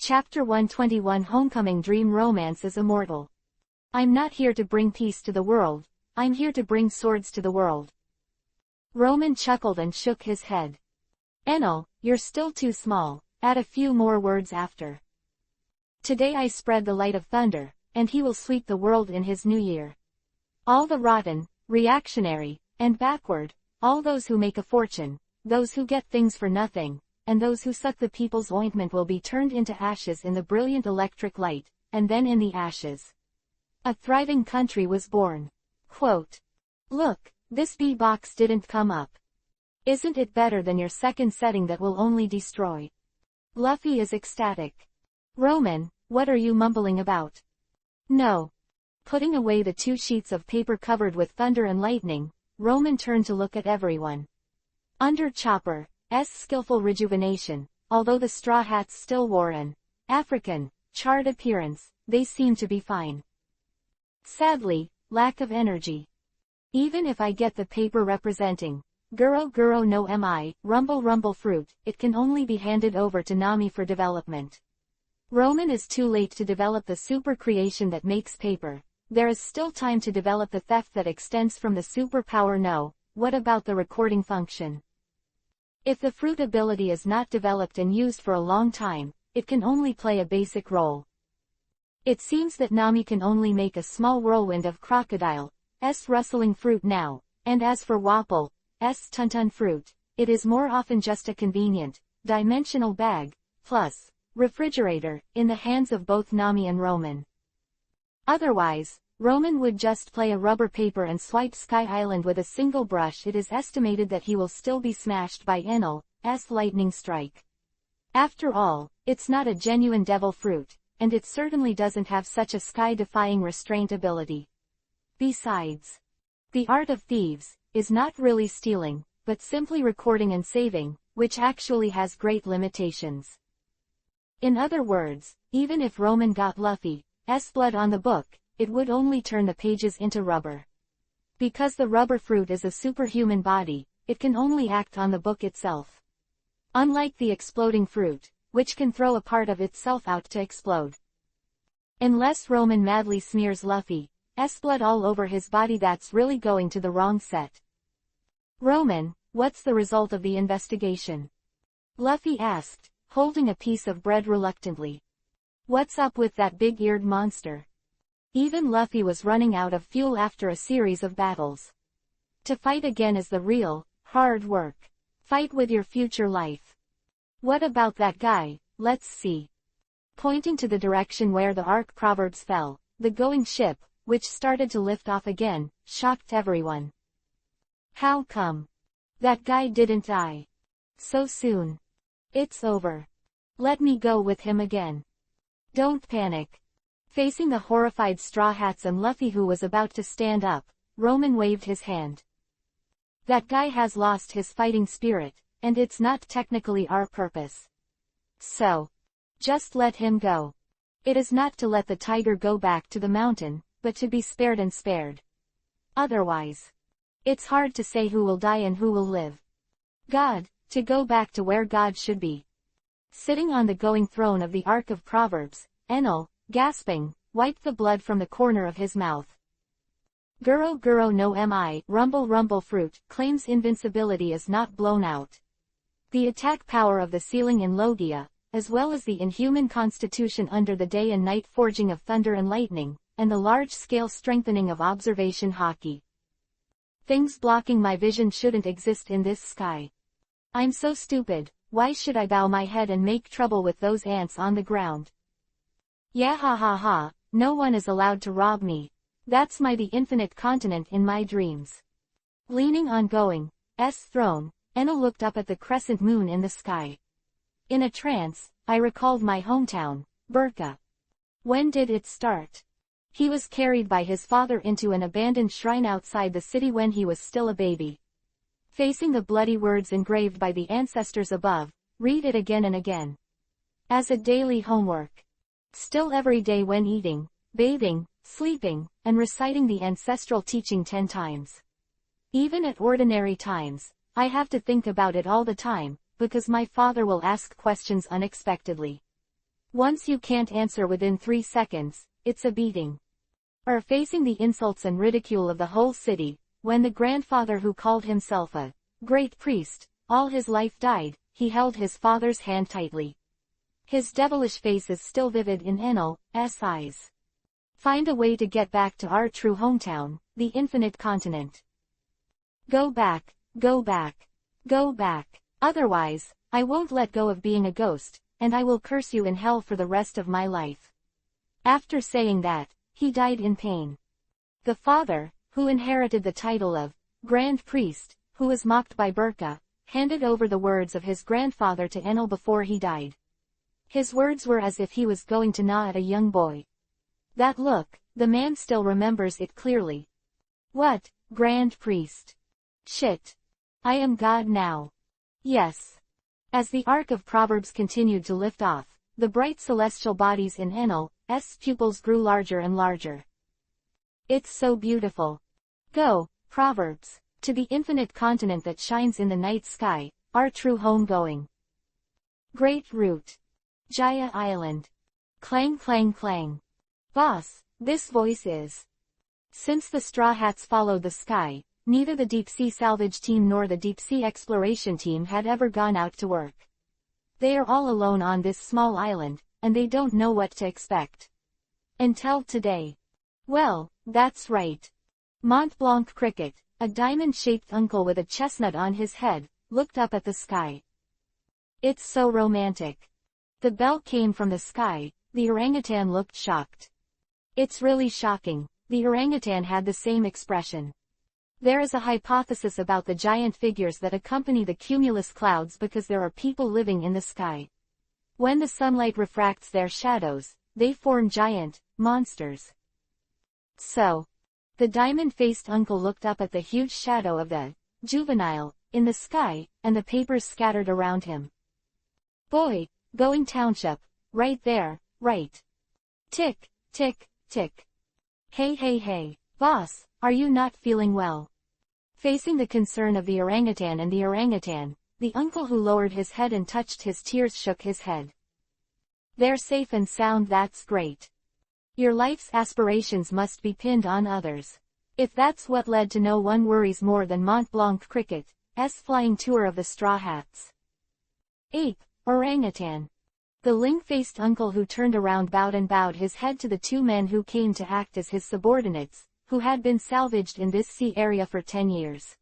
Chapter 121 Homecoming Dream Romance is Immortal. I'm not here to bring peace to the world, I'm here to bring swords to the world. Roman chuckled and shook his head. Enel, you're still too small, add a few more words after. Today I spread the light of thunder, and he will sweep the world in his new year. All the rotten, reactionary, and backward, all those who make a fortune, those who get things for nothing, and those who suck the people's ointment will be turned into ashes in the brilliant electric light, and then in the ashes a thriving country was born. Quote. Look, this B-box didn't come up. Isn't it better than your second setting that will only destroy? Luffy is ecstatic. Roman, what are you mumbling about? No. Putting away the 2 sheets of paper covered with thunder and lightning, Roman turned to look at everyone. Under Chopper's skillful rejuvenation, although the Straw Hats still wore an African, charred appearance, they seemed to be fine. Sadly, lack of energy. Even if I get the paper representing Guro no Mi, Rumble Fruit, it can only be handed over to Nami for development. Roman is too late to develop the super creation that makes paper. There is still time to develop the theft that extends from the superpower. No, what about the recording function? If the fruit ability is not developed and used for a long time, it can only play a basic role. It seems that Nami can only make a small whirlwind of Crocodile's rustling fruit now, and as for Wapple's Tuntun fruit, it is more often just a convenient, dimensional bag, plus refrigerator, in the hands of both Nami and Roman. Otherwise, Roman would just play a rubber paper and swipe Sky Island with a single brush. It is estimated that he will still be smashed by Enel's lightning strike. After all, it's not a genuine devil fruit, and it certainly doesn't have such a sky-defying restraint ability. Besides, the art of thieves is not really stealing, but simply recording and saving, which actually has great limitations. In other words, even if Roman got Luffy's blood on the book, it would only turn the pages into rubber. Because the rubber fruit is a superhuman body, it can only act on the book itself. Unlike the exploding fruit, which can throw a part of itself out to explode. Unless Roman madly smears Luffy's blood all over his body, that's really going to the wrong set. Roman, what's the result of the investigation? Luffy asked, holding a piece of bread reluctantly. What's up with that big-eared monster? Even Luffy was running out of fuel after a series of battles. To fight again is the real, hard work. Fight with your future life. What about that guy? Let's see. Pointing to the direction where the arc proverbs fell, the going ship, which started to lift off again, shocked everyone. How come? That guy didn't die so soon. It's over. Let me go with him again. Don't panic. Facing the horrified Straw Hats and Luffy, who was about to stand up, Roman waved his hand. That guy has lost his fighting spirit, and it's not technically our purpose. So, just let him go. It is not to let the tiger go back to the mountain, but to be spared and spared. Otherwise, it's hard to say who will die and who will live. God, to go back to where God should be. Sitting on the going throne of the Ark of Proverbs, Enel, gasping, wiped the blood from the corner of his mouth. Guro no Mi, Rumble Fruit, claims invincibility is not blown out. The attack power of the ceiling in Logia, as well as the inhuman constitution under the day and night forging of thunder and lightning, and the large-scale strengthening of observation hockey. Things blocking my vision shouldn't exist in this sky. I'm so stupid, why should I bow my head and make trouble with those ants on the ground? Yeah, ha ha ha, no one is allowed to rob me. That's the infinite continent in my dreams. Leaning on Going's throne, Enel looked up at the crescent moon in the sky. In a trance, I recalled my hometown, Burka. When did it start? He was carried by his father into an abandoned shrine outside the city when he was still a baby. Facing the bloody words engraved by the ancestors above, read it again and again. As a daily homework. Still every day when eating, bathing, sleeping, and reciting the ancestral teaching 10 times. Even at ordinary times, I have to think about it all the time, because my father will ask questions unexpectedly. Once you can't answer within 3 seconds, it's a beating. Or facing the insults and ridicule of the whole city, when the grandfather who called himself a great priest, all his life died, he held his father's hand tightly. His devilish face is still vivid in Enel's eyes. Find a way to get back to our true hometown, the infinite continent. Go back, go back, go back. Otherwise, I won't let go of being a ghost, and I will curse you in hell for the rest of my life. After saying that, he died in pain. The father, who inherited the title of Grand Priest, who was mocked by Burka, handed over the words of his grandfather to Enel before he died. His words were as if he was going to gnaw at a young boy. That look, the man still remembers it clearly. What, Grand Priest? Shit. I am God now. Yes. As the arc of Proverbs continued to lift off, the bright celestial bodies in Enel's pupils grew larger and larger. It's so beautiful. Go, Proverbs, to the infinite continent that shines in the night sky, our true home going. Great Root. Jaya Island. Clang clang clang. Boss, this voice is. Since the Straw Hats followed the sky, neither the deep-sea salvage team nor the deep-sea exploration team had ever gone out to work. They are all alone on this small island, and they don't know what to expect. Until today. Well, that's right. Mont Blanc Cricket, a diamond-shaped uncle with a chestnut on his head, looked up at the sky. It's so romantic. The bell came from the sky. The orangutan looked shocked. It's really shocking. The orangutan had the same expression. There is a hypothesis about the giant figures that accompany the cumulus clouds because there are people living in the sky. When the sunlight refracts their shadows, they form giant monsters. So, the diamond-faced uncle looked up at the huge shadow of the juvenile in the sky, and the papers scattered around him. Boy, going township, right there, right. Tick, tick, tick. Hey hey hey, boss, are you not feeling well? Facing the concern of the orangutan, the uncle who lowered his head and touched his tears shook his head. They're safe and sound, that's great. Your life's aspirations must be pinned on others. If that's what led to no one worries more than Mont Blanc Cricket's flying tour of the Straw Hats. Ape, orangutan. The ling-faced uncle who turned around bowed his head to the two men who came to act as his subordinates, who had been salvaged in this sea area for 10 years.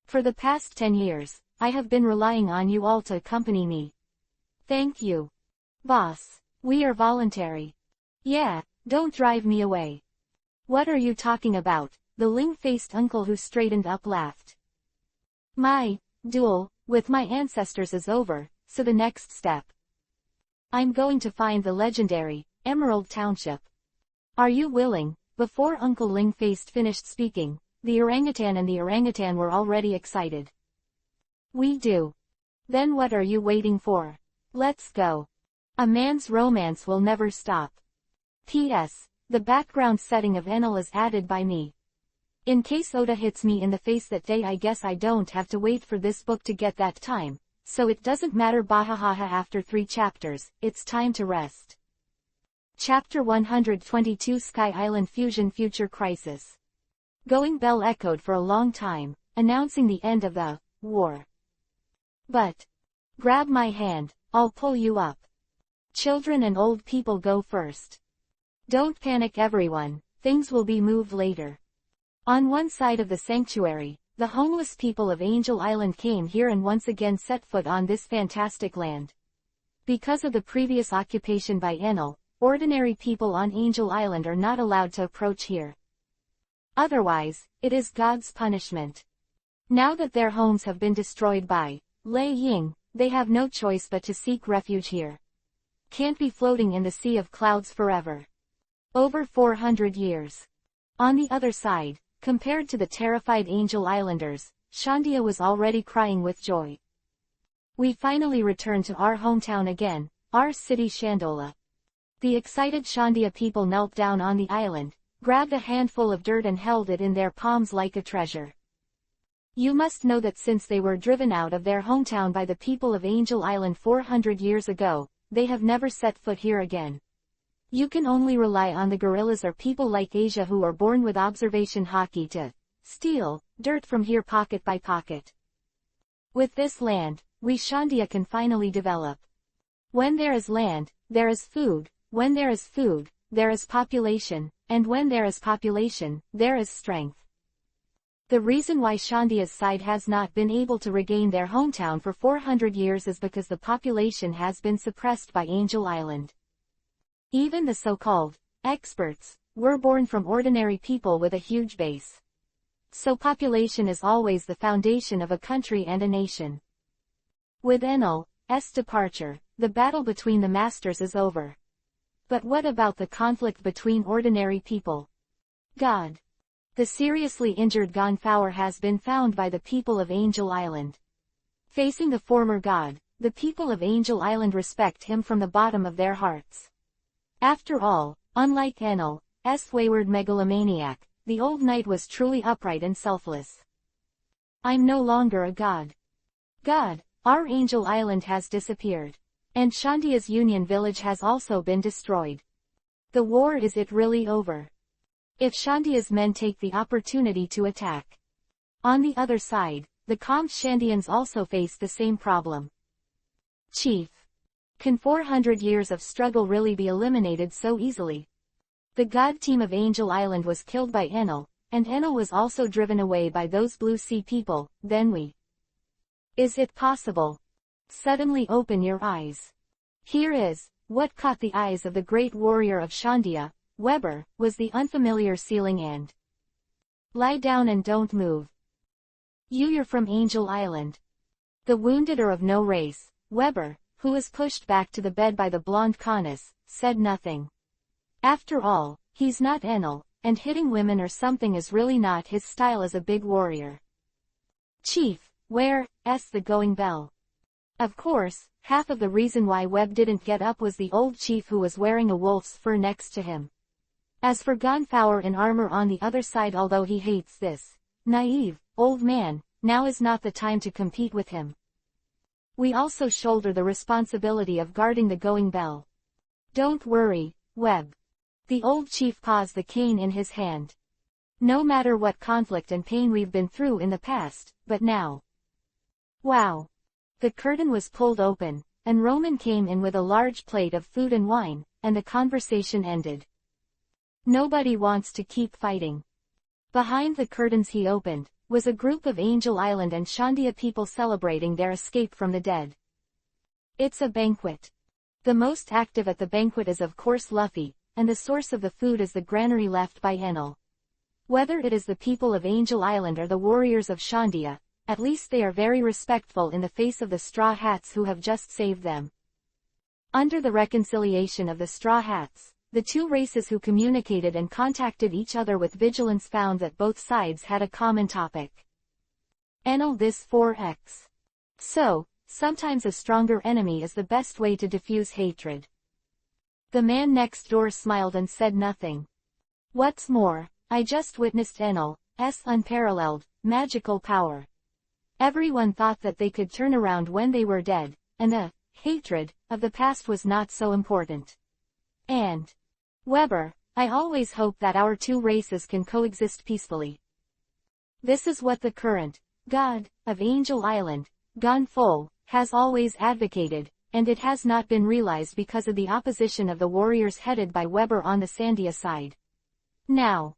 For the past 10 years, I have been relying on you all to accompany me. Thank you. Boss, we are voluntary. Yeah, don't drive me away. What are you talking about? The ling-faced uncle who straightened up laughed. My duel with my ancestors is over, so the next step. I'm going to find the legendary Emerald Township. Are you willing? Before Uncle Ling-faced finished speaking, the orangutan were already excited. We do. Then what are you waiting for? Let's go. A man's romance will never stop. P.S. The background setting of Enel is added by me. In case Oda hits me in the face that day, I guess I don't have to wait for this book to get that time, so it doesn't matter. Bahahaha. After 3 chapters, it's time to rest. Chapter 122 Sky Island Fusion Future Crisis. Going bell echoed for a long time, announcing the end of the war. But, grab my hand, I'll pull you up. Children and old people go first. Don't panic everyone, things will be moved later. On one side of the sanctuary, the homeless people of Angel Island came here and once again set foot on this fantastic land. Because of the previous occupation by Enel, ordinary people on Angel Island are not allowed to approach here. Otherwise, it is God's punishment. Now that their homes have been destroyed by Lei Ying, they have no choice but to seek refuge here. Can't be floating in the sea of clouds forever. Over 400 years. On the other side, compared to the terrified Angel Islanders, Shandia was already crying with joy. We finally returned to our hometown again, our city Shandola. The excited Shandia people knelt down on the island, grabbed a handful of dirt and held it in their palms like a treasure. You must know that since they were driven out of their hometown by the people of Angel Island 400 years ago, they have never set foot here again. You can only rely on the guerrillas or people like Asia who are born with observation hockey to steal dirt from here pocket by pocket. With this land, we Shandia can finally develop. When there is land, there is food, when there is food, there is population, and when there is population, there is strength. The reason why Shandia's side has not been able to regain their hometown for 400 years is because the population has been suppressed by Angel Island. Even the so-called experts were born from ordinary people with a huge base. So population is always the foundation of a country and a nation. With Enel's departure, the battle between the masters is over. But what about the conflict between ordinary people? God. The seriously injured Gonflower has been found by the people of Angel Island. Facing the former god, the people of Angel Island respect him from the bottom of their hearts. After all, unlike Enel's wayward megalomaniac, the old knight was truly upright and selfless. I'm no longer a god. God, our Angel Island has disappeared. And Shandia's Union Village has also been destroyed. The war, is it really over? If Shandia's men take the opportunity to attack. On the other side, the calm Shandians also face the same problem. Chief. Can 400 years of struggle really be eliminated so easily? The god team of Angel Island was killed by Enel, and Enel was also driven away by those Blue Sea people, then we. Is it possible? Suddenly open your eyes. Here is what caught the eyes of the great warrior of Shandia, Weber, was the unfamiliar ceiling and lie down and don't move. You're from Angel Island. The wounded are of no race. Weber, who was pushed back to the bed by the blonde Canis, said nothing. After all, he's not Enel, and hitting women or something is really not his style as a big warrior. Chief, where's the going bell? Of course, half of the reason why Webb didn't get up was the old chief who was wearing a wolf's fur next to him. As for Gonflower in armor on the other side, although he hates this naive, old man, now is not the time to compete with him. We also shoulder the responsibility of guarding the going bell. Don't worry, Webb. The old chief paused the cane in his hand. No matter what conflict and pain we've been through in the past, but now. Wow. The curtain was pulled open, and Roman came in with a large plate of food and wine, and the conversation ended. Nobody wants to keep fighting. Behind the curtains he opened, was a group of Angel Island and Shandia people celebrating their escape from the dead. It's a banquet. The most active at the banquet is of course Luffy, and the source of the food is the granary left by Enel. Whether it is the people of Angel Island or the warriors of Shandia, at least they are very respectful in the face of the Straw Hats who have just saved them. Under the reconciliation of the Straw Hats, the two races who communicated and contacted each other with vigilance found that both sides had a common topic. Enel this 4x. So, sometimes a stronger enemy is the best way to diffuse hatred. The man next door smiled and said nothing. What's more, I just witnessed Enel's unparalleled, magical power. Everyone thought that they could turn around when they were dead, and the hatred of the past was not so important. And Weber, I always hope that our two races can coexist peacefully. This is what the current god of Angel Island, Gonfol, has always advocated, and it has not been realized because of the opposition of the warriors headed by Weber on the Sandia side. Now,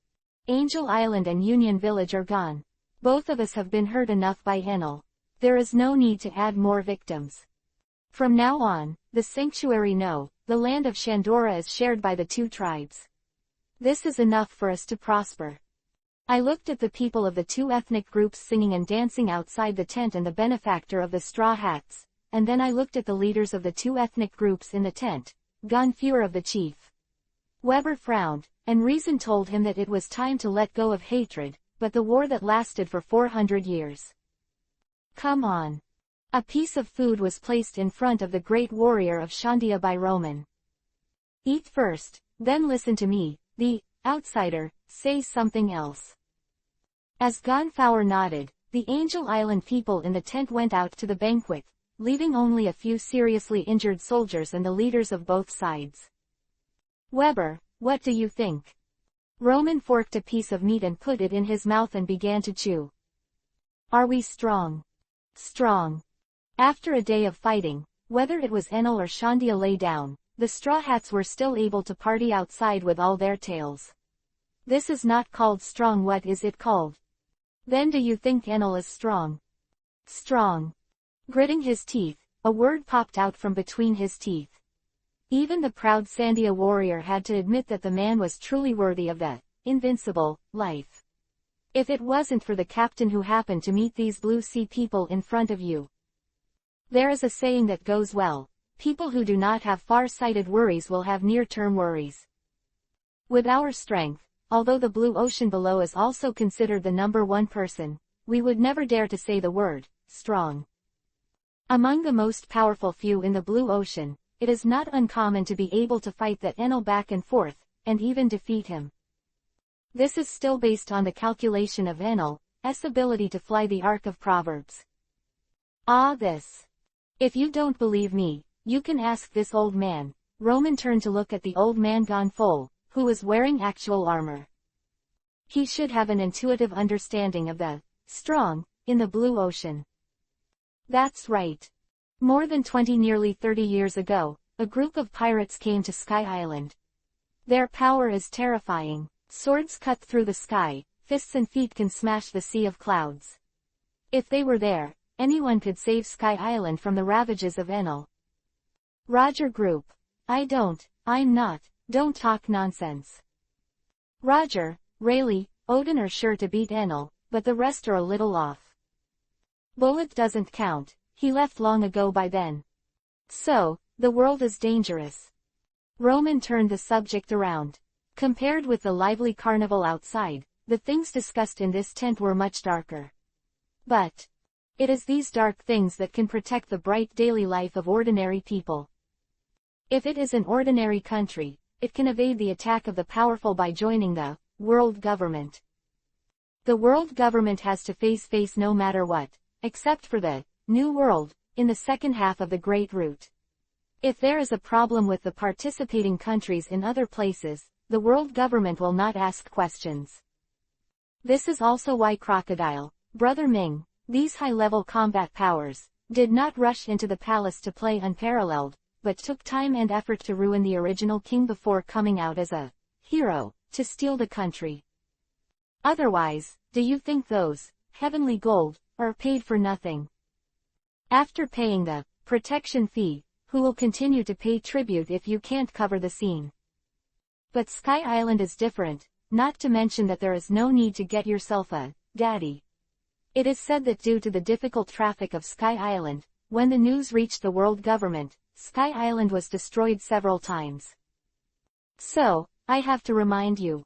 Angel Island and Union Village are gone. Both of us have been hurt enough by Enel. There is no need to add more victims. From now on, the sanctuary the land of Shandora is shared by the two tribes. This is enough for us to prosper. I looked at the people of the two ethnic groups singing and dancing outside the tent and the benefactor of the Straw Hats, and then I looked at the leaders of the two ethnic groups in the tent, Gonflower of the chief. Weber frowned, and reason told him that it was time to let go of hatred, but the war that lasted for 400 years. Come on. A piece of food was placed in front of the great warrior of Shandia by Roman. Eat first, then listen to me, the outsider, say something else. As Gonflower nodded, the Angel Island people in the tent went out to the banquet, leaving only a few seriously injured soldiers and the leaders of both sides. Weber, what do you think? Roman forked a piece of meat and put it in his mouth and began to chew. Are we strong? Strong. After a day of fighting, whether it was Enel or Shandia lay down, the Straw Hats were still able to party outside with all their tails. This is not called strong. What is it called? Then do you think Enel is strong? Strong. Gritting his teeth, a word popped out from between his teeth. Even the proud Sandia warrior had to admit that the man was truly worthy of the invincible life. If it wasn't for the captain who happened to meet these blue sea people in front of you. There is a saying that goes well, people who do not have far-sighted worries will have near-term worries. With our strength, although the blue ocean below is also considered the #1 person, we would never dare to say the word strong. Among the most powerful few in the blue ocean, it is not uncommon to be able to fight that Enel back and forth, and even defeat him. This is still based on the calculation of Enel's ability to fly the Ark of Proverbs. This. If you don't believe me, you can ask this old man. Roman turned to look at the old man gone full, who was wearing actual armor. He should have an intuitive understanding of the strong in the blue ocean. That's right. More than 20, nearly 30 years ago, a group of pirates came to Sky Island. Their power is terrifying. Swords cut through the sky, fists and feet can smash the sea of clouds. If they were there, anyone could save Sky Island from the ravages of Enel. Roger Group. I'm not, don't talk nonsense. Roger, Rayleigh, Odin are sure to beat Enel, but the rest are a little off. Bullet doesn't count, he left long ago by then. So, the world is dangerous. Roman turned the subject around. Compared with the lively carnival outside, the things discussed in this tent were much darker. But it is these dark things that can protect the bright daily life of ordinary people. If it is an ordinary country, it can evade the attack of the powerful by joining the world government. The world government has to face no matter what, except for the New World, in the second half of the Great Route. If there is a problem with the participating countries in other places, the world government will not ask questions. This is also why Crocodile, Brother Ming, these high-level combat powers, did not rush into the palace to play unparalleled, but took time and effort to ruin the original king before coming out as a hero, to steal the country. Otherwise, do you think those heavenly gold are paid for nothing? After paying the protection fee, who will continue to pay tribute if you can't cover the scene? But Sky Island is different, not to mention that there is no need to get yourself a daddy. It is said that due to the difficult traffic of Sky Island, when the news reached the world government, Sky Island was destroyed several times. So, I have to remind you.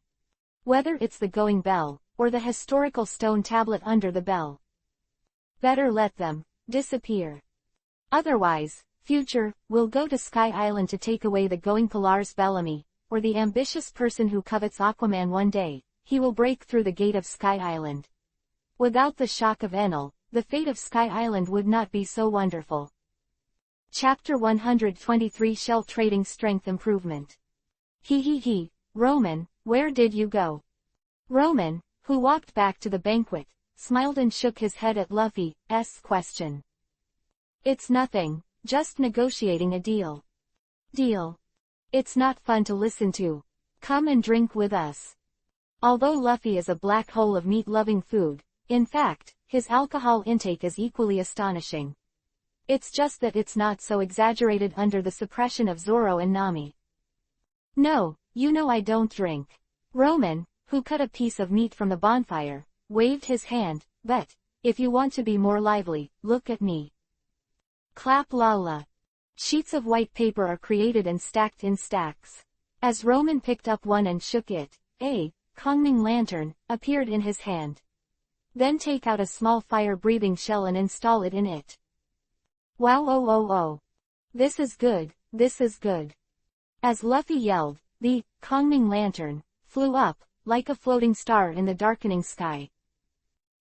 Whether it's the going bell, or the historical stone tablet under the bell. Better let them disappear. Otherwise, future will go to Sky Island to take away the going Pilar's Bellamy, or the ambitious person who covets Aquaman one day, he will break through the gate of Sky Island. Without the shock of Enel, the fate of Sky Island would not be so wonderful. Chapter 123 Shell Trading Strength Improvement. Roman, where did you go? Roman, who walked back to the banquet, smiled and shook his head at Luffy's question. It's nothing, just negotiating a deal. Deal? It's not fun to listen to. Come and drink with us. Although Luffy is a black hole of meat-loving food, in fact, his alcohol intake is equally astonishing. It's just that it's not so exaggerated under the suppression of Zoro and Nami. No, you know I don't drink. Roman, who cut a piece of meat from the bonfire, waved his hand, but, if you want to be more lively, look at me. Clap la la. Sheets of white paper are created and stacked in stacks. As Roman picked up one and shook it, a Kongming lantern appeared in his hand. Then take out a small fire-breathing shell and install it in it. Wow, oh. This is good, this is good. As Luffy yelled, the Kongming lantern flew up, like a floating star in the darkening sky.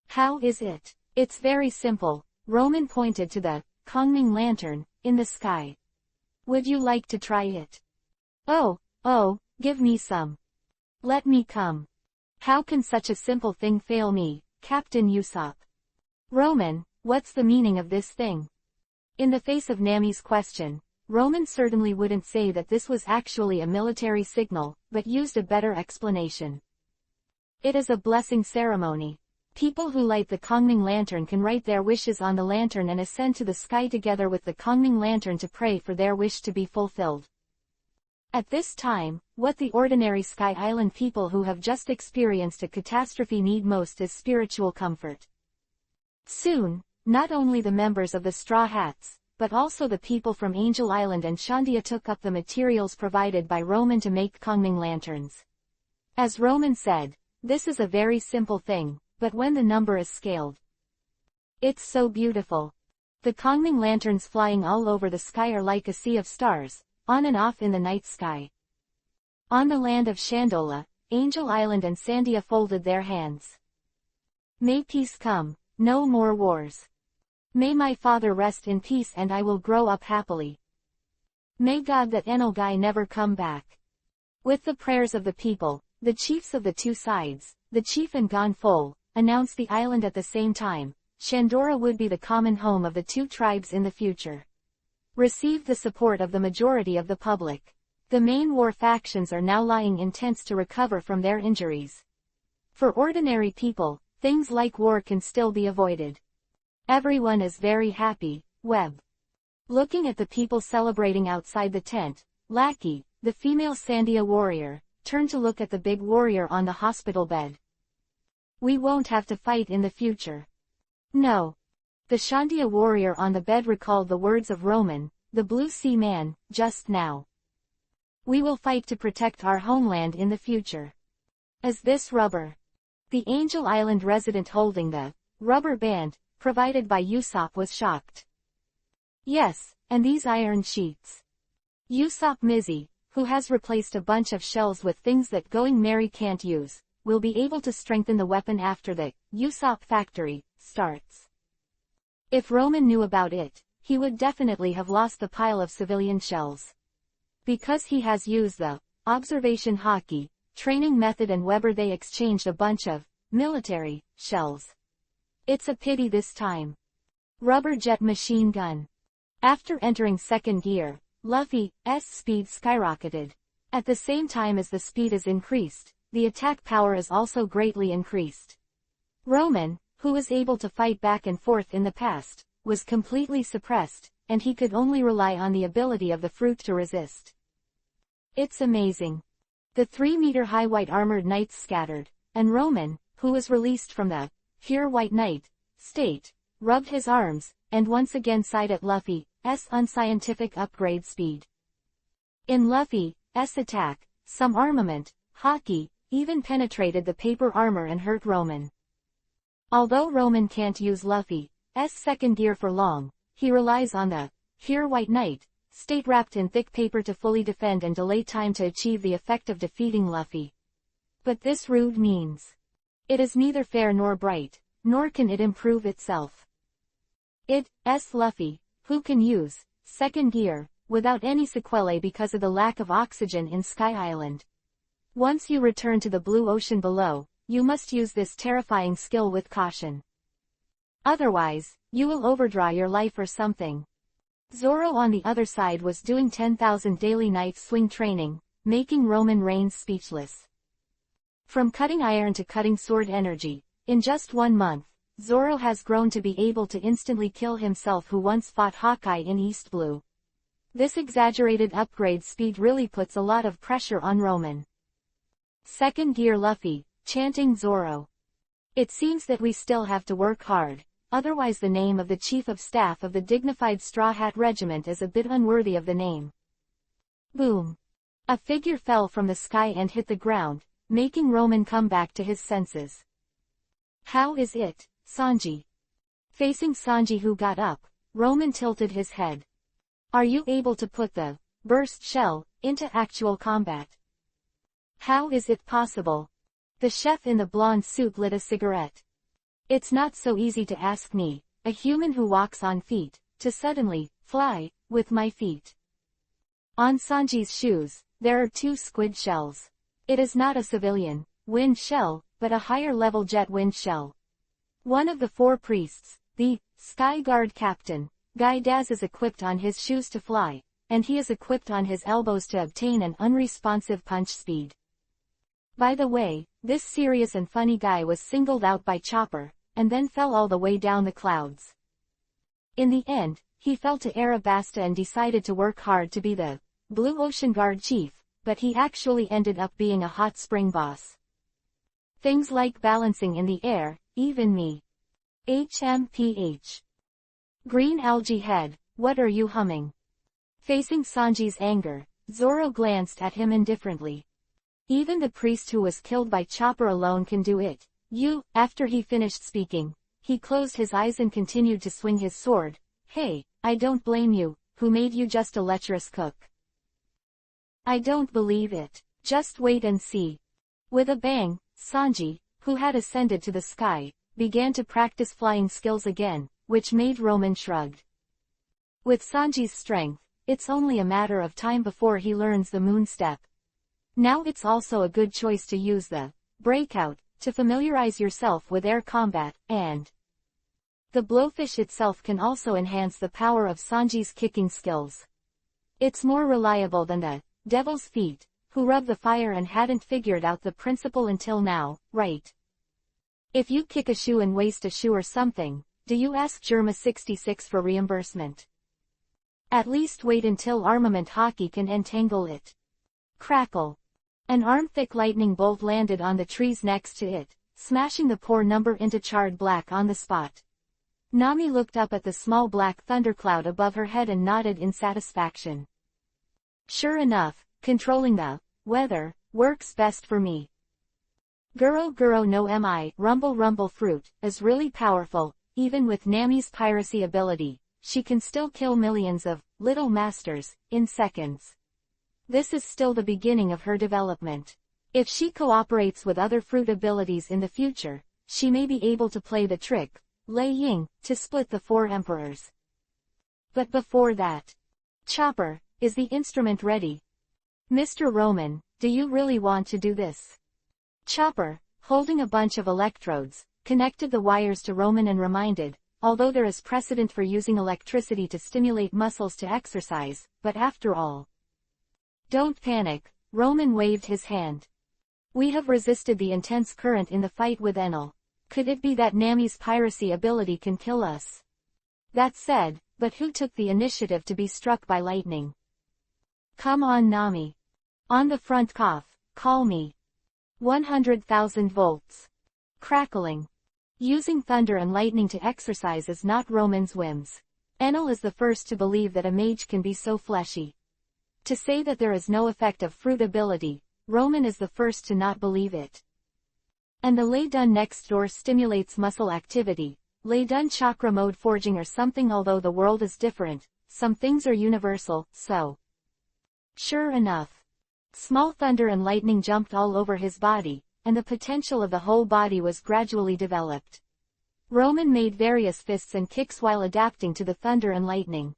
How is it? It's very simple. Roman pointed to the Kongming lantern, in the sky. Would you like to try it? Oh, give me some. Let me come. How can such a simple thing fail me, Captain Usopp? Roman, what's the meaning of this thing? In the face of Nami's question, Roman certainly wouldn't say that this was actually a military signal, but used a better explanation. It is a blessing ceremony. People who light the Kongming lantern can write their wishes on the lantern and ascend to the sky together with the Kongming lantern to pray for their wish to be fulfilled. At this time, what the ordinary Sky Island people who have just experienced a catastrophe need most is spiritual comfort. Soon, not only the members of the Straw Hats, but also the people from Angel Island and Shandia took up the materials provided by Roman to make Kongming lanterns. As Roman said, this is a very simple thing, but when the number is scaled, it's so beautiful. The Kongming lanterns flying all over the sky are like a sea of stars, on and off in the night sky. On the land of Shandola, Angel Island and Sandia folded their hands. May peace come, no more wars. May my father rest in peace and I will grow up happily. May God that Enogai never come back. With the prayers of the people, the chiefs of the two sides, the chief and Gonfol, announced the island at the same time. Shandora would be the common home of the two tribes in the future. Received the support of the majority of the public. The main war factions are now lying in tents to recover from their injuries. For ordinary people, things like war can still be avoided. Everyone is very happy. Webb. Looking at the people celebrating outside the tent, Lackey, the female Sandia warrior, turned to look at the big warrior on the hospital bed. We won't have to fight in the future. No. The Shandia warrior on the bed recalled the words of Roman, the Blue Sea Man, just now. We will fight to protect our homeland in the future. Is this rubber? The Angel Island resident holding the rubber band, provided by Usopp was shocked. Yes, and these iron sheets. Usopp Mizzy, who has replaced a bunch of shells with things that Going Merry can't use, will be able to strengthen the weapon after the Usopp factory starts. If Roman knew about it, he would definitely have lost the pile of civilian shells. Because he has used the observation hockey training method and Weber, they exchanged a bunch of military shells. It's a pity this time. Rubber jet machine gun. After entering second gear, Luffy's speed skyrocketed. At the same time as the speed is increased, the attack power is also greatly increased. Roman, who was able to fight back and forth in the past, was completely suppressed, and he could only rely on the ability of the fruit to resist. It's amazing. The 3-meter-high white armored knights scattered, and Roman, who was released from the pure white knight state, rubbed his arms, and once again sighed at Luffy's unscientific upgrade speed. In Luffy's attack, some armament, hockey, even penetrated the paper armor and hurt Roman. Although Roman can't use Luffy's second gear for long, he relies on the pure white knight state wrapped in thick paper to fully defend and delay time to achieve the effect of defeating Luffy. But this rude means. It is neither fair nor bright, nor can it improve itself. It's Luffy, who can use second gear without any sequelae because of the lack of oxygen in Sky Island. Once you return to the blue ocean below, you must use this terrifying skill with caution. Otherwise, you will overdraw your life or something. Zoro on the other side was doing 10,000 daily knife swing training, making Roman Reigns speechless. From cutting iron to cutting sword energy, in just 1 month, Zoro has grown to be able to instantly kill himself who once fought Hawkeye in East Blue. This exaggerated upgrade speed really puts a lot of pressure on Roman. Second gear Luffy, chanting Zoro. It seems that we still have to work hard, otherwise the name of the Chief of Staff of the dignified Straw Hat Regiment is a bit unworthy of the name. Boom. A figure fell from the sky and hit the ground, making Roman come back to his senses. How is it, Sanji? Facing Sanji who got up, Roman tilted his head. Are you able to put the burst shell into actual combat? How is it possible? The chef in the blonde suit lit a cigarette. It's not so easy to ask me, a human who walks on feet, to suddenly fly with my feet. On Sanji's shoes, there are 2 squid shells. It is not a civilian wind shell, but a higher-level jet wind shell. One of the 4 priests, the Sky Guard Captain, Guy Daz, is equipped on his shoes to fly, and he is equipped on his elbows to obtain an unresponsive punch speed. By the way, this serious and funny guy was singled out by Chopper, and then fell all the way down the clouds. In the end, he fell to Arabasta and decided to work hard to be the Blue Ocean Guard Chief, but he actually ended up being a hot spring boss. Things like balancing in the air, even me. HMPH. Green algae head, what are you humming? Facing Sanji's anger, Zoro glanced at him indifferently. Even the priest who was killed by Chopper alone can do it. After he finished speaking, he closed his eyes and continued to swing his sword. Hey, I don't blame you, who made you just a lecherous cook? I don't believe it. Just wait and see. With a bang, Sanji, who had ascended to the sky, began to practice flying skills again, which made Roman shrug. With Sanji's strength, it's only a matter of time before he learns the moon step. Now it's also a good choice to use the breakout to familiarize yourself with air combat, and the blowfish itself can also enhance the power of Sanji's kicking skills. It's more reliable than the devil's feet, who rub the fire and hadn't figured out the principle until now, right? If you kick a shoe and waste a shoe or something, do you ask Germa 66 for reimbursement? At least wait until armament hockey can entangle it. Crackle. An arm-thick lightning bolt landed on the trees next to it, smashing the poor number into charred black on the spot. Nami looked up at the small black thundercloud above her head and nodded in satisfaction. Sure enough, controlling the weather works best for me. Guro Guro no Mi, Rumble Rumble Fruit, is really powerful. Even with Nami's piracy ability, she can still kill millions of little masters in seconds. This is still the beginning of her development. If she cooperates with other fruit abilities in the future, she may be able to play the trick, Lei Ying, to split the 4 emperors. But before that, Chopper, is the instrument ready? Mr. Roman, do you really want to do this? Chopper, holding a bunch of electrodes, connected the wires to Roman and reminded, although there is precedent for using electricity to stimulate muscles to exercise, but after all. Don't panic, Roman waved his hand. We have resisted the intense current in the fight with Enel. Could it be that Nami's piracy ability can kill us? That said, but who took the initiative to be struck by lightning? Come on Nami. On the front cough, call me. 100,000 volts. Crackling. Using thunder and lightning to exercise is not Roman's whims. Enel is the first to believe that a mage can be so fleshy. To say that there is no effect of fruit ability, Roman is the first to not believe it. And the Lei Dun next door stimulates muscle activity, Lei Dun chakra mode forging or something. Although the world is different, some things are universal, so. Sure enough. Small thunder and lightning jumped all over his body, and the potential of the whole body was gradually developed. Roman made various fists and kicks while adapting to the thunder and lightning.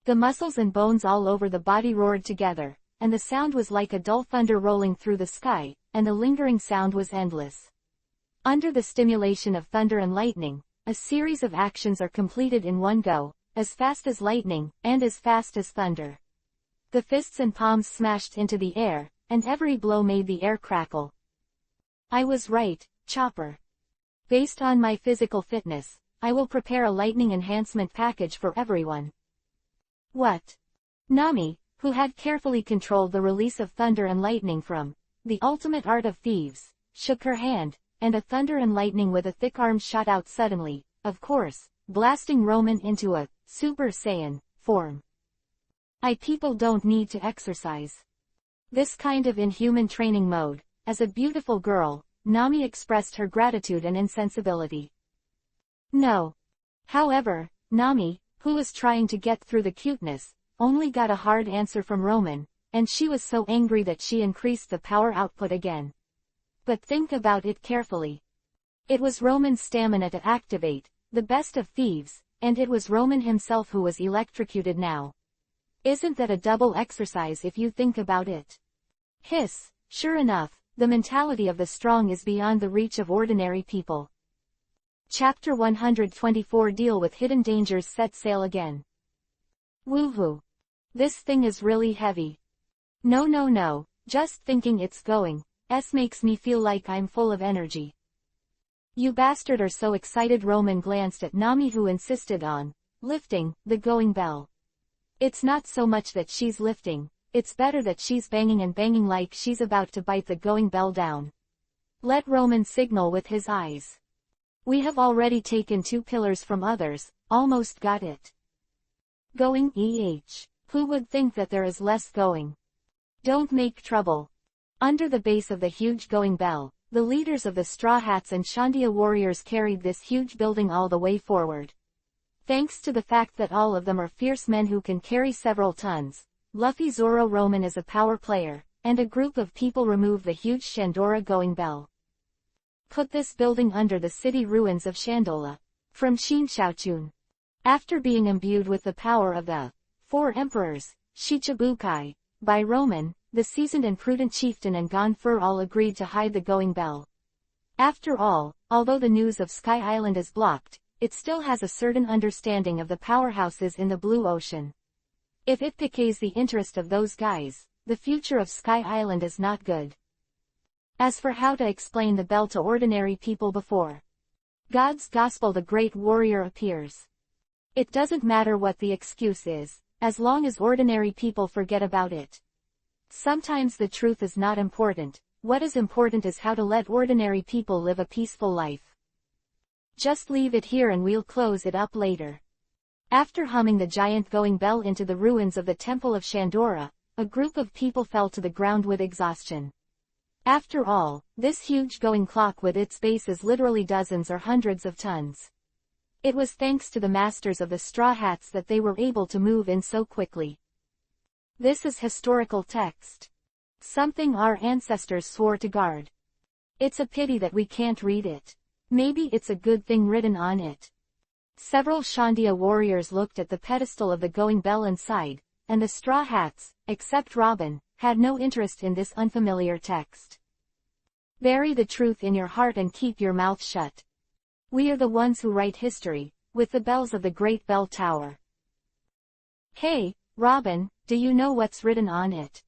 The muscles and bones all over the body roared together, and the sound was like a dull thunder rolling through the sky, and the lingering sound was endless. Under the stimulation of thunder and lightning, a series of actions are completed in one go, as fast as lightning, and as fast as thunder. The fists and palms smashed into the air, and every blow made the air crackle. I was right, Chopper. Based on my physical fitness, I will prepare a lightning enhancement package for everyone. What? Nami, who had carefully controlled the release of thunder and lightning from The Ultimate Art of Thieves, shook her hand, and a thunder and lightning with a thick arm shot out suddenly, of course, blasting Roman into a Super Saiyan form. People don't need to exercise. This kind of inhuman training mode. As a beautiful girl, Nami expressed her gratitude and insensibility. No. However, Nami, who was trying to get through the cuteness, only got a hard answer from Roman, and she was so angry that she increased the power output again. But think about it carefully. It was Roman's stamina to activate, the best of thieves, and it was Roman himself who was electrocuted now. Isn't that a double exercise if you think about it? Hiss, sure enough, the mentality of the strong is beyond the reach of ordinary people. Chapter 124 Deal with Hidden Dangers Set sail again. Woohoo! This thing is really heavy. No, just thinking it's going, makes me feel like I'm full of energy. You bastard are so excited. Roman glanced at Nami, who insisted on lifting the going bell. It's not so much that she's lifting, it's better that she's banging and banging like she's about to bite the going bell down. Let Roman signal with his eyes. We have already taken 2 pillars from others, almost got it. Going who would think that there is less going? Don't make trouble. Under the base of the huge going bell, the leaders of the Straw Hats and Shandia warriors carried this huge building all the way forward. Thanks to the fact that all of them are fierce men who can carry several tons, Luffy Zoro Roman is a power player, and a group of people remove the huge Shandora going bell. Put this building under the city ruins of Shandola. From Shin Xiaochun. After being imbued with the power of the 4 emperors, Shichibukai, by Roman, the seasoned and prudent chieftain and Gonfur all agreed to hide the going bell. After all, although the news of Sky Island is blocked, it still has a certain understanding of the powerhouses in the Blue Ocean. If it piques the interest of those guys, the future of Sky Island is not good. As for how to explain the bell to ordinary people before God's gospel the great warrior appears. It doesn't matter what the excuse is, as long as ordinary people forget about it. Sometimes the truth is not important, what is important is how to let ordinary people live a peaceful life. Just leave it here and we'll close it up later. After humming the giant going bell into the ruins of the Temple of Shandora, a group of people fell to the ground with exhaustion. After all, this huge going clock with its base is literally dozens or hundreds of tons. It was thanks to the masters of the Straw Hats that they were able to move in so quickly. This is historical text. Something our ancestors swore to guard. It's a pity that we can't read it. Maybe it's a good thing written on it. Several Shandia warriors looked at the pedestal of the going bell and sighed, and the Straw Hats, except Robin, had no interest in this unfamiliar text. Bury the truth in your heart and keep your mouth shut. We are the ones who write history, with the bells of the Great Bell Tower. Hey, Robin, do you know what's written on it?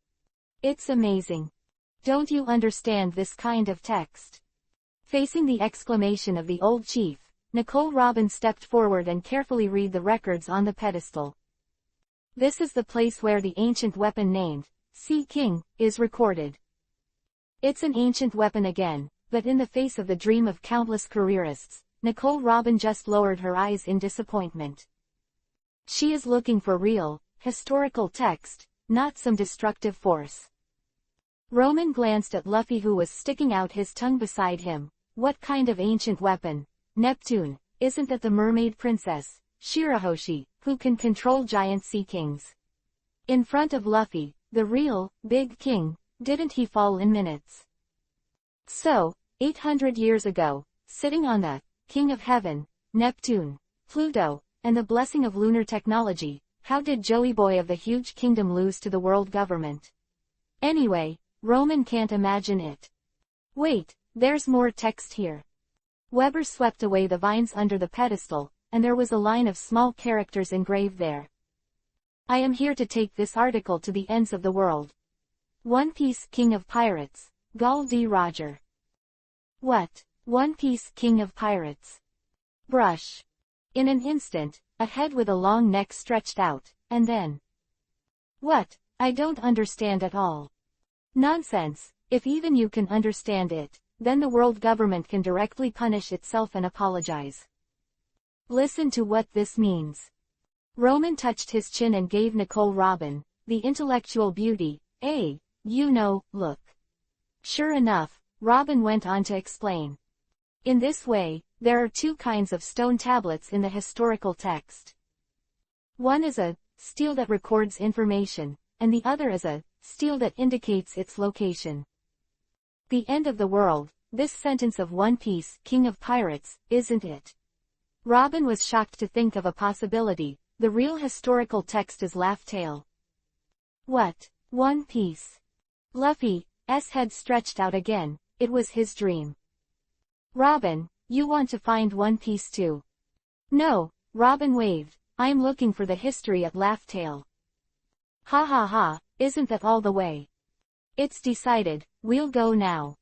It's amazing. Don't you understand this kind of text? Facing the exclamation of the old chief, Nicole Robin stepped forward and carefully read the records on the pedestal. This is the place where the ancient weapon named Sea King is recorded. It's an ancient weapon again, but in the face of the dream of countless careerists, Nicole Robin just lowered her eyes in disappointment. She is looking for real, historical text, not some destructive force. Roman glanced at Luffy, who was sticking out his tongue beside him. What kind of ancient weapon? Neptune, isn't that the mermaid princess, Shirahoshi, who can control giant sea kings? In front of Luffy, the real, big king, didn't he fall in minutes? So, 800 years ago, sitting on the King of Heaven, Neptune, Pluto, and the blessing of lunar technology, how did Joey Boy of the huge kingdom lose to the world government? Anyway, Roman can't imagine it. Wait, there's more text here. Weber swept away the vines under the pedestal, and there was a line of small characters engraved there. I am here to take this article to the ends of the world. One Piece King of Pirates, Gul D. Roger. What? One Piece King of Pirates. Brush. In an instant, a head with a long neck stretched out, and then. What? I don't understand at all. Nonsense, if even you can understand it, then the world government can directly punish itself and apologize. Listen to what this means. Roman touched his chin and gave Nicole Robin, the intellectual beauty, a, look. Sure enough, Robin went on to explain. In this way, there are 2 kinds of stone tablets in the historical text. One is a stele that records information, and the other is a stele that indicates its location. The end of the world, this sentence of One Piece, King of Pirates, isn't it? Robin was shocked to think of a possibility. The real historical text is Laugh Tale. What? One Piece. Luffy's head stretched out again. It was his dream. Robin, you want to find One Piece too? No, Robin waved. I'm looking for the history at Laugh Tale. Ha ha ha, isn't that all the way? It's decided, we'll go now.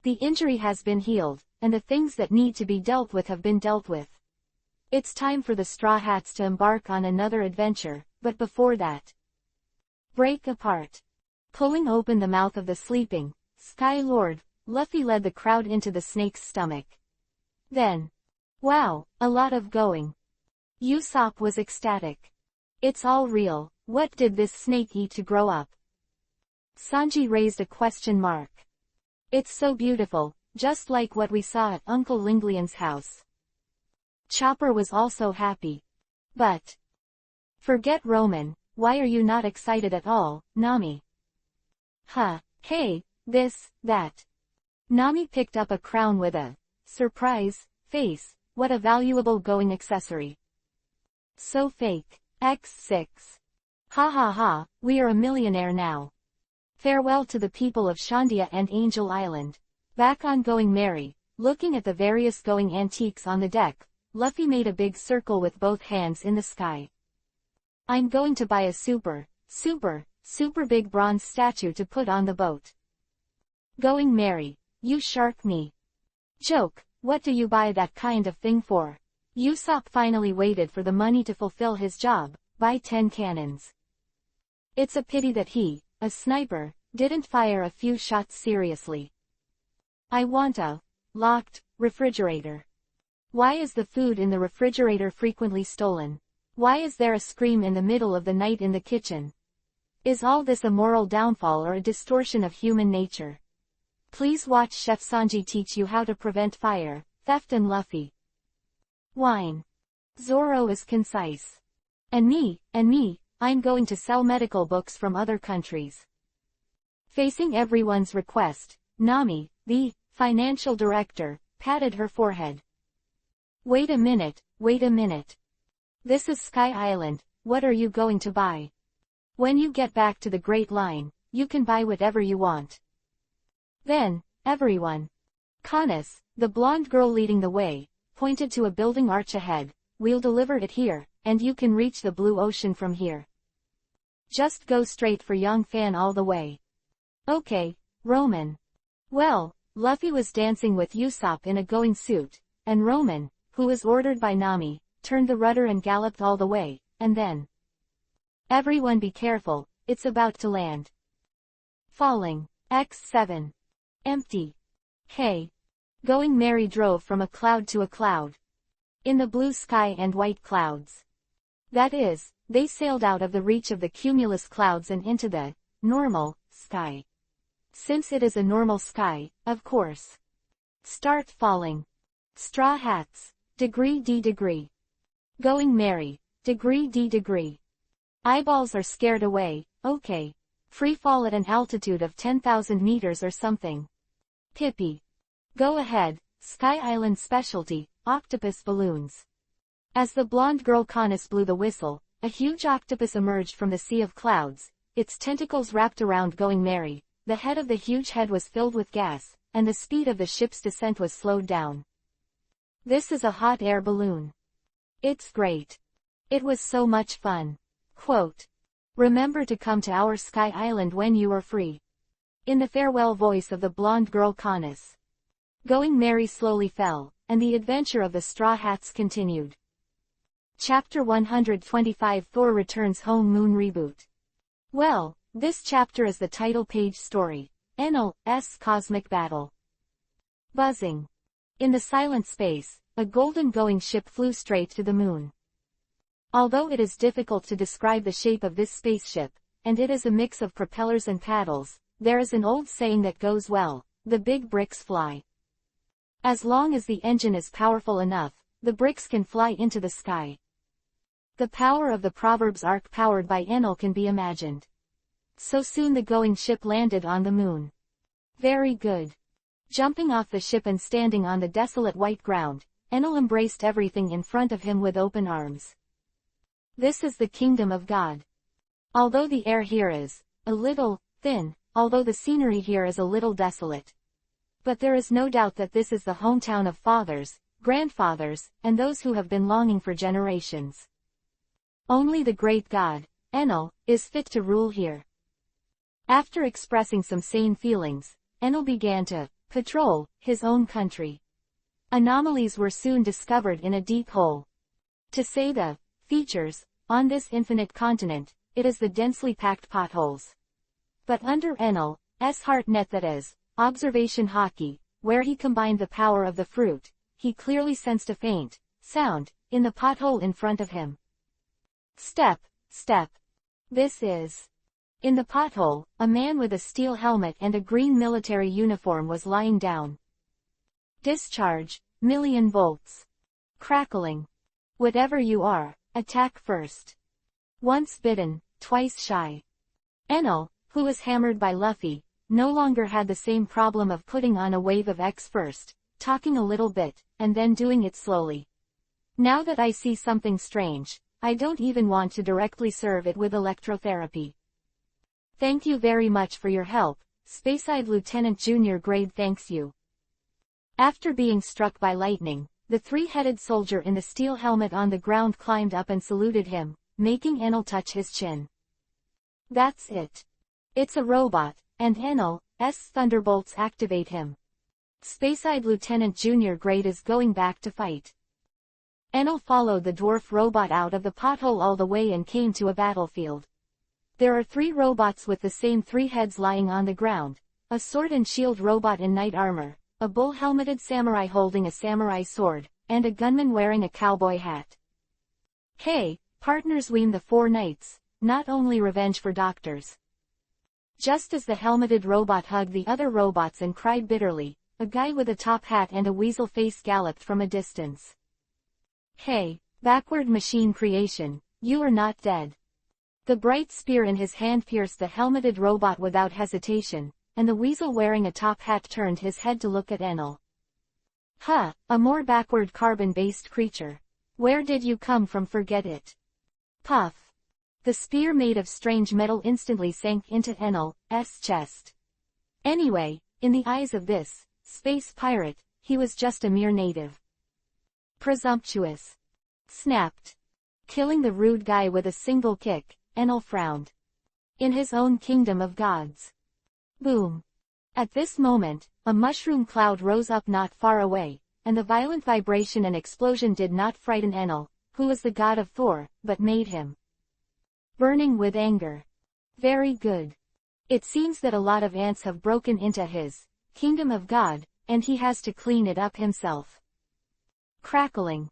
The injury has been healed, and the things that need to be dealt with have been dealt with. It's time for the Straw Hats to embark on another adventure, but before that. Break apart. Pulling open the mouth of the sleeping Sky Lord, Luffy led the crowd into the snake's stomach. Then. Wow, a lot of going. Usopp was ecstatic. It's all real. What did this snake eat to grow up? Sanji raised a question mark. It's so beautiful, just like what we saw at Uncle Linglian's house. Chopper was also happy. But. Forget Roman, why are you not excited at all, Nami? Huh, hey, this, that. Nami picked up a crown with a surprise face. What a valuable going accessory. So fake. X6. Ha ha ha, we are a millionaire now. Farewell to the people of Shandia and Angel Island. Back on Going Merry, looking at the various going antiques on the deck, Luffy made a big circle with both hands in the sky. I'm going to buy a super big bronze statue to put on the boat. Going Merry, you shark me. Joke, what do you buy that kind of thing for? Usopp finally waited for the money to fulfill his job, buy 10 cannons. It's a pity that he, a sniper, didn't fire a few shots seriously. I want a locked refrigerator. Why is the food in the refrigerator frequently stolen? Why is there a scream in the middle of the night in the kitchen? Is all this a moral downfall or a distortion of human nature? Please watch Chef Sanji teach you how to prevent fire, theft and Luffy. Whine. Zoro is concise. And me, I'm going to sell medical books from other countries. Facing everyone's request, Nami, the financial director, patted her forehead. Wait a minute. This is Sky Island, what are you going to buy? When you get back to the Great Line, you can buy whatever you want. Then, everyone. Canis, the blonde girl leading the way, pointed to a building arch ahead. We'll deliver it here, and you can reach the blue ocean from here. Just go straight for Yongfan all the way. Okay, Roman. Well, Luffy was dancing with Usopp in a going suit, and Roman, who was ordered by Nami, turned the rudder and galloped all the way, and then. Everyone be careful, it's about to land. Falling. X7. Empty. Hey. Going Merry drove from a cloud to a cloud. In the blue sky and white clouds. That is, they sailed out of the reach of the cumulus clouds and into the normal sky. Since it is a normal sky, of course. Start falling. Straw Hats. Degree D degree. Going Merry. Degree D degree. Eyeballs are scared away, okay. Free fall at an altitude of 10,000 meters or something. Pippi. Go ahead, Sky Island specialty, octopus balloons. As the blonde girl Canis blew the whistle, a huge octopus emerged from the sea of clouds, its tentacles wrapped around Going Merry, the head of the huge head was filled with gas, and the speed of the ship's descent was slowed down. This is a hot air balloon. It's great. It was so much fun. Quote. Remember to come to our Sky Island when you are free. In the farewell voice of the blonde girl Canis. Going Merry slowly fell, and the adventure of the Straw Hats continued. Chapter 125 Thor Returns Home Moon Reboot. Well, this chapter is the title page story, Enel's Cosmic Battle. Buzzing. In the silent space, a golden going ship flew straight to the moon. Although it is difficult to describe the shape of this spaceship, and it is a mix of propellers and paddles, there is an old saying that goes well, the big bricks fly. As long as the engine is powerful enough, the bricks can fly into the sky. The power of the Proverbs ark powered by Enel can be imagined. So soon the going ship landed on the moon. Very good. Jumping off the ship and standing on the desolate white ground, Enel embraced everything in front of him with open arms. This is the kingdom of God. Although the air here is a little thin, although the scenery here is a little desolate. But there is no doubt that this is the hometown of fathers, grandfathers, and those who have been longing for generations. Only the great God, Enel, is fit to rule here. After expressing some sane feelings, Enel began to patrol his own country. Anomalies were soon discovered in a deep hole. To say the features on this infinite continent, it is the densely packed potholes. But under Enel's heart net, that is, observation hockey, where he combined the power of the fruit, he clearly sensed a faint sound in the pothole in front of him. Step, step. This is. In the pothole, a man with a steel helmet and a green military uniform was lying down. Discharge, million volts. Crackling. Whatever you are, attack first. Once bitten, twice shy. Enel, who was hammered by Luffy, no longer had the same problem of putting on a wave of X first, talking a little bit, and then doing it slowly. Now that I see something strange, I don't even want to directly serve it with electrotherapy. Thank you very much for your help, Spaceyed Lieutenant Junior Grade thanks you. After being struck by lightning, the three-headed soldier in the steel helmet on the ground climbed up and saluted him, making Enel touch his chin. That's it. It's a robot, and Enel's thunderbolts activate him. Spaceyed Lieutenant Junior Grade is going back to fight. Enel followed the dwarf robot out of the pothole all the way and came to a battlefield. There are 3 robots with the same 3 heads lying on the ground, a sword and shield robot in knight armor, a bull-helmeted samurai holding a samurai sword, and a gunman wearing a cowboy hat. Hey, partners, we'm the 4 knights, not only revenge for doctors. Just as the helmeted robot hugged the other robots and cried bitterly, a guy with a top hat and a weasel face galloped from a distance. Hey, backward machine creation, you are not dead. The bright spear in his hand pierced the helmeted robot without hesitation, and the weasel wearing a top hat turned his head to look at Enel. Huh, a more backward carbon-based creature. Where did you come from? Forget it. Puff. The spear made of strange metal instantly sank into Enel's chest. Anyway, in the eyes of this space pirate, he was just a mere native. Presumptuous. Snapped. Killing the rude guy with a single kick, Enel frowned. In his own kingdom of gods. Boom. At this moment, a mushroom cloud rose up not far away, and the violent vibration and explosion did not frighten Enel, who was the god of Thor, but made him burning with anger. Very good. It seems that a lot of ants have broken into his kingdom of God, and he has to clean it up himself. Crackling.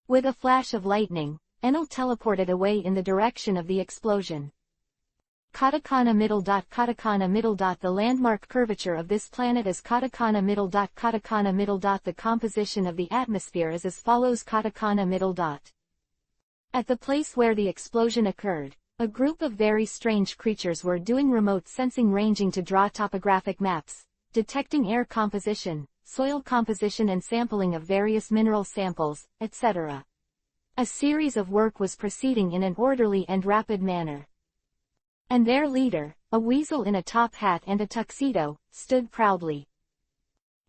With a flash of lightning, Enel teleported away in the direction of the explosion. Katakana middle dot katakana middle dot. The landmark curvature of this planet is katakana middle dot katakana middle dot. The composition of the atmosphere is as follows: katakana middle dot. At the place where the explosion occurred, a group of very strange creatures were doing remote sensing, ranging to draw topographic maps, detecting air composition, soil composition and sampling of various mineral samples, etc. A series of work was proceeding in an orderly and rapid manner. And their leader, a weasel in a top hat and a tuxedo, stood proudly.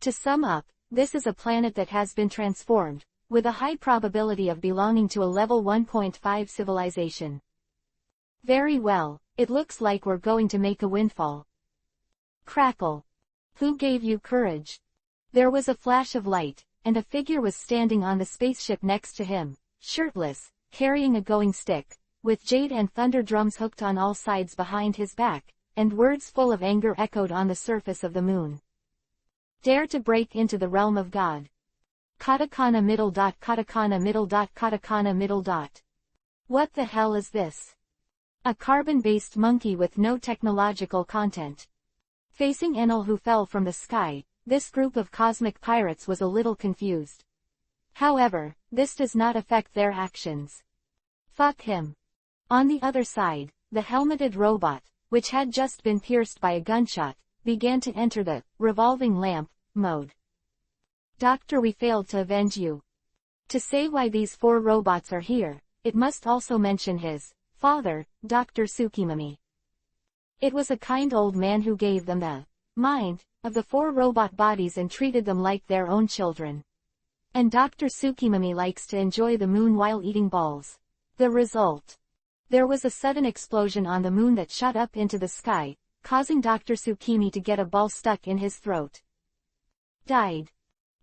To sum up, this is a planet that has been transformed, with a high probability of belonging to a level 1.5 civilization. Very well, it looks like we're going to make a windfall. Crackle. Who gave you courage? There was a flash of light, and a figure was standing on the spaceship next to him, shirtless, carrying a going stick, with jade and thunder drums hooked on all sides behind his back, and words full of anger echoed on the surface of the moon. Dare to break into the realm of God. Katakana middle dot katakana middle dot katakana middle dot. What the hell is this? A carbon-based monkey with no technological content. Facing Enel, who fell from the sky, this group of cosmic pirates was a little confused. However, this does not affect their actions. Fuck him. On the other side, the helmeted robot, which had just been pierced by a gunshot, began to enter the revolving lamp mode. Doctor, we failed to avenge you. To say why these 4 robots are here, it must also mention his father, Dr. Tsukimami. It was a kind old man who gave them the mind of the 4 robot bodies and treated them like their own children. And Dr. Tsukimami likes to enjoy the moon while eating balls. The result. There was a sudden explosion on the moon that shot up into the sky, causing Dr. Tsukimi to get a ball stuck in his throat. Died.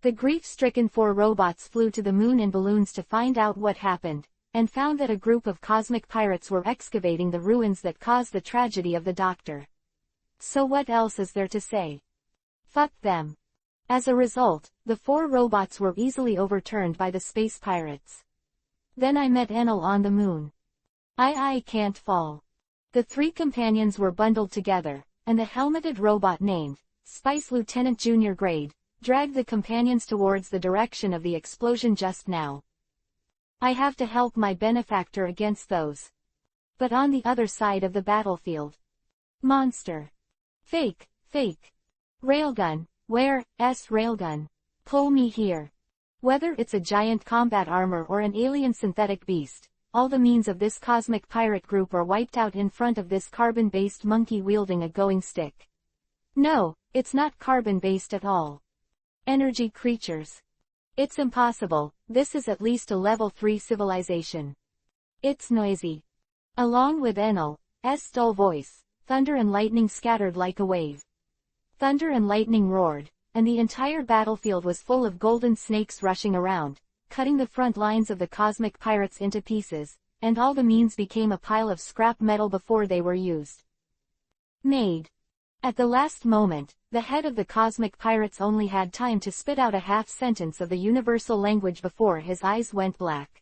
The grief-stricken 4 robots flew to the moon in balloons to find out what happened, and found that a group of cosmic pirates were excavating the ruins that caused the tragedy of the doctor. So what else is there to say? Fuck them. As a result, the 4 robots were easily overturned by the space pirates. Then I met Enel on the moon. I can't fall. The 3 companions were bundled together, and the helmeted robot named Spice Lieutenant Junior Grade dragged the companions towards the direction of the explosion just now. I have to help my benefactor against those. But on the other side of the battlefield. Monster. Fake. Railgun. Where's railgun? Pull me here. Whether it's a giant combat armor or an alien synthetic beast, all the means of this cosmic pirate group are wiped out in front of this carbon-based monkey wielding a going stick. No, it's not carbon-based at all. Energy creatures. It's impossible, this is at least a level 3 civilization. It's noisy. Along with Enel's dull voice, thunder and lightning scattered like a wave. Thunder and lightning roared, and the entire battlefield was full of golden snakes rushing around, cutting the front lines of the cosmic pirates into pieces, and all the means became a pile of scrap metal before they were used. Made. At the last moment, the head of the cosmic pirates only had time to spit out a half-sentence of the universal language before his eyes went black.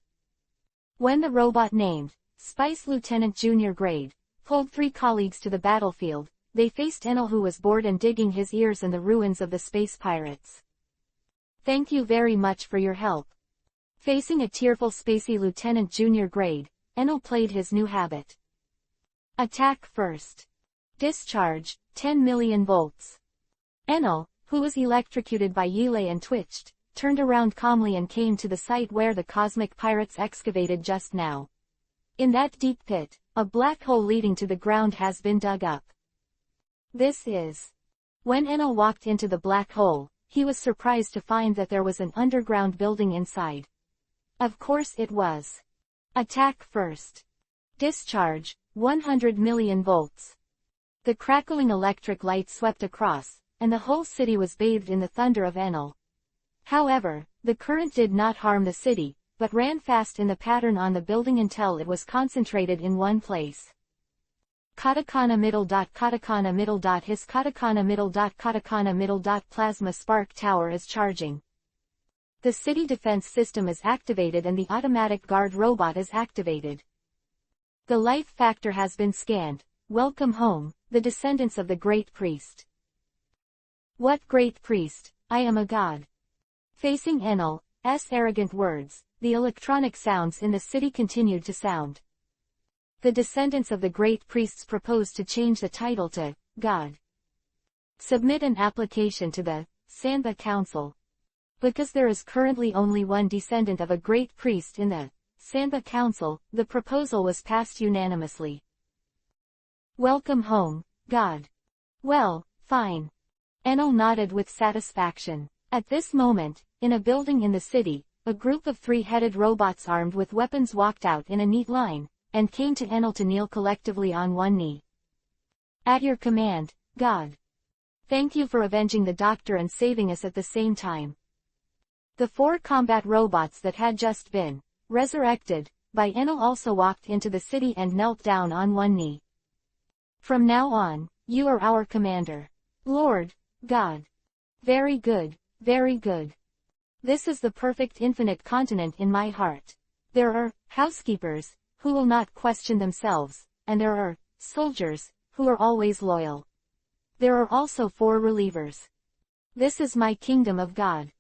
When the robot named Spice Lieutenant Junior Grade pulled 3 colleagues to the battlefield, they faced Enel, who was bored and digging his ears in the ruins of the space pirates. Thank you very much for your help. Facing a tearful spacey Lieutenant Junior Grade, Enel played his new habit. Attack first. Discharge, 10 million volts. Enel, who was electrocuted by Yile and twitched, turned around calmly and came to the site where the cosmic pirates excavated just now. In that deep pit, a black hole leading to the ground has been dug up. This is. When Enel walked into the black hole, he was surprised to find that there was an underground building inside. Of course it was. Attack first. Discharge, 100 million volts. The crackling electric light swept across, and the whole city was bathed in the thunder of Enel. However, the current did not harm the city, but ran fast in the pattern on the building until it was concentrated in one place. Katakana middle. Katakana middle. His katakana middle. Katakana middle. Plasma spark tower is charging. The city defense system is activated and the automatic guard robot is activated. The life factor has been scanned. Welcome home, the descendants of the great priest. What great priest? I am a god. Facing Enel's arrogant words, the electronic sounds in the city continued to sound. The descendants of the great priests proposed to change the title to God. Submit an application to the Samba Council. Because there is currently only one descendant of a great priest in the Samba Council, the proposal was passed unanimously. Welcome home, God. Well, fine. Enel nodded with satisfaction. At this moment, in a building in the city, a group of 3-headed robots armed with weapons walked out in a neat line, and came to Enel to kneel collectively on one knee. At your command, God. Thank you for avenging the doctor and saving us at the same time. The 4 combat robots that had just been resurrected by Enel also walked into the city and knelt down on one knee. From now on, you are our commander. Lord, God. Very good, very good. This is the perfect infinite continent in my heart. There are housekeepers, who will not question themselves, and there are soldiers, who are always loyal. There are also 4 relievers. This is my kingdom of God.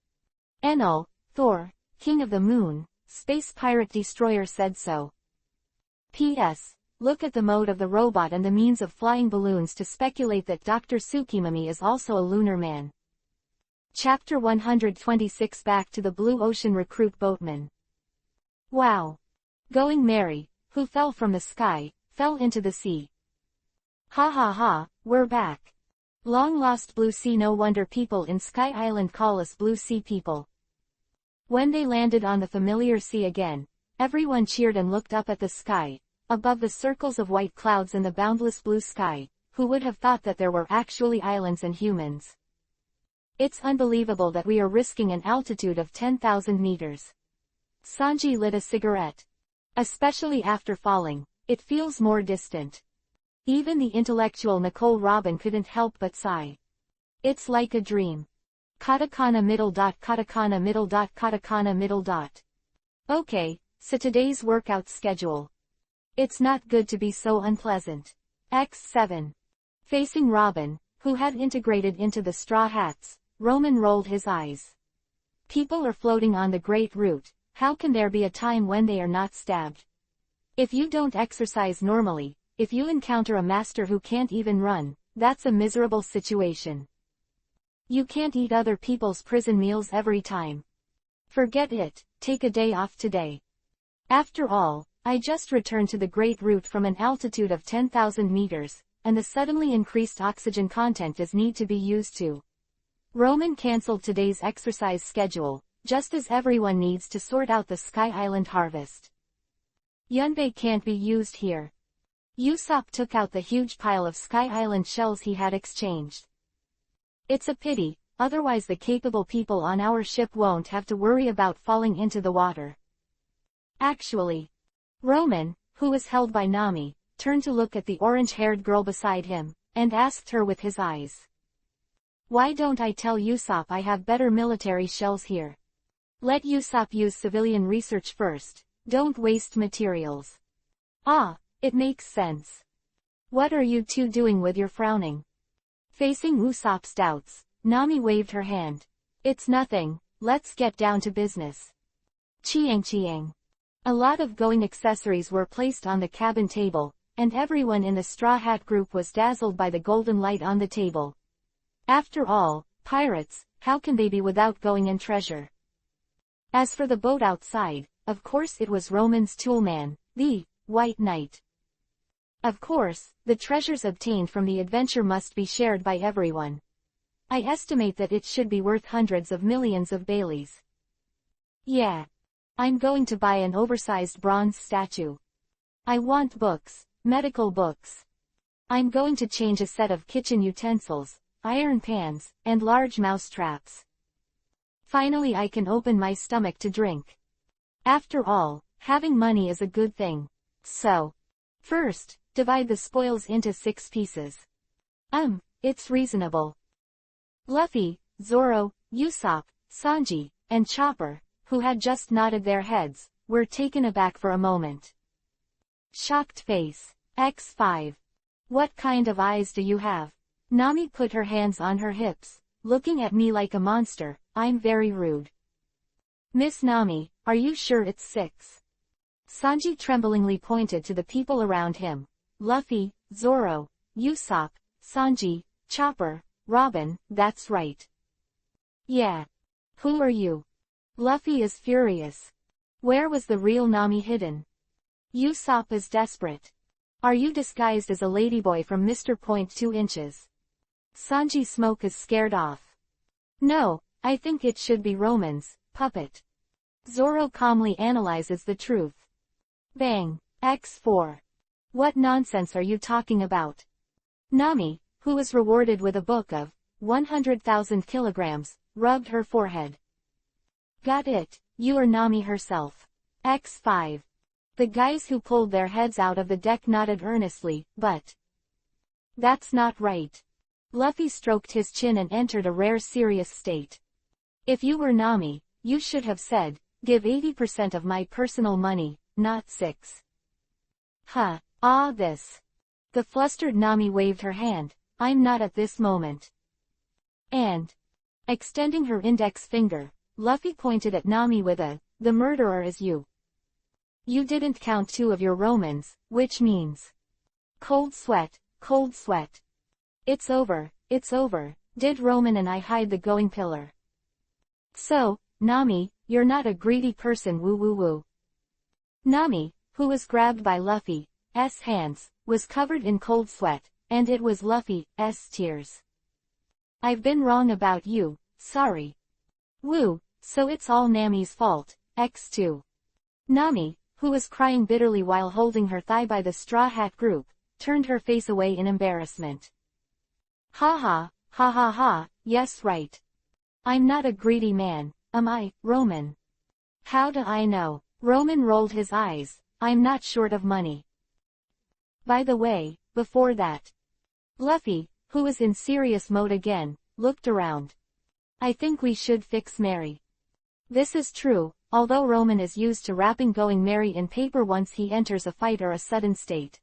Enel, Thor, king of the moon, space pirate destroyer said so. P.S. Look at the mode of the robot and the means of flying balloons to speculate that Dr. Tsukimami is also a lunar man. Chapter 126 Back to the Blue Ocean Recruit Boatman. Wow. Going Mary, who fell from the sky, fell into the sea. Ha ha ha, we're back. Long lost Blue Sea. No wonder people in Sky Island call us Blue Sea people. When they landed on the familiar sea again, everyone cheered and looked up at the sky, above the circles of white clouds and the boundless blue sky. Who would have thought that there were actually islands and humans? It's unbelievable that we are risking an altitude of 10,000 meters. Sanji lit a cigarette. Especially after falling, it feels more distant. Even the intellectual Nicole Robin couldn't help but sigh. It's like a dream. Katakana middle dot katakana middle dot katakana middle dot. Okay, so today's workout schedule. It's not good to be so unpleasant. X7. Facing Robin, who had integrated into the straw hats, Roman rolled his eyes. People are floating on the Great Route, how can there be a time when they are not stabbed? If you don't exercise normally, if you encounter a master who can't even run, that's a miserable situation. You can't eat other people's prison meals every time. Forget it, take a day off today. After all, I just returned to the Great Route from an altitude of 10,000 meters, and the suddenly increased oxygen content is need to be used to. Roman cancelled today's exercise schedule, just as everyone needs to sort out the Sky Island harvest. Yunbei can't be used here. Usopp took out the huge pile of Sky Island shells he had exchanged. It's a pity, otherwise the capable people on our ship won't have to worry about falling into the water. Actually, Roman, who was held by Nami, turned to look at the orange-haired girl beside him, and asked her with his eyes. Why don't I tell Usopp I have better military shells here? Let Usopp use civilian research first, don't waste materials. Ah, it makes sense. What are you two doing with your frowning? Facing Usopp's doubts, Nami waved her hand. It's nothing, let's get down to business. Chiang. A lot of going accessories were placed on the cabin table, and everyone in the Straw Hat group was dazzled by the golden light on the table. After all, pirates, how can they be without going and treasure? As for the boat outside, of course it was Roman's toolman, the White Knight. Of course, the treasures obtained from the adventure must be shared by everyone. I estimate that it should be worth hundreds of millions of Baileys. Yeah. I'm going to buy an oversized bronze statue. I want books, medical books. I'm going to change a set of kitchen utensils, iron pans, and large mouse traps. Finally I can open my stomach to drink. After all, having money is a good thing. So, first, divide the spoils into 6 pieces. It's reasonable. Luffy, Zoro, Usopp, Sanji, and Chopper, who had just nodded their heads, were taken aback for a moment. Shocked face. X5. What kind of eyes do you have? Nami put her hands on her hips, looking at me like a monster. I'm very rude. Miss Nami, are you sure it's 6? Sanji tremblingly pointed to the people around him. Luffy, Zoro, Usopp, Sanji, Chopper, Robin, that's right. Yeah. Who are you? Luffy is furious. Where was the real Nami hidden? Usopp is desperate. Are you disguised as a ladyboy from Mr. Point 2 inches? Sanji smoke is scared off. No, I think it should be Roman's puppet. Zoro calmly analyzes the truth. Bang. X4. What nonsense are you talking about? Nami, who was rewarded with a book of 100,000 kilograms, rubbed her forehead. Got it, you are Nami herself. X5. The guys who pulled their heads out of the deck nodded earnestly, but that's not right. Luffy stroked his chin and entered a rare serious state. If you were Nami, you should have said, give 80% of my personal money, not 6. Huh. This. The flustered Nami waved her hand. I'm not at this moment. And, extending her index finger, Luffy pointed at Nami with a, the murderer is you. You didn't count 2 of your Romans, which means cold sweat, cold sweat. It's over, did Roman and I hide the going pillar? So, Nami, you're not a greedy person, woo woo woo. Nami, who was grabbed by Luffy's hands, was covered in cold sweat, and it was Luffy's tears. I've been wrong about you, sorry. Woo, so it's all Nami's fault, X2. Nami, who was crying bitterly while holding her thigh by the Straw Hat group, turned her face away in embarrassment. Ha ha, ha ha ha, yes right. I'm not a greedy man, am I, Roman? How do I know? Roman rolled his eyes, I'm not short of money. By the way, before that. Luffy, who was in serious mode again, looked around. I think we should fix Mary. This is true, although Roman is used to wrapping going Mary in paper once he enters a fight or a sudden state.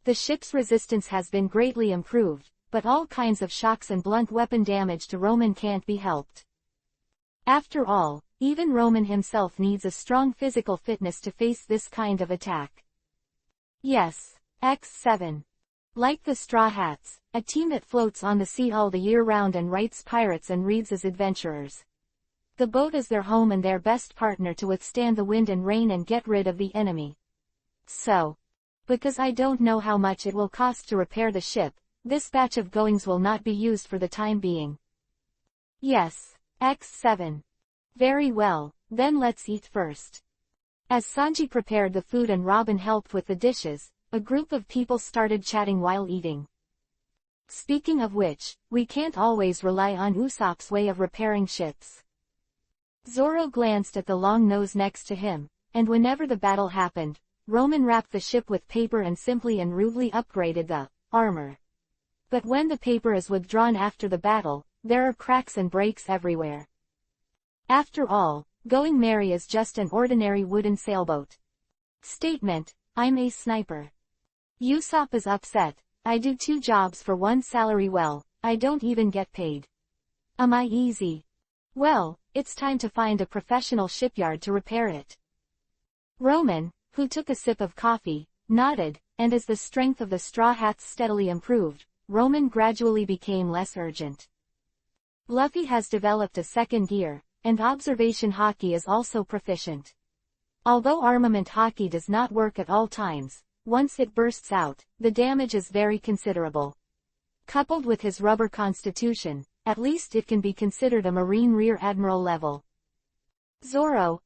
The ship's resistance has been greatly improved, but all kinds of shocks and blunt weapon damage to Roman can't be helped. After all, even Roman himself needs a strong physical fitness to face this kind of attack. Yes, X7. Like the Straw Hats, a team that floats on the sea all the year round and writes pirates and reads as adventurers. The boat is their home and their best partner to withstand the wind and rain and get rid of the enemy. So, because I don't know how much it will cost to repair the ship, this batch of goings will not be used for the time being. Yes, X7. Very well, then let's eat first. As Sanji prepared the food and Robin helped with the dishes, a group of people started chatting while eating. Speaking of which, we can't always rely on Usopp's way of repairing ships. Zoro glanced at the long nose next to him, and whenever the battle happened, Roman wrapped the ship with paper and simply and rudely upgraded the armor. But when the paper is withdrawn after the battle, there are cracks and breaks everywhere. After all, Going Merry is just an ordinary wooden sailboat. Statement, I'm a sniper. Usopp is upset, I do 2 jobs for 1 salary, well, I don't even get paid. Am I easy? Well, it's time to find a professional shipyard to repair it. Roman, who took a sip of coffee, nodded, and as the strength of the Straw Hats steadily improved, Roman gradually became less urgent. Luffy has developed a second gear, and observation hockey is also proficient. Although armament hockey does not work at all times, once it bursts out, the damage is very considerable. Coupled with his rubber constitution, at least it can be considered a Marine Rear Admiral level. Zoro's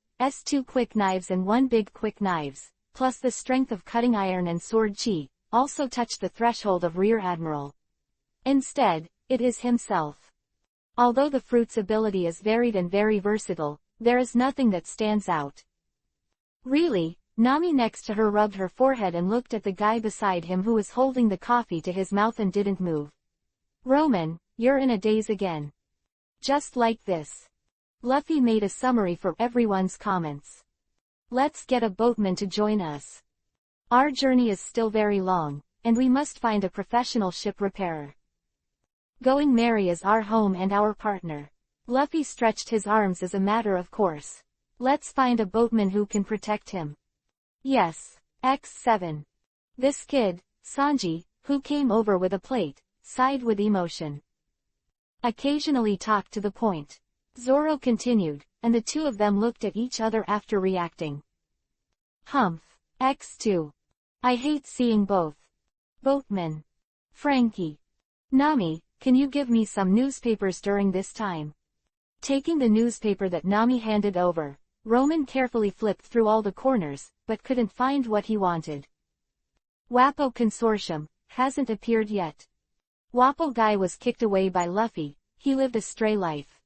2 quick knives and 1 big quick knives, plus the strength of cutting iron and sword chi, also touched the threshold of Rear Admiral. Instead, it is himself. Although the fruit's ability is varied and very versatile, there is nothing that stands out. Really, Nami next to her rubbed her forehead and looked at the guy beside him who was holding the coffee to his mouth and didn't move. Roman, you're in a daze again. Just like this. Luffy made a summary for everyone's comments. Let's get a boatman to join us. Our journey is still very long, and we must find a professional ship repairer. Going Merry is our home and our partner. Luffy stretched his arms as a matter of course. Let's find a boatman who can protect him. Yes, X7. This kid, Sanji, who came over with a plate, sighed with emotion. Occasionally talked to the point. Zoro continued, and the 2 of them looked at each other after reacting. Humph, X2. I hate seeing both. Boatman. Frankie. Nami, can you give me some newspapers during this time? Taking the newspaper that Nami handed over, Roman carefully flipped through all the corners, but couldn't find what he wanted. Wappo Consortium hasn't appeared yet. Wappo guy was kicked away by Luffy, he lived a stray life.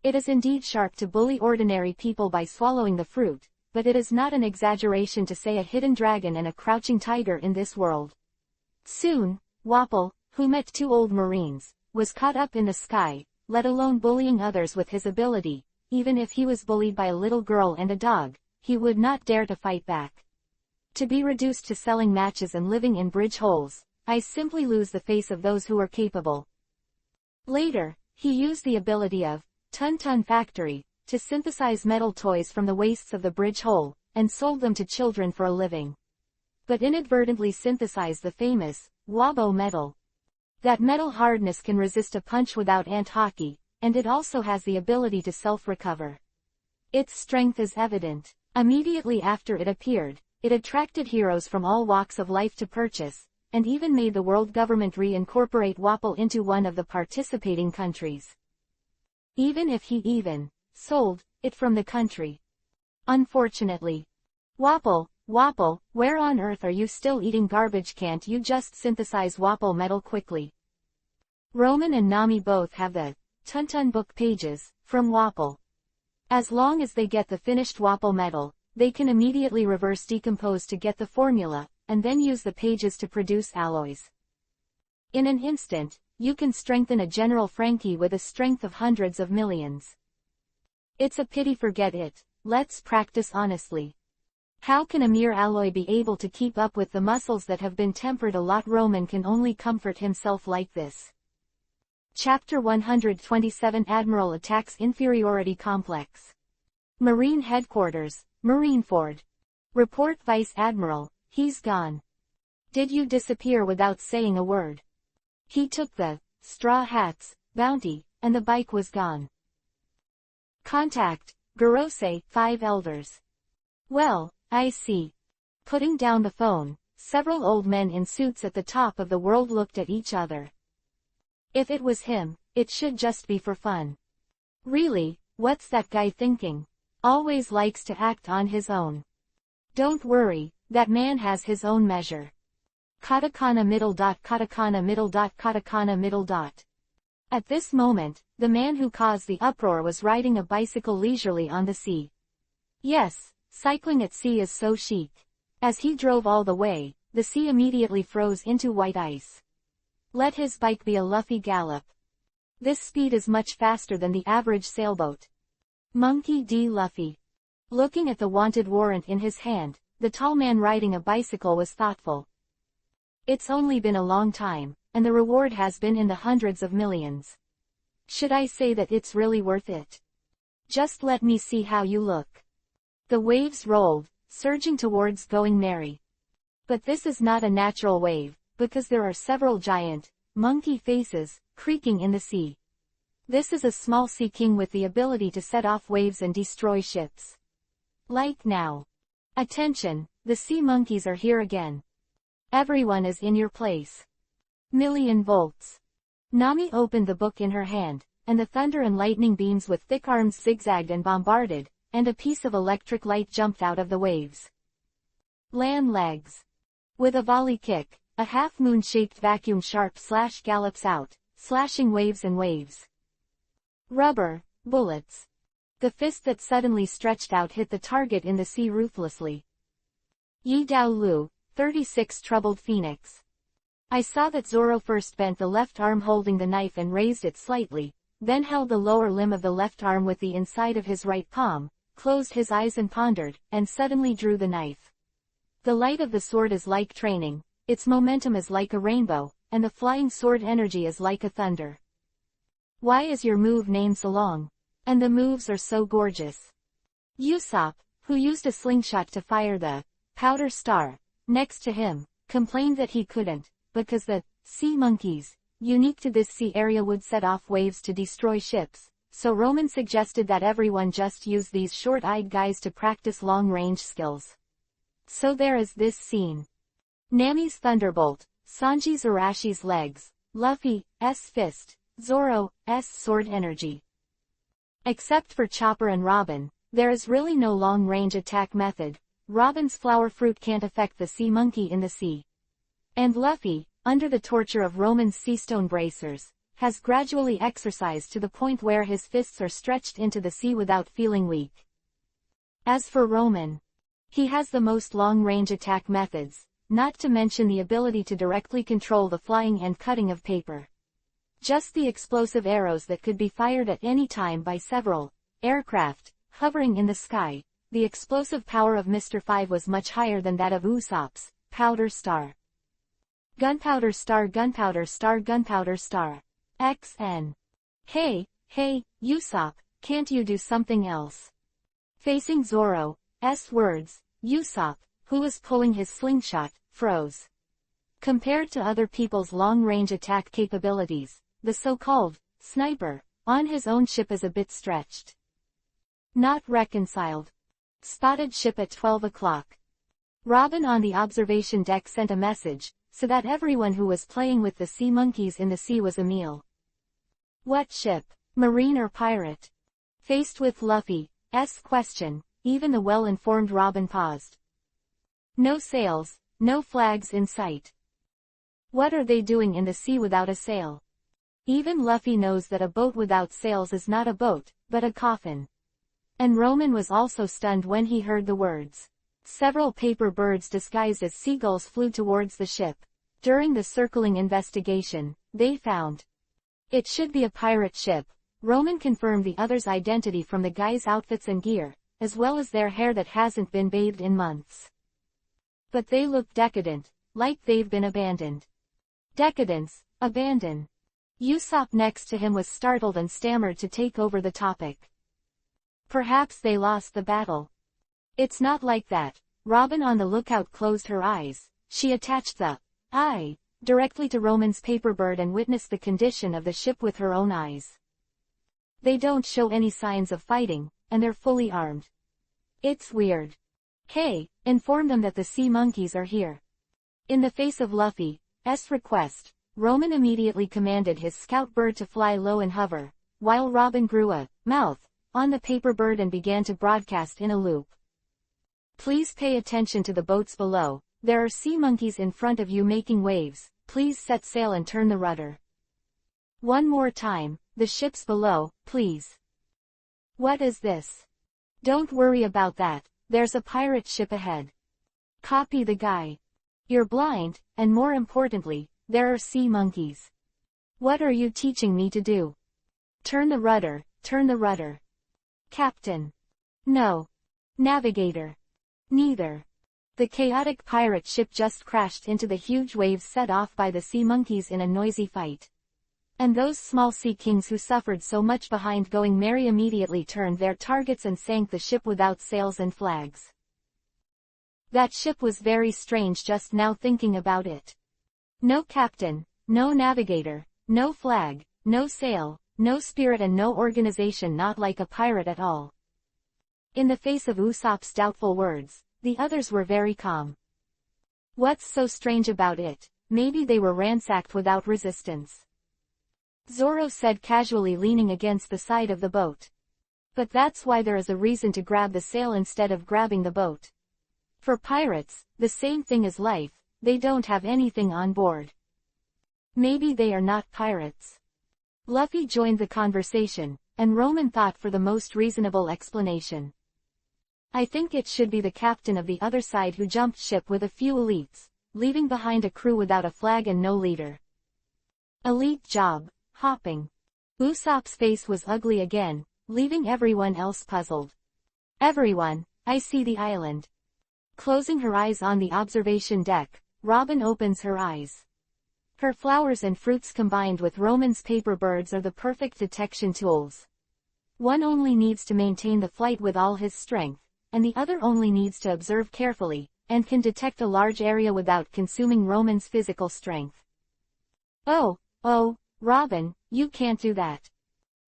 It is indeed sharp to bully ordinary people by swallowing the fruit, but it is not an exaggeration to say a hidden dragon and a crouching tiger in this world. Soon, Wappo, who met 2 old Marines, was caught up in the sky, let alone bullying others with his ability. Even if he was bullied by a little girl and a dog, he would not dare to fight back. To be reduced to selling matches and living in bridge holes, I simply lose the face of those who are capable. Later, he used the ability of Tun Tun Factory to synthesize metal toys from the wastes of the bridge hole, and sold them to children for a living. But inadvertently synthesized the famous Wabo metal. That metal hardness can resist a punch without ant hockey, and it also has the ability to self-recover. Its strength is evident. Immediately after it appeared, it attracted heroes from all walks of life to purchase, and even made the world government reincorporate WAPL into one of the participating countries. Even if he sold it from the country. Unfortunately. WAPL, where on earth are you still eating garbage? Can't you just synthesize WAPL metal quickly? Roman and Nami both have the Tuntun book pages from WAPL. As long as they get the finished WAPL metal, they can immediately reverse decompose to get the formula, and then use the pages to produce alloys. In an instant, you can strengthen a General Frankie with a strength of hundreds of millions. It's a pity. Forget it. Let's practice honestly. How can a mere alloy be able to keep up with the muscles that have been tempered a lot? Roman can only comfort himself like this. Chapter 127 Admiral attacks inferiority complex. Marine Headquarters, Marineford. Report Vice Admiral, he's gone. Did you disappear without saying a word? He took the straw hats, bounty, and the bike was gone. Contact, Garose, 5 elders. Well, I see. Putting down the phone, several old men in suits at the top of the world looked at each other. If it was him, it should just be for fun. Really, what's that guy thinking? Always likes to act on his own. Don't worry, that man has his own measure. Katakana middle dot katakana middle dot katakana middle dot. At this moment, the man who caused the uproar was riding a bicycle leisurely on the sea. Yes, cycling at sea is so chic. As he drove all the way, the sea immediately froze into white ice. Let his bike be a Luffy gallop. This speed is much faster than the average sailboat. Monkey D. Luffy. Looking at the wanted warrant in his hand, the tall man riding a bicycle was thoughtful. It's only been a long time, and the reward has been in the hundreds of millions. Should I say that it's really worth it? Just let me see how you look. The waves rolled, surging towards Going Merry. But this is not a natural wave, because there are several giant, monkey faces, creaking in the sea. This is a small sea king with the ability to set off waves and destroy ships. Like now. Attention, the sea monkeys are here again. Everyone is in your place. Million volts. Nami opened the book in her hand, and the thunder and lightning beams with thick arms zigzagged and bombarded, and a piece of electric light jumped out of the waves. Land legs. With a volley kick, a half-moon-shaped vacuum sharp slash gallops out, slashing waves and waves. Rubber, bullets. The fist that suddenly stretched out hit the target in the sea ruthlessly. Yi Dao Lu, 36 Troubled Phoenix. I saw that Zoro first bent the left arm holding the knife and raised it slightly, then held the lower limb of the left arm with the inside of his right palm, closed his eyes and pondered, and suddenly drew the knife. The light of the sword is like training, its momentum is like a rainbow, and the flying sword energy is like a thunder. Why is your move named so long? And the moves are so gorgeous. Usopp, who used a slingshot to fire the powder star next to him, complained that he couldn't, because the sea monkeys, unique to this sea area, would set off waves to destroy ships, so Roman suggested that everyone just use these short-eyed guys to practice long-range skills. So there is this scene. Nami's thunderbolt, Sanji's Arashi's legs, Luffy's fist, Zoro's sword energy. Except for Chopper and Robin, there is really no long-range attack method. Robin's flower fruit can't affect the sea monkey in the sea. And Luffy, under the torture of Roman's sea stone bracers, has gradually exercised to the point where his fists are stretched into the sea without feeling weak. As for Roman, he has the most long-range attack methods, not to mention the ability to directly control the flying and cutting of paper. Just the explosive arrows that could be fired at any time by several aircraft hovering in the sky. The explosive power of Mr. 5 was much higher than that of Usopp's powder star. Gunpowder star, gunpowder star, gunpowder star. XN. Hey, Usopp, can't you do something else? Facing Zoro's words, Usopp, who was pulling his slingshot, froze. Compared to other people's long-range attack capabilities, the so-called sniper on his own ship is a bit stretched. Not reconciled. Spotted ship at 12 o'clock. Robin on the observation deck sent a message, so that everyone who was playing with the sea monkeys in the sea was a meal. What ship? Marine or pirate? Faced with Luffy's question, even the well-informed Robin paused. No sails, no flags in sight. What are they doing in the sea without a sail? Even Luffy knows that a boat without sails is not a boat, but a coffin. And Roman was also stunned when he heard the words. Several paper birds disguised as seagulls flew towards the ship. During the circling investigation, they found it should be a pirate ship. Roman confirmed the other's identity from the guys' outfits and gear, as well as their hair that hasn't been bathed in months. But they look decadent, like they've been abandoned. Decadence, abandon. Usopp next to him was startled and stammered to take over the topic. Perhaps they lost the battle. It's not like that. Robin on the lookout closed her eyes. She attached the eye directly to Roman's paperbird and witnessed the condition of the ship with her own eyes. They don't show any signs of fighting, and they're fully armed. It's weird. Hey, inform them that the sea monkeys are here. In the face of Luffy's request, Roman immediately commanded his scout bird to fly low and hover, while Robin grew a mouth on the paperbird and began to broadcast in a loop. Please pay attention to the boats below. There are sea monkeys in front of you making waves. Please set sail and turn the rudder. One more time, the ships below, please. What is this? Don't worry about that, there's a pirate ship ahead. Copy the guy. You're blind, and more importantly, there are sea monkeys. What are you teaching me to do? Turn the rudder, turn the rudder. Captain. No. Navigator. Neither. The chaotic pirate ship just crashed into the huge waves set off by the sea monkeys in a noisy fight. And those small sea kings who suffered so much behind going merry immediately turned their targets and sank the ship without sails and flags. That ship was very strange just now thinking about it. No captain, no navigator, no flag, no sail, no spirit and no organization, not like a pirate at all. In the face of Usopp's doubtful words, the others were very calm. What's so strange about it? Maybe they were ransacked without resistance. Zoro said casually, leaning against the side of the boat. But that's why there is a reason to grab the sail instead of grabbing the boat. For pirates, the same thing is life, they don't have anything on board. Maybe they are not pirates. Luffy joined the conversation, and Roman thought for the most reasonable explanation. I think it should be the captain of the other side who jumped ship with a few elites, leaving behind a crew without a flag and no leader. Elite job, hopping. Usopp's face was ugly again, leaving everyone else puzzled. Everyone, I see the island. Closing her eyes on the observation deck, Robin opens her eyes. Her flowers and fruits combined with Roman's paper birds are the perfect detection tools. One only needs to maintain the flight with all his strength, and the other only needs to observe carefully, and can detect a large area without consuming Roman's physical strength. Oh, Robin, you can't do that.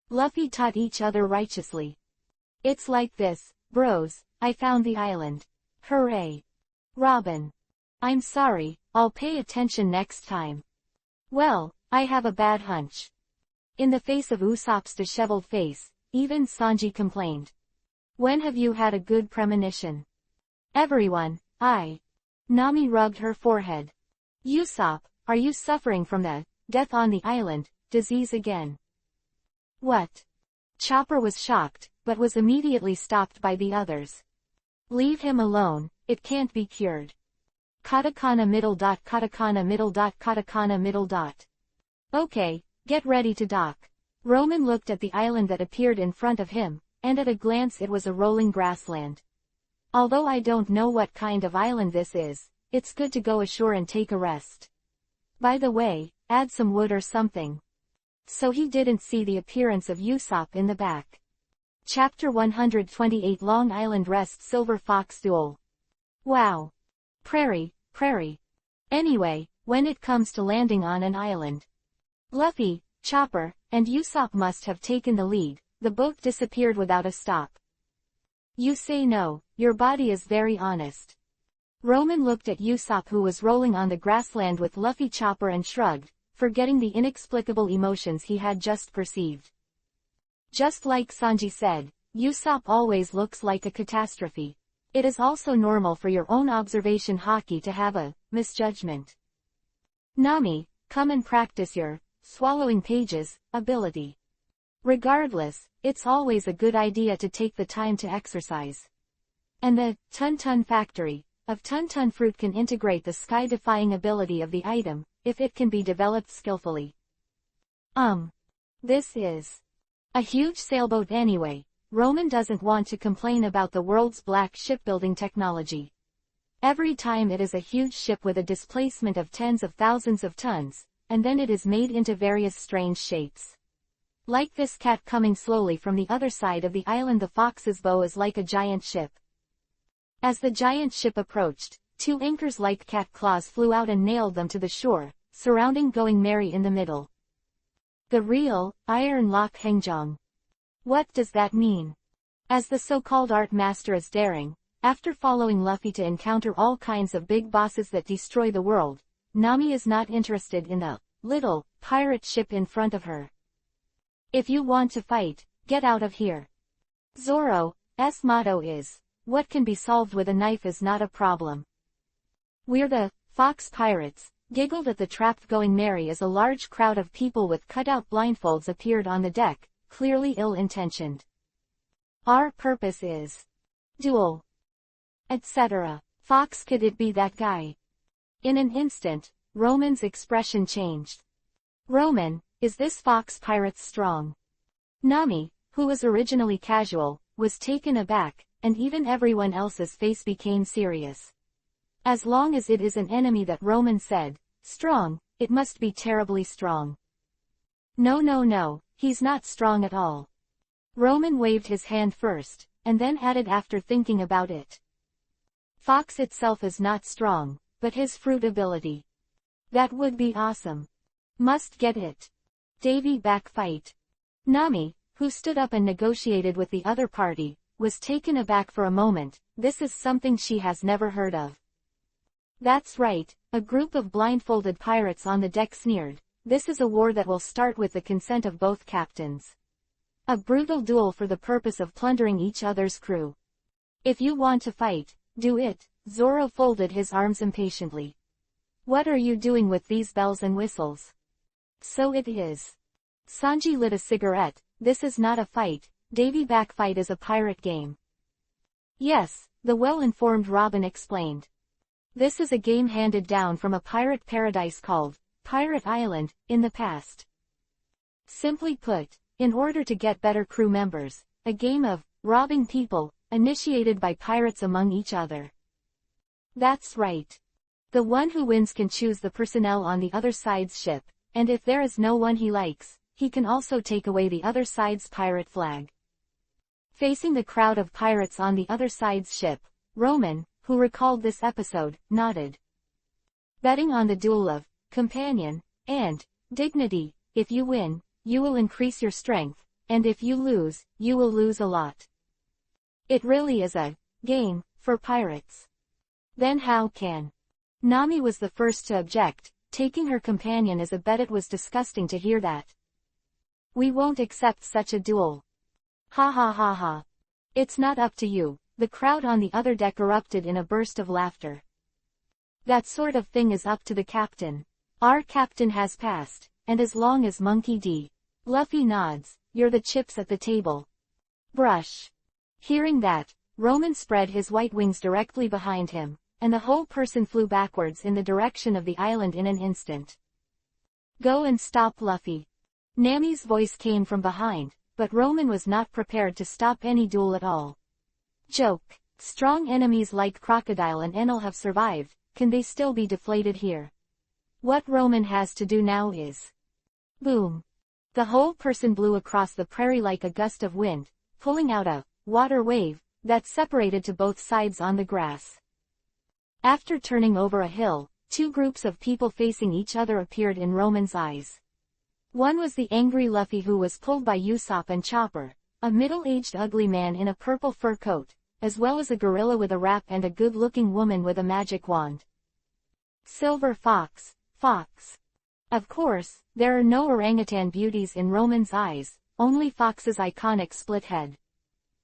Luffy taught each other righteously. It's like this, bros, I found the island. Hooray. Robin. I'm sorry, I'll pay attention next time. Well, I have a bad hunch. In the face of Usopp's disheveled face, even Sanji complained. When have you had a good premonition? Everyone, Nami rubbed her forehead. Usopp, are you suffering from the death on the island disease again? What? Chopper was shocked, but was immediately stopped by the others. Leave him alone, it can't be cured. Katakana middle dot katakana middle dot katakana middle dot. Okay, get ready to dock. Roman looked at the island that appeared in front of him, and at a glance it was a rolling grassland. Although I don't know what kind of island this is, it's good to go ashore and take a rest. By the way, add some wood or something. So he didn't see the appearance of Usopp in the back. Chapter 128 Long Island Rest Silver Fox Duel. Wow. Prairie. Anyway, when it comes to landing on an island. Luffy, Chopper, and Usopp must have taken the lead. The boat disappeared without a stop. You say no, your body is very honest. Roman looked at Usopp, who was rolling on the grassland with Luffy, Chopper, and shrugged, forgetting the inexplicable emotions he had just perceived. Just like Sanji said, Usopp always looks like a catastrophe. It is also normal for your own observation Haki to have a misjudgment. Nami, come and practice your swallowing pages ability. Regardless, it's always a good idea to take the time to exercise. And the Tun-Tun factory of Tun-Tun fruit can integrate the sky-defying ability of the item, if it can be developed skillfully. This is a huge sailboat anyway. Roman doesn't want to complain about the world's black shipbuilding technology. Every time it is a huge ship with a displacement of tens of thousands of tons, and then it is made into various strange shapes. Like this cat coming slowly from the other side of the island. The fox's bow is like a giant ship. As the giant ship approached, two anchors like cat claws flew out and nailed them to the shore, surrounding Going Merry in the middle. The real Iron Lock Hengjong. What does that mean? As the so-called art master is daring, after following Luffy to encounter all kinds of big bosses that destroy the world, Nami is not interested in the little pirate ship in front of her. If you want to fight, get out of here. Zoro's motto is, what can be solved with a knife is not a problem. We're the Fox Pirates, giggled at the trapped Going Merry as a large crowd of people with cut-out blindfolds appeared on the deck, clearly ill-intentioned. Our purpose is duel, etc. Fox, could it be that guy? In an instant, Roman's expression changed. Roman, is this Fox Pirates strong? Nami, who was originally casual, was taken aback, and even everyone else's face became serious. As long as it is an enemy that Roman said, strong, it must be terribly strong. No, he's not strong at all. Roman waved his hand first, and then added after thinking about it. Fox itself is not strong, but his fruit ability. That would be awesome. Must get it. Davy back fight. Nami, who stood up and negotiated with the other party, was taken aback for a moment. This is something she has never heard of. That's right, a group of blindfolded pirates on the deck sneered. This is a war that will start with the consent of both captains. A brutal duel for the purpose of plundering each other's crew. If you want to fight, do it. Zoro folded his arms impatiently. What are you doing with these bells and whistles? So it is. Sanji lit a cigarette. This is not a fight. Davy backfight is a pirate game. Yes, the well-informed Robin explained. This is a game handed down from a pirate paradise called Pirate Island, in the past. Simply put, in order to get better crew members, a game of robbing people, initiated by pirates among each other. That's right. The one who wins can choose the personnel on the other side's ship, and if there is no one he likes, he can also take away the other side's pirate flag. Facing the crowd of pirates on the other side's ship, Roman, who recalled this episode, nodded. Betting on the duel of companion and dignity. If you win, you will increase your strength, and if you lose, you will lose a lot. It really is a game for pirates. Then how can? Nami was the first to object, taking her companion as a bet. It was disgusting to hear that. We won't accept such a duel. Ha ha ha ha. It's not up to you. The crowd on the other deck erupted in a burst of laughter. That sort of thing is up to the captain. Our captain has passed, and as long as Monkey D. Luffy nods, you're the chips at the table. Brush. Hearing that, Roman spread his white wings directly behind him, and the whole person flew backwards in the direction of the island in an instant. Go and stop Luffy. Nami's voice came from behind, but Roman was not prepared to stop any duel at all. Joke. Strong enemies like Crocodile and Enel have survived, can they still be deflated here? What Roman has to do now is... Boom. The whole person blew across the prairie like a gust of wind, pulling out a water wave that separated to both sides on the grass. After turning over a hill, two groups of people facing each other appeared in Roman's eyes. One was the angry Luffy who was pulled by Usopp and Chopper, a middle-aged ugly man in a purple fur coat, as well as a gorilla with a wrap and a good-looking woman with a magic wand. Silver Fox, Fox. Of course, there are no orangutan beauties in Roman's eyes, only Fox's iconic split head.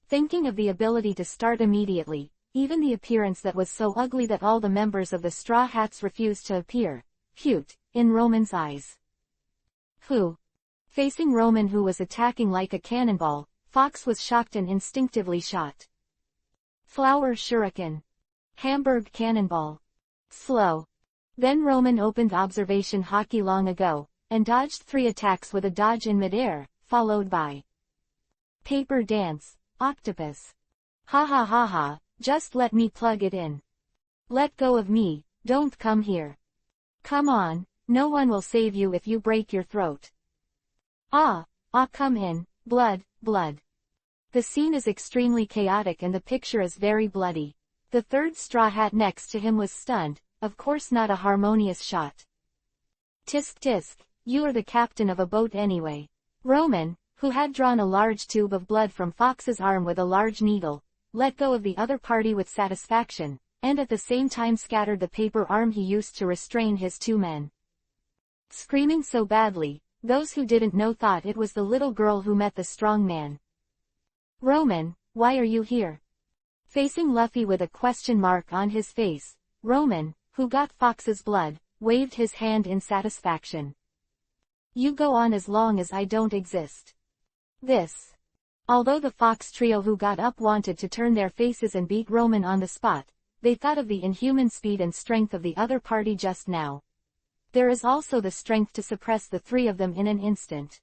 Thinking of the ability to start immediately, even the appearance that was so ugly that all the members of the Straw Hats refused to appear, cute, in Roman's eyes. Who? Facing Roman who was attacking like a cannonball, Fox was shocked and instinctively shot. Flower Shuriken. Hamburg Cannonball. Slow. Then Roman opened observation hockey long ago, and dodged 3 attacks with a dodge in midair, followed by Paper Dance, Octopus. Ha ha ha ha, just let me plug it in. Let go of me, don't come here. Come on, no one will save you if you break your throat. Ah, come in, blood, blood. The scene is extremely chaotic and the picture is very bloody. The third Straw Hat next to him was stunned, of course not a harmonious shot. Tisk tisk, you are the captain of a boat anyway. Roman, who had drawn a large tube of blood from Fox's arm with a large needle, let go of the other party with satisfaction, and at the same time scattered the paper arm he used to restrain his 2 men. Screaming so badly, those who didn't know thought it was the little girl who met the strong man. Roman, why are you here? Facing Luffy with a question mark on his face, Roman, who got Fox's blood, waved his hand in satisfaction. You go on as long as I don't exist. This. Although the Fox trio who got up wanted to turn their faces and beat Roman on the spot, they thought of the inhuman speed and strength of the other party just now. There is also the strength to suppress the 3 of them in an instant.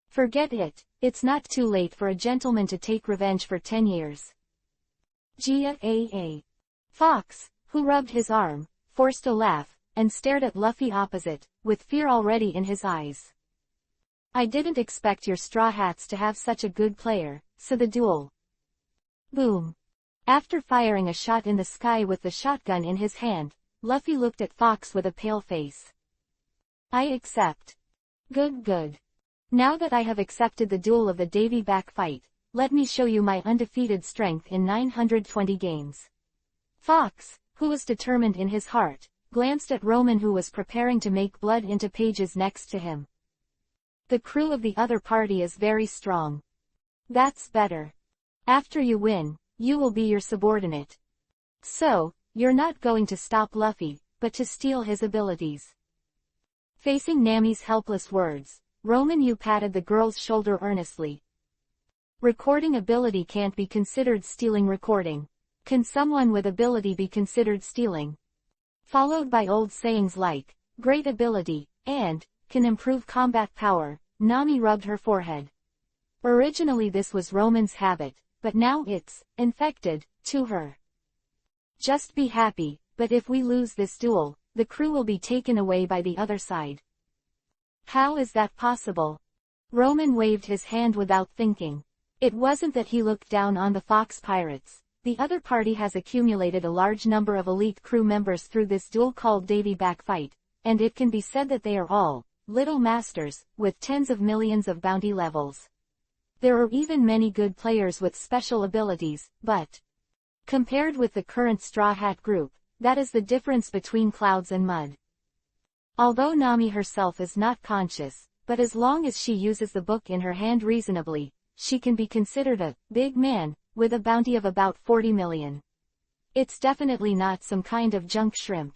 Forget it, it's not too late for a gentleman to take revenge for 10 years. Gia. Fox, who rubbed his arm, forced a laugh, and stared at Luffy opposite, with fear already in his eyes. I didn't expect your Straw Hats to have such a good player, so the duel. Boom. After firing a shot in the sky with the shotgun in his hand, Luffy looked at Fox with a pale face. I accept. Good good. Now that I have accepted the duel of the Davy back fight, let me show you my undefeated strength in 920 games. Fox, who was determined in his heart, glanced at Roman who was preparing to make blood into pages next to him. The crew of the other party is very strong. That's better. After you win, you will be your subordinate. So, you're not going to stop Luffy, but to steal his abilities. Facing Nami's helpless words, Roman Yu patted the girl's shoulder earnestly. Recording ability can't be considered stealing recording. Can someone with ability be considered stealing? Followed by old sayings like, great ability, and, can improve combat power, Nami rubbed her forehead. Originally this was Roman's habit, but now it's, infected, to her. Just be happy, but if we lose this duel, the crew will be taken away by the other side. How is that possible? Roman waved his hand without thinking. It wasn't that he looked down on the Fox Pirates. The other party has accumulated a large number of elite crew members through this duel called Davy back fight, and it can be said that they are all little masters, with tens of millions of bounty levels. There are even many good players with special abilities, but compared with the current Straw Hat group, that is the difference between clouds and mud. Although Nami herself is not conscious, but as long as she uses the book in her hand reasonably, she can be considered a big man, with a bounty of about 40 million. It's definitely not some kind of junk shrimp.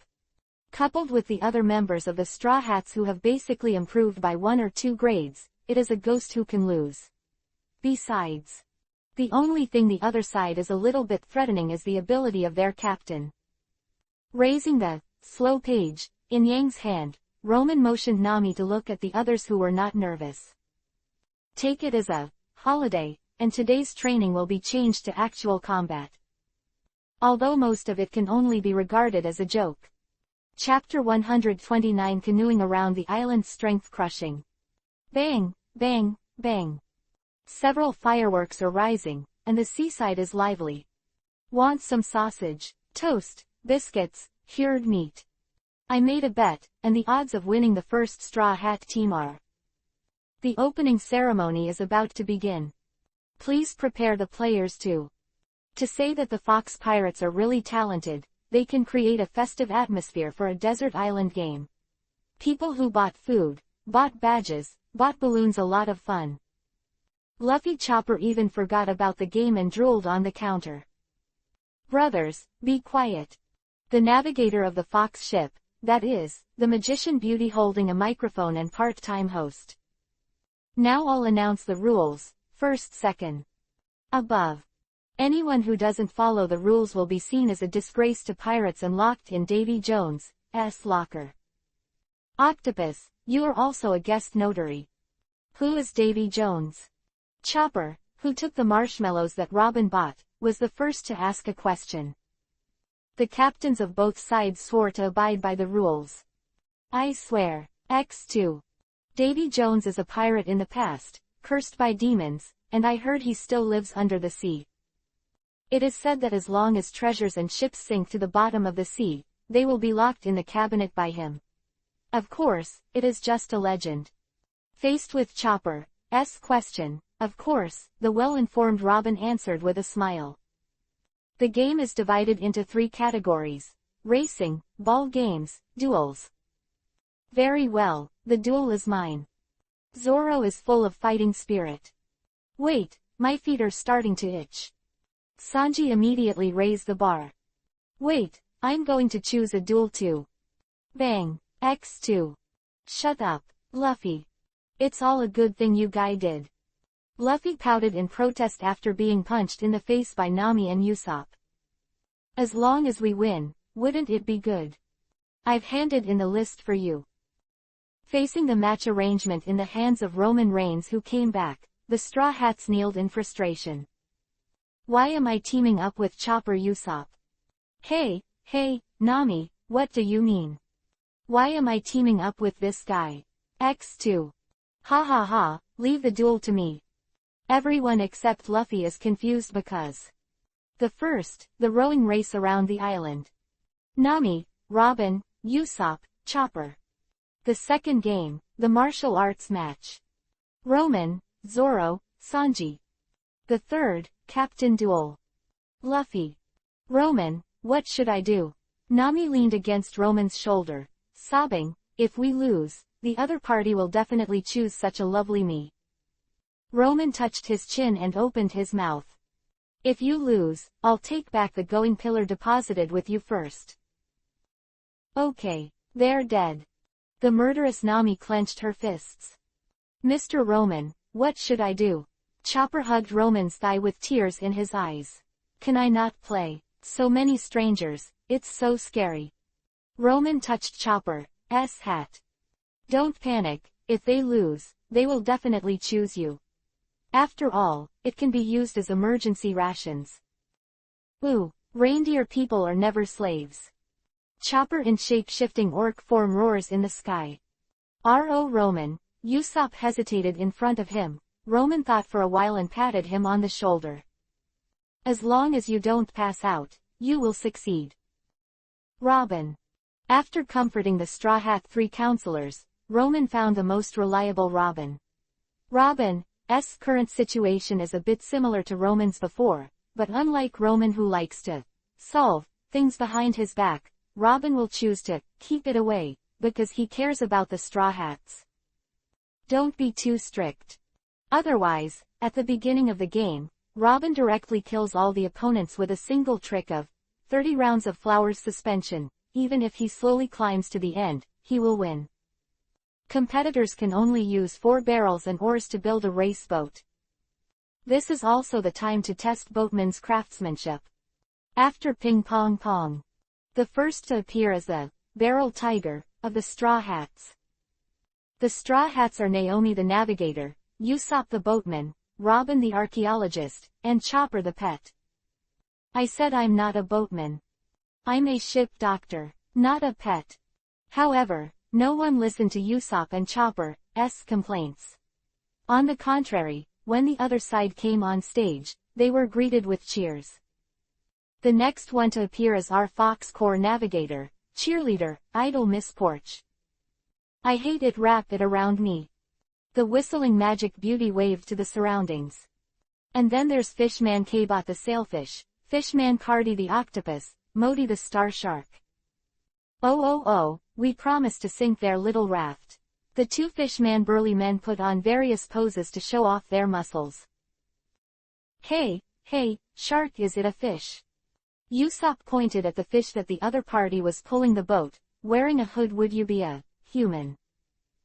Coupled with the other members of the Straw Hats who have basically improved by 1 or 2 grades, it is a ghost who can lose. Besides, the only thing the other side is a little bit threatening is the ability of their captain. Raising the slow page in Yang's hand, Roman motioned Nami to look at the others who were not nervous. Take it as a holiday, and today's training will be changed to actual combat. Although most of it can only be regarded as a joke. Chapter 129 Canoeing Around the Island Strength Crushing. Bang, bang, bang. Several fireworks are rising, and the seaside is lively. Want some sausage, toast, biscuits, cured meat? I made a bet, and the odds of winning the first Straw Hat team are The opening ceremony is about to begin. Please prepare the players to say that the Fox Pirates are really talented. They can create a festive atmosphere for a desert island game. People who bought food, bought badges, bought balloons, a lot of fun. Luffy Chopper even forgot about the game and drooled on the counter. Brothers, be quiet. The navigator of the Fox ship, that is, the magician beauty holding a microphone and part-time host. Now I'll announce the rules, first second. Above. Anyone who doesn't follow the rules will be seen as a disgrace to pirates and locked in Davy Jones' locker. Octopus, you are also a guest notary. Who is Davy Jones? Chopper, who took the marshmallows that Robin bought, was the first to ask a question. The captains of both sides swore to abide by the rules. I swear. X2. Davy Jones is a pirate in the past, cursed by demons, and I heard he still lives under the sea. It is said that as long as treasures and ships sink to the bottom of the sea, they will be locked in the cabinet by him. Of course, it is just a legend. Faced with Chopper's question, of course, the well-informed Robin answered with a smile. The game is divided into 3 categories: racing, ball games, duels. Very well, the duel is mine. Zoro is full of fighting spirit. Wait, my feet are starting to itch. Sanji immediately raised the bar. Wait, I'm going to choose a duel too. Bang. X2. Shut up, Luffy. It's all a good thing you guy did. Luffy pouted in protest after being punched in the face by Nami and Usopp. As long as we win, wouldn't it be good? I've handed in the list for you. Facing the match arrangement in the hands of Roman Reigns, who came back, the Straw Hats kneeled in frustration. Why am I teaming up with Chopper? Usopp. Hey, Nami, what do you mean? Why am I teaming up with this guy? X2. Ha ha ha, leave the duel to me. Everyone except Luffy is confused because the rowing race around the island. Nami, Robin, Usopp, Chopper. The second game, the martial arts match. Roman, Zoro, Sanji. The third, Captain Duel. Luffy. Roman, what should I do? Nami leaned against Roman's shoulder, sobbing, if we lose, the other party will definitely choose such a lovely me. Roman touched his chin and opened his mouth. If you lose, I'll take back the going pillar deposited with you first. Okay, they're dead. The murderous Nami clenched her fists. Mr. Roman, what should I do? Chopper hugged Roman's thigh with tears in his eyes. Can I not play? So many strangers, it's so scary. Roman touched Chopper's hat. Don't panic, if they lose, they will definitely choose you. After all, it can be used as emergency rations. Ooh, reindeer people are never slaves. Chopper in shape-shifting orc form roars in the sky. R.O. Roman. Usopp hesitated in front of him. Roman thought for a while and patted him on the shoulder. As long as you don't pass out, you will succeed. Robin. After comforting the Straw Hat 3 counselors, Roman found the most reliable Robin. Robin's current situation is a bit similar to Roman's before, but unlike Roman, who likes to solve things behind his back, Robin will choose to keep it away, because he cares about the Straw Hats. Don't be too strict. Otherwise, at the beginning of the game, Robin directly kills all the opponents with a single trick of 30 rounds of flowers suspension. Even if he slowly climbs to the end, he will win. Competitors can only use 4 barrels and oars to build a race boat. This is also the time to test boatmen's craftsmanship. After Ping Pong Pong. The first to appear is the Barrel Tiger of the Straw Hats. The Straw Hats are Naomi the Navigator, Usopp the Boatman, Robin the Archaeologist, and Chopper the Pet. I said I'm not a boatman. I'm a ship doctor, not a pet. However, no one listened to Usopp and Chopper's complaints. On the contrary, when the other side came on stage, they were greeted with cheers. The next one to appear is our Fox Corps Navigator, Cheerleader, Idol Miss Porch. I hate it, wrap it around me. The whistling magic beauty waved to the surroundings. And then there's Fishman Kabot the sailfish, Fishman Cardi the octopus, Modi the star shark. Oh, we promised to sink their little raft. The two Fishman burly men put on various poses to show off their muscles. Hey, shark, is it a fish? Usopp pointed at the fish that the other party was pulling the boat. Wearing a hood, would you be a human?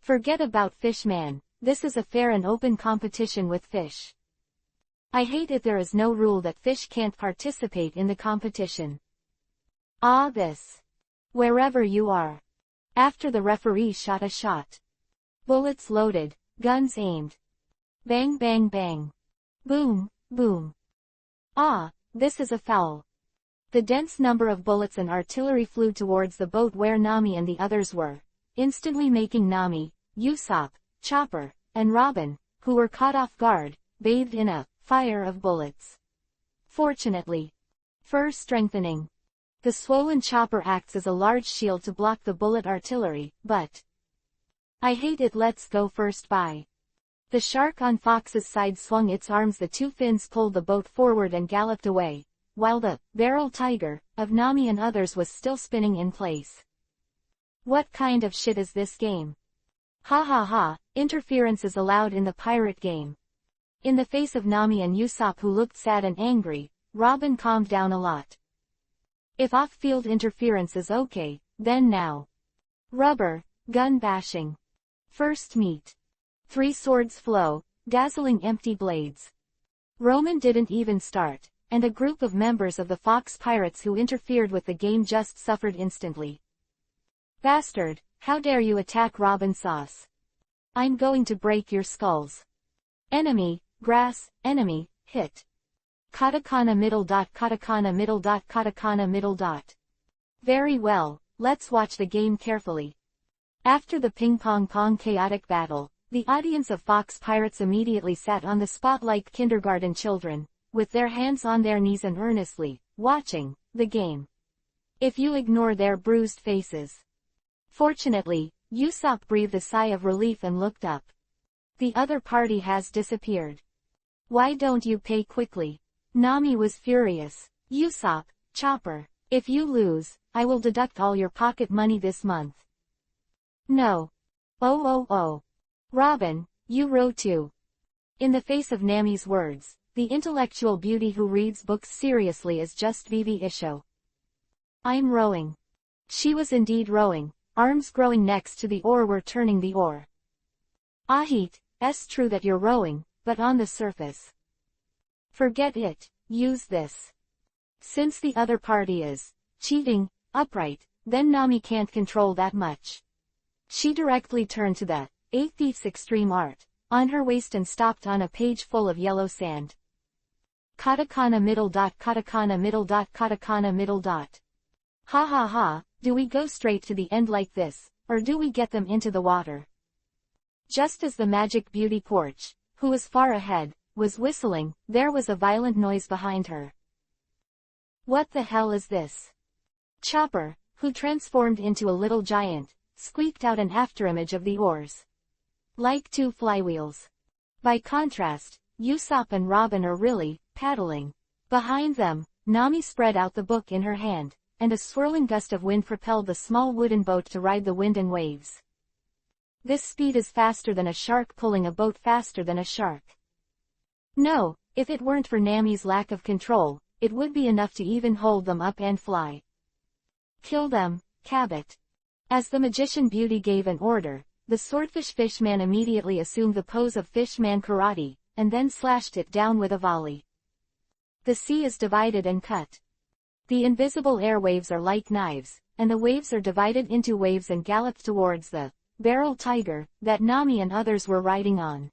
Forget about Fishman, this is a fair and open competition with fish. I hate it there is no rule that fish can't participate in the competition. This. Wherever you are. After the referee shot a shot. Bullets loaded, guns aimed. Bang bang bang. Boom, boom. This is a foul. The dense number of bullets and artillery flew towards the boat where Nami and the others were, instantly making Nami, Usopp, Chopper, and Robin, who were caught off guard, bathed in a fire of bullets. Fortunately, fur strengthening. The swollen Chopper acts as a large shield to block the bullet artillery, but I hate it, let's go first, bye. The shark on Fox's side swung its arms, the two fins pulled the boat forward and galloped away, while the barrel tiger of Nami and others was still spinning in place. What kind of shit is this game? Ha, interference is allowed in the pirate game. In the face of Nami and Usopp, who looked sad and angry, Robin calmed down a lot. If off-field interference is okay, then now. Rubber, gun bashing. First meet. 3 swords flow, dazzling empty blades. Roman didn't even start, and a group of members of the Fox Pirates who interfered with the game just suffered instantly. Bastard, how dare you attack Robin Sauce? I'm going to break your skulls. Enemy, grass, enemy, hit. Katakana middle dot, katakana middle dot, katakana middle dot. Very well, let's watch the game carefully. After the ping-pong chaotic battle, the audience of Fox Pirates immediately sat on the spot like kindergarten children, with their hands on their knees and earnestly watching the game. If you ignore their bruised faces. Fortunately, Usopp breathed a sigh of relief and looked up. The other party has disappeared. Why don't you pay quickly? Nami was furious. Usopp, Chopper, if you lose, I will deduct all your pocket money this month. No. Oh. Robin, you row too. In the face of Nami's words, the intellectual beauty who reads books seriously is just Vivi Isho. I'm rowing. She was indeed rowing, arms growing next to the oar were turning the oar. It's true that you're rowing, but on the surface. Forget it, use this. Since the other party is cheating, upright, then Nami can't control that much. She directly turned to the 8 Thief's Extreme Art on her waist and stopped on a page full of yellow sand. Katakana middle dot, katakana middle dot, katakana middle dot. Ha, do we go straight to the end like this, or do we get them into the water? Just as the magic beauty Porch, who was far ahead, was whistling, there was a violent noise behind her. What the hell is this? Chopper, who transformed into a little giant, squeaked out an afterimage of the oars. Like 2 flywheels. By contrast, Usopp and Robin are really paddling. Behind them, Nami spread out the book in her hand, and a swirling gust of wind propelled the small wooden boat to ride the wind and waves. This speed is faster than a shark pulling a boat faster than a shark. No, if it weren't for Nami's lack of control, it would be enough to even hold them up and fly. Kill them, Cabot. As the magician beauty gave an order, the swordfish fishman immediately assumed the pose of fishman karate, and then slashed it down with a volley. The sea is divided and cut. The invisible airwaves are like knives, and the waves are divided into waves and galloped towards the barrel tiger that Nami and others were riding on.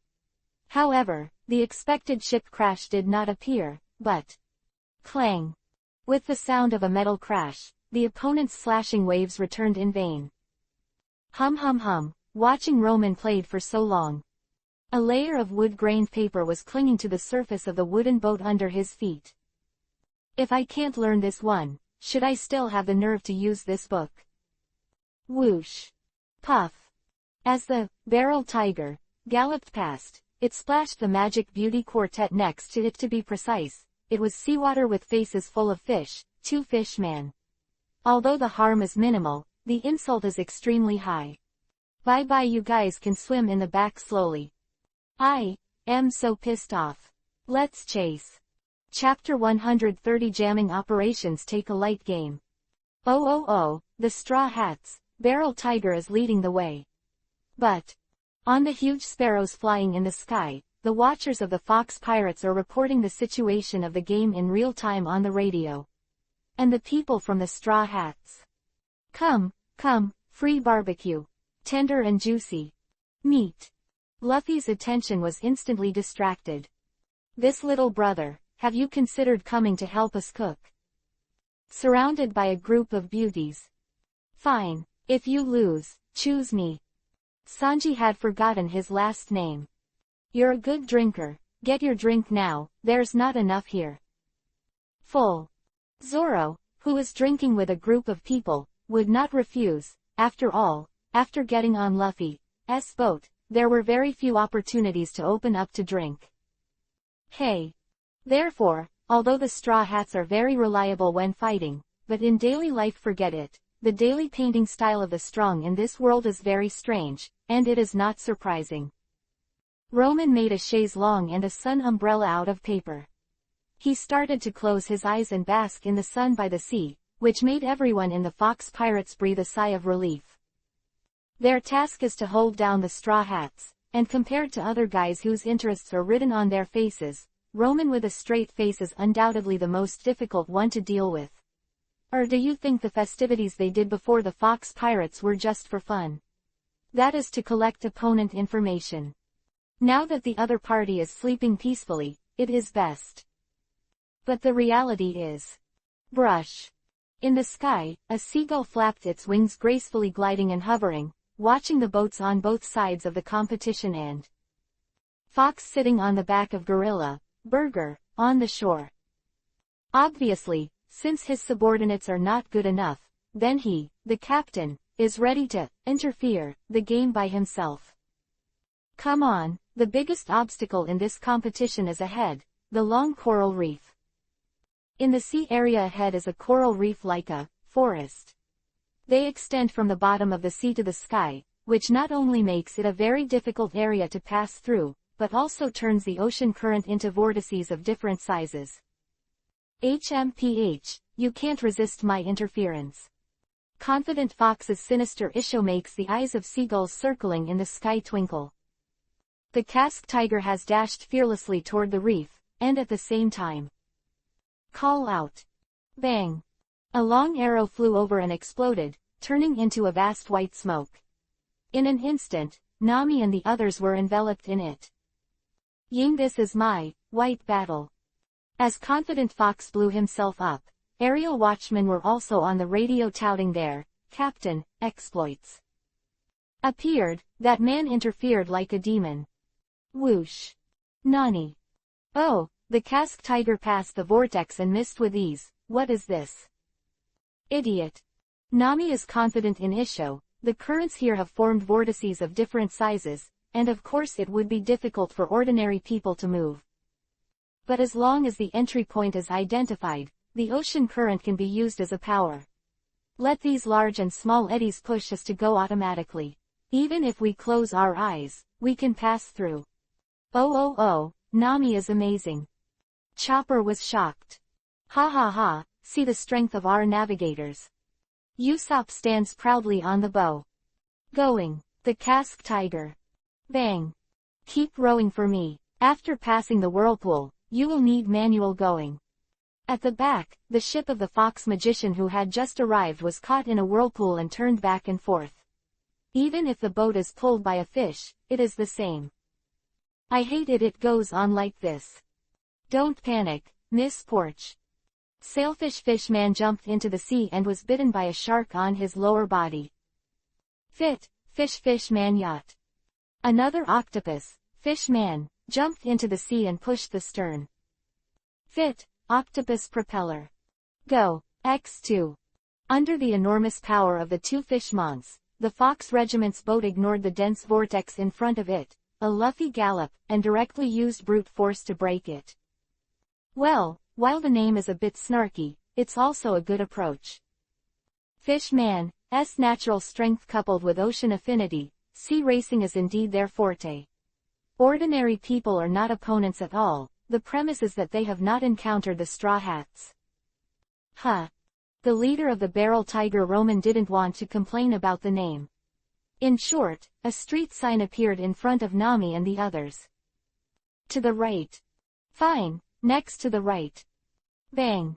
However, the expected ship crash did not appear, but clang. With the sound of a metal crash, the opponent's slashing waves returned in vain. Hum. Watching Roman played for so long. A layer of wood-grained paper was clinging to the surface of the wooden boat under his feet. If I can't learn this one, should I still have the nerve to use this book? Whoosh. Puff. As the barrel tiger galloped past. It splashed the Magic Beauty Quartet next to it, to be precise. It was seawater with faces full of fish, 2 fish man. Although the harm is minimal, the insult is extremely high. Bye-bye, you guys can swim in the back slowly. I am so pissed off. Let's chase. Chapter 130 Jamming Operations Take a Light Game. Oh, the Straw Hats. Barrel Tiger is leading the way. But on the huge sparrows flying in the sky, the watchers of the Fox Pirates are reporting the situation of the game in real time on the radio. And the people from the Straw Hats. Come, free barbecue. Tender and juicy. Meat. Luffy's attention was instantly distracted. This little brother, have you considered coming to help us cook? Surrounded by a group of beauties. Fine, if you lose, choose me. Sanji had forgotten his last name. You're a good drinker, get your drink now, there's not enough here. Full. Zoro, who was drinking with a group of people, would not refuse. After all, after getting on Luffy's boat, there were very few opportunities to open up to drink. Hey. Therefore, although the Straw Hats are very reliable when fighting, but in daily life forget it. The daily painting style of the strong in this world is very strange, and it is not surprising. Roman made a chaise longue and a sun umbrella out of paper. He started to close his eyes and bask in the sun by the sea, which made everyone in the Fox Pirates breathe a sigh of relief. Their task is to hold down the Straw Hats, and compared to other guys whose interests are written on their faces, Roman with a straight face is undoubtedly the most difficult one to deal with. Or do you think the festivities they did before the Fox Pirates were just for fun? That is to collect opponent information. Now that the other party is sleeping peacefully, it is best. But the reality is. Brush. In the sky, a seagull flapped its wings gracefully, gliding and hovering, watching the boats on both sides of the competition, and Fox sitting on the back of Gorilla, Burger, on the shore. Obviously, since his subordinates are not good enough, then he, the captain, is ready to interfere the game by himself. Come on, the biggest obstacle in this competition is ahead, the long coral reef. In the sea area ahead is a coral reef like a forest. They extend from the bottom of the sea to the sky, which not only makes it a very difficult area to pass through, but also turns the ocean current into vortices of different sizes. HMPH, you can't resist my interference. Confident Fox's sinister issue makes the eyes of seagulls circling in the sky twinkle. The Casque Tiger has dashed fearlessly toward the reef, and at the same time. Call out. Bang. A long arrow flew over and exploded, turning into a vast white smoke. In an instant, Nami and the others were enveloped in it. Ying, this is my white battle. As Confident Fox blew himself up, aerial watchmen were also on the radio touting their captain exploits. Appeared, that man interfered like a demon. Whoosh. Nani. Oh, the Casque Tiger passed the vortex and missed with ease. What is this? Idiot. Nami is confident in Isho. The currents here have formed vortices of different sizes, and of course it would be difficult for ordinary people to move. But as long as the entry point is identified, the ocean current can be used as a power. Let these large and small eddies push us to go automatically. Even if we close our eyes, we can pass through. Oh, Nami is amazing. Chopper was shocked. Ha, see the strength of our navigators. Usopp stands proudly on the bow. Going, the Casque Tiger. Bang. Keep rowing for me. After passing the whirlpool, you will need manual going. At the back, the ship of the Fox Magician who had just arrived was caught in a whirlpool and turned back and forth. Even if the boat is pulled by a fish, it is the same. I hate it goes on like this. Don't panic, Miss Porch. Sailfish Fishman jumped into the sea and was bitten by a shark on his lower body. Fishman yacht. Another octopus, Fishman, jumped into the sea and pushed the stern. Octopus propeller. Go, X2. Under the enormous power of the two Fishmons, the Fox Regiment's boat ignored the dense vortex in front of it, a luffy gallop, and directly used brute force to break it. Well, while the name is a bit snarky, it's also a good approach. Fishman's natural strength coupled with ocean affinity, sea racing is indeed their forte. Ordinary people are not opponents at all, the premise is that they have not encountered the Straw Hats. Huh. The leader of the Barrel Tiger Roman didn't want to complain about the name. In short, a street sign appeared in front of Nami and the others. To the right. Fine, next to the right. Bang.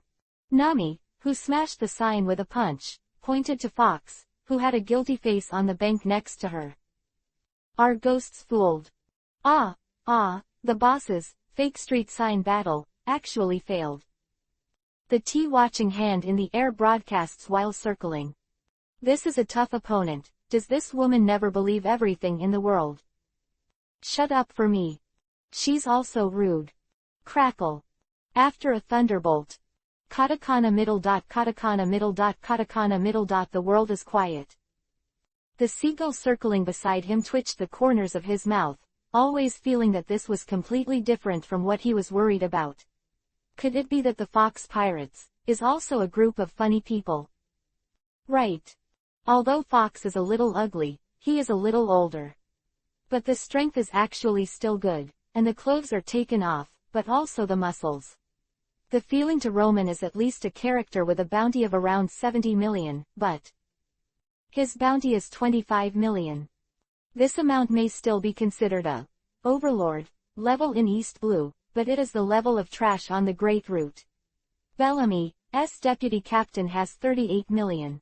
Nami, who smashed the sign with a punch, pointed to Fox, who had a guilty face on the bank next to her. Are ghosts fooled? The boss's fake street sign battle actually failed. The T-watching hand in the air broadcasts while circling. This is a tough opponent. Does this woman never believe everything in the world? Shut up for me. She's also rude. Crackle. After a thunderbolt. Katakana middle dot katakana middle dot katakana middle dot the world is quiet. The seagull circling beside him twitched the corners of his mouth, always feeling that this was completely different from what he was worried about. Could it be that the Fox Pirates is also a group of funny people? Right. Although Fox is a little ugly, he is a little older. But the strength is actually still good, and the clothes are taken off, but also the muscles. The feeling to Roman is at least a character with a bounty of around 70 million, but his bounty is 25 million. This amount may still be considered a overlord level in East Blue, but it is the level of trash on the Great Route. Bellamy's deputy captain has 38 million.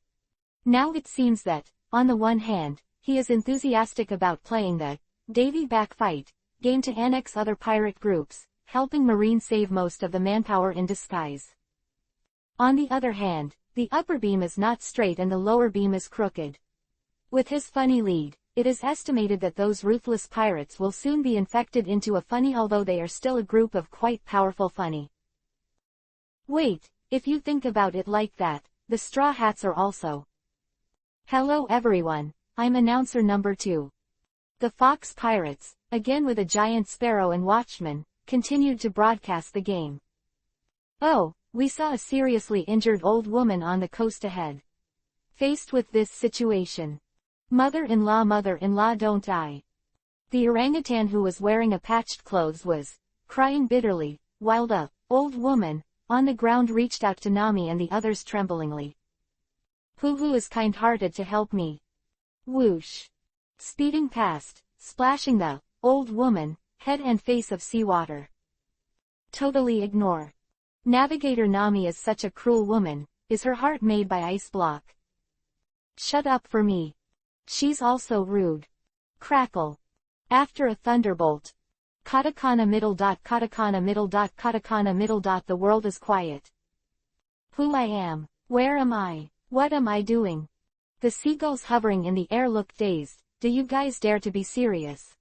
Now it seems that, on the one hand, he is enthusiastic about playing the Davy back fight game to annex other pirate groups, helping Marine save most of the manpower in disguise. On the other hand, the upper beam is not straight and the lower beam is crooked. With his funny lead, it is estimated that those ruthless pirates will soon be infected into a funny, although they are still a group of quite powerful funny. Wait, if you think about it like that, the Straw Hats are also. Hello everyone, I'm announcer number 2. The Fox Pirates, again with a giant sparrow and watchman, continued to broadcast the game. Oh, we saw a seriously injured old woman on the coast ahead. Faced with this situation. Mother-in-law don't die. The orangutan who was wearing a patched clothes was crying bitterly, while the old woman on the ground reached out to Nami and the others tremblingly. Who is kind-hearted to help me? Whoosh. Speeding past, splashing the old woman, head and face of seawater. Totally ignore. Navigator Nami is such a cruel woman, is her heart made by ice block? Shut up for me. She's also rude. Crackle. After a thunderbolt. Katakana middle dot katakana middle dot katakana middle dot the world is quiet. Who I am, where am I, what am I doing? The seagulls hovering in the air look dazed. Do you guys dare to be serious?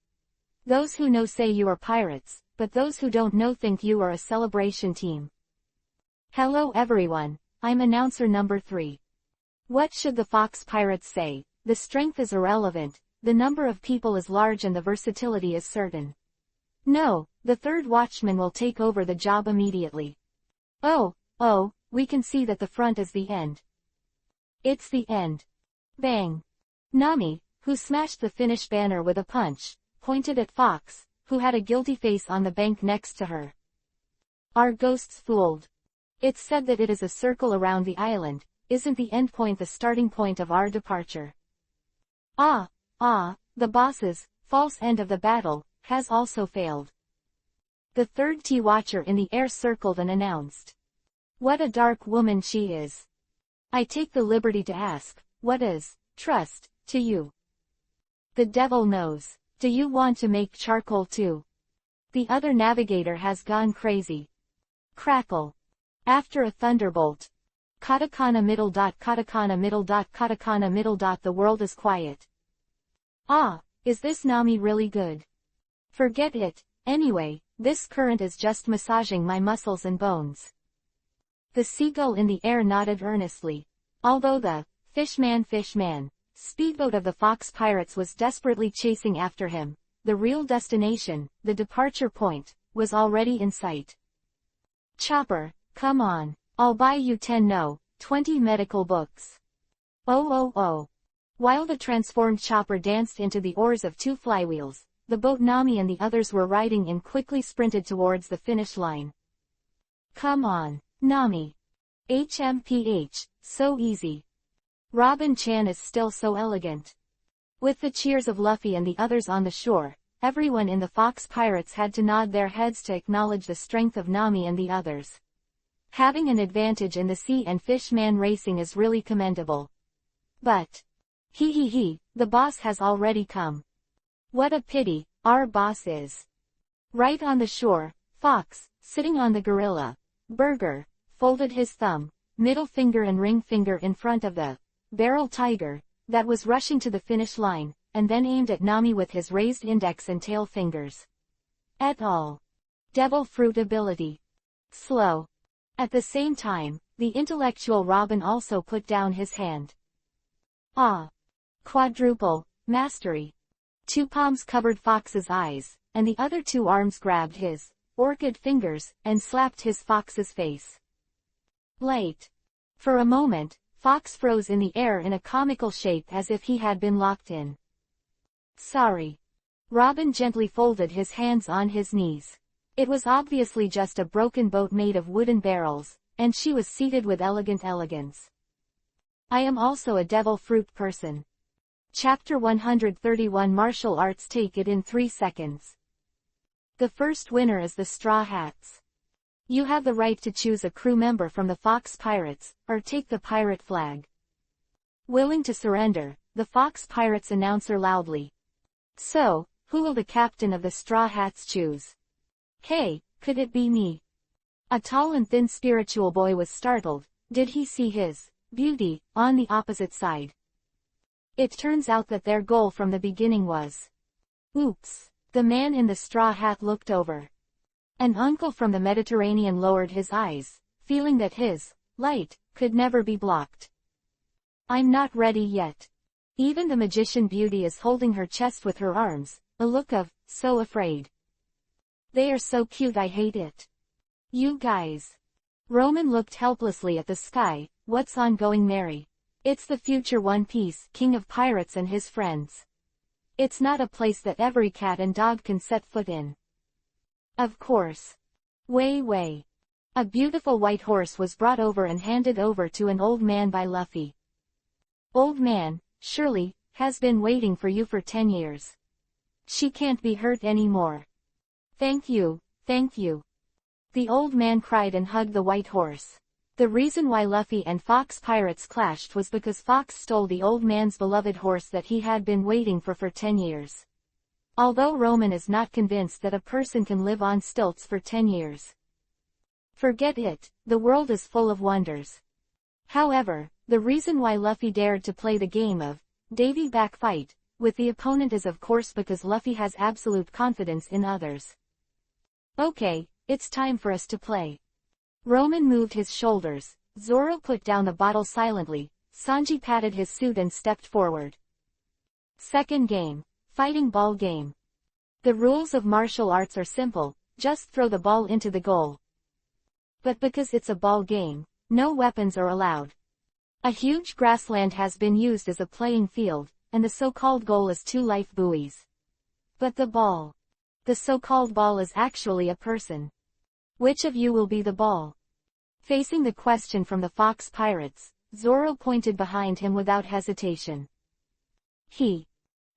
Those who know say you are pirates, but those who don't know think you are a celebration team. Hello everyone, I'm announcer number 3. What should the Fox Pirates say? The strength is irrelevant, the number of people is large and the versatility is certain. No, the third watchman will take over the job immediately. Oh, we can see that the front is the end. It's the end. Bang. Nami, who smashed the finish banner with a punch, pointed at Fox, who had a guilty face on the bank next to her. Are ghosts fooled? It's said that it is a circle around the island. Isn't the end point the starting point of our departure? The boss's false end of the battle has also failed. The third T-Watcher in the air circled and announced. What a dark woman she is. I take the liberty to ask, what is trust to you? The devil knows. Do you want to make charcoal too? The other navigator has gone crazy. Crackle. After a thunderbolt. Katakana middle dot katakana middle dot katakana middle dot the world is quiet. Is this Nami really good? Forget it, anyway, this current is just massaging my muscles and bones. The seagull in the air nodded earnestly. Although the fishman speedboat of the Fox Pirates was desperately chasing after him, the real destination, the departure point, was already in sight. Chopper, come on. I'll buy you 10 no, 20 medical books. Oh. While the transformed Chopper danced into the oars of 2 flywheels, the boat Nami and the others were riding in quickly sprinted towards the finish line. Come on, Nami. HMPH, so easy. Robin-chan is still so elegant. With the cheers of Luffy and the others on the shore, everyone in the Fox Pirates had to nod their heads to acknowledge the strength of Nami and the others. Having an advantage in the sea and fish-man racing is really commendable. But, the boss has already come. What a pity, our boss is right on the shore. Fox, sitting on the gorilla, Burger, folded his thumb, middle finger and ring finger in front of the barrel tiger that was rushing to the finish line, and then aimed at Nami with his raised index and tail fingers. Et al. Devil fruit ability. Slow. At the same time, the intellectual Robin also put down his hand. Ah. Quadruple mastery. 2 palms covered Fox's eyes, and the other 2 arms grabbed his orchid fingers and slapped his Fox's face. Late. For a moment, Fox froze in the air in a comical shape as if he had been locked in. Sorry. Robin gently folded his hands on his knees. It was obviously just a broken boat made of wooden barrels, and she was seated with elegant elegance. I am also a devil fruit person. Chapter 131 Martial Arts. Take it in 3 seconds. The first winner is the Straw Hats. You have the right to choose a crew member from the Fox Pirates, or take the pirate flag. Willing to surrender, the Fox Pirates announcer loudly. So, who will the captain of the Straw Hats choose? Hey, could it be me? A tall and thin spiritual boy was startled. Did he see his beauty on the opposite side? It turns out that their goal from the beginning was. Oops. The man in the straw hat looked over. An uncle from the Mediterranean lowered his eyes, feeling that his light could never be blocked. I'm not ready yet. Even the magician beauty is holding her chest with her arms, a look of, so afraid. They are so cute, I hate it. You guys. Roman looked helplessly at the sky. What's on going, Mary? It's the future One Piece, king of pirates and his friends. It's not a place that every cat and dog can set foot in. Of course. Way. A beautiful white horse was brought over and handed over to an old man by Luffy. Old man, Shirley, has been waiting for you for 10 years. She can't be hurt anymore. Thank you. The old man cried and hugged the white horse. The reason why Luffy and Fox Pirates clashed was because Fox stole the old man's beloved horse that he had been waiting for 10 years. Although Roman is not convinced that a person can live on stilts for 10 years. Forget it, the world is full of wonders. However, the reason why Luffy dared to play the game of Davy back fight with the opponent is of course because Luffy has absolute confidence in others. Okay, it's time for us to play. Roman moved his shoulders, Zoro put down the bottle silently, Sanji patted his suit and stepped forward. Second game, fighting ball game. The rules of martial arts are simple, just throw the ball into the goal. But because it's a ball game, no weapons are allowed. A huge grassland has been used as a playing field, and the so-called goal is 2 life buoys. But the so-called ball is actually a person. Which of you will be the ball? Facing the question from the Fox Pirates, Zoro pointed behind him without hesitation. He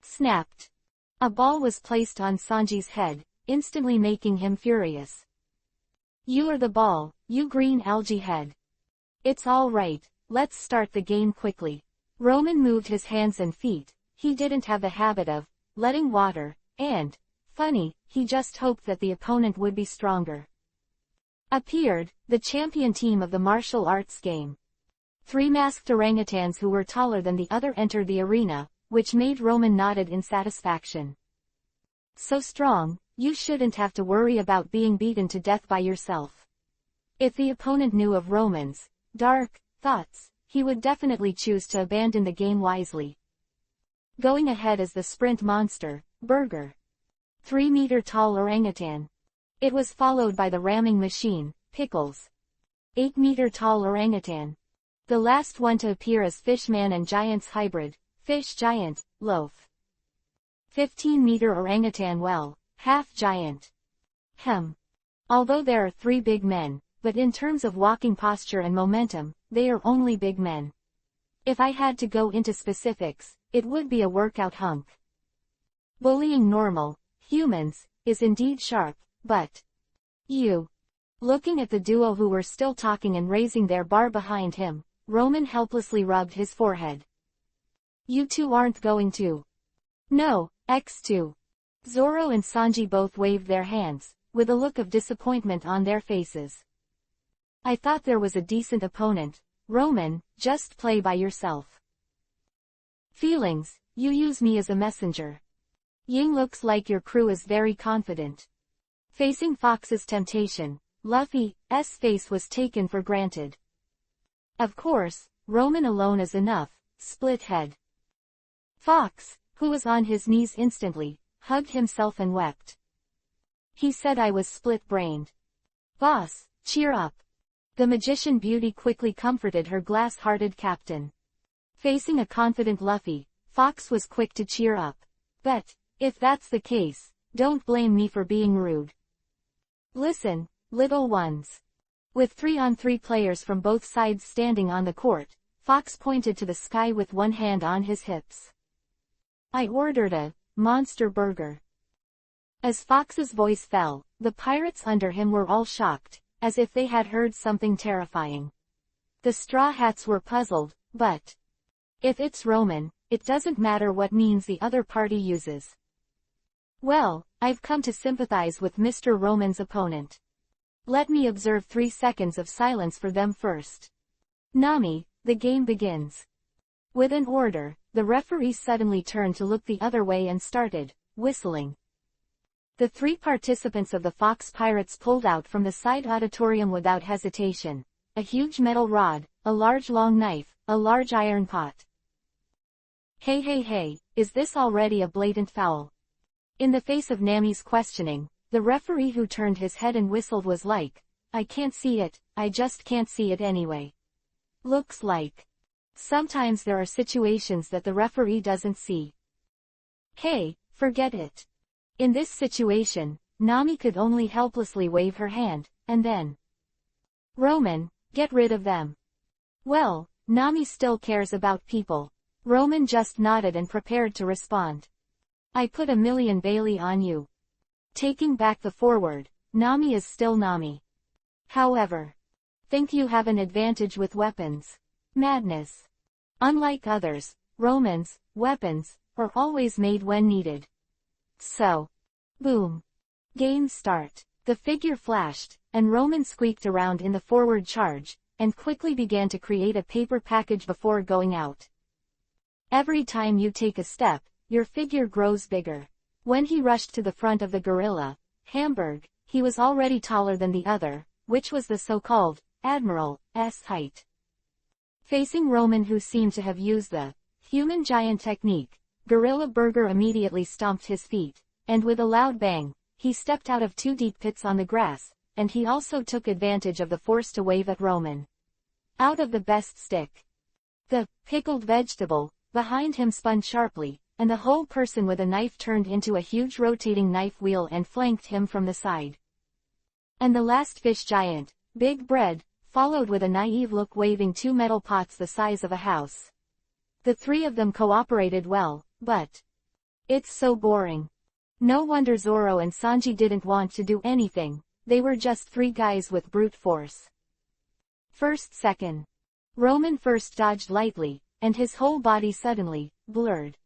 snapped. A ball was placed on Sanji's head, instantly making him furious. You are the ball, you green algae head. It's all right, let's start the game quickly. Roman moved his hands and feet. He didn't have the habit of letting water, and, funny, he just hoped that the opponent would be stronger. Appeared, the champion team of the martial arts game. 3 masked orangutans who were taller than the other entered the arena, which made Roman nodded in satisfaction. So strong, you shouldn't have to worry about being beaten to death by yourself. If the opponent knew of Roman's dark thoughts, he would definitely choose to abandon the game wisely. Going ahead is the sprint monster, Burger. 3-meter-tall orangutan. It was followed by the ramming machine, Pickles. 8-meter-tall orangutan. The last one to appear as Fishman and Giant's hybrid, Fish Giant, Loaf. 15-meter orangutan well, half giant. Although there are 3 big men, but in terms of walking posture and momentum, they are only big men. If I had to go into specifics, it would be a workout hunk. Bullying normal, humans, is indeed sharp, but looking at the duo who were still talking and raising their bar behind him, Roman helplessly rubbed his forehead. You two aren't going to? No, X2. Zoro and Sanji both waved their hands, with a look of disappointment on their faces. I thought there was a decent opponent. Roman, just play by yourself. Feelings, you use me as a messenger. Ying looks like your crew is very confident. Facing Fox's temptation, Luffy's face was taken for granted. Of course, Roman alone is enough, split head. Fox, who was on his knees instantly, hugged himself and wept. He said I was split-brained. Boss, cheer up. The magician beauty quickly comforted her glass-hearted captain. Facing a confident Luffy, Fox was quick to cheer up. But, if that's the case, don't blame me for being rude. Listen, little ones. With 3-on-3 players from both sides standing on the court, Fox pointed to the sky with one hand on his hips. I ordered a monster burger. As Fox's voice fell, the pirates under him were all shocked, as if they had heard something terrifying. The Straw Hats were puzzled, but if it's Roman, it doesn't matter what means the other party uses. Well, I've come to sympathize with Mr. Roman's opponent. Let me observe 3 seconds of silence for them first. Nami, the game begins. With an order, the referee suddenly turned to look the other way and started whistling. The 3 participants of the Fox Pirates pulled out from the side auditorium without hesitation. A huge metal rod, a large long knife, a large iron pot. Hey, is this already a blatant foul? In the face of Nami's questioning, the referee who turned his head and whistled was like, I can't see it, I just can't see it anyway. Looks like. Sometimes there are situations that the referee doesn't see. Hey, forget it. In this situation, Nami could only helplessly wave her hand, and then. Roman, get rid of them. Well, Nami still cares about people. Roman just nodded and prepared to respond. I put a million Bailey on you. Taking back the forward, Nami is still Nami. However, think you have an advantage with weapons. Madness. Unlike others, Roman's weapons are always made when needed. So. Boom. Game start. The figure flashed, and Roman squeaked around in the forward charge, and quickly began to create a paper package before going out. Every time you take a step, your figure grows bigger. When he rushed to the front of the gorilla, Hamburg, he was already taller than the other, which was the so-called Admiral's height. Facing Roman, who seemed to have used the human giant technique, Gorilla Burger immediately stomped his feet, and with a loud bang, he stepped out of 2 deep pits on the grass, and he also took advantage of the force to wave at Roman. Out of the best stick. The pickled vegetable behind him spun sharply, and the whole person with a knife turned into a huge rotating knife wheel and flanked him from the side. And the last fish giant, Big Bread, followed with a naive look, waving 2 metal pots the size of a house. The 3 of them cooperated well, but it's so boring. No wonder Zoro and Sanji didn't want to do anything. They were just 3 guys with brute force. First second. Roman first dodged lightly, and his whole body suddenly blurred.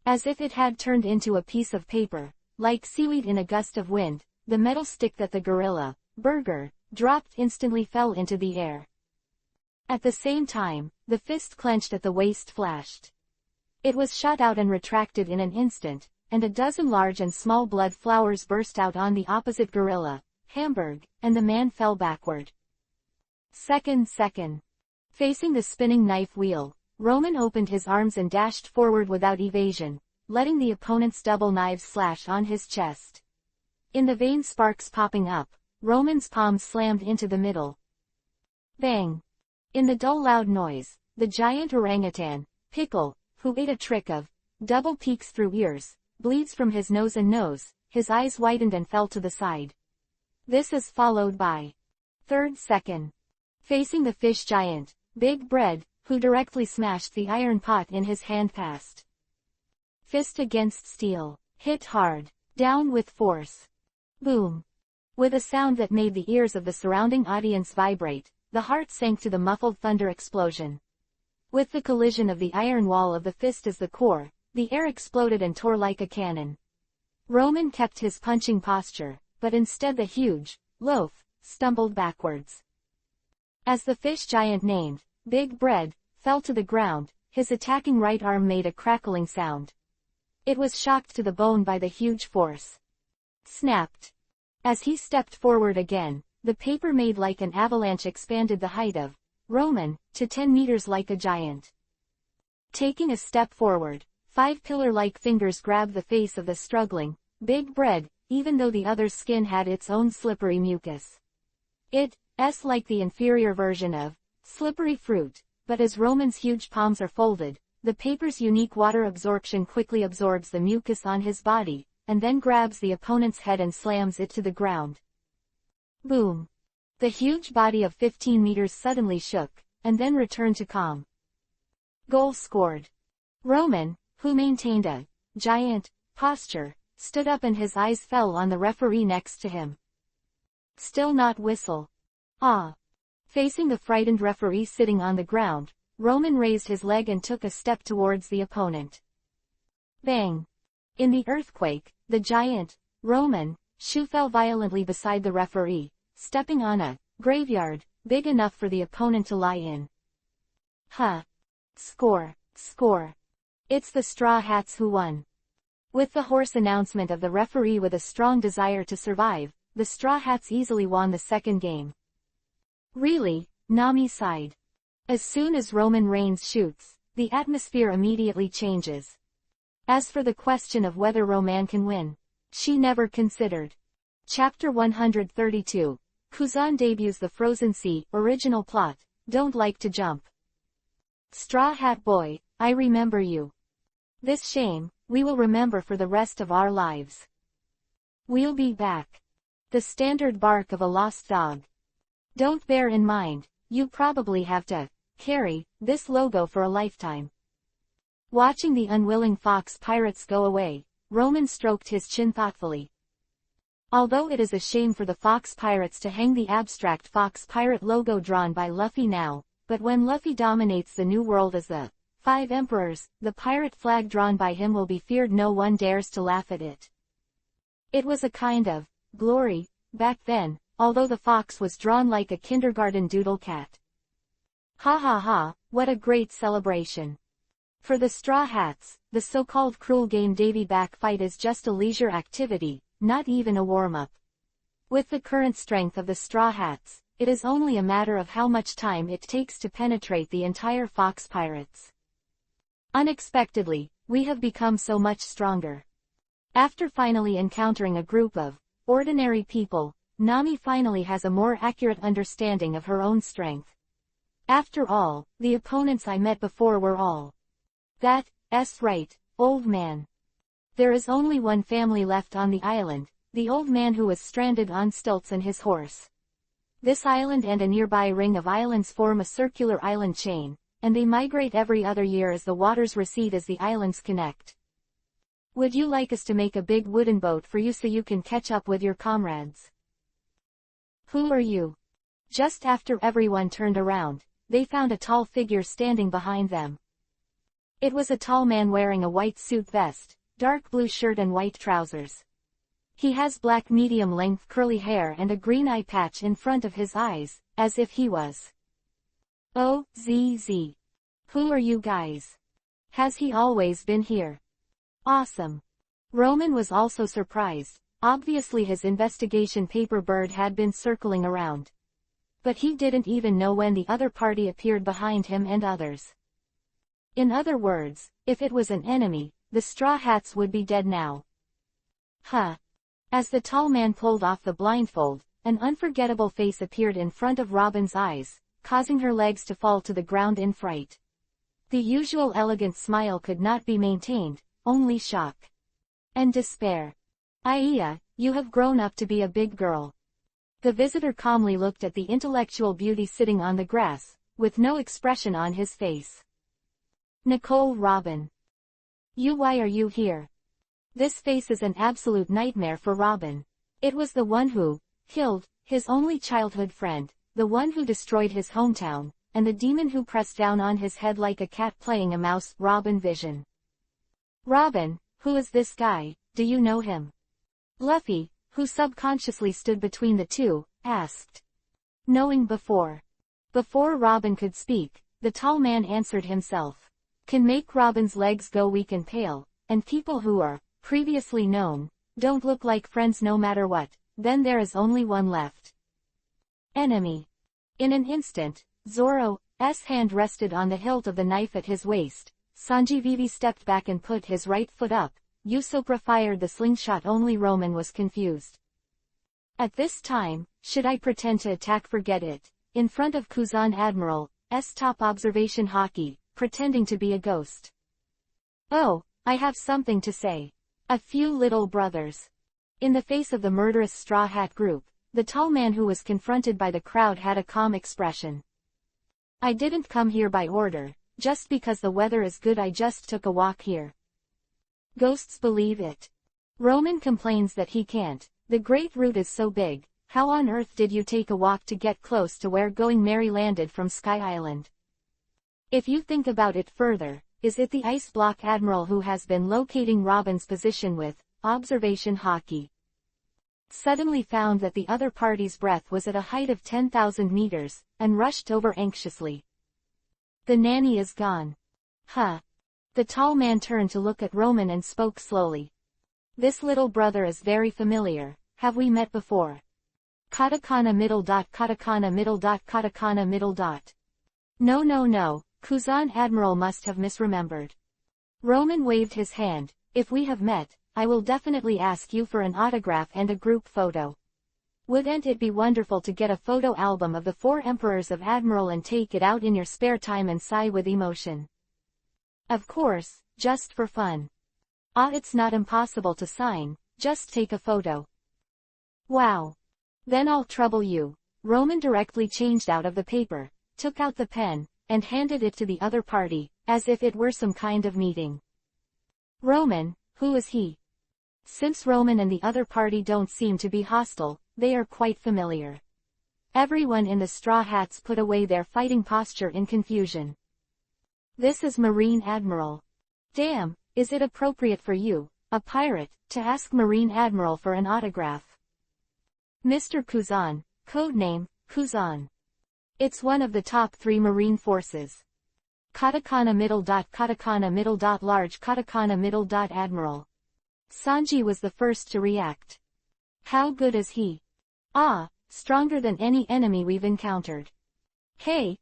As if it had turned into a piece of paper, like seaweed in a gust of wind, the metal stick that the gorilla burger dropped instantly fell into the air. At the same time, the fist clenched at the waist flashed. It was shot out and retracted in an instant, and a dozen large and small blood flowers burst out on the opposite gorilla, Hamburg, and the man fell backward. Second. Facing the spinning knife wheel, Roman opened his arms and dashed forward without evasion, letting the opponent's double knives slash on his chest. In the vein sparks popping up, Roman's palms slammed into the middle. Bang! In the dull loud noise, the giant orangutan, Pickle, who ate a trick of double peeks through ears, bleeds from his nose and nose, his eyes widened and fell to the side. This is followed by 3rd second. Facing the fish giant, Big Bread, who directly smashed the iron pot in his hand past. Fist against steel, hit hard, down with force. Boom! With a sound that made the ears of the surrounding audience vibrate, the heart sank to the muffled thunder explosion. With the collision of the iron wall of the fist as the core, the air exploded and tore like a cannon. Roman kept his punching posture, but instead the huge loaf stumbled backwards. As the fish giant named Big Bread fell to the ground, his attacking right arm made a crackling sound. It was shocked to the bone by the huge force. Snapped. As he stepped forward again, the paper made like an avalanche expanded the height of Roman to 10 meters like a giant. Taking a step forward, 5 pillar-like fingers grabbed the face of the struggling Big Bread, even though the other's skin had its own slippery mucus. It's like the inferior version of slippery fruit, but as Roman's huge palms are folded, the paper's unique water absorption quickly absorbs the mucus on his body, and then grabs the opponent's head and slams it to the ground. Boom! The huge body of 15 meters suddenly shook, and then returned to calm. Goal scored. Roman, who maintained a giant posture, stood up and his eyes fell on the referee next to him. Still not whistle. Ah! Facing the frightened referee sitting on the ground, Roman raised his leg and took a step towards the opponent. Bang! In the earthquake, the giant, Roman, shoe fell violently beside the referee, stepping on a graveyard, big enough for the opponent to lie in. Huh! Score! Score! It's the Straw Hats who won. With the hoarse announcement of the referee with a strong desire to survive, the Straw Hats easily won the second game. Really? Nami sighed. As soon as Roman Reigns shoots, the atmosphere immediately changes. As for the question of whether Roman can win, she never considered. Chapter 132. Kuzan debuts the Frozen Sea. Original plot, don't like to jump. Straw Hat Boy, I remember you. This shame, we will remember for the rest of our lives. We'll be back. The standard bark of a lost dog. Don't bear in mind, you probably have to carry this logo for a lifetime. Watching the unwilling fox pirates go away, Roman stroked his chin thoughtfully. Although it is a shame for the fox pirates to hang the abstract fox pirate logo drawn by Luffy now, but when Luffy dominates the new world as the 5 Emperors, the pirate flag drawn by him will be feared. No one dares to laugh at it. It was a kind of glory back then, although the fox was drawn like a kindergarten doodle cat. Ha ha ha, what a great celebration. For the Straw Hats, the so-called cruel game Davy Back fight is just a leisure activity, not even a warm-up. With the current strength of the Straw Hats, it is only a matter of how much time it takes to penetrate the entire fox pirates. Unexpectedly, we have become so much stronger. After finally encountering a group of ordinary people, Nami finally has a more accurate understanding of her own strength. After all, the opponents I met before were all that's right, old man. There is only one family left on the island, the old man who was stranded on stilts and his horse. This island and a nearby ring of islands form a circular island chain, and they migrate every other year as the waters recede as the islands connect. Would you like us to make a big wooden boat for you so you can catch up with your comrades? Who are you? Just after everyone turned around, they found a tall figure standing behind them. It was a tall man wearing a white suit vest, dark blue shirt and white trousers. He has black medium-length curly hair and a green eye patch in front of his eyes, as if he was. Oh, ZZ. Who are you guys? Has he always been here? Awesome. Roman was also surprised. Obviously his investigation paper bird had been circling around. But he didn't even know when the other party appeared behind him and others. In other words, if it was an enemy, the Straw Hats would be dead now. Huh. As the tall man pulled off the blindfold, an unforgettable face appeared in front of Robin's eyes, causing her legs to fall to the ground in fright. The usual elegant smile could not be maintained, only shock and despair. Aya, you have grown up to be a big girl. The visitor calmly looked at the intellectual beauty sitting on the grass, with no expression on his face. Nicole Robin. Why are you here? This face is an absolute nightmare for Robin. It was the one who killed his only childhood friend, the one who destroyed his hometown, and the demon who pressed down on his head like a cat playing a mouse. Robin vision. Robin, who is this guy, do you know him? Luffy, who subconsciously stood between the two, asked. Knowing before Robin could speak, the tall man answered himself. Can make Robin's legs go weak and pale, and people who are previously known don't look like friends no matter what, then there is only one left. Enemy. In an instant, Zoro's hand rested on the hilt of the knife at his waist. Sanji Vivi stepped back and put his right foot up. Usopp fired the slingshot. Only Roman was confused. At this time, should I pretend to attack? Forget it. In front of Kuzan Admiral's top observation hockey, pretending to be a ghost. Oh, I have something to say. A few little brothers. In the face of the murderous Straw Hat group, the tall man who was confronted by the crowd had a calm expression. I didn't come here by order, just because the weather is good. I just took a walk here. Ghosts believe it. Roman complains that he can't. The Great Root is so big. How on earth did you take a walk to get close to where Going Merry landed from Sky Island? If you think about it further, is it the Ice Block Admiral who has been locating Robin's position with observation hockey? Suddenly found that the other party's breath was at a height of 10,000 meters, and rushed over anxiously. The nanny is gone. Huh. The tall man turned to look at Roman and spoke slowly. This little brother is very familiar. Have we met before? Katakana middle dot katakana middle dot katakana middle dot. No. Kuzan Admiral must have misremembered. Roman waved his hand. If we have met, I will definitely ask you for an autograph and a group photo. Wouldn't it be wonderful to get a photo album of the 4 emperors of Admiral and take it out in your spare time and sigh with emotion? Of course, just for fun. It's not impossible to sign, just take a photo. Wow. Then I'll trouble you. Roman directly changed out of the paper, took out the pen, and handed it to the other party, as if it were some kind of meeting. Roman, who is he? Since Roman and the other party don't seem to be hostile, they are quite familiar. Everyone in the Straw Hats put away their fighting posture in confusion. This is Marine Admiral. Damn, is it appropriate for you, a pirate, to ask Marine Admiral for an autograph? Mr. Kuzan, codename, Kuzan. It's one of the top 3 Marine forces. Katakana middle dot large katakana middle dot Admiral. Sanji was the first to react. How good is he? Stronger than any enemy we've encountered. Hey,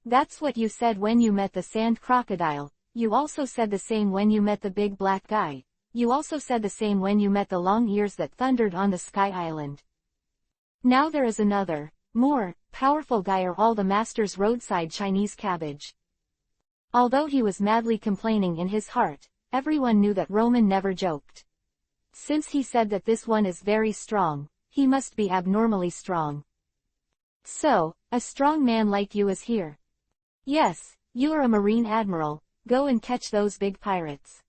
that's what you said when you met the sand crocodile. You also said the same when you met the big black guy. You also said the same when you met the long ears that thundered on the Sky Island. Now there is another, more powerful guy, or all the master's roadside Chinese cabbage. Although he was madly complaining in his heart, everyone knew that Roman never joked. Since he said that this one is very strong, he must be abnormally strong. So, a strong man like you is here. Yes, you are a Marine Admiral, go and catch those big pirates.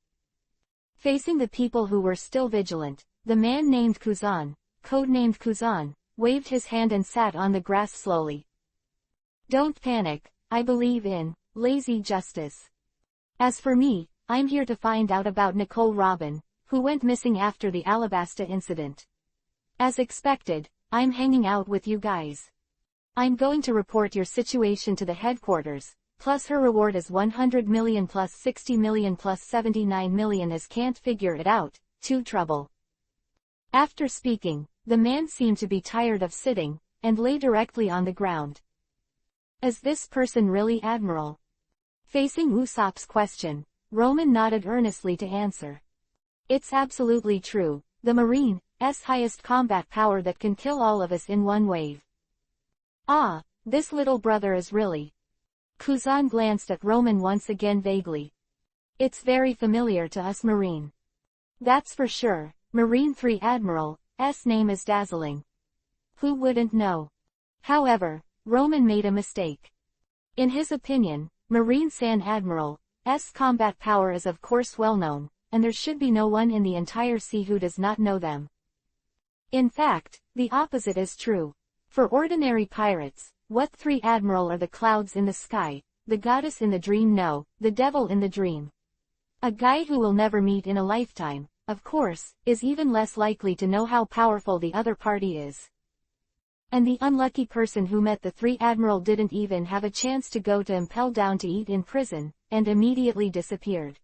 Facing the people who were still vigilant, the man named Kuzan, codenamed Kuzan, waved his hand and sat on the grass slowly. Don't panic, I believe in lazy justice. As for me, I'm here to find out about Nicole Robin, who went missing after the Alabasta incident. As expected, I'm hanging out with you guys. I'm going to report your situation to the headquarters, plus her reward is 100 million plus 60 million plus 79 million as can't figure it out, to trouble. After speaking, the man seemed to be tired of sitting, and lay directly on the ground. Is this person really Admiral? Facing Usopp's question, Roman nodded earnestly to answer. It's absolutely true, the Marine's highest combat power that can kill all of us in one wave. Ah, this little brother is really... Kuzan glanced at Roman once again vaguely. It's very familiar to us Marine. That's for sure, Marine 3 Admiral's name is dazzling. Who wouldn't know? However, Roman made a mistake. In his opinion, Marine San Admiral's combat power is of course well known, and there should be no one in the entire sea who does not know them. In fact, the opposite is true. For ordinary pirates, what 3 Admiral are the clouds in the sky, the goddess in the dream no, the devil in the dream. A guy who will never meet in a lifetime, of course, is even less likely to know how powerful the other party is. And the unlucky person who met the 3 Admiral didn't even have a chance to go to Impel Down to eat in prison, and immediately disappeared.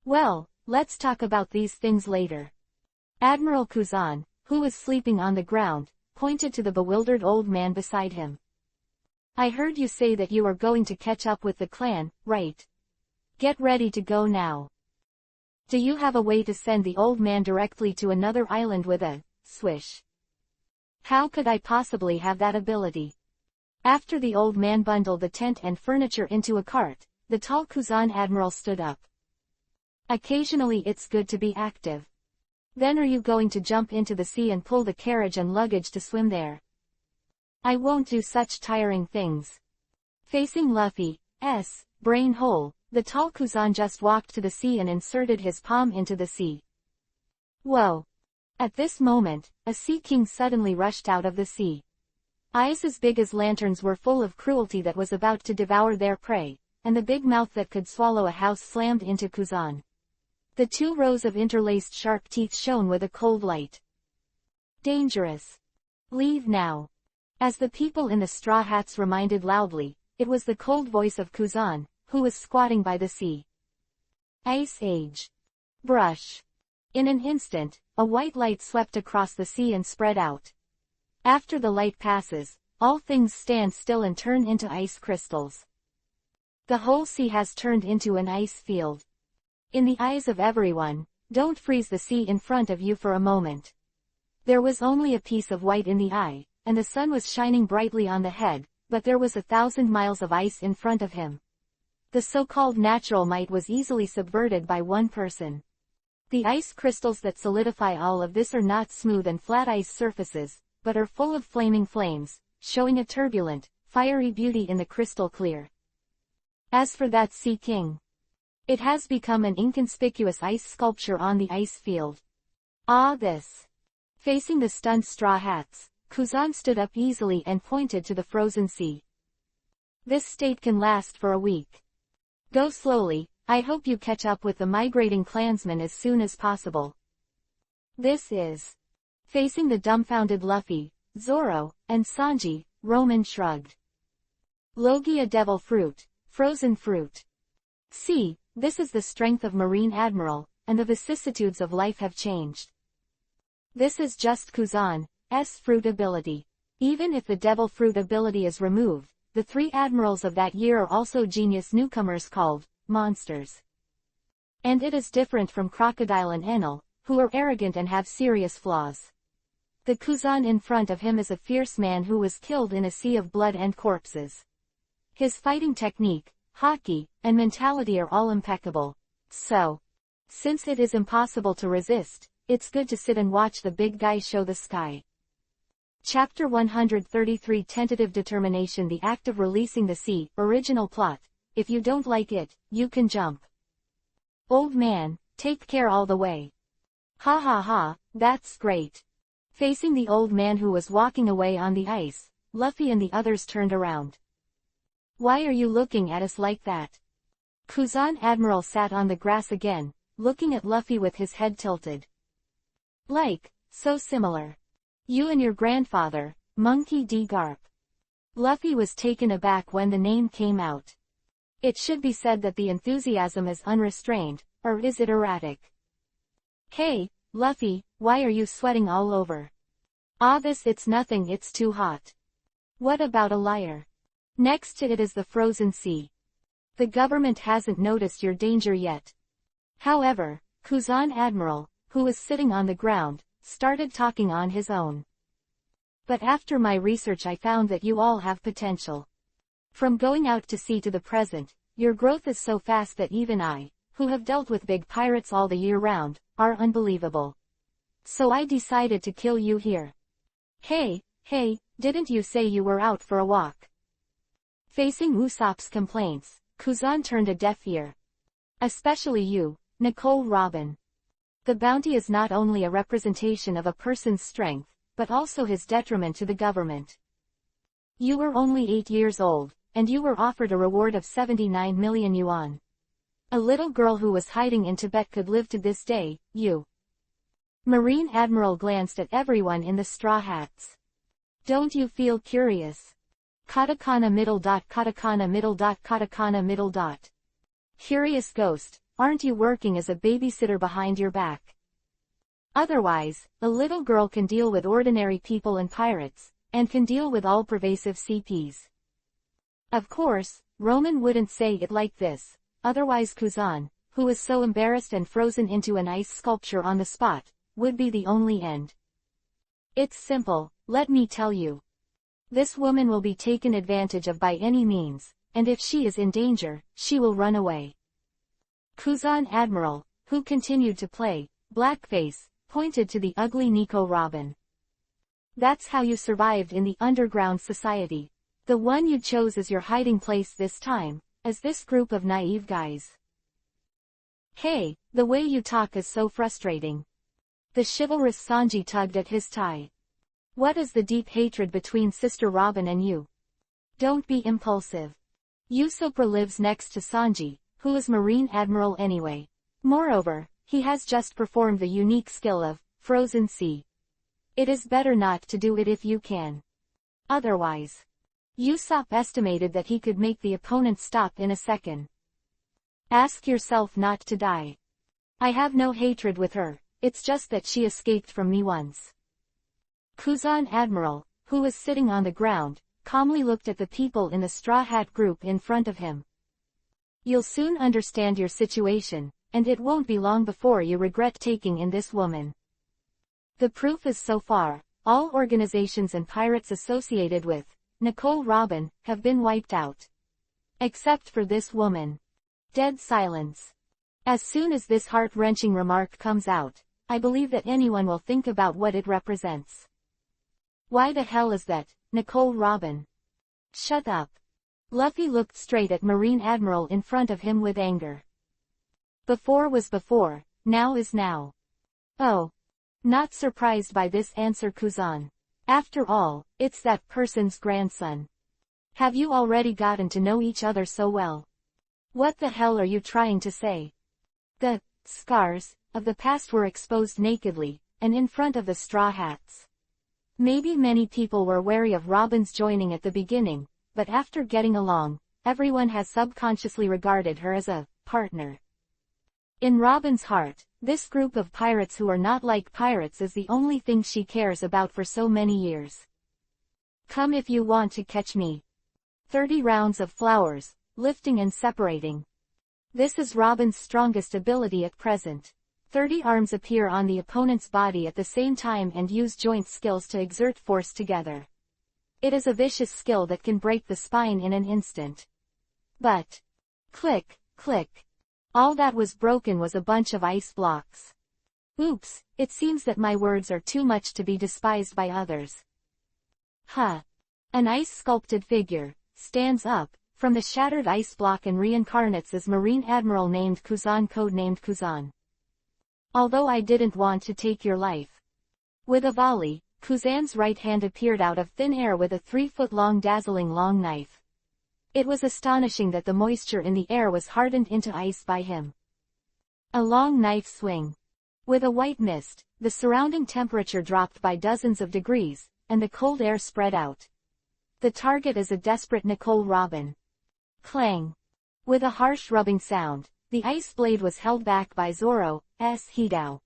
Well, let's talk about these things later. Admiral Kuzan, who was sleeping on the ground, pointed to the bewildered old man beside him. I heard you say that you are going to catch up with the clan, right? Get ready to go now. Do you have a way to send the old man directly to another island with a swish? How could I possibly have that ability? After the old man bundled the tent and furniture into a cart, the tall Kuzan Admiral stood up. Occasionally it's good to be active. Then are you going to jump into the sea and pull the carriage and luggage to swim there? I won't do such tiring things. Facing Luffy's brain hole, the tall Kuzan just walked to the sea and inserted his palm into the sea. Whoa! At this moment, a sea king suddenly rushed out of the sea. Eyes as big as lanterns were full of cruelty that was about to devour their prey, and the big mouth that could swallow a house slammed into Kuzan. The 2 rows of interlaced sharp teeth shone with a cold light. Dangerous. Leave now. As the people in the straw hats reminded loudly, it was the cold voice of Kuzan, who was squatting by the sea. Ice Age. Brush. In an instant, a white light swept across the sea and spread out. After the light passes, all things stand still and turn into ice crystals. The whole sea has turned into an ice field. In the eyes of everyone, don't freeze the sea in front of you for a moment. There was only a piece of white in the eye, and the sun was shining brightly on the head, but there was 1,000 miles of ice in front of him. The so-called natural might was easily subverted by one person. The ice crystals that solidify all of this are not smooth and flat ice surfaces, but are full of flaming flames, showing a turbulent, fiery beauty in the crystal clear. As for that Sea King, it has become an inconspicuous ice sculpture on the ice field. Ah, this. Facing the stunned straw hats, Kuzan stood up easily and pointed to the frozen sea. This state can last for a week. Go slowly, I hope you catch up with the migrating clansmen as soon as possible. This is. Facing the dumbfounded Luffy, Zoro, and Sanji, Roman shrugged. Logia devil fruit, frozen fruit. See, this is the strength of Marine Admiral, and the vicissitudes of life have changed. This is just Kuzan's fruit ability. Even if the devil fruit ability is removed, the 3 admirals of that year are also genius newcomers called monsters. And it is different from Crocodile and Enel, who are arrogant and have serious flaws. The Kuzan in front of him is a fierce man who was killed in a sea of blood and corpses. His fighting technique, haki, and mentality are all impeccable. So, since it is impossible to resist, it's good to sit and watch the big guy show the sky. Chapter 133 Tentative Determination The Act of Releasing the Sea. Original plot. If you don't like it, you can jump. Old man, take care all the way. Ha ha ha, that's great. Facing the old man who was walking away on the ice, Luffy and the others turned around. Why are you looking at us like that? Kuzan Admiral sat on the grass again, looking at Luffy with his head tilted. Like, so similar. You and your grandfather, Monkey D. Garp. Luffy was taken aback when the name came out. It should be said that the enthusiasm is unrestrained, or is it erratic? Hey, Luffy, why are you sweating all over? Ah, it's nothing, it's too hot. What about a liar? Next to it is the frozen sea. The government hasn't noticed your danger yet. However, Kuzan Admiral, who was sitting on the ground, started talking on his own. But after my research I found that you all have potential. From going out to sea to the present, your growth is so fast that even I, who have dealt with big pirates all the year round, are unbelievable. So I decided to kill you here. Hey, didn't you say you were out for a walk? Facing Usopp's complaints, Kuzan turned a deaf ear. Especially you, Nicole Robin. The bounty is not only a representation of a person's strength, but also his detriment to the government. You were only 8 years old, and you were offered a reward of 79 million yuan. A little girl who was hiding in Tibet could live to this day, you. Marine Admiral glanced at everyone in the straw hats. Don't you feel curious? Katakana middle dot katakana middle dot katakana middle dot. Curious ghost, aren't you working as a babysitter behind your back? Otherwise, a little girl can deal with ordinary people and pirates, and can deal with all pervasive CPs. Of course, Roman wouldn't say it like this, otherwise Kuzan, who was so embarrassed and frozen into an ice sculpture on the spot, would be the only end. It's simple, let me tell you. This woman will be taken advantage of by any means, and if she is in danger, she will run away. Kuzan Admiral, who continued to play blackface, pointed to the ugly Nico Robin. That's how you survived in the underground society. The one you chose as your hiding place this time, as this group of naive guys. Hey, the way you talk is so frustrating. The chivalrous Sanji tugged at his tie. What is the deep hatred between Sister Robin and you? Don't be impulsive. Usopp lives next to Sanji, who is Marine Admiral anyway. Moreover, he has just performed the unique skill of Frozen Sea. It is better not to do it if you can. Otherwise. Usopp estimated that he could make the opponent stop in a second. Ask yourself not to die. I have no hatred with her, it's just that she escaped from me once. Kuzan Admiral, who was sitting on the ground, calmly looked at the people in the Straw Hat group in front of him. You'll soon understand your situation, and it won't be long before you regret taking in this woman. The proof is so far, all organizations and pirates associated with Nicole Robin have been wiped out. Except for this woman. Dead silence. As soon as this heart-wrenching remark comes out, I believe that anyone will think about what it represents. Why the hell is that, Nicole Robin? Shut up. Luffy looked straight at Marine Admiral in front of him with anger. Before was before, now is now. Oh. Not surprised by this answer, Kuzan. After all, it's that person's grandson. Have you already gotten to know each other so well? What the hell are you trying to say? The scars of the past were exposed nakedly, and in front of the Straw Hats. Maybe many people were wary of Robin's joining at the beginning, but after getting along, everyone has subconsciously regarded her as a partner. In Robin's heart, this group of pirates who are not like pirates is the only thing she cares about for so many years. Come if you want to catch me. 30 rounds of flowers, lifting and separating. This is Robin's strongest ability at present. 30 arms appear on the opponent's body at the same time and use joint skills to exert force together. It is a vicious skill that can break the spine in an instant. But, click, click. All that was broken was a bunch of ice blocks. Oops, it seems that my words are too much to be despised by others. Huh. An ice-sculpted figure stands up from the shattered ice block and reincarnates as Marine Admiral named Kuzan, codenamed Kuzan. Although I didn't want to take your life. With a volley, Kuzan's right hand appeared out of thin air with a 3-foot-long dazzling long knife. It was astonishing that the moisture in the air was hardened into ice by him. A long knife swing. With a white mist, the surrounding temperature dropped by dozens of degrees, and the cold air spread out. The target is a desperate Nicole Robin. Clang. With a harsh rubbing sound, the ice blade was held back by Zoro's Hidao.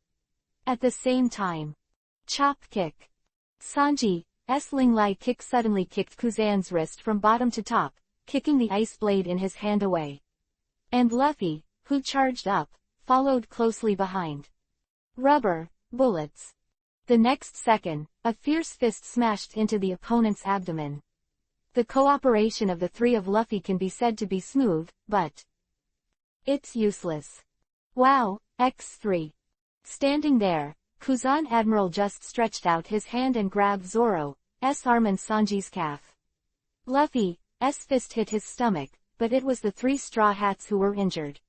At the same time. Chop kick. Sanji's Ling Lai kick suddenly kicked Kuzan's wrist from bottom to top, kicking the ice blade in his hand away. And Luffy, who charged up, followed closely behind. Rubber, bullets. The next second, a fierce fist smashed into the opponent's abdomen. The cooperation of the three of Luffy can be said to be smooth, but it's useless. Wow, X3. Standing there, Kuzan Admiral just stretched out his hand and grabbed Zoro's arm and Sanji's calf. Luffy's fist hit his stomach, but it was the three Straw Hats who were injured.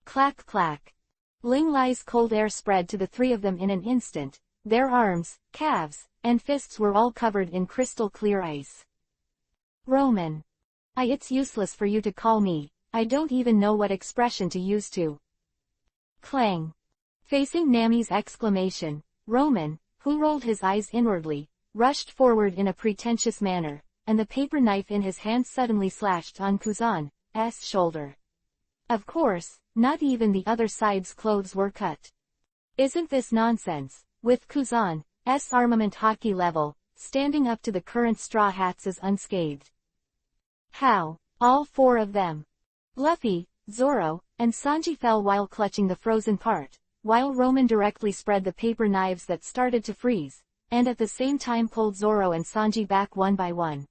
Clack clack. Ling Lai's cold air spread to the three of them in an instant. Their arms, calves, and fists were all covered in crystal clear ice. Roman. It's useless for you to call me. I don't even know what expression to use to. Clang. Facing Nami's exclamation, Roman, who rolled his eyes inwardly, rushed forward in a pretentious manner, and the paper knife in his hand suddenly slashed on Kuzan's shoulder. Of course, not even the other side's clothes were cut. Isn't this nonsense? With Kuzan's armament hockey level, standing up to the current Straw Hats is unscathed. How? All four of them. Luffy, Zoro, and Sanji fell while clutching the frozen part, while Roman directly spread the paper knives that started to freeze, and at the same time pulled Zoro and Sanji back one by one.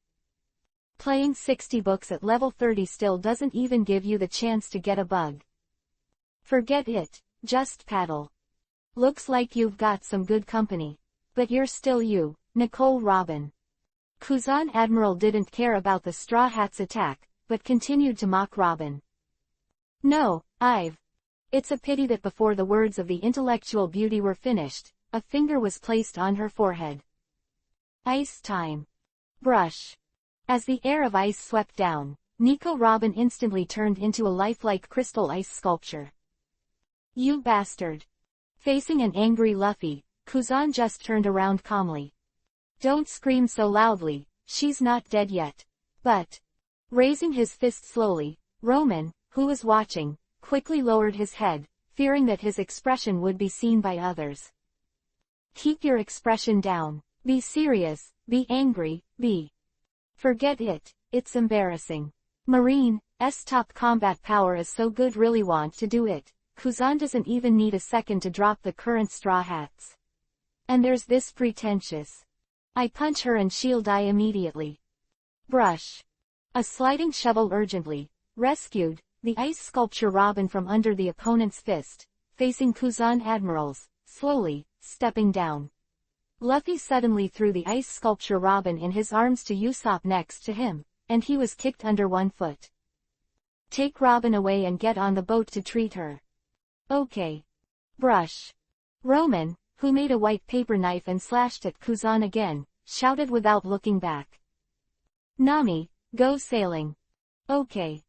Playing 60 books at level 30 still doesn't even give you the chance to get a bug. Forget it, just paddle. Looks like you've got some good company. But you're still you, Nicole Robin. Kuzan Admiral didn't care about the Straw Hats' attack, but continued to mock Robin. No, It's a pity that before the words of the intellectual beauty were finished, a finger was placed on her forehead. Ice time. Brush. As the air of ice swept down, Nico Robin instantly turned into a lifelike crystal ice sculpture. You bastard. Facing an angry Luffy, Kuzan just turned around calmly. Don't scream so loudly, she's not dead yet. But, raising his fist slowly, Roman, who was watching, quickly lowered his head, fearing that his expression would be seen by others. Keep your expression down. Be serious, be angry, be. Forget it, it's embarrassing. Marine's top combat power is so good, really want to do it. Kuzan doesn't even need a second to drop the current Straw Hats. And there's this pretentious. I punch her and she'll die immediately. Brush. A sliding shovel urgently rescued the ice sculpture Robin from under the opponent's fist, facing Kuzan Admirals, slowly stepping down. Luffy suddenly threw the ice sculpture Robin in his arms to Usopp next to him, and he was kicked under one foot. Take Robin away and get on the boat to treat her. Okay. Brush. Roman, who made a white paper knife and slashed at Kuzan again, shouted without looking back. Nami, go sailing. Okay.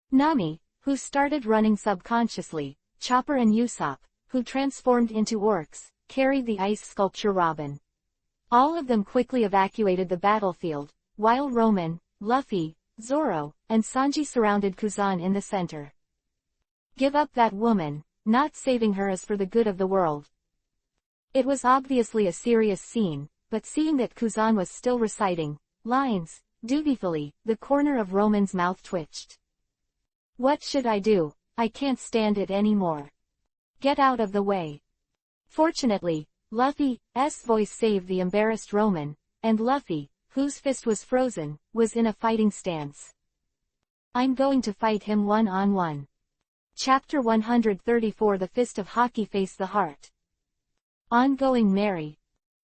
Nami, who started running subconsciously, Chopper and Usopp, who transformed into orcs, carried the ice sculpture Robin. All of them quickly evacuated the battlefield, while Roman, Luffy, Zoro, and Sanji surrounded Kuzan in the center. Give up that woman, not saving her is for the good of the world. It was obviously a serious scene, but seeing that Kuzan was still reciting lines dutifully, the corner of Roman's mouth twitched. What should I do? I can't stand it anymore. Get out of the way. Fortunately, Luffy's voice saved the embarrassed Roman, and Luffy, whose fist was frozen, was in a fighting stance. I'm going to fight him one-on-one. Chapter 134 The Fist of Hockey Face the Heart. On Going Merry.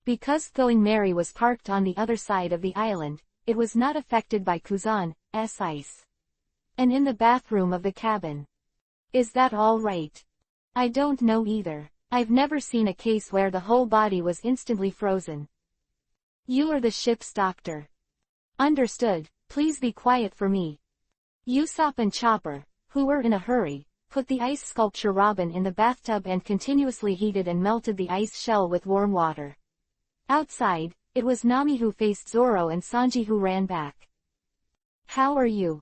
Because Going Merry was parked on the other side of the island, it was not affected by Kuzan's ice. And in the bathroom of the cabin. Is that all right? I don't know either. I've never seen a case where the whole body was instantly frozen. You are the ship's doctor. Understood, please be quiet for me. Usopp and Chopper, who were in a hurry, put the ice sculpture Robin in the bathtub and continuously heated and melted the ice shell with warm water. Outside, it was Nami who faced Zoro and Sanji who ran back. How are you?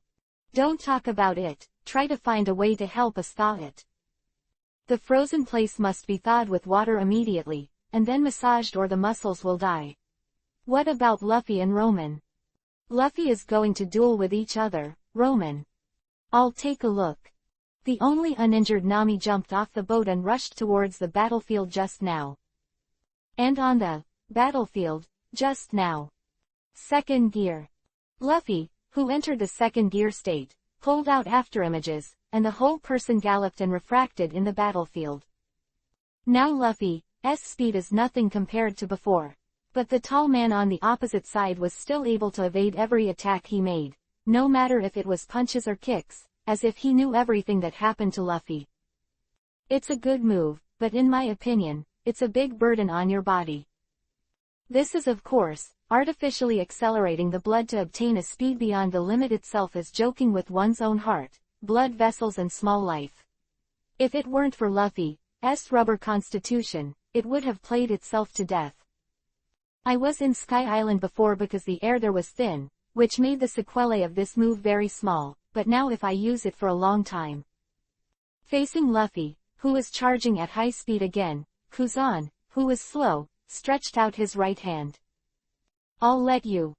Don't talk about it, try to find a way to help us thaw it. The frozen place must be thawed with water immediately, and then massaged or the muscles will die. What about Luffy and Roman? Luffy is going to duel with each other, Roman. I'll take a look. The only uninjured Nami jumped off the boat and rushed towards the battlefield just now. And on the battlefield, just now. Second gear. Luffy, who entered the second gear state, pulled out afterimages, and the whole person galloped and refracted in the battlefield. Now Luffy's speed is nothing compared to before. But the tall man on the opposite side was still able to evade every attack he made, no matter if it was punches or kicks, as if he knew everything that happened to Luffy. It's a good move, but in my opinion, it's a big burden on your body. This is of course, artificially accelerating the blood to obtain a speed beyond the limit itself is joking with one's own heart, blood vessels and small life. If it weren't for Luffy's rubber constitution, it would have played itself to death. I was in Sky Island before because the air there was thin, which made the sequelae of this move very small, but now if I use it for a long time. Facing Luffy, who was charging at high speed again, Kuzan, who was slow, stretched out his right hand. I'll let you.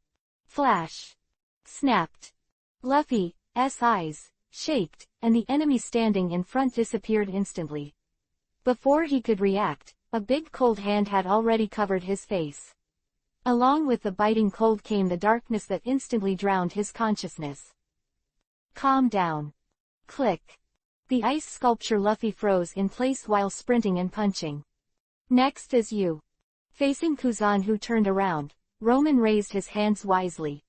Flash. Snapped. Luffy's eyes shaked, and the enemy standing in front disappeared instantly. Before he could react, a big cold hand had already covered his face. Along with the biting cold came the darkness that instantly drowned his consciousness. Calm down. Click. The ice sculpture Luffy froze in place while sprinting and punching. Next is you. Facing Kuzan, who turned around, Roman raised his hands wisely.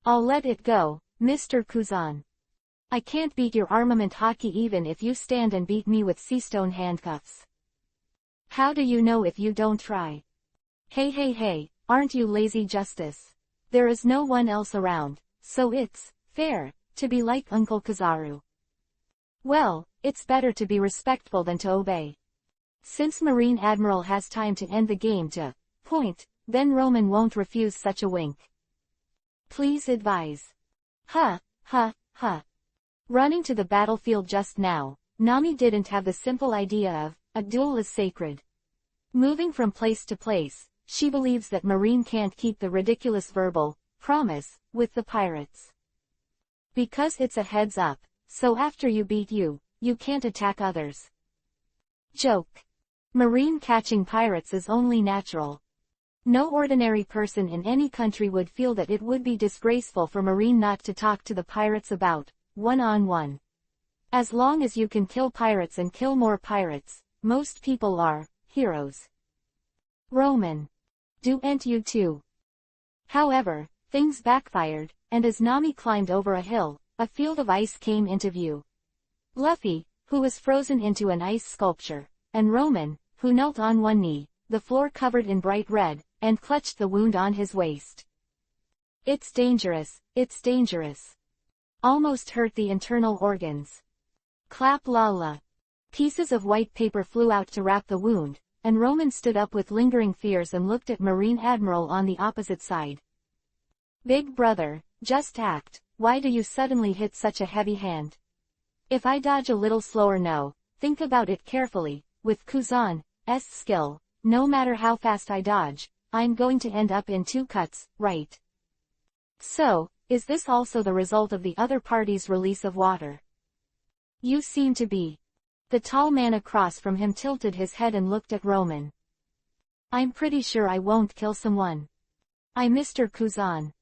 I'll let it go, Mr. Kuzan. I can't beat your armament hockey even if you stand and beat me with seastone handcuffs. How do you know if you don't try? Hey, aren't you lazy, Justice? There is no one else around, so it's fair to be like Uncle Kizaru. Well, it's better to be respectful than to obey. Since Marine Admiral has time to end the game to point, then Roman won't refuse such a wink. Please advise. Ha. Running to the battlefield just now, Nami didn't have the simple idea of a duel is sacred. Moving from place to place, she believes that Marine can't keep the ridiculous verbal promise with the pirates. Because it's a heads up, so after you beat you can't attack others. Joke. Marine catching pirates is only natural. No ordinary person in any country would feel that it would be disgraceful for Marine not to talk to the pirates about one-on-one. As long as you can kill pirates and kill more pirates, most people are heroes. Roman. Do'n't you too? However, things backfired, and as Nami climbed over a hill, a field of ice came into view. Luffy, who was frozen into an ice sculpture, and Roman, who knelt on one knee, the floor covered in bright red, and clutched the wound on his waist. It's dangerous. Almost hurt the internal organs. Clap la la. Pieces of white paper flew out to wrap the wound, and Roman stood up with lingering fears and looked at Marine Admiral on the opposite side. Big brother, just act. Why do you suddenly hit such a heavy hand? If I dodge a little slower, no, think about it carefully. With Kuzan's skill, no matter how fast I dodge, I'm going to end up in 2 cuts, right? So, is this also the result of the other party's release of water? You seem to be. The tall man across from him tilted his head and looked at Roman. I'm pretty sure I won't kill someone. Mr. Kuzan.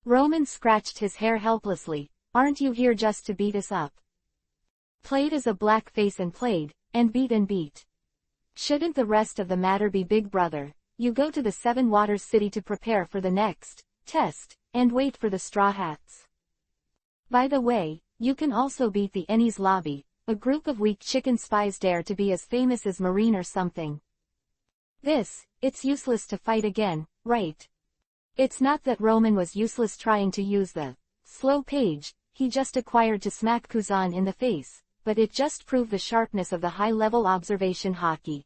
Roman scratched his hair helplessly. Aren't you here just to beat us up? Played as a blackface and played, and beat. Shouldn't the rest of the matter be big brother? You go to the Seven Waters City to prepare for the next test, and wait for the Straw Hats. By the way, you can also beat the Enies Lobby. A group of weak chicken spies dare to be as famous as Marine or something. It's useless to fight again, right? It's not that Roman was useless trying to use the slow page he just acquired to smack Kuzan in the face, but it just proved the sharpness of the high-level observation hockey.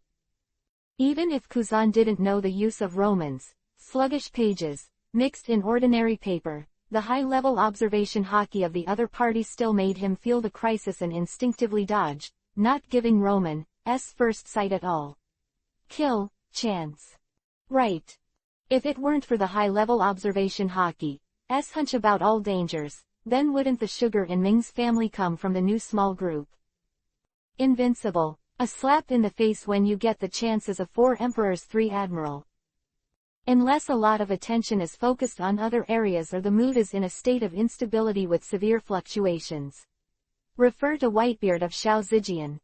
Even if Kuzan didn't know the use of Roman's sluggish pages, mixed in ordinary paper, the high-level observation hockey of the other party still made him feel the crisis and instinctively dodge, not giving Roman's first sight at all. Kill chance. Right. If it weren't for the high-level observation hockey's hunch about all dangers, then wouldn't the sugar in Ming's family come from the new small group? Invincible. A slap in the face when you get the chance as a 4 Emperors 3 Admiral. Unless a lot of attention is focused on other areas or the mood is in a state of instability with severe fluctuations. Refer to Whitebeard of Xiao Zijian.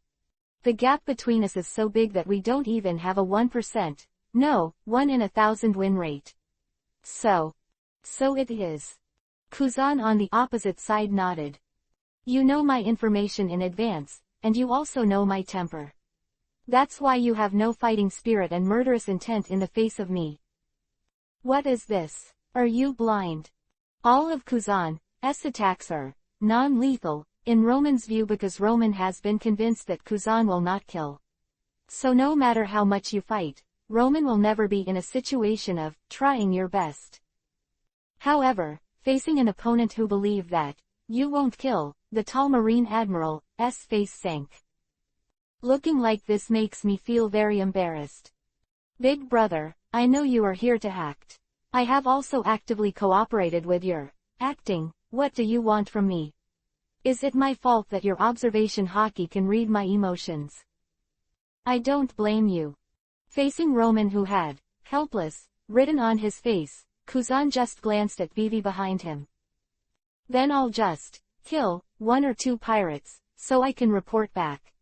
The gap between us is so big that we don't even have a 1%, no, 1 in 1,000 win rate. So it is. Kuzan on the opposite side nodded. You know my information in advance, and you also know my temper. That's why you have no fighting spirit and murderous intent in the face of me. What is this? Are you blind? All of Kuzan's attacks are non-lethal, in Roman's view, because Roman has been convinced that Kuzan will not kill. So no matter how much you fight, Roman will never be in a situation of trying your best. However, facing an opponent who believed that you won't kill, the tall Marine Admiral's face sank. Looking like this makes me feel very embarrassed. Big brother, I know you are here to act. I have also actively cooperated with your acting. What do you want from me? Is it my fault that your observation hockey can read my emotions? I don't blame you. Facing Roman, who had helpless written on his face, Kuzan just glanced at Vivi behind him. Then I'll just kill 1 or 2 pirates, so I can report back.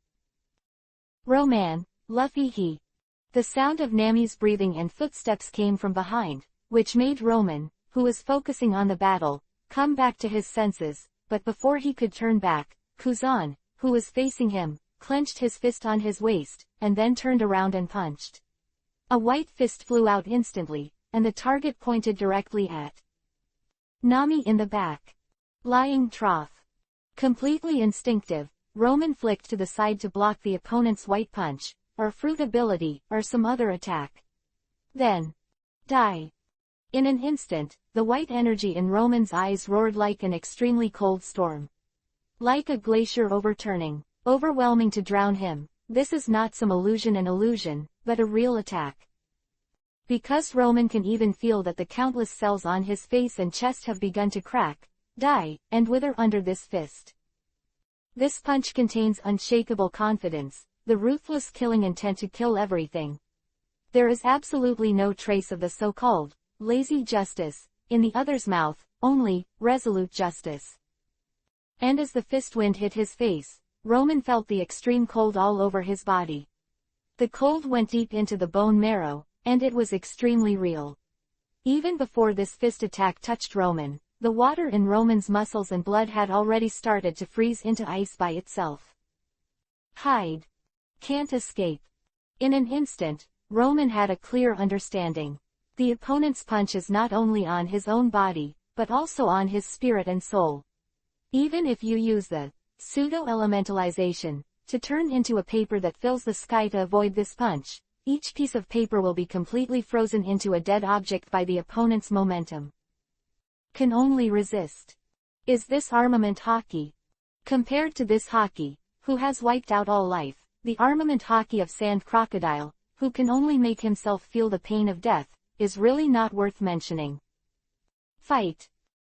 Roman, Luffy he. The sound of Nami's breathing and footsteps came from behind, which made Roman, who was focusing on the battle, come back to his senses, but before he could turn back, Kuzan, who was facing him, clenched his fist on his waist, and then turned around and punched. A white fist flew out instantly, and the target pointed directly at Nami in the back. Lying trough. Completely instinctive, Roman flicked to the side to block the opponent's white punch, or fruit ability, or some other attack. Then, die. In an instant, the white energy in Roman's eyes roared like an extremely cold storm. Like a glacier overturning, overwhelming to drown him. This is not some illusion, but a real attack. Because Roman can even feel that the countless cells on his face and chest have begun to crack, die, and wither under this fist. This punch contains unshakable confidence, the ruthless killing intent to kill everything. There is absolutely no trace of the so-called lazy justice in the other's mouth, only resolute justice. And as the fist wind hit his face, Roman felt the extreme cold all over his body. The cold went deep into the bone marrow, and it was extremely real. Even before this fist attack touched Roman, the water in Roman's muscles and blood had already started to freeze into ice by itself. Hide. Can't escape. In an instant, Roman had a clear understanding. The opponent's punch is not only on his own body, but also on his spirit and soul. Even if you use the pseudo-elementalization to turn into a paper that fills the sky to avoid this punch, each piece of paper will be completely frozen into a dead object by the opponent's momentum. Can only resist. Is this armament hockey? Compared to this hockey, who has wiped out all life, the armament hockey of Sand Crocodile, who can only make himself feel the pain of death, is really not worth mentioning. Fight.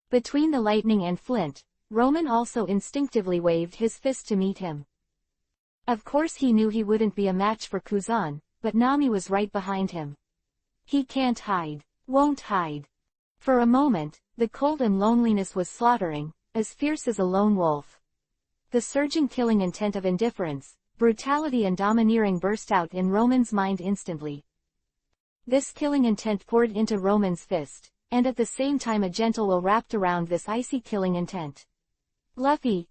Between the lightning and flint, Roman also instinctively waved his fist to meet him. Of course he knew he wouldn't be a match for Kuzan, but Nami was right behind him. He can't hide, won't hide. For a moment, the cold and loneliness was slaughtering, as fierce as a lone wolf. The surging killing intent of indifference, brutality and domineering burst out in Roman's mind instantly. This killing intent poured into Roman's fist, and at the same time a gentle will wrapped around this icy killing intent. Luffy's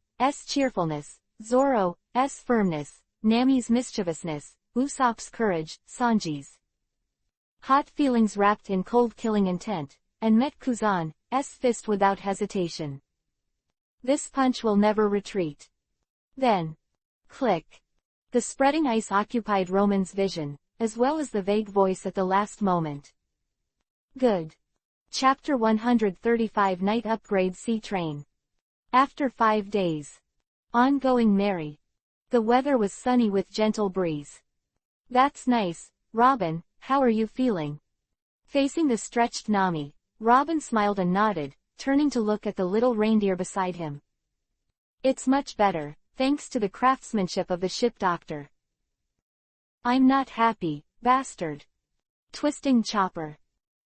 cheerfulness, Zoro's firmness, Nami's mischievousness, Usopp's courage, Sanji's hot feelings wrapped in cold killing intent, and met Kuzan's fist without hesitation. This punch will never retreat. Then, click. The spreading ice occupied Roman's vision, as well as the vague voice at the last moment. Good. Chapter 135 Night Upgrade Sea Train. After 5 days. Ongoing Mary. The weather was sunny with gentle breeze. That's nice, Robin, how are you feeling? Facing the stretched Nami, Robin smiled and nodded, turning to look at the little reindeer beside him. It's much better, thanks to the craftsmanship of the ship doctor. I'm not happy, bastard. Twisting Chopper.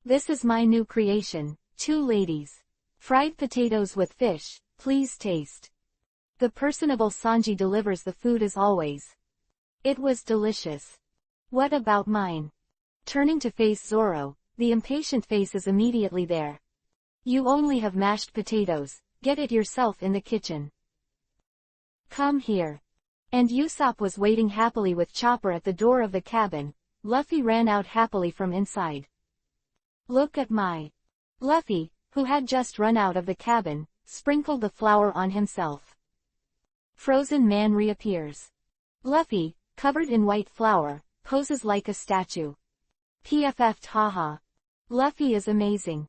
This is my new creation, 2 ladies. Fried potatoes with fish, please taste. The personable Sanji delivers the food as always. It was delicious. What about mine? Turning to face Zoro, the impatient face is immediately there. You only have mashed potatoes, get it yourself in the kitchen. Come here. And Usopp was waiting happily with Chopper at the door of the cabin. Luffy ran out happily from inside. Look at my... Luffy, who had just run out of the cabin, sprinkled the flour on himself. Frozen Man reappears. Luffy, covered in white flour, poses like a statue. PFF haha. Luffy is amazing.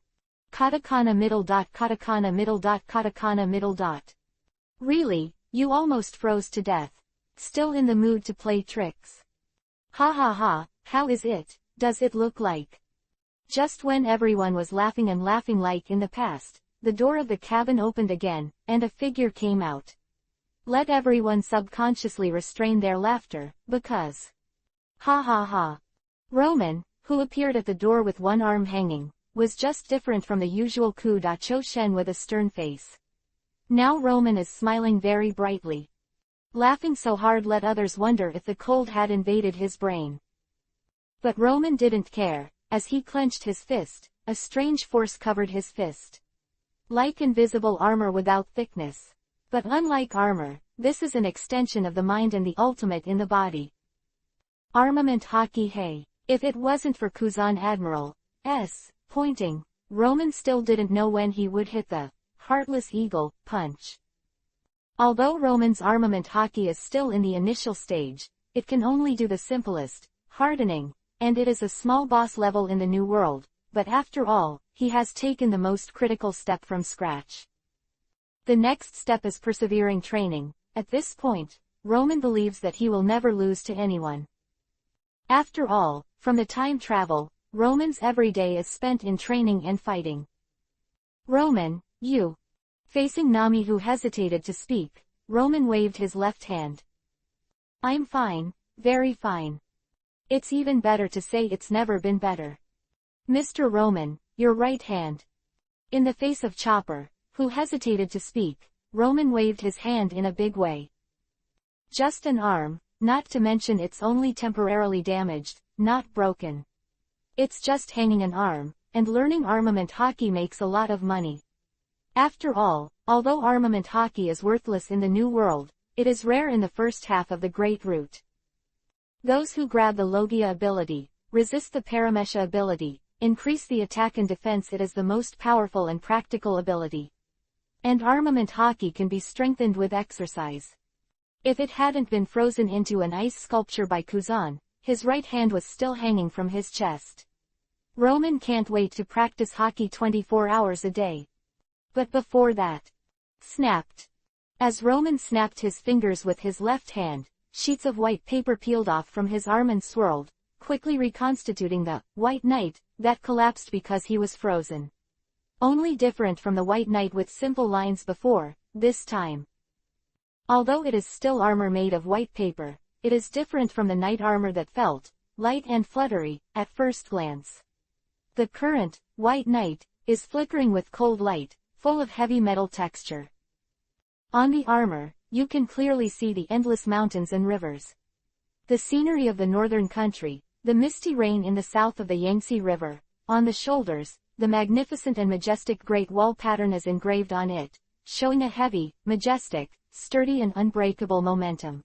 Katakana middle dot katakana middle dot katakana middle dot. Really, you almost froze to death. Still in the mood to play tricks. Ha ha ha, how is it, does it look like? Just when everyone was laughing and laughing like in the past, the door of the cabin opened again, and a figure came out. Let everyone subconsciously restrain their laughter, because... Ha ha ha. Roman, who appeared at the door with one arm hanging, was just different from the usual Ku-da-cho Shen with a stern face. Now Roman is smiling very brightly. Laughing so hard let others wonder if the cold had invaded his brain. But Roman didn't care. As he clenched his fist, a strange force covered his fist. Like invisible armor without thickness. But unlike armor, this is an extension of the mind and the ultimate in the body. Armament Haki Hey. If it wasn't for Kuzan Admiral S. pointing, Roman still didn't know when he would hit the Heartless Eagle punch. Although Roman's armament Haki is still in the initial stage, it can only do the simplest, hardening, and it is a small boss level in the new world, but after all, he has taken the most critical step from scratch. The next step is persevering training. At this point, Roman believes that he will never lose to anyone. After all, from the time travel, Roman's every day is spent in training and fighting. Roman, you. Facing Nami who hesitated to speak, Roman waved his left hand. I'm fine, very fine. It's even better to say it's never been better. Mr. Roman, your right hand. In the face of Chopper, who hesitated to speak, Roman waved his hand in a big way. Just an arm, not to mention it's only temporarily damaged, not broken. It's just hanging an arm, and learning armament Haki makes a lot of money. After all, although armament Haki is worthless in the new world, it is rare in the first half of the Great Route. Those who grab the Logia ability, resist the Paramesha ability, increase the attack and defense. It is the most powerful and practical ability. And armament Haki can be strengthened with exercise. If it hadn't been frozen into an ice sculpture by Kuzan, his right hand was still hanging from his chest. Roman can't wait to practice Haki 24 hours a day. But before that... Snapped. As Roman snapped his fingers with his left hand, sheets of white paper peeled off from his arm and swirled, quickly reconstituting the White Knight that collapsed because he was frozen. Only different from the White Knight with simple lines before, this time. Although it is still armor made of white paper, it is different from the knight armor that felt light and fluttery at first glance. The current White Knight is flickering with cold light, full of heavy metal texture. On the armor, you can clearly see the endless mountains and rivers. The scenery of the northern country, the misty rain in the south of the Yangtze River. On the shoulders, the magnificent and majestic Great Wall pattern is engraved on it, showing a heavy, majestic, sturdy and unbreakable momentum.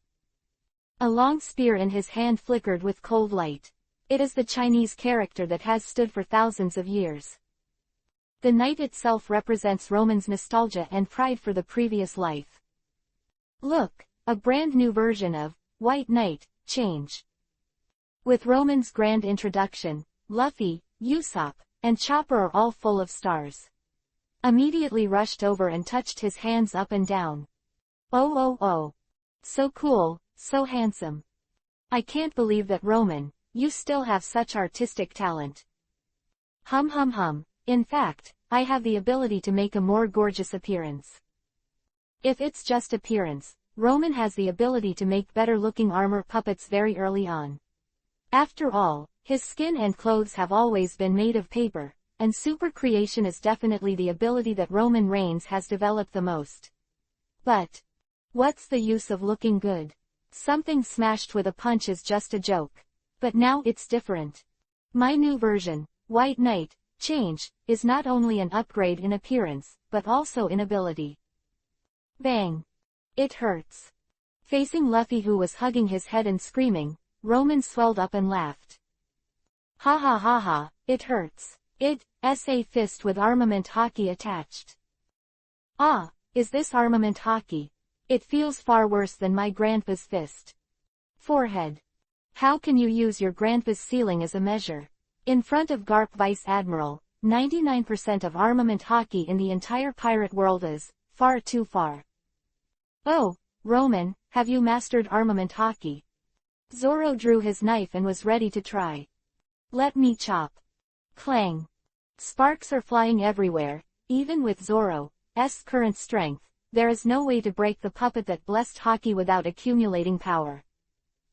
A long spear in his hand flickered with cold light. It is the Chinese character that has stood for thousands of years. The knight itself represents Roman's nostalgia and pride for the previous life. Look, a brand new version of White Knight, change. With Roman's grand introduction, Luffy, Usopp, and Chopper are all full of stars. Immediately rushed over and touched his hands up and down. Oh oh oh. So cool, so handsome. I can't believe that Roman, you still have such artistic talent. Hum hum hum, in fact, I have the ability to make a more gorgeous appearance. If it's just appearance, Roman has the ability to make better-looking armor puppets very early on. After all, his skin and clothes have always been made of paper, and super creation is definitely the ability that Roman Reigns has developed the most. But what's the use of looking good? Something smashed with a punch is just a joke. But now it's different. My new version, White Knight, Change, is not only an upgrade in appearance, but also in ability. Bang! It hurts. Facing Luffy, who was hugging his head and screaming, Roman swelled up and laughed. Ha ha ha ha, it hurts. It's a fist with armament hockey attached. Ah, is this armament hockey? It feels far worse than my grandpa's fist. Forehead. How can you use your grandpa's ceiling as a measure? In front of Garp Vice Admiral, 99% of armament hockey in the entire pirate world is far too far. Oh, Roman, have you mastered armament hockey? Zoro drew his knife and was ready to try. Let me chop. Clang. Sparks are flying everywhere. Even with Zoro's current strength, there is no way to break the puppet that blessed hockey without accumulating power.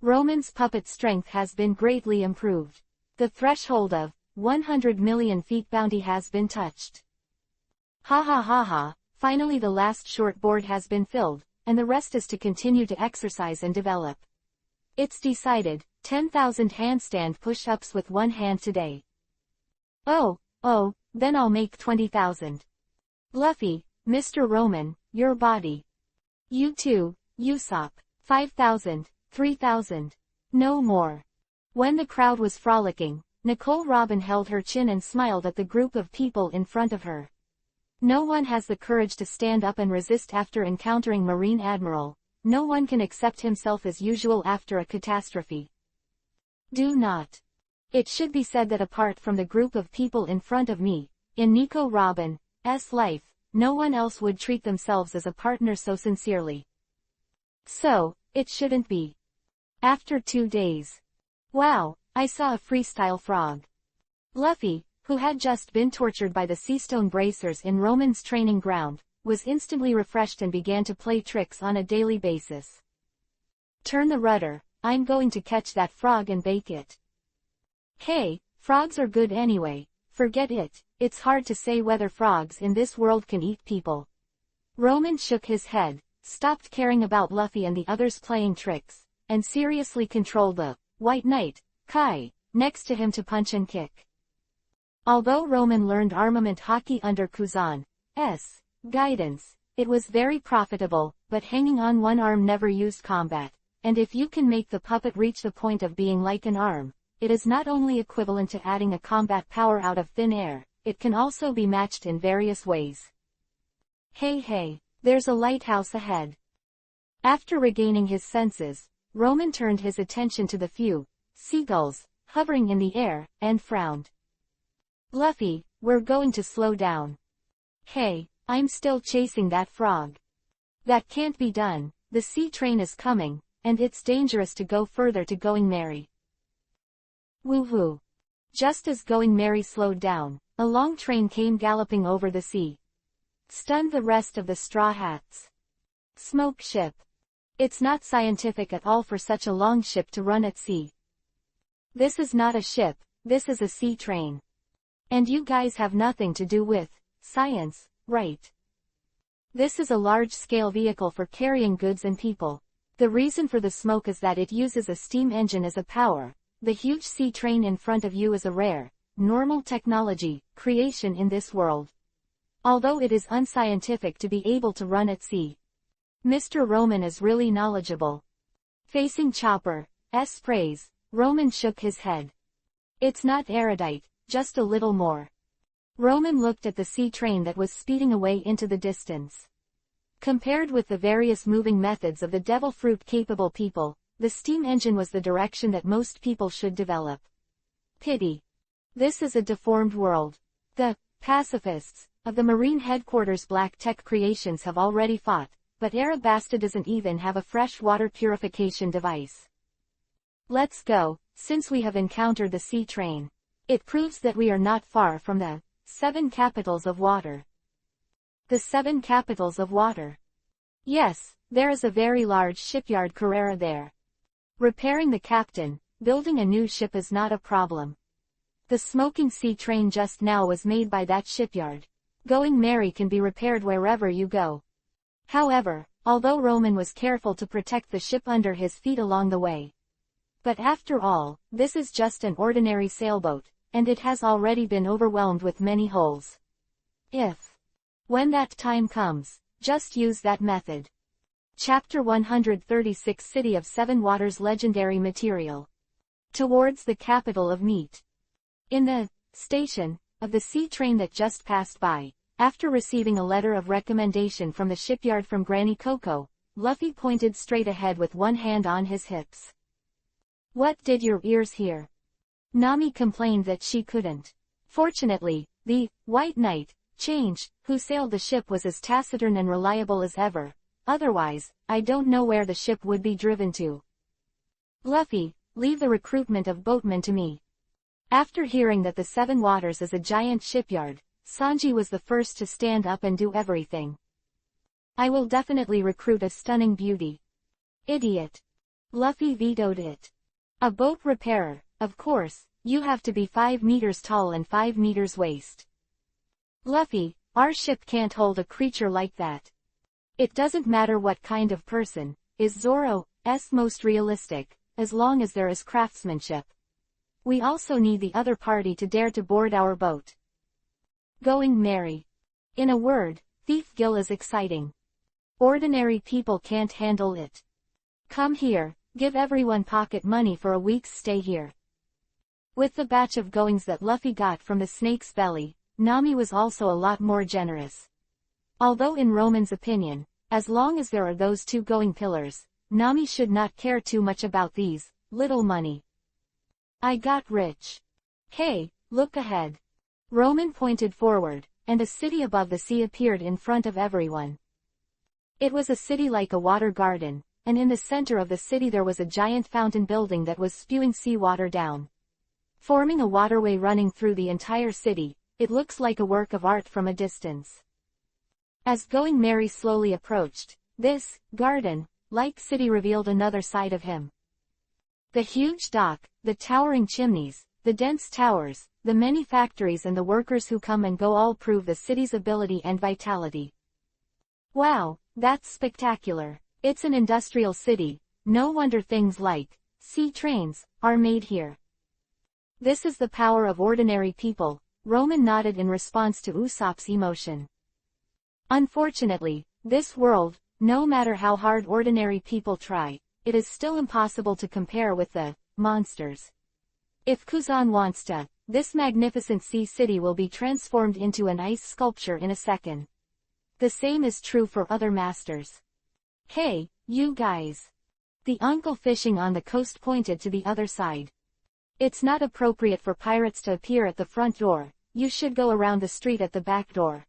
Roman's puppet strength has been greatly improved. The threshold of 100 million feet bounty has been touched. Ha ha ha ha, finally the last short board has been filled, and the rest is to continue to exercise and develop. It's decided, 10,000 handstand push-ups with one hand today. Oh, then I'll make 20,000. Luffy, Mr. Roman, your body. You too, Usopp, 5,000, 3,000. No more. When the crowd was frolicking, Nicole Robin held her chin and smiled at the group of people in front of her. No one has the courage to stand up and resist after encountering Marine Admiral. No one can accept himself as usual after a catastrophe. Do not. It should be said that apart from the group of people in front of me, in Nico Robin's life, no one else would treat themselves as a partner so sincerely. So, it shouldn't be. After 2 days. Wow, I saw a freestyle frog. Luffy, who had just been tortured by the Seastone Bracers in Roman's training ground, was instantly refreshed and began to play tricks on a daily basis. Turn the rudder, I'm going to catch that frog and bake it. Hey, frogs are good anyway, forget it, it's hard to say whether frogs in this world can eat people. Roman shook his head, stopped caring about Luffy and the others playing tricks, and seriously controlled the White Knight, Kai, next to him to punch and kick. Although Roman learned armament hockey under Kuzan's guidance, it was very profitable, but hanging on one arm never used combat, and if you can make the puppet reach the point of being like an arm, it is not only equivalent to adding a combat power out of thin air, it can also be matched in various ways. Hey, there's a lighthouse ahead. After regaining his senses, Roman turned his attention to the few seagulls hovering in the air, and frowned. Luffy, we're going to slow down. Hey, I'm still chasing that frog. That can't be done, the sea train is coming, and it's dangerous to go further to Going Merry. Woohoo! Just as Going Merry slowed down, a long train came galloping over the sea. Stunned the rest of the Straw Hats. Smoke ship. It's not scientific at all for such a long ship to run at sea. This is not a ship, this is a sea train. And you guys have nothing to do with science, right? This is a large-scale vehicle for carrying goods and people. The reason for the smoke is that it uses a steam engine as a power. The huge sea train in front of you is a rare, normal technology, creation in this world. Although it is unscientific to be able to run at sea. Mr. Roman is really knowledgeable. Facing Chopper's praise, Roman shook his head. It's not erudite, just a little more. Roman looked at the sea train that was speeding away into the distance. Compared with the various moving methods of the devil fruit-capable people, the steam engine was the direction that most people should develop. Pity. This is a deformed world. The pacifists of the Marine Headquarters Black Tech Creations have already fought, but Arabasta doesn't even have a fresh water purification device. Let's go, since we have encountered the sea train. It proves that we are not far from the 7 capitals of water. The 7 capitals of water. Yes, there is a very large shipyard Carrera there. Repairing the captain, building a new ship is not a problem. The smoking sea train just now was made by that shipyard. Going merry can be repaired wherever you go. However, although Roman was careful to protect the ship under his feet along the way. But after all, this is just an ordinary sailboat, and it has already been overwhelmed with many holes. When that time comes, just use that method. Chapter 136 City of Seven Waters Legendary Material. Towards the capital of Meat. In the station of the sea train that just passed by, after receiving a letter of recommendation from the shipyard from Granny Coco, Luffy pointed straight ahead with one hand on his hips. What did your ears hear? Nami complained that she couldn't. Fortunately, the White Knight, Change, who sailed the ship was as taciturn and reliable as ever. Otherwise, I don't know where the ship would be driven to. Luffy, leave the recruitment of boatmen to me. After hearing that the Seven Waters is a giant shipyard, Sanji was the first to stand up and do everything. I will definitely recruit a stunning beauty. Idiot. Luffy vetoed it. A boat repairer, of course, you have to be 5 meters tall and 5 meters waist. Luffy, our ship can't hold a creature like that. It doesn't matter what kind of person, is Zoro's most realistic, as long as there is craftsmanship. We also need the other party to dare to board our boat. Going merry. In a word, Thief Gill is exciting. Ordinary people can't handle it. Come here, give everyone pocket money for a week's stay here. With the batch of goings that Luffy got from the snake's belly, Nami was also a lot more generous. Although in Roman's opinion, as long as there are those two going pillars, Nami should not care too much about these, little money. I got rich. Hey, look ahead. Roman pointed forward, and a city above the sea appeared in front of everyone. It was a city like a water garden, and in the center of the city there was a giant fountain building that was spewing seawater down. Forming a waterway running through the entire city, it looks like a work of art from a distance. As Going Merry slowly approached, this garden-like city revealed another side of him. The huge dock, the towering chimneys, the dense towers, the many factories and the workers who come and go all prove the city's ability and vitality. Wow, that's spectacular. It's an industrial city, no wonder things like sea trains are made here. This is the power of ordinary people, Roman nodded in response to Usopp's emotion. Unfortunately, this world, no matter how hard ordinary people try, it is still impossible to compare with the monsters. If Kuzan wants to, this magnificent sea city will be transformed into an ice sculpture in a second. The same is true for other masters. Hey, you guys. The uncle fishing on the coast pointed to the other side. It's not appropriate for pirates to appear at the front door, you should go around the street at the back door.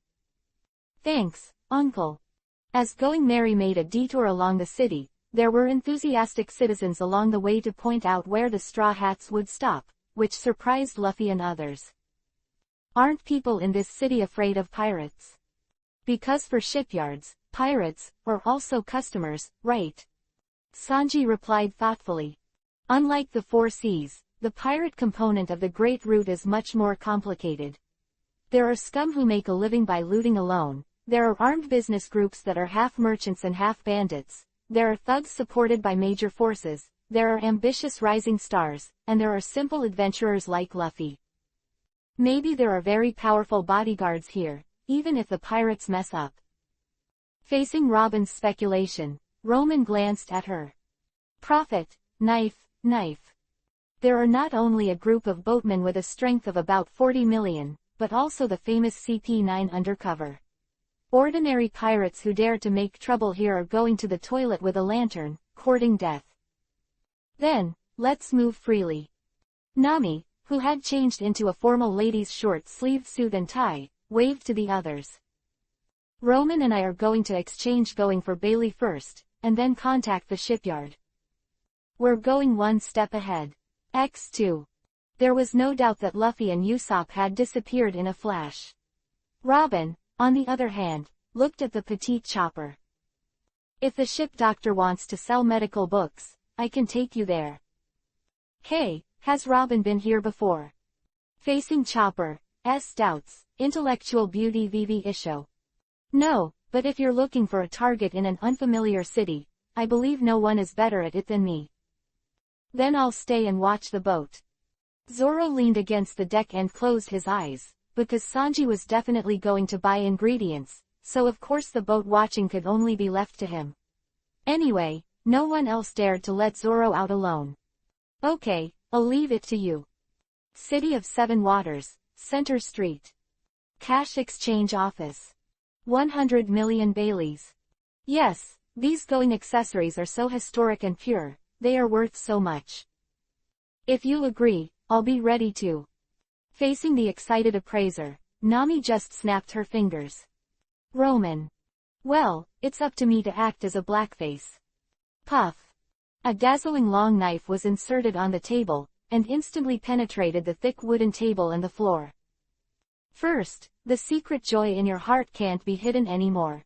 Thanks, uncle. As Going Merry made a detour along the city, there were enthusiastic citizens along the way to point out where the Straw Hats would stop, which surprised Luffy and others. Aren't people in this city afraid of pirates? Because for shipyards, pirates are also customers, right? Sanji replied thoughtfully. Unlike the Four Seas, the pirate component of the Great Route is much more complicated. There are scum who make a living by looting alone, there are armed business groups that are half merchants and half bandits, there are thugs supported by major forces, there are ambitious rising stars, and there are simple adventurers like Luffy. Maybe there are very powerful bodyguards here, even if the pirates mess up. Facing Robin's speculation, Roman glanced at her. Prophet, knife. There are not only a group of boatmen with a strength of about 40 million, but also the famous CP9 undercover. Ordinary pirates who dare to make trouble here are going to the toilet with a lantern, courting death. Then, let's move freely. Nami, who had changed into a formal lady's short-sleeved suit and tie, waved to the others. Roman and I are going to exchange going for Bailey first, and then contact the shipyard. We're going one step ahead. X2. There was no doubt that Luffy and Usopp had disappeared in a flash. Robin, on the other hand, looked at the petite chopper. If the ship doctor wants to sell medical books, I can take you there. Hey, has Robin been here before? Facing Chopper's doubts, intellectual beauty VV issue. No, but if you're looking for a target in an unfamiliar city, I believe no one is better at it than me. Then I'll stay and watch the boat. Zoro leaned against the deck and closed his eyes, because Sanji was definitely going to buy ingredients, so of course the boat watching could only be left to him. Anyway, no one else dared to let Zoro out alone. Okay, I'll leave it to you. City of Seven Waters, Center Street. Cash Exchange Office. 100 million Baileys. Yes, these going accessories are so historic and pure, they are worth so much. If you agree, I'll be ready to. Facing the excited appraiser, Nami just snapped her fingers. Roman. Well, it's up to me to act as a blackface. Puff. A dazzling long knife was inserted on the table, and instantly penetrated the thick wooden table and the floor. First, the secret joy in your heart can't be hidden anymore.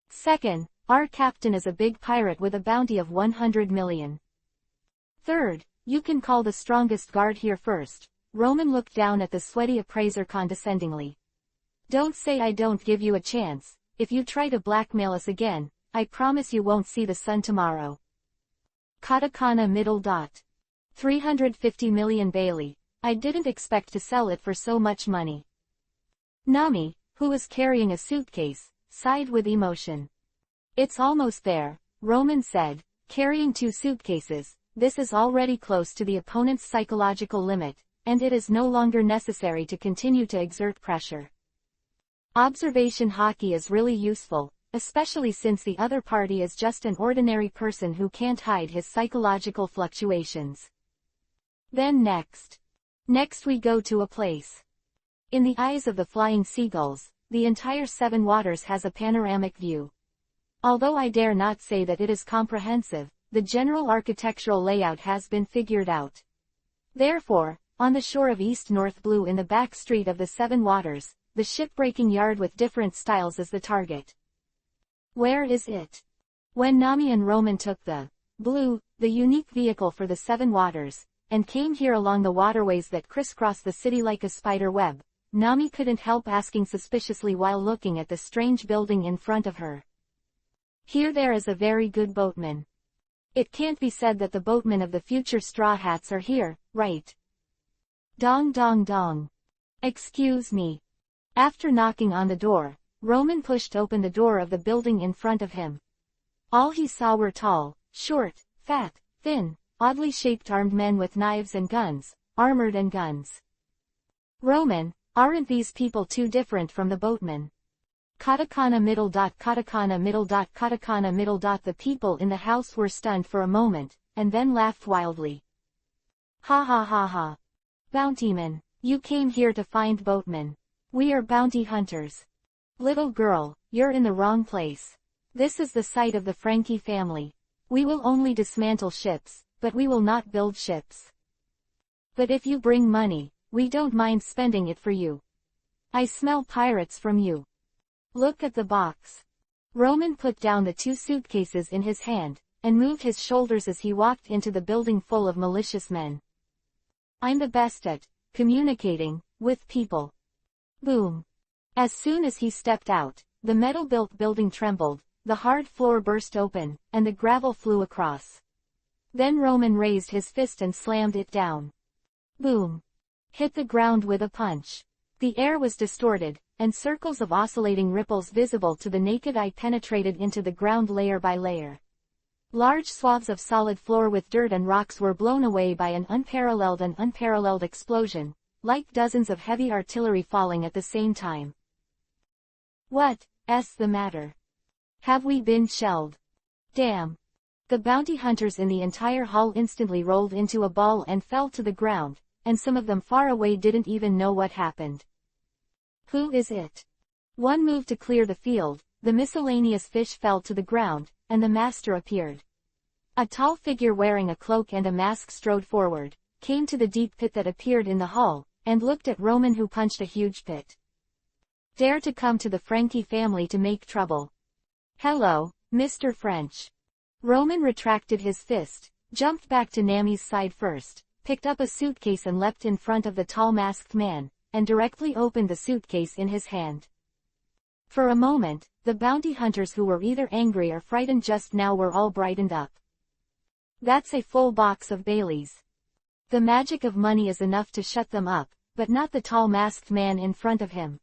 Second, our captain is a big pirate with a bounty of 100 million. Third, you can call the strongest guard here first. Roman looked down at the sweaty appraiser condescendingly. Don't say I don't give you a chance. If you try to blackmail us again, I promise you won't see the sun tomorrow. Katakana middle dot. 350 million Bailey. I didn't expect to sell it for so much money. Nami, who was carrying a suitcase, sighed with emotion. It's almost there, Roman said, carrying 2 suitcases. This is already close to the opponent's psychological limit, and it is no longer necessary to continue to exert pressure. Observation hockey is really useful, especially since the other party is just an ordinary person who can't hide his psychological fluctuations. Then next we go to a place. In the eyes of the flying seagulls, the entire Seven Waters has a panoramic view. Although I dare not say that it is comprehensive, the general architectural layout has been figured out. Therefore, on the shore of East North Blue in the back street of the Seven Waters, the shipbreaking yard with different styles is the target. Where is it? When Nami and Roman took the Blue, the unique vehicle for the Seven Waters, and came here along the waterways that crisscross the city like a spider web, Nami couldn't help asking suspiciously while looking at the strange building in front of her. Here there is a very good boatman. It can't be said that the boatmen of the future Straw Hats are here, right? Dong dong dong. Excuse me. After knocking on the door, Roman pushed open the door of the building in front of him. All he saw were tall, short, fat, thin, oddly shaped armed men with knives and guns, armored and guns. Roman, aren't these people too different from the boatmen? Katakana middle dot katakana middle dot katakana middle dot. The people in the house were stunned for a moment, and then laughed wildly. Ha ha ha ha. Bountymen, you came here to find boatmen. We are bounty hunters. Little girl, you're in the wrong place. This is the site of the Frankie family. We will only dismantle ships, but we will not build ships. But if you bring money, we don't mind spending it for you. I smell pirates from you. Look at the box. Roman put down the 2 suitcases in his hand, and moved his shoulders as he walked into the building full of malicious men. I'm the best at communicating with people. Boom. As soon as he stepped out, the metal-built building trembled, the hard floor burst open, and the gravel flew across. Then Roman raised his fist and slammed it down. Boom. Hit the ground with a punch. The air was distorted, and circles of oscillating ripples visible to the naked eye penetrated into the ground layer by layer. Large swaths of solid floor with dirt and rocks were blown away by an unparalleled explosion, like dozens of heavy artillery falling at the same time. What's the matter? Have we been shelled? Damn. The bounty hunters in the entire hall instantly rolled into a ball and fell to the ground, and some of them far away didn't even know what happened. Who is it? One moved to clear the field, the miscellaneous fish fell to the ground, and the master appeared. A tall figure wearing a cloak and a mask strode forward, came to the deep pit that appeared in the hall, and looked at Roman who punched a huge pit. Dare to come to the Frankie family to make trouble. Hello, Mr. French. Roman retracted his fist, jumped back to Nami's side first, picked up a suitcase and leapt in front of the tall masked man, and directly opened the suitcase in his hand. For a moment, the bounty hunters who were either angry or frightened just now were all brightened up. That's a full box of Baileys. The magic of money is enough to shut them up, but not the tall masked man in front of him.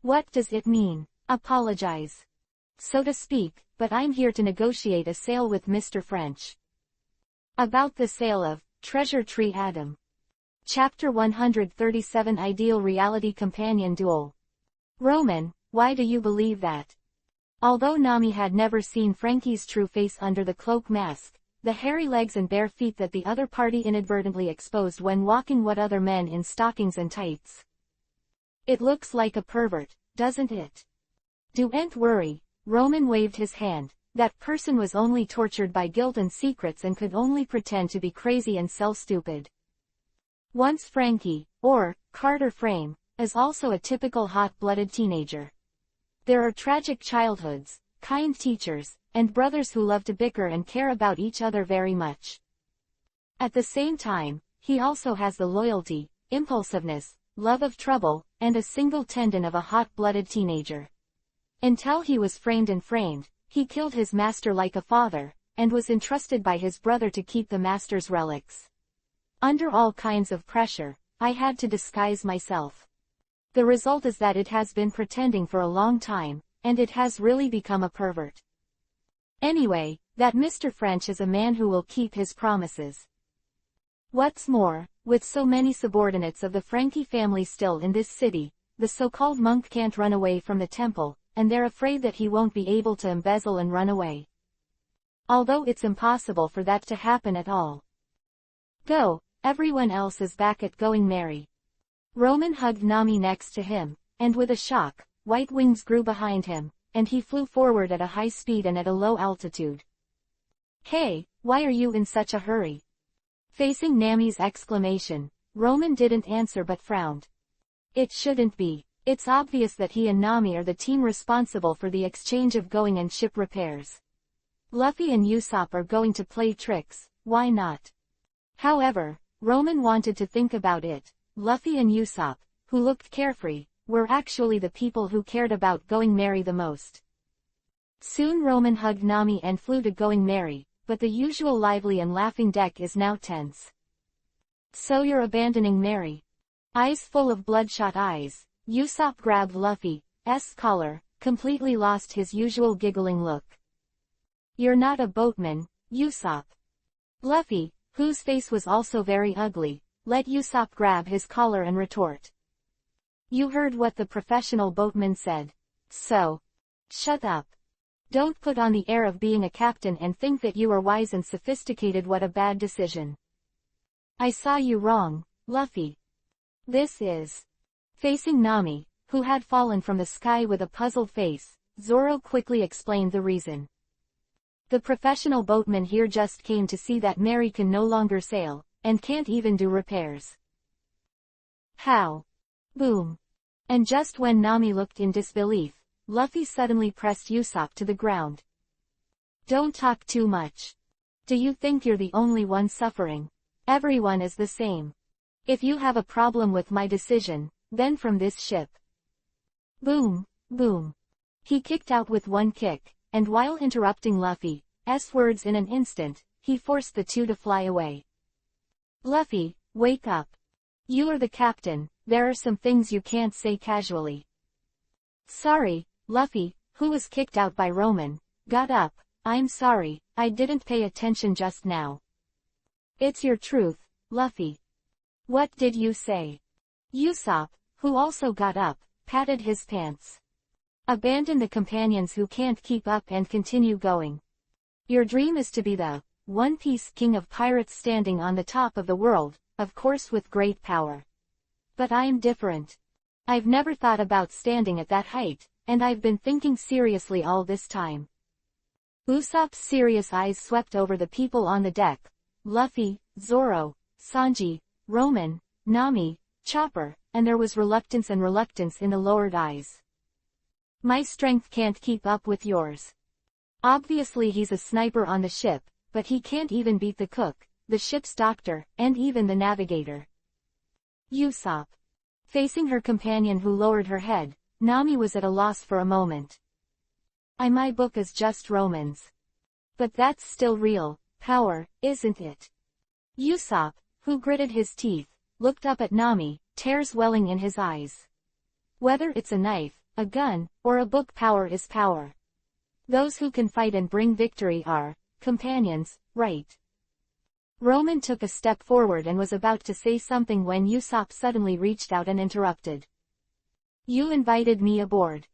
What does it mean? Apologize. So to speak, but I'm here to negotiate a sale with Mr. French. About the sale of Treasure Tree Adam. Chapter 137 Ideal Reality Companion Duel. Roman, why do you believe that? Although Nami had never seen Frankie's true face under the cloak mask, the hairy legs and bare feet that the other party inadvertently exposed when walking what other men in stockings and tights. It looks like a pervert, doesn't it? Don't worry, Roman waved his hand. That person was only tortured by guilt and secrets and could only pretend to be crazy and sell stupid. Once Frankie, or Carter Frame, is also a typical hot-blooded teenager. There are tragic childhoods, kind teachers, and brothers who love to bicker and care about each other very much. At the same time, he also has the loyalty, impulsiveness, love of trouble, and a single tendon of a hot-blooded teenager. Until he was framed and framed, he killed his master like a father, and was entrusted by his brother to keep the master's relics. Under all kinds of pressure, I had to disguise myself. The result is that it has been pretending for a long time, and it has really become a pervert. Anyway, that Mr. French is a man who will keep his promises. What's more, with so many subordinates of the Frankie family still in this city, the so-called monk can't run away from the temple, and they're afraid that he won't be able to embezzle and run away. Although it's impossible for that to happen at all. Go, everyone else is back at Going Merry. Roman hugged Nami next to him, and with a shock, white wings grew behind him, and he flew forward at a high speed and at a low altitude. Hey, why are you in such a hurry? Facing Nami's exclamation, Roman didn't answer but frowned. It shouldn't be. It's obvious that he and Nami are the team responsible for the exchange of going and ship repairs. Luffy and Usopp are going to play tricks, why not? However, Roman wanted to think about it. Luffy and Usopp, who looked carefree, were actually the people who cared about Going Merry the most. Soon Roman hugged Nami and flew to Going Merry, but the usual lively and laughing deck is now tense. So you're abandoning Merry? Eyes full of bloodshot eyes, Usopp grabbed Luffy's collar, completely lost his usual giggling look. You're not a boatman, Usopp. Luffy, whose face was also very ugly, let Usopp grab his collar and retort. You heard what the professional boatman said. So, shut up. Don't put on the air of being a captain and think that you are wise and sophisticated. What a bad decision. I saw you wrong, Luffy. This is... Facing Nami, who had fallen from the sky with a puzzled face, Zoro quickly explained the reason. The professional boatman here just came to see that Merry can no longer sail, and can't even do repairs. How? Boom. And just when Nami looked in disbelief, Luffy suddenly pressed Usopp to the ground. Don't talk too much. Do you think you're the only one suffering? Everyone is the same. If you have a problem with my decision, then from this ship. Boom, boom. He kicked out with one kick, and while interrupting Luffy's words in an instant, he forced the two to fly away. Luffy, wake up. You are the captain, there are some things you can't say casually. Sorry, Luffy, who was kicked out by Roman, got up. I'm sorry, I didn't pay attention just now. It's your truth, Luffy. What did you say? Usopp, who also got up, patted his pants. Abandon the companions who can't keep up and continue going. Your dream is to be the One Piece king of pirates standing on the top of the world, of course with great power. But I'm different. I've never thought about standing at that height, and I've been thinking seriously all this time. Usopp's serious eyes swept over the people on the deck. Luffy, Zoro, Sanji, Roman, Nami, Chopper, and there was reluctance in the lowered eyes. My strength can't keep up with yours. Obviously he's a sniper on the ship, but he can't even beat the cook, the ship's doctor, and even the navigator. Usopp. Facing her companion who lowered her head, Nami was at a loss for a moment. My book is just romance. But that's still real power, isn't it? Usopp, who gritted his teeth, looked up at Nami, tears welling in his eyes. Whether it's a knife, a gun, or a book, power is power. Those who can fight and bring victory are companions, right? Roman took a step forward and was about to say something when Usopp suddenly reached out and interrupted. You invited me aboard.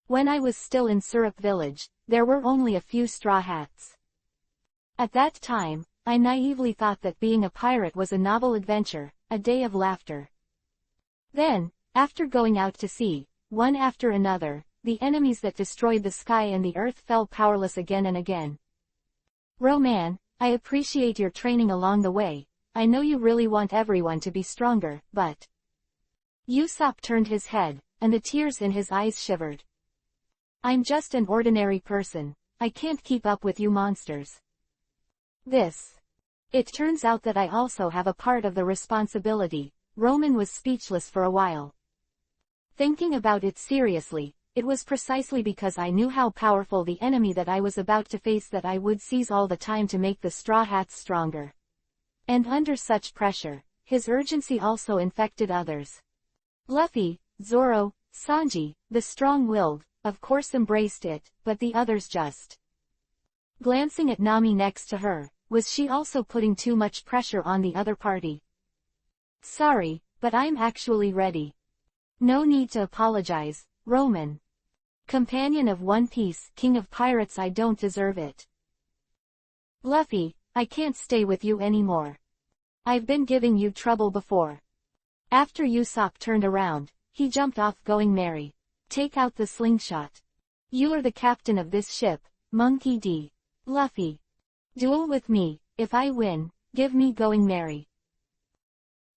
When I was still in Syrup Village, there were only a few straw hats. At that time, I naively thought that being a pirate was a novel adventure, a day of laughter. Then, after going out to sea, one after another, the enemies that destroyed the sky and the earth fell powerless again and again. Roman, I appreciate your training along the way. I know you really want everyone to be stronger, but... Usopp turned his head, and the tears in his eyes shivered. I'm just an ordinary person. I can't keep up with you monsters. It turns out that I also have a part of the responsibility. Roman was speechless for a while. Thinking about it seriously, it was precisely because I knew how powerful the enemy that I was about to face that I would seize all the time to make the Straw Hats stronger. And under such pressure, his urgency also infected others. Luffy, Zoro, Sanji, the strong-willed, of course embraced it, but the others just. Glancing at Nami next to her, was she also putting too much pressure on the other party? Sorry, but I'm actually ready. No need to apologize, Roman. Companion of One Piece, King of Pirates, I don't deserve it. Luffy, I can't stay with you anymore. I've been giving you trouble before. After Usopp turned around, he jumped off, going merry. Take out the slingshot. You are the captain of this ship, Monkey D. Luffy. Duel with me. If I win, give me going merry.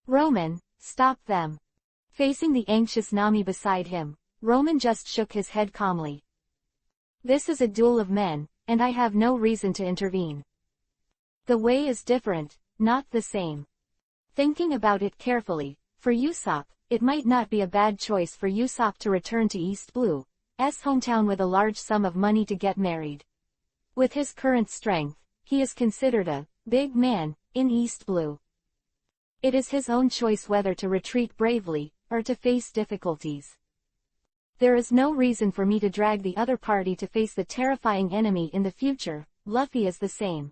Roman, stop them. Facing the anxious Nami beside him, Roman just shook his head calmly. This is a duel of men, and I have no reason to intervene. The way is different, not the same. Thinking about it carefully, for Usopp, it might not be a bad choice for Usopp to return to East Blue's hometown with a large sum of money to get married. With his current strength, he is considered a big man in East Blue. It is his own choice whether to retreat bravely, or to face difficulties. There is no reason for me to drag the other party to face the terrifying enemy in the future. Luffy is the same.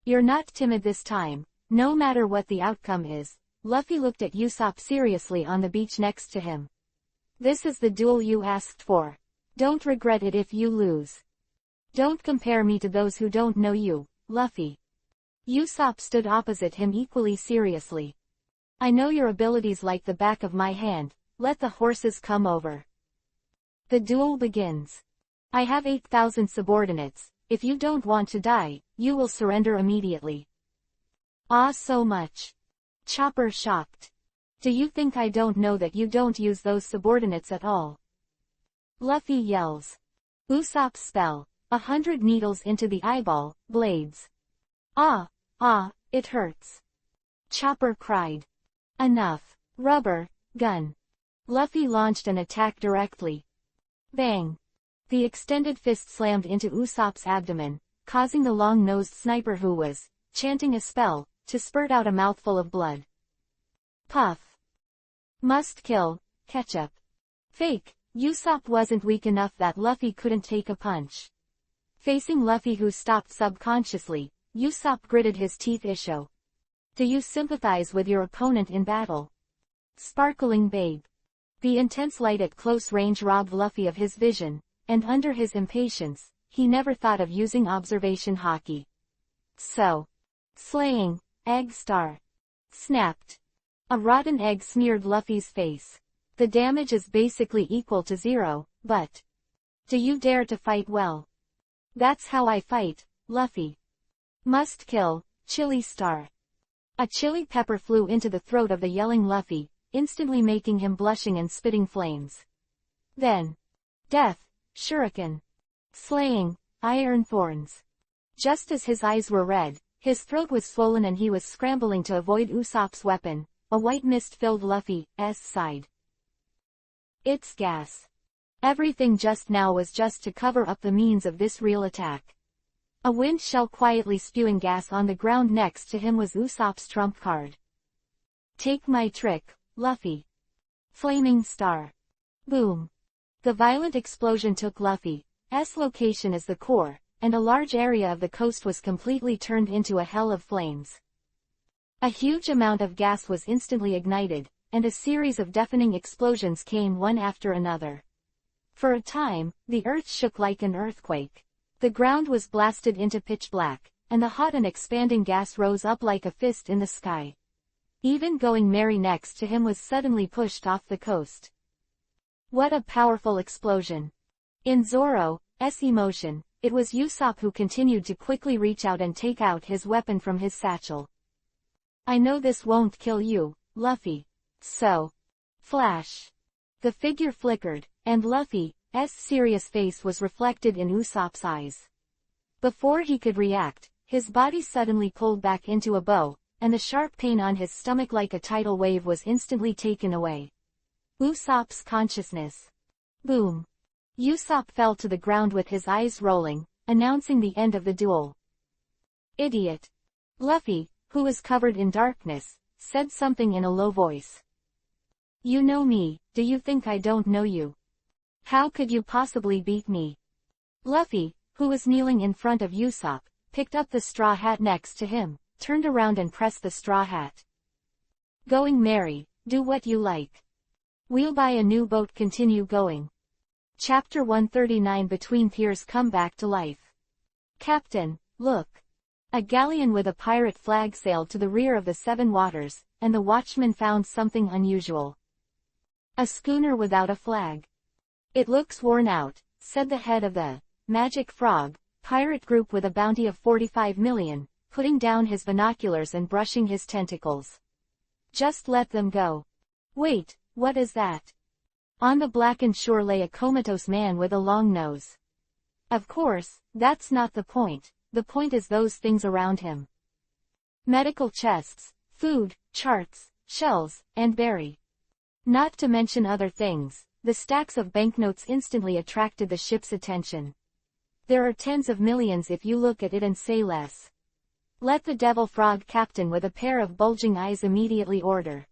You're not timid this time, no matter what the outcome is. Luffy looked at Usopp seriously on the beach next to him. This is the duel you asked for. Don't regret it if you lose. Don't compare me to those who don't know you, Luffy. Usopp stood opposite him equally seriously. I know your abilities like the back of my hand. Let the horses come over. The duel begins. I have 8,000 subordinates. If you don't want to die, you will surrender immediately. Ah, so much. Chopper shocked. Do you think I don't know that you don't use those subordinates at all? Luffy yells. Usopp's spell. 100 needles into the eyeball, blades. Ah, it hurts. Chopper cried. Enough. Rubber, gun. Luffy launched an attack directly. Bang. The extended fist slammed into Usopp's abdomen, causing the long-nosed sniper who was chanting a spell to spurt out a mouthful of blood. Puff. Must kill, ketchup. Fake. Usopp wasn't weak enough that Luffy couldn't take a punch. Facing Luffy, who stopped subconsciously, Usopp gritted his teeth. Isho. Do you sympathize with your opponent in battle? Sparkling babe. The intense light at close range robbed Luffy of his vision, and under his impatience, he never thought of using observation haki. So. Slaying, egg star. Snapped. A rotten egg smeared Luffy's face. The damage is basically equal to 0, but... Do you dare to fight well? That's how I fight, Luffy. Must kill, chili star. A chili pepper flew into the throat of the yelling Luffy, instantly making him blushing and spitting flames. Then. Death, shuriken. Slaying, iron thorns. Just as his eyes were red, his throat was swollen and he was scrambling to avoid Usopp's weapon, a white mist filled Luffy's side. It's gas. Everything just now was just to cover up the means of this real attack. A wind shell quietly spewing gas on the ground next to him was Usopp's trump card. Take my trick, Luffy. Flaming star. Boom. The violent explosion took Luffy's location as the core, and a large area of the coast was completely turned into a hell of flames. A huge amount of gas was instantly ignited, and a series of deafening explosions came one after another. For a time, the earth shook like an earthquake. The ground was blasted into pitch black, and the hot and expanding gas rose up like a fist in the sky. Even Going Merry next to him was suddenly pushed off the coast. What a powerful explosion. In Zoro's emotion, it was Usopp who continued to quickly reach out and take out his weapon from his satchel. I know this won't kill you, Luffy. So. Flash. The figure flickered, and Luffy's serious face was reflected in Usopp's eyes. Before he could react, his body suddenly pulled back into a bow, and the sharp pain on his stomach like a tidal wave was instantly taken away. Usopp's consciousness. Boom. Usopp fell to the ground with his eyes rolling, announcing the end of the duel. Idiot. Luffy, who was covered in darkness, said something in a low voice. You know me, do you think I don't know you? How could you possibly beat me? Luffy, who was kneeling in front of Usopp, picked up the straw hat next to him, turned around and pressed the straw hat. Going Merry, do what you like. We'll buy a new boat. Continue going. Chapter 139 Between Piers come back to life. Captain, look. A galleon with a pirate flag sailed to the rear of the Seven Waters, and the watchman found something unusual. A schooner without a flag. It looks worn out, said the head of the Magic Frog pirate group with a bounty of 45 million, putting down his binoculars and brushing his tentacles. Just let them go. Wait, what is that? On the blackened shore lay a comatose man with a long nose. Of course, that's not the point. The point is those things around him. Medical chests, food, charts, shells, and berry. Not to mention other things, the stacks of banknotes instantly attracted the ship's attention. There are tens of millions if you look at it and say less. Let the devil frog captain with a pair of bulging eyes immediately order.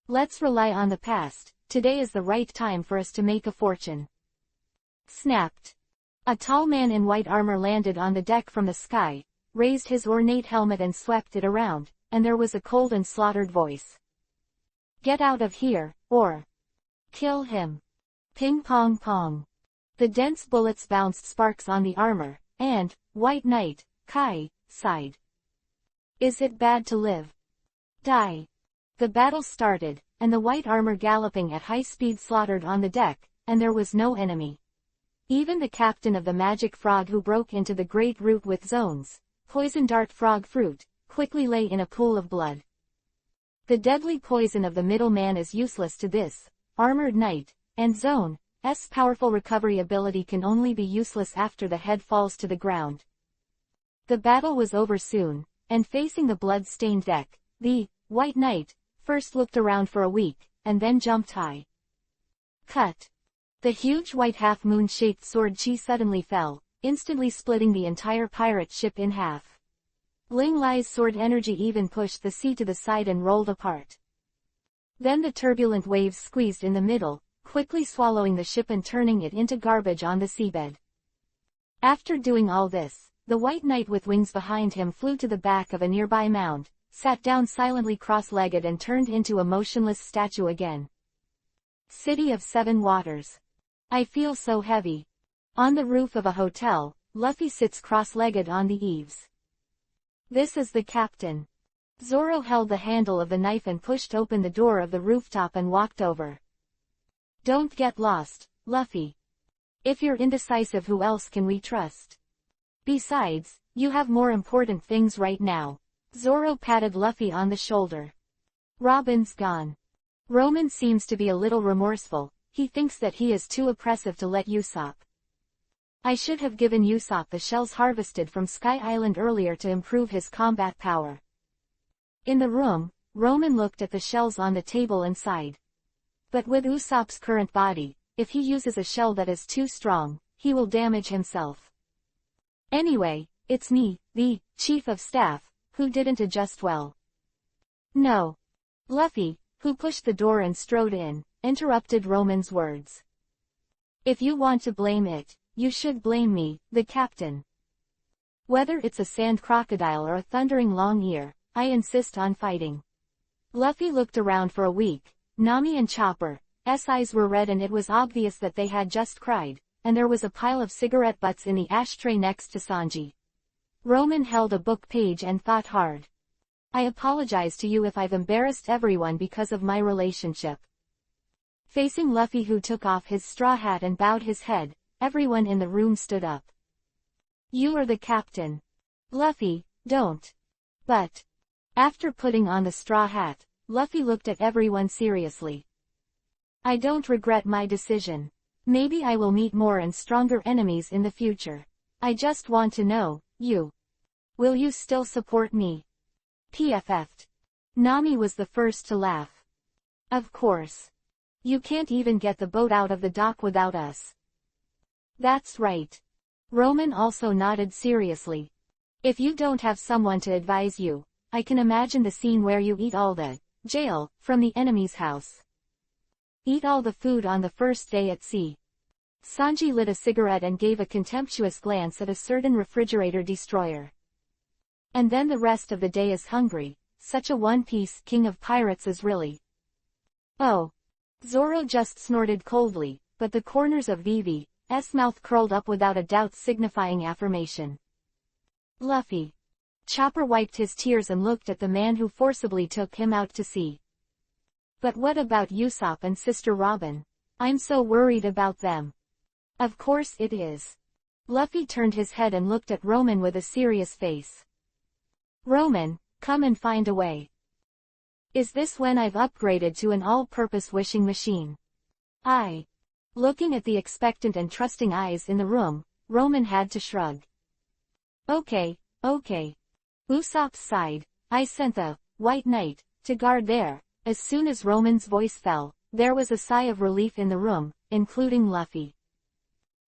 Let's rely on the past. Today is the right time for us to make a fortune. Snapped. A tall man in white armor landed on the deck from the sky, raised his ornate helmet and swept it around, and there was a cold and slaughtered voice. Get out of here, or kill him. Ping pong pong. The dense bullets bounced sparks on the armor, and, White Knight, Kai, sighed. Is it bad to live? Die. The battle started, and the white armor galloping at high speed slaughtered on the deck, and there was no enemy. Even the captain of the magic frog who broke into the great root with Zone's poison dart frog fruit, quickly lay in a pool of blood. The deadly poison of the middleman is useless to this armored knight, and Zone's powerful recovery ability can only be useless after the head falls to the ground. The battle was over soon, and facing the blood-stained deck, the White Knight first looked around for a week, and then jumped high. Cut. The huge white half-moon-shaped sword chi suddenly fell, instantly splitting the entire pirate ship in half. Ling Lai's sword energy even pushed the sea to the side and rolled apart. Then the turbulent waves squeezed in the middle, quickly swallowing the ship and turning it into garbage on the seabed. After doing all this, the White Knight with wings behind him flew to the back of a nearby mound, sat down silently cross-legged and turned into a motionless statue again. City of Seven Waters. I feel so heavy. On the roof of a hotel, Luffy sits cross-legged on the eaves. This is the captain. Zoro held the handle of the knife and pushed open the door of the rooftop and walked over. Don't get lost, Luffy. If you're indecisive, who else can we trust? Besides, you have more important things right now. Zoro patted Luffy on the shoulder. Robin's gone. Roman seems to be a little remorseful. He thinks that he is too oppressive to let Usopp I should have given Usopp the shells harvested from Sky Island earlier to improve his combat power. In the room, Roman looked at the shells on the table and sighed. But with Usopp's current body, if he uses a shell that is too strong, he will damage himself. Anyway, it's me, the chief of staff, who didn't adjust well. No. Luffy, who pushed the door and strode in, interrupted Roman's words. If you want to blame it, you should blame me, the captain. Whether it's a sand crocodile or a thundering long ear, I insist on fighting. Luffy looked around for a week. Nami and Chopper's eyes were red and it was obvious that they had just cried, and there was a pile of cigarette butts in the ashtray next to Sanji. Roman held a book page and thought hard. I apologize to you if I've embarrassed everyone because of my relationship. Facing Luffy, who took off his straw hat and bowed his head, everyone in the room stood up. You are the captain. Luffy, don't. But. After putting on the straw hat, Luffy looked at everyone seriously. I don't regret my decision. Maybe I will meet more and stronger enemies in the future. I just want to know, will you still support me? PFF'd. Nami was the first to laugh. Of course. You can't even get the boat out of the dock without us. That's right. Roman also nodded seriously. If you don't have someone to advise you, I can imagine the scene where you eat all the jail from the enemy's house. Eat all the food on the first day at sea. Sanji lit a cigarette and gave a contemptuous glance at a certain refrigerator destroyer. And then the rest of the day is hungry. Such a one-piece king of pirates is really. Oh. Zoro just snorted coldly, but the corners of Vivi's mouth curled up without a doubt, signifying affirmation. Luffy. Chopper wiped his tears and looked at the man who forcibly took him out to sea. But what about Usopp and Sister Robin? I'm so worried about them. Of course it is. Luffy turned his head and looked at Roman with a serious face. Roman, come and find a way. Is this when I've upgraded to an all-purpose wishing machine? Looking at the expectant and trusting eyes in the room, Roman had to shrug. Okay. Usopp sighed. I sent the White Knight to guard there. As soon as Roman's voice fell, there was a sigh of relief in the room, including Luffy.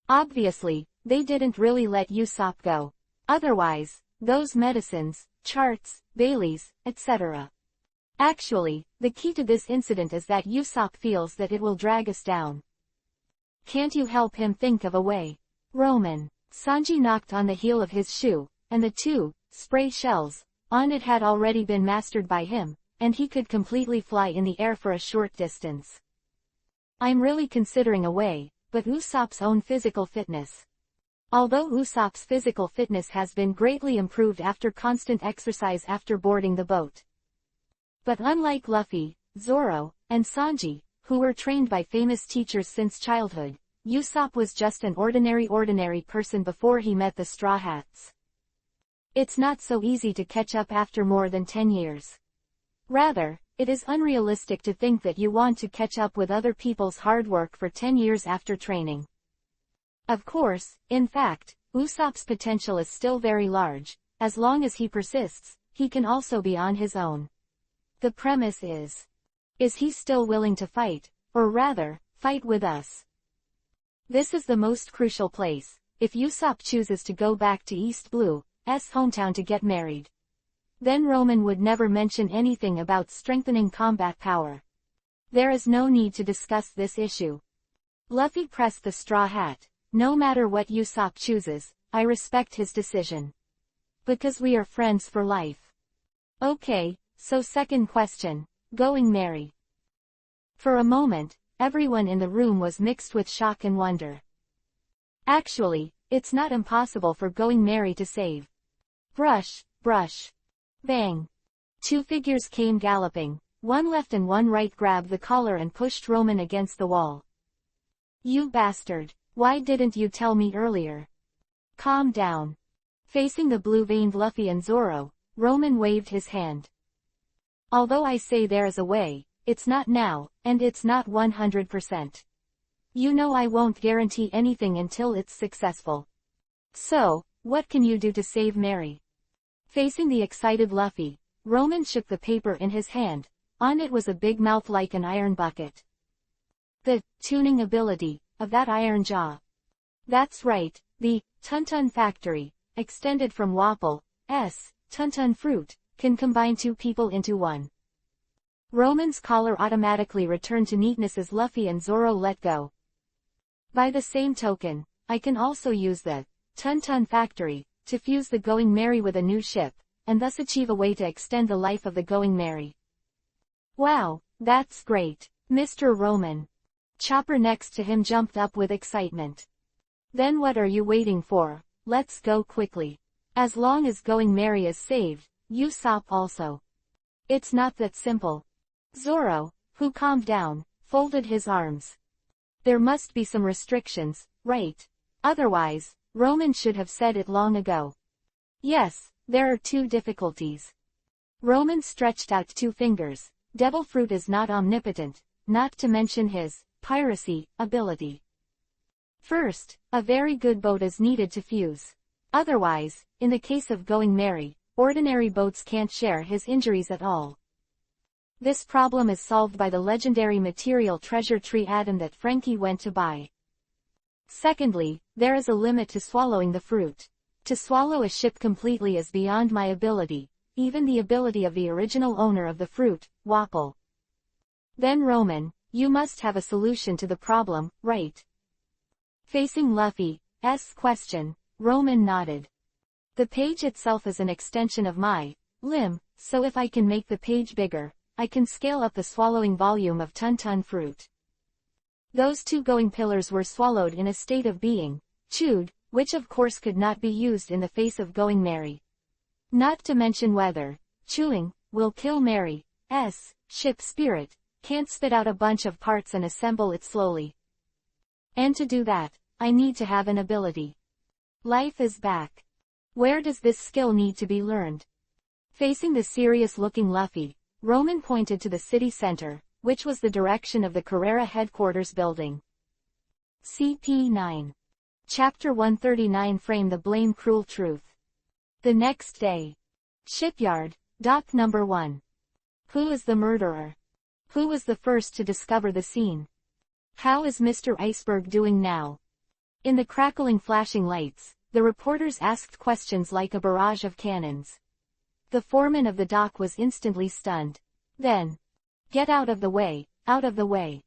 Obviously, they didn't really let Usopp go. Otherwise, those medicines, charts, Baileys, etc. Actually, the key to this incident is that Usopp feels that it will drag us down. Can't you help him think of a way? Roman. Sanji knocked on the heel of his shoe, and the two spray shells on it had already been mastered by him, and he could completely fly in the air for a short distance. I'm really considering a way, but Usopp's own physical fitness. Although Usopp's physical fitness has been greatly improved after constant exercise after boarding the boat. But unlike Luffy, Zoro, and Sanji, who were trained by famous teachers since childhood, Usopp was just an ordinary person before he met the Straw Hats. It's not so easy to catch up after more than 10 years. Rather, it is unrealistic to think that you want to catch up with other people's hard work for 10 years after training. Of course, in fact, Usopp's potential is still very large. As long as he persists, he can also be on his own. The premise is he still willing to fight, or rather, fight with us? This is the most crucial place. If Usopp chooses to go back to East Blue's hometown to get married, then Roman would never mention anything about strengthening combat power. There is no need to discuss this issue. Luffy pressed the straw hat. No matter what Usopp chooses, I respect his decision. Because we are friends for life. Okay, so second question, going marry. For a moment, everyone in the room was mixed with shock and wonder. Actually, it's not impossible for going marry to save. Brush. Bang. Two figures came galloping. One left and one right grabbed the collar and pushed Roman against the wall. You bastard. Why didn't you tell me earlier? Calm down. Facing the blue-veined Luffy and Zoro, Roman waved his hand. Although I say there is a way, it's not now, and it's not 100%. You know I won't guarantee anything until it's successful. So, what can you do to save Mary? Facing the excited Luffy, Roman shook the paper in his hand. On it was a big mouth like an iron bucket. The tuning ability of that iron jaw. That's right, the Tun-Tun Factory, extended from Wapple's Tun-Tun Fruit, can combine two people into one. Roman's collar automatically returned to neatness as Luffy and Zoro let go. By the same token, I can also use the Tun-Tun Factory to fuse the Going Merry with a new ship, and thus achieve a way to extend the life of the Going Merry. Wow, that's great, Mr. Roman. Chopper next to him jumped up with excitement. Then what are you waiting for? Let's go quickly. As long as Going Merry is saved, Usopp also. It's not that simple. Zoro, who calmed down, folded his arms. There must be some restrictions, right? Otherwise, Roman should have said it long ago. Yes, there are two difficulties. Roman stretched out two fingers. Devil Fruit is not omnipotent, not to mention his piracy ability. First, a very good boat is needed to fuse. Otherwise, in the case of Going Merry, ordinary boats can't share his injuries at all. This problem is solved by the legendary material treasure tree atom that Frankie went to buy. Secondly, there is a limit to swallowing the fruit. To swallow a ship completely is beyond my ability, even the ability of the original owner of the fruit, Wapple. Then Roman, you must have a solution to the problem, right? Facing Luffy's question, Roman nodded. The page itself is an extension of my limb, so if I can make the page bigger, I can scale up the swallowing volume of Tun-Tun Fruit. Those two going pillars were swallowed in a state of being chewed, which of course could not be used in the face of Going Merry. Not to mention whether chewing will kill Mary's ship spirit, can't spit out a bunch of parts and assemble it slowly. And to do that, I need to have an ability. Life is back. Where does this skill need to be learned? Facing the serious-looking Luffy, Roman pointed to the city center, which was the direction of the Carrera headquarters building. CP9. Chapter 139 Frame the Blame Cruel Truth. The next day. Shipyard, Dock Number 1. Who is the murderer? Who was the first to discover the scene? How is Mr. Iceberg doing now? In the crackling flashing lights, the reporters asked questions like a barrage of cannons. The foreman of the dock was instantly stunned. Then, get out of the way, out of the way.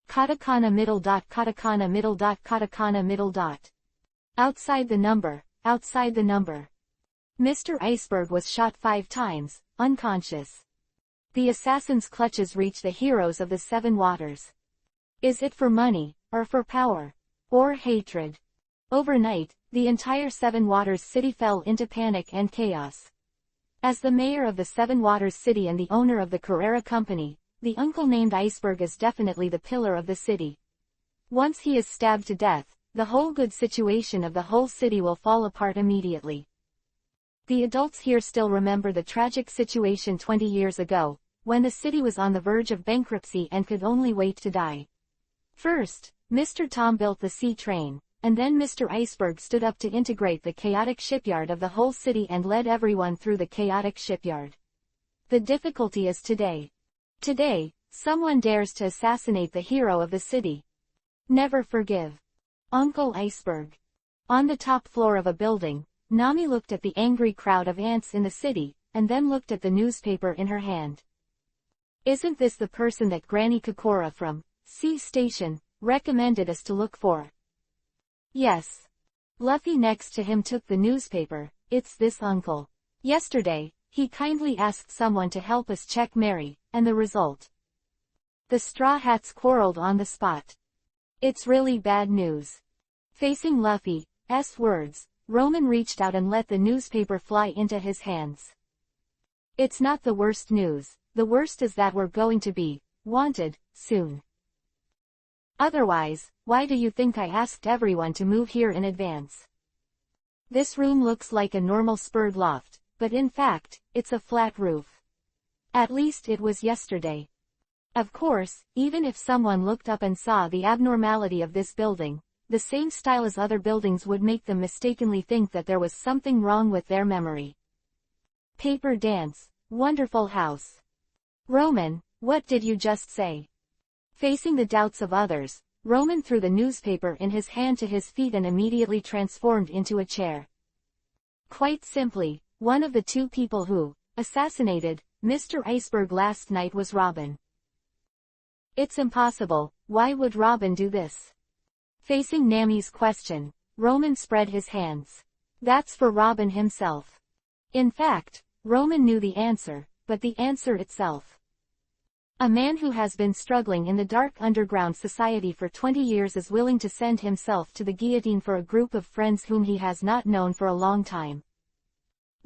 Katakana middle dot, katakana middle dot, katakana middle dot. Outside the number, outside the number. Mr. Iceberg was shot 5 times, unconscious. The assassin's clutches reach the heroes of the Seven Waters. Is it for money, or for power? Or hatred? Overnight, the entire Seven Waters city fell into panic and chaos. As the mayor of the Seven Waters city and the owner of the Carrera company, the uncle named Iceberg is definitely the pillar of the city. Once he is stabbed to death, the whole good situation of the whole city will fall apart immediately. The adults here still remember the tragic situation 20 years ago, when the city was on the verge of bankruptcy and could only wait to die. First, Mr. Tom built the sea train, and then Mr. Iceberg stood up to integrate the chaotic shipyard of the whole city and led everyone through the chaotic shipyard. The difficulty is today. Today, someone dares to assassinate the hero of the city. Never forgive. Uncle Iceberg. On the top floor of a building, Nami looked at the angry crowd of ants in the city, and then looked at the newspaper in her hand. Isn't this the person that Granny Kokora from Sea Station recommended us to look for? Yes. Luffy next to him took the newspaper. It's this uncle. Yesterday, he kindly asked someone to help us check Mary, and the result. The Straw Hats quarreled on the spot. It's really bad news. Facing Luffy's words, Roman reached out and let the newspaper fly into his hands. It's not the worst news. The worst is that we're going to be wanted soon. Otherwise, why do you think I asked everyone to move here in advance? This room looks like a normal spurred loft, but in fact, it's a flat roof. At least it was yesterday. Of course, even if someone looked up and saw the abnormality of this building, the same style as other buildings would make them mistakenly think that there was something wrong with their memory. Paper dance, wonderful house. Roman, what did you just say? Facing the doubts of others, Roman threw the newspaper in his hand to his feet and immediately transformed into a chair. Quite simply, one of the two people who assassinated Mr. Iceberg last night was Robin. It's impossible, why would Robin do this? Facing Nami's question, Roman spread his hands. That's for Robin himself. In fact, Roman knew the answer, but the answer itself. A man who has been struggling in the dark underground society for 20 years is willing to send himself to the guillotine for a group of friends whom he has not known for a long time.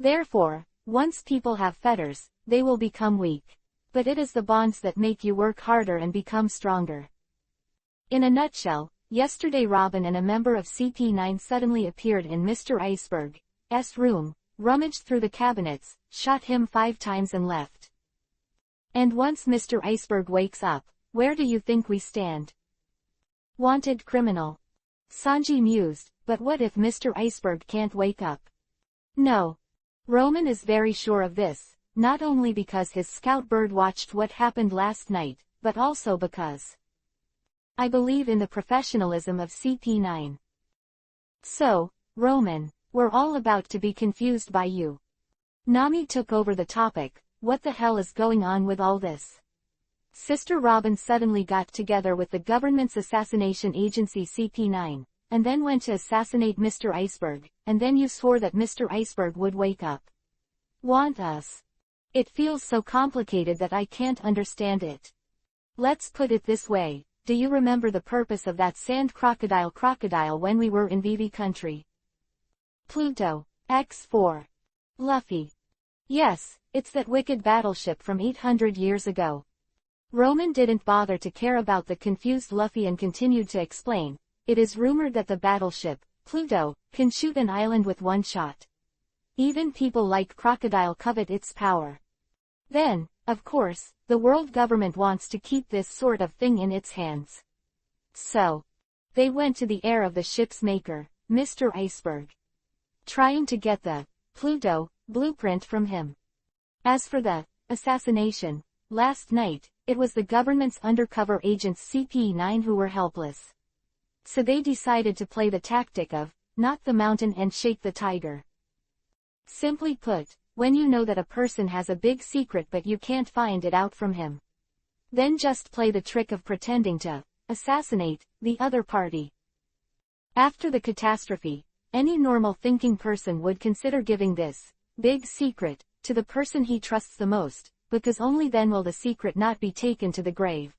Therefore, once people have fetters, they will become weak. But it is the bonds that make you work harder and become stronger. In a nutshell, yesterday Robin and a member of CP9 suddenly appeared in Mr. Iceberg's room, rummaged through the cabinets, shot him 5 times and left. And once Mr. Iceberg wakes up, where do you think we stand? Wanted criminal. Sanji mused, but what if Mr. Iceberg can't wake up? No. Roman is very sure of this. Not only because his scout bird watched what happened last night, but also because I believe in the professionalism of CP9. So, Roman, we're all about to be confused by you. Nami took over the topic. What the hell is going on with all this? Sister Robin suddenly got together with the government's assassination agency CP9, and then went to assassinate Mr. Iceberg, and then you swore that Mr. Iceberg would wake up. Want us? It feels so complicated that I can't understand it. Let's put it this way, do you remember the purpose of that sand crocodile when we were in Vivi country? Pluto, X4. Luffy. Yes, it's that wicked battleship from 800 years ago. Roman didn't bother to care about the confused Luffy and continued to explain, it is rumored that the battleship, Pluto, can shoot an island with one shot. Even people like Crocodile covet its power. Then, of course, the world government wants to keep this sort of thing in its hands. So, they went to the heir of the ship's maker, Mr. Iceberg, trying to get the Pluto blueprint from him. As for the assassination, last night, it was the government's undercover agents CP9 who were helpless. So they decided to play the tactic of, knock the mountain and shake the tiger. Simply put, when you know that a person has a big secret but you can't find it out from him, then just play the trick of pretending to assassinate the other party. After the catastrophe, any normal thinking person would consider giving this big secret to the person he trusts the most, because only then will the secret not be taken to the grave.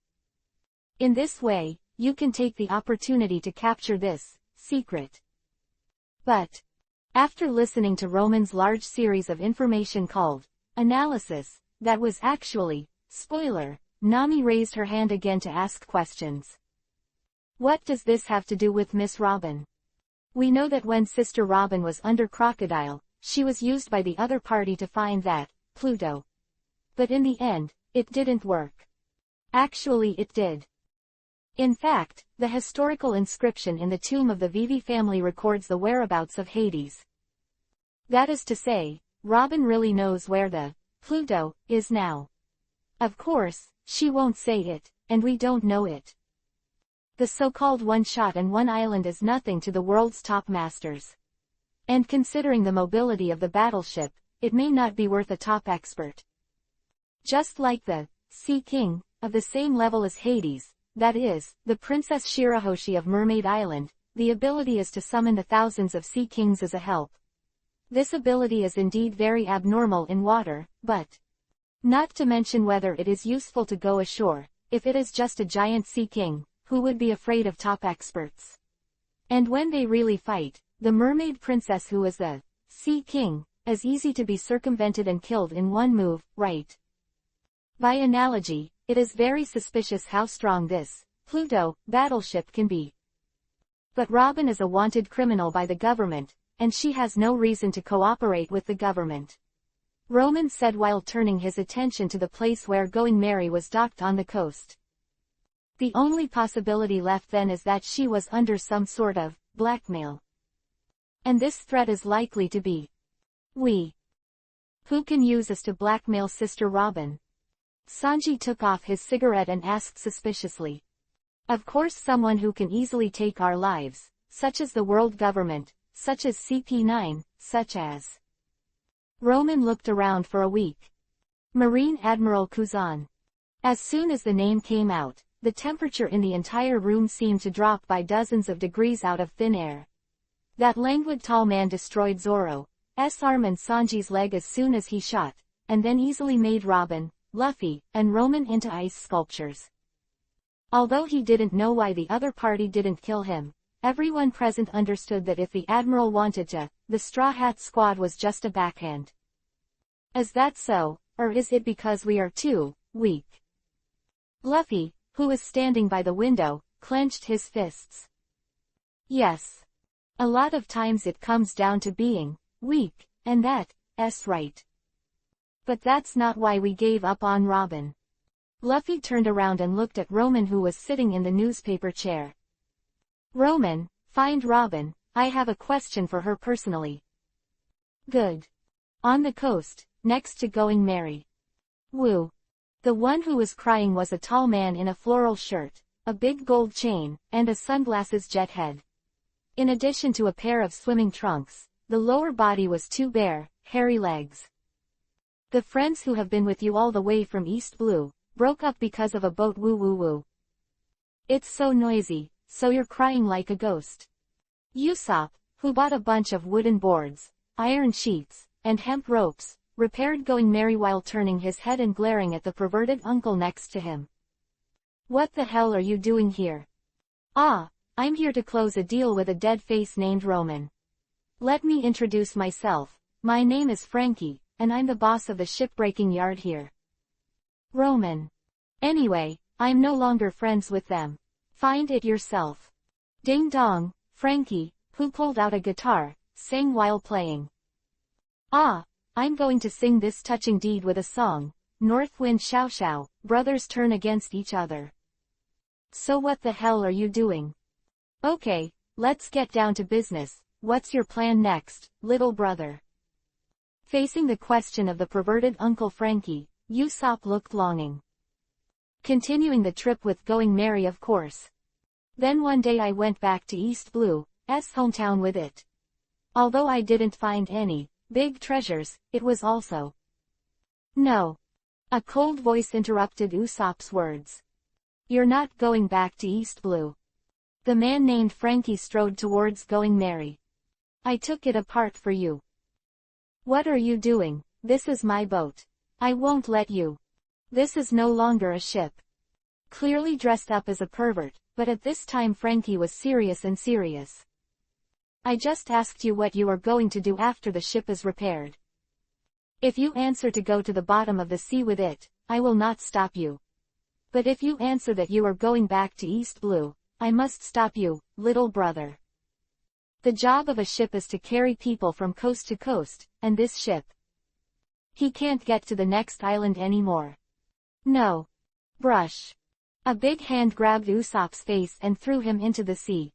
In this way, you can take the opportunity to capture this secret. But after listening to Roman's large series of information called analysis, that was actually spoiler, Nami raised her hand again to ask questions. What does this have to do with Miss Robin? We know that when Sister Robin was under Crocodile, she was used by the other party to find that Pluto. But in the end, it didn't work. Actually it did. In fact, the historical inscription in the tomb of the Vivi family records the whereabouts of Hades. That is to say, Robin really knows where the Pluto is now. Of course, she won't say it, and we don't know it. The so-called one shot and one island is nothing to the world's top masters. And considering the mobility of the battleship, it may not be worth a top expert. Just like the Sea King, of the same level as Hades, that is, the Princess Shirahoshi of Mermaid Island, the ability is to summon the thousands of Sea Kings as a help. This ability is indeed very abnormal in water, but not to mention whether it is useful to go ashore, if it is just a giant Sea King, who would be afraid of top experts. And when they really fight, the Mermaid Princess who is the Sea King, is easy to be circumvented and killed in one move, right? By analogy, it is very suspicious how strong this Pluto battleship can be. But Robin is a wanted criminal by the government, and she has no reason to cooperate with the government. Roman said while turning his attention to the place where Going Merry was docked on the coast. The only possibility left then is that she was under some sort of blackmail. And this threat is likely to be we. Who can use us to blackmail Sister Robin? Sanji took off his cigarette and asked suspiciously. Of course, someone who can easily take our lives, such as the world government, such as CP9, such as... Roman looked around for a week. Marine Admiral Kuzan. As soon as the name came out, the temperature in the entire room seemed to drop by dozens of degrees out of thin air. That languid tall man destroyed Zoro's arm and Sanji's leg as soon as he shot, and then easily made Robin, Luffy, and Roman into ice sculptures. Although he didn't know why the other party didn't kill him, everyone present understood that if the Admiral wanted to, the Straw Hat Squad was just a backhand. Is that so, or is it because we are too weak? Luffy, who was standing by the window, clenched his fists. Yes. A lot of times it comes down to being weak, and that's right. But that's not why we gave up on Robin. Luffy turned around and looked at Roman, who was sitting in the newspaper chair. Roman, find Robin, I have a question for her personally. Good. On the coast, next to Going Merry. Woo. The one who was crying was a tall man in a floral shirt, a big gold chain, and a sunglasses jet head. In addition to a pair of swimming trunks, the lower body was two bare, hairy legs. The friends who have been with you all the way from East Blue, broke up because of a boat. Woo woo woo. It's so noisy, so you're crying like a ghost. Usopp, who bought a bunch of wooden boards, iron sheets, and hemp ropes, repaired Going Merry while turning his head and glaring at the perverted uncle next to him. What the hell are you doing here? Ah, I'm here to close a deal with a dead face named Roman. Let me introduce myself. My name is Frankie, and I'm the boss of the shipbreaking yard here. Roman. Anyway, I'm no longer friends with them. Find it yourself. Ding dong, Frankie, who pulled out a guitar, sang while playing. Ah, I'm going to sing this touching deed with a song. North Wind Xiao Xiao, brothers turn against each other. So what the hell are you doing? Okay, let's get down to business. What's your plan next, little brother? Facing the question of the perverted Uncle Frankie, Usopp looked longing. Continuing the trip with Going Merry, of course. Then one day I went back to East Blue's hometown with it. Although I didn't find any big treasures, it was also... No. A cold voice interrupted Usopp's words. You're not going back to East Blue. The man named Frankie strode towards Going Merry. I took it apart for you. What are you doing? This is my boat. I won't let you. This is no longer a ship. Clearly dressed up as a pervert, but at this time Frankie was serious. I just asked you what you are going to do after the ship is repaired. If you answer to go to the bottom of the sea with it, I will not stop you. But if you answer that you are going back to East Blue, I must stop you, little brother. The job of a ship is to carry people from coast to coast, and this ship. He can't get to the next island anymore. No. Brush. A big hand grabbed Usopp's face and threw him into the sea.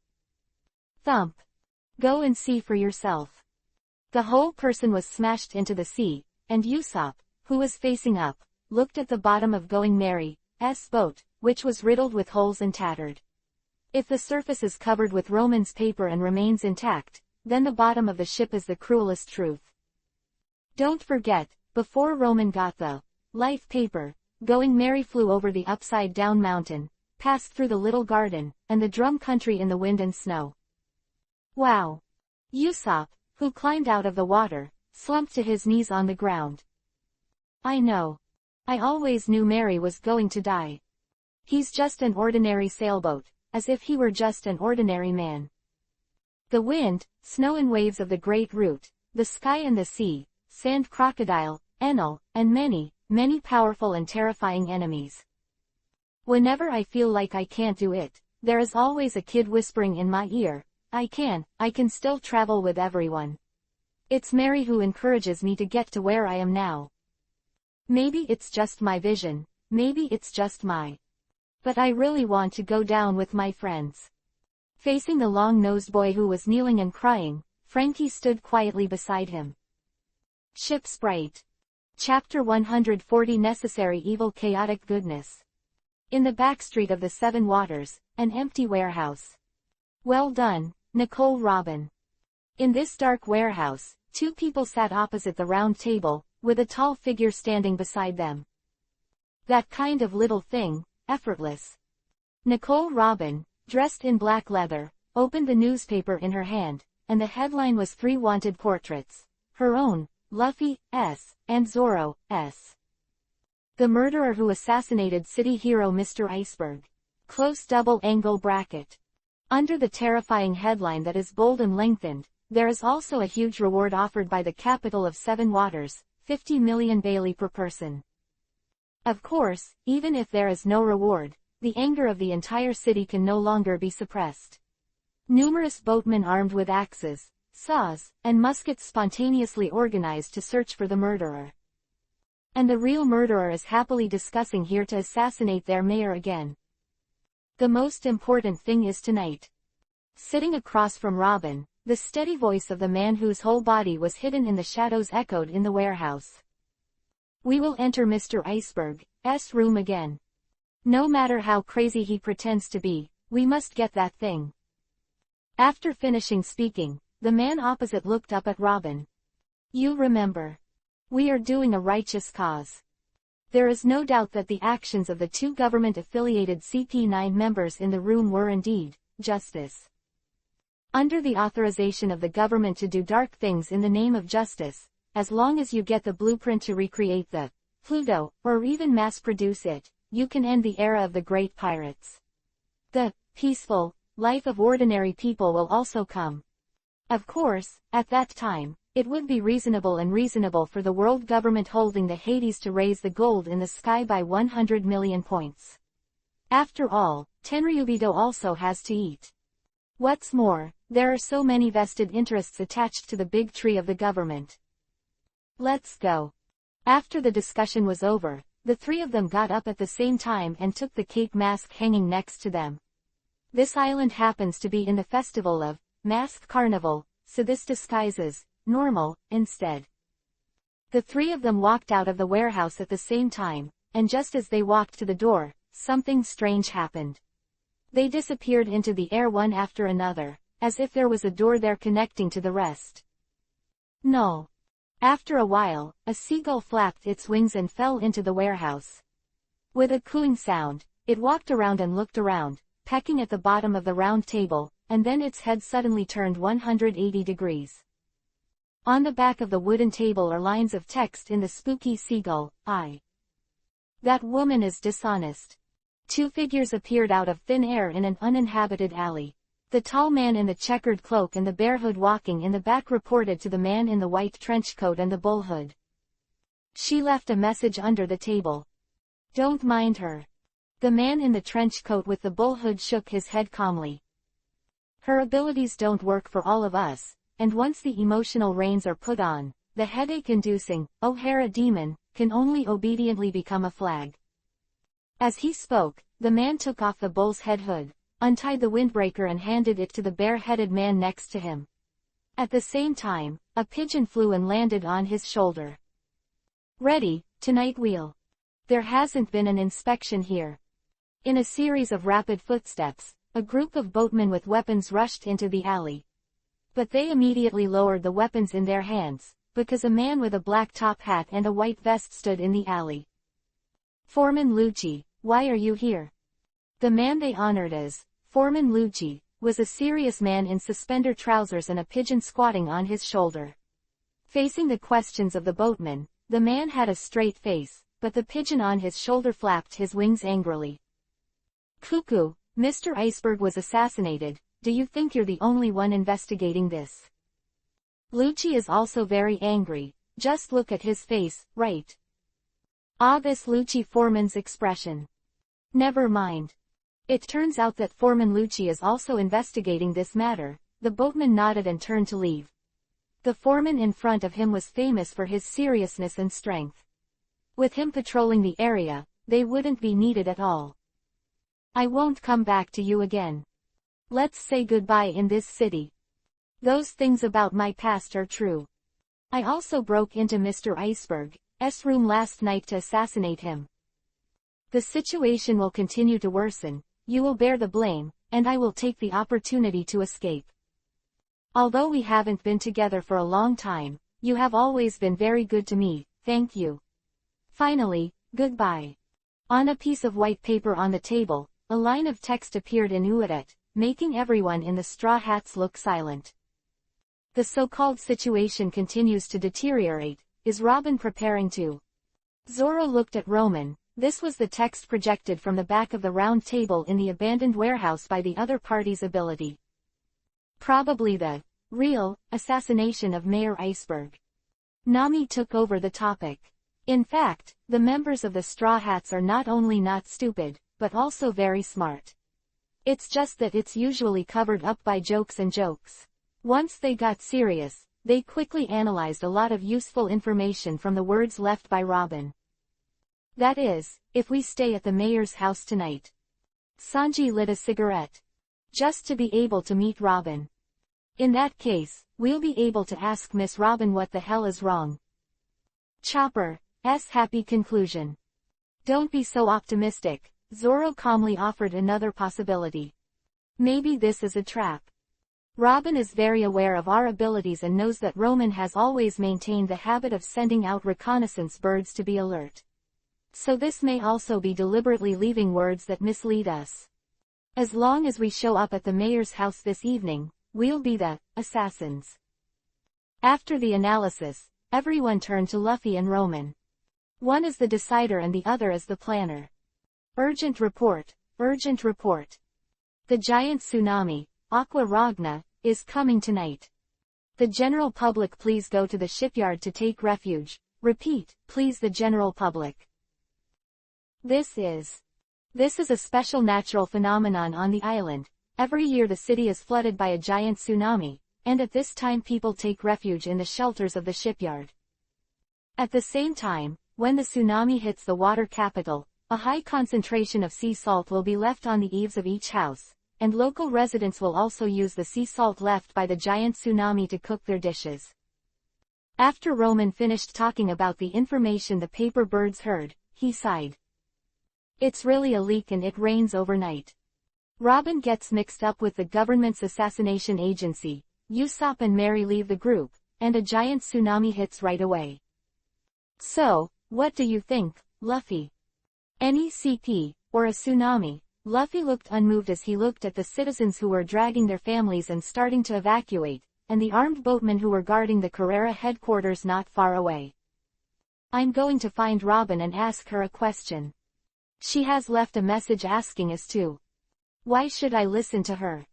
Thump. Go and see for yourself. The whole person was smashed into the sea, and Usopp, who was facing up, looked at the bottom of Going Merry's boat, which was riddled with holes and tattered. If the surface is covered with Roman's paper and remains intact, then the bottom of the ship is the cruelest truth. Don't forget, before Roman got the life paper, Going Merry flew over the upside-down mountain, passed through the little garden, and the drum country in the wind and snow. Wow. Usopp, who climbed out of the water, slumped to his knees on the ground. I know. I always knew Merry was going to die. He's just an ordinary sailboat, as if he were just an ordinary man. The wind, snow and waves of the Great Root, the sky and the sea, sand crocodile, Enel, and many, many powerful and terrifying enemies. Whenever I feel like I can't do it, there is always a kid whispering in my ear, I can still travel with everyone. It's Mary who encourages me to get to where I am now. Maybe it's just my vision, maybe it's just but I really want to go down with my friends. Facing the long-nosed boy who was kneeling and crying, Frankie stood quietly beside him. Ship Sprite. Chapter 140 Necessary Evil Chaotic Goodness. In the backstreet of the Seven Waters, an empty warehouse. Well done, Nicole Robin. In this dark warehouse, two people sat opposite the round table, with a tall figure standing beside them. That kind of little thing, effortless. Nicole Robin, dressed in black leather, opened the newspaper in her hand, and the headline was 3 wanted portraits. Her own, Luffy, S., and Zorro, S. The murderer who assassinated city hero Mr. Iceberg. Close double-angle bracket. Under the terrifying headline that is bold and lengthened, there is also a huge reward offered by the capital of Seven Waters, 50 million Bailey per person. Of course, even if there is no reward, the anger of the entire city can no longer be suppressed. Numerous boatmen armed with axes, saws, and muskets spontaneously organized to search for the murderer. And the real murderer is happily discussing here to assassinate their mayor again. The most important thing is tonight. Sitting across from Robin, the steady voice of the man whose whole body was hidden in the shadows echoed in the warehouse. We will enter Mr. Iceberg's room again. No matter how crazy he pretends to be, we must get that thing. After finishing speaking, the man opposite looked up at Robin. You remember. We are doing a righteous cause. There is no doubt that the actions of the two government-affiliated CP9 members in the room were indeed justice. Under the authorization of the government to do dark things in the name of justice, as long as you get the blueprint to recreate the Pluto, or even mass-produce it, you can end the era of the great pirates. The peaceful life of ordinary people will also come. Of course, at that time, it would be reasonable for the world government holding the Hades to raise the gold in the sky by 100 million points. After all, Tenryubito also has to eat. What's more, there are so many vested interests attached to the big tree of the government. Let's go. After the discussion was over, the three of them got up at the same time and took the cape mask hanging next to them. This island happens to be in the festival of Mask Carnival, so this disguises normal instead. The three of them walked out of the warehouse at the same time, and just as they walked to the door, something strange happened. They disappeared into the air one after another, as if there was a door there connecting to the rest. No. After a while, a seagull flapped its wings and fell into the warehouse. With a cooing sound, it walked around and looked around, pecking at the bottom of the round table, and then its head suddenly turned 180 degrees. On the back of the wooden table are lines of text in the spooky seagull eye. That woman is dishonest. Two figures appeared out of thin air in an uninhabited alley. The tall man in the checkered cloak and the barehood walking in the back reported to the man in the white trench coat and the bullhood. She left a message under the table. Don't mind her. The man in the trench coat with the bullhood shook his head calmly. Her abilities don't work for all of us, and once the emotional reins are put on, the headache-inducing O'Hara demon can only obediently become a flag. As he spoke, the man took off the bull's head hood, untied the windbreaker and handed it to the bare-headed man next to him. At the same time, a pigeon flew and landed on his shoulder. Ready, tonight wheel. There hasn't been an inspection here. In a series of rapid footsteps, a group of boatmen with weapons rushed into the alley. But they immediately lowered the weapons in their hands, because a man with a black top hat and a white vest stood in the alley. Foreman Lucci, why are you here? The man they honored as Foreman Lucci was a serious man in suspender trousers and a pigeon squatting on his shoulder. Facing the questions of the boatman, the man had a straight face, but the pigeon on his shoulder flapped his wings angrily. Cuckoo, Mr. Iceberg was assassinated. Do you think you're the only one investigating this? Lucci is also very angry. Just look at his face, right? Ah, this Lucci Foreman's expression. Never mind. It turns out that Foreman Lucci is also investigating this matter. The boatman nodded and turned to leave. The foreman in front of him was famous for his seriousness and strength. With him patrolling the area, they wouldn't be needed at all. I won't come back to you again. Let's say goodbye in this city. Those things about my past are true. I also broke into Mr. Iceberg's room last night to assassinate him. The situation will continue to worsen, you will bear the blame, and I will take the opportunity to escape. Although we haven't been together for a long time, you have always been very good to me, thank you. Finally, goodbye. On a piece of white paper on the table, a line of text appeared in Uadet, making everyone in the straw hats look silent. The so-called situation continues to deteriorate. Is Robin preparing to? Zorro looked at Roman. This was the text projected from the back of the round table in the abandoned warehouse by the other party's ability. Probably the real assassination of Mayor Iceberg. Nami took over the topic. In fact, the members of the Straw Hats are not only not stupid, but also very smart. It's just that it's usually covered up by jokes and jokes. Once they got serious, they quickly analyzed a lot of useful information from the words left by Robin. That is, if we stay at the mayor's house tonight. Sanji lit a cigarette. Just to be able to meet Robin. In that case, we'll be able to ask Miss Robin what the hell is wrong. Chopper's happy conclusion. Don't be so optimistic, Zorro calmly offered another possibility. Maybe this is a trap. Robin is very aware of our abilities and knows that Roman has always maintained the habit of sending out reconnaissance birds to be alert. So this may also be deliberately leaving words that mislead us. As long as we show up at the mayor's house this evening, we'll be the assassins. After the analysis, everyone turned to Luffy and Roman. One is the decider and the other is the planner. Urgent report, urgent report. The giant tsunami, Aqua Ragna, is coming tonight. The general public please go to the shipyard to take refuge. Repeat, please the general public. This is a special natural phenomenon on the island. Every year the city is flooded by a giant tsunami, and at this time people take refuge in the shelters of the shipyard. At the same time, when the tsunami hits the water capital, a high concentration of sea salt will be left on the eaves of each house, and local residents will also use the sea salt left by the giant tsunami to cook their dishes. After Roman finished talking about the information the paper birds heard, he sighed. It's really a leak and it rains overnight. Robin gets mixed up with the government's assassination agency, Usopp and Mary leave the group, and a giant tsunami hits right away. So, what do you think, Luffy? An ECP, or a tsunami? Luffy looked unmoved as he looked at the citizens who were dragging their families and starting to evacuate, and the armed boatmen who were guarding the Carrera headquarters not far away. I'm going to find Robin and ask her a question. She has left a message asking us to. Why should I listen to her?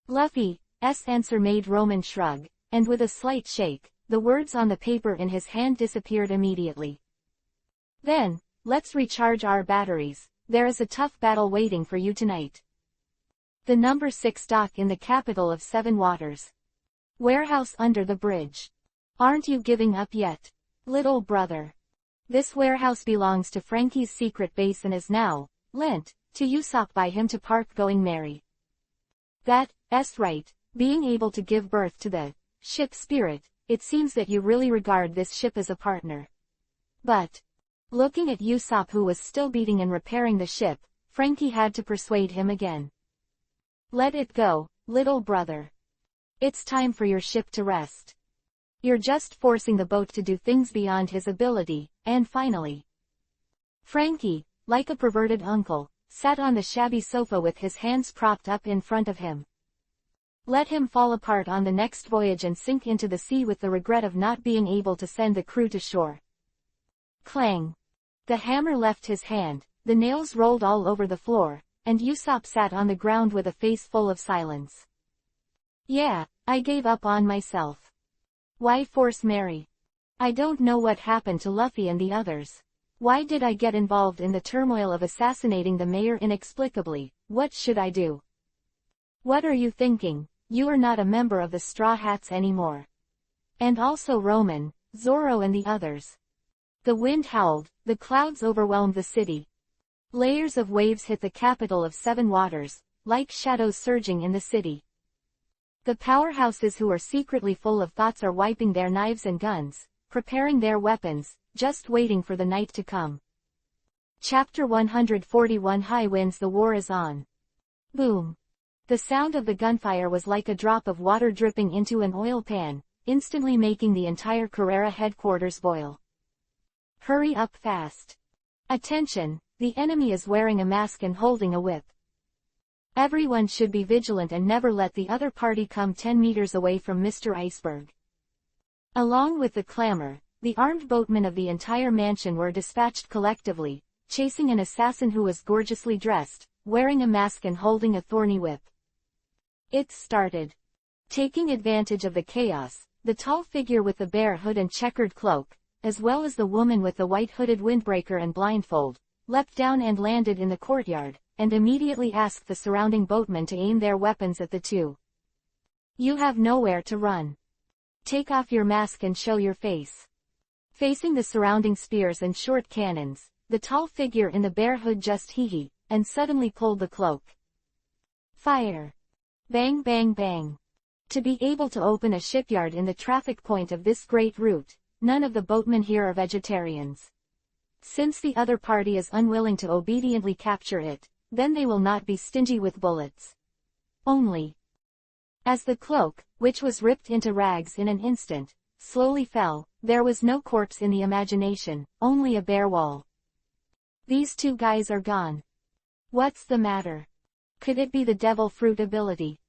Luffy's answer made Roman shrug, and with a slight shake, the words on the paper in his hand disappeared immediately. Then, let's recharge our batteries. There is a tough battle waiting for you tonight. The number 6 dock in the capital of 7 waters. Warehouse under the bridge. Aren't you giving up yet, little brother? This warehouse belongs to Frankie's secret base and is now lent to Usopp by him to park going Mary. That's right, being able to give birth to the ship spirit, it seems that you really regard this ship as a partner. But, looking at Usopp who was still beating and repairing the ship, Frankie had to persuade him again. Let it go, little brother. It's time for your ship to rest. You're just forcing the boat to do things beyond his ability, and finally. Frankie, like a perverted uncle, sat on the shabby sofa with his hands propped up in front of him. Let him fall apart on the next voyage and sink into the sea with the regret of not being able to send the crew to shore. Clang. The hammer left his hand, the nails rolled all over the floor, and Usopp sat on the ground with a face full of silence. Yeah, I gave up on myself. Why force Mary? I don't know what happened to Luffy and the others. Why did I get involved in the turmoil of assassinating the mayor inexplicably? What should I do? What are you thinking? You are not a member of the Straw Hats anymore. And also Roman, Zorro and the others. The wind howled, the clouds overwhelmed the city. Layers of waves hit the capital of seven waters, like shadows surging in the city. The powerhouses who are secretly full of thoughts are wiping their knives and guns, preparing their weapons, just waiting for the night to come. Chapter 141 High winds. The war is on. Boom. The sound of the gunfire was like a drop of water dripping into an oil pan, instantly making the entire Carrera headquarters boil. Hurry up fast. Attention, the enemy is wearing a mask and holding a whip. Everyone should be vigilant and never let the other party come 10 meters away from Mr. Iceberg. Along with the clamor, the armed boatmen of the entire mansion were dispatched collectively, chasing an assassin who was gorgeously dressed, wearing a mask and holding a thorny whip. It started. Taking advantage of the chaos, the tall figure with the bear hood and checkered cloak, as well as the woman with the white hooded windbreaker and blindfold, leapt down and landed in the courtyard, and immediately asked the surrounding boatmen to aim their weapons at the two. You have nowhere to run. Take off your mask and show your face. Facing the surrounding spears and short cannons, the tall figure in the bear hood just hee-hee, and suddenly pulled the cloak. Fire! Bang bang bang! To be able to open a shipyard in the traffic point of this great route, none of the boatmen here are vegetarians. Since the other party is unwilling to obediently capture it, then they will not be stingy with bullets. Only. As the cloak, which was ripped into rags in an instant, slowly fell, there was no corpse in the imagination, only a bare wall. These two guys are gone. What's the matter? Could it be the devil fruit ability?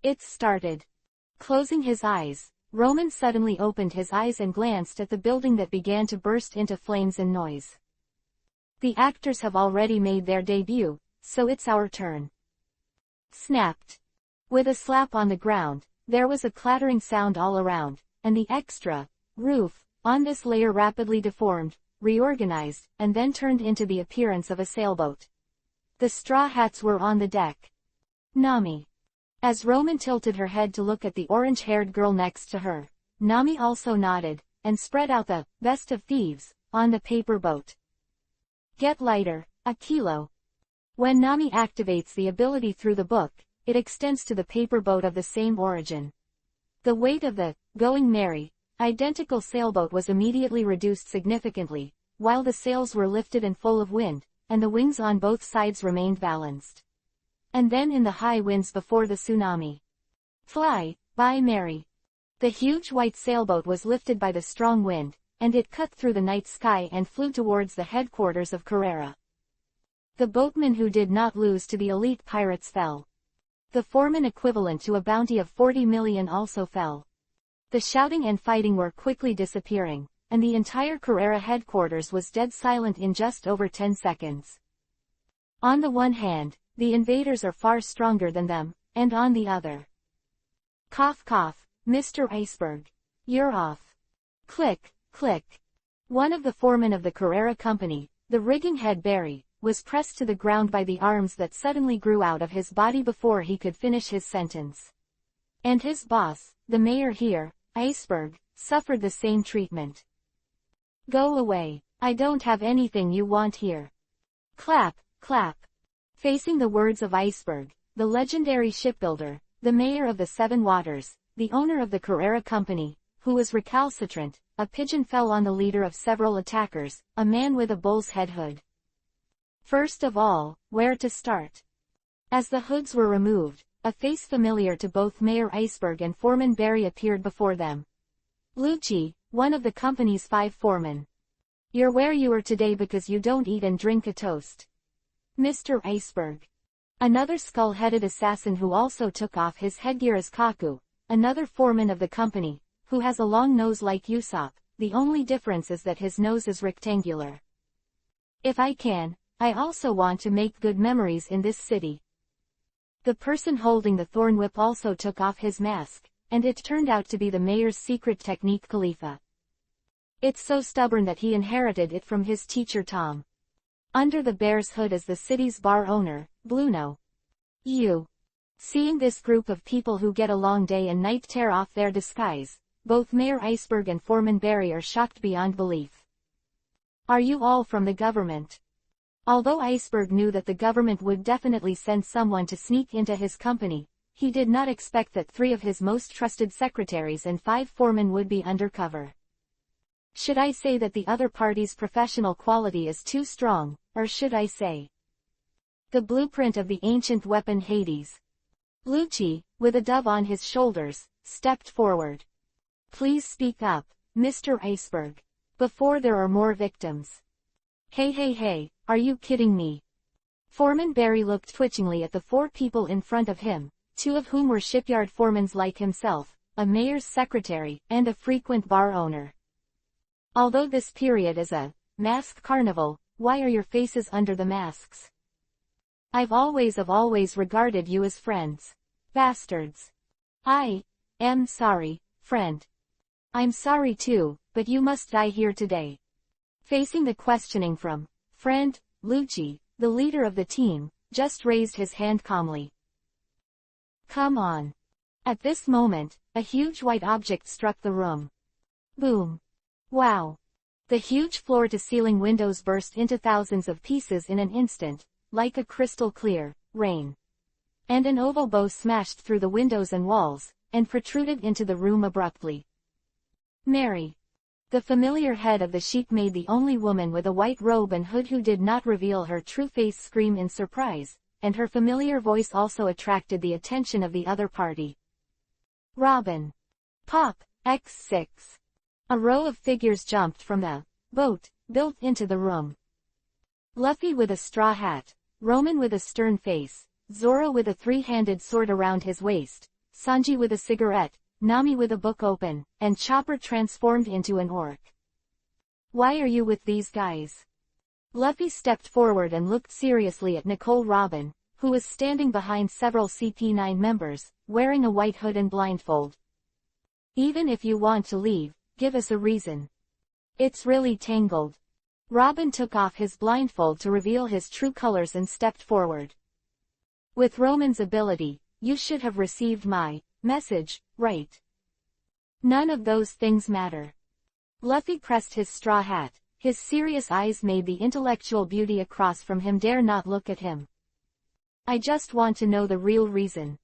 It started. Closing his eyes, Roman suddenly opened his eyes and glanced at the building that began to burst into flames and noise. The actors have already made their debut, so it's our turn. Snapped. With a slap on the ground, there was a clattering sound all around, and the extra roof on this layer rapidly deformed, reorganized, and then turned into the appearance of a sailboat. The straw hats were on the deck. Nami. As Roman tilted her head to look at the orange-haired girl next to her, Nami also nodded, and spread out the best of thieves on the paper boat. Get lighter, a kilo. When Nami activates the ability through the book, it extends to the paper boat of the same origin. The weight of the Going Merry, identical sailboat was immediately reduced significantly, while the sails were lifted and full of wind, and the wings on both sides remained balanced. And then in the high winds before the tsunami. Fly, by Mary. The huge white sailboat was lifted by the strong wind, and it cut through the night sky and flew towards the headquarters of Carrera. The boatmen who did not lose to the elite pirates fell. The foreman equivalent to a bounty of 40 million also fell. The shouting and fighting were quickly disappearing, and the entire Carrera headquarters was dead silent in just over 10 seconds. On the one hand, the invaders are far stronger than them, and on the other. Cough cough, Mr. Iceberg. You're off. Click, click. One of the foremen of the Carrera company, the rigging head Barry, was pressed to the ground by the arms that suddenly grew out of his body before he could finish his sentence. And his boss, the mayor here, Iceberg, suffered the same treatment. Go away, I don't have anything you want here. Clap, clap. Facing the words of Iceberg, the legendary shipbuilder, the mayor of the Seven Waters, the owner of the Carrera company, who was recalcitrant, a pigeon fell on the leader of several attackers, a man with a bull's head hood. First of all, where to start? As the hoods were removed, a face familiar to both Mayor Iceberg and Foreman Barry appeared before them. Lucci, one of the company's 5 foremen. You're where you are today because you don't eat and drink a toast. Mr. Iceberg. Another skull-headed assassin who also took off his headgear as Kaku, another foreman of the company, who has a long nose like Usopp, the only difference is that his nose is rectangular. If I can, I also want to make good memories in this city. The person holding the thorn whip also took off his mask, and it turned out to be the mayor's secret technique Khalifa. It's so stubborn that he inherited it from his teacher Tom. Under the bear's hood is the city's bar owner, Bluno. Seeing this group of people who get a long day and night tear off their disguise, Both Mayor Iceberg and Foreman Barry are shocked beyond belief. Are you all from the government? Although Iceberg knew that the government would definitely send someone to sneak into his company, he did not expect that 3 of his most trusted secretaries and 5 foremen would be undercover. Should I say that the other party's professional quality is too strong, or should I say the blueprint of the ancient weapon Hades? Lucci, with a dove on his shoulders, stepped forward. Please speak up, Mr. Iceberg, before there are more victims. Hey, are you kidding me? Foreman Barry looked twitchingly at the 4 people in front of him, 2 of whom were shipyard foremans like himself, a mayor's secretary, and a frequent bar owner. Although this period is a mask carnival, why are your faces under the masks? I've always regarded you as friends. Bastards. I am sorry, friend. I'm sorry too, but you must die here today. Facing the questioning from friend, Lucci, the leader of the team, just raised his hand calmly. Come on. At this moment, a huge white object struck the room. Boom. Wow. The huge floor-to-ceiling windows burst into thousands of pieces in an instant, like a crystal-clear rain. And an oval bow smashed through the windows and walls, and protruded into the room abruptly. Mary. The familiar head of the sheik made the only woman with a white robe and hood who did not reveal her true face scream in surprise, and her familiar voice also attracted the attention of the other party. Robin. Pop, X6. A row of figures jumped from the boat, built into the room. Luffy with a straw hat, Roman with a stern face, Zoro with a 3-handed sword around his waist, Sanji with a cigarette, Nami with a book open, and Chopper transformed into an orc. Why are you with these guys? Luffy stepped forward and looked seriously at Nicole Robin, who was standing behind several CP9 members, wearing a white hood and blindfold. Even if you want to leave, give us a reason. It's really tangled. Robin took off his blindfold to reveal his true colors and stepped forward. With Roman's ability, you should have received my message, right? None of those things matter. Luffy pressed his straw hat, his serious eyes made the intellectual beauty across from him dare not look at him. I just want to know the real reason.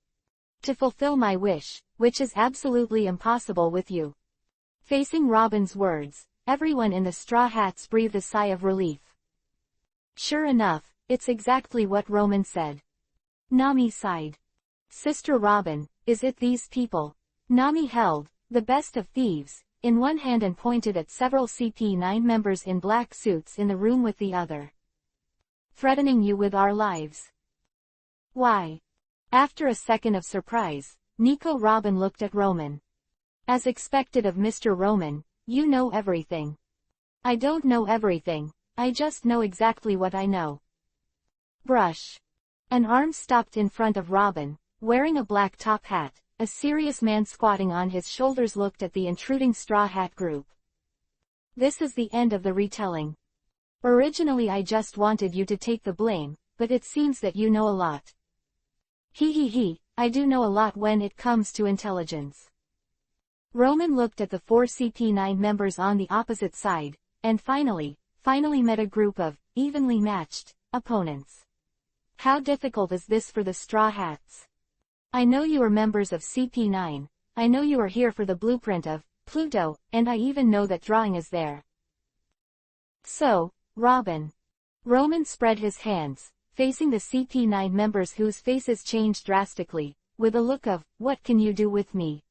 To fulfill my wish, which is absolutely impossible with you. Facing Robin's words, everyone in the straw hats breathed a sigh of relief. Sure enough, it's exactly what Roman said. Nami sighed. Sister Robin, is it these people? Nami held the best of thieves in one hand and pointed at several CP9 members in black suits in the room with the other. Threatening you with our lives. Why? After a second of surprise, Nico Robin looked at Roman. As expected of Mr. Roman, you know everything. I don't know everything, I just know exactly what I know. Brush. An arm stopped in front of Robin, wearing a black top hat. A serious man squatting on his shoulders looked at the intruding straw hat group. This is the end of the retelling. Originally I just wanted you to take the blame, but it seems that you know a lot. I do know a lot when it comes to intelligence. Roman looked at the 4 CP9 members on the opposite side, and finally met a group of evenly matched opponents. How difficult is this for the Straw Hats? I know you are members of CP9, I know you are here for the blueprint of Pluto, and I even know that drawing is there. So, Robin. Roman spread his hands, facing the CP9 members whose faces changed drastically, with a look of, what can you do with me?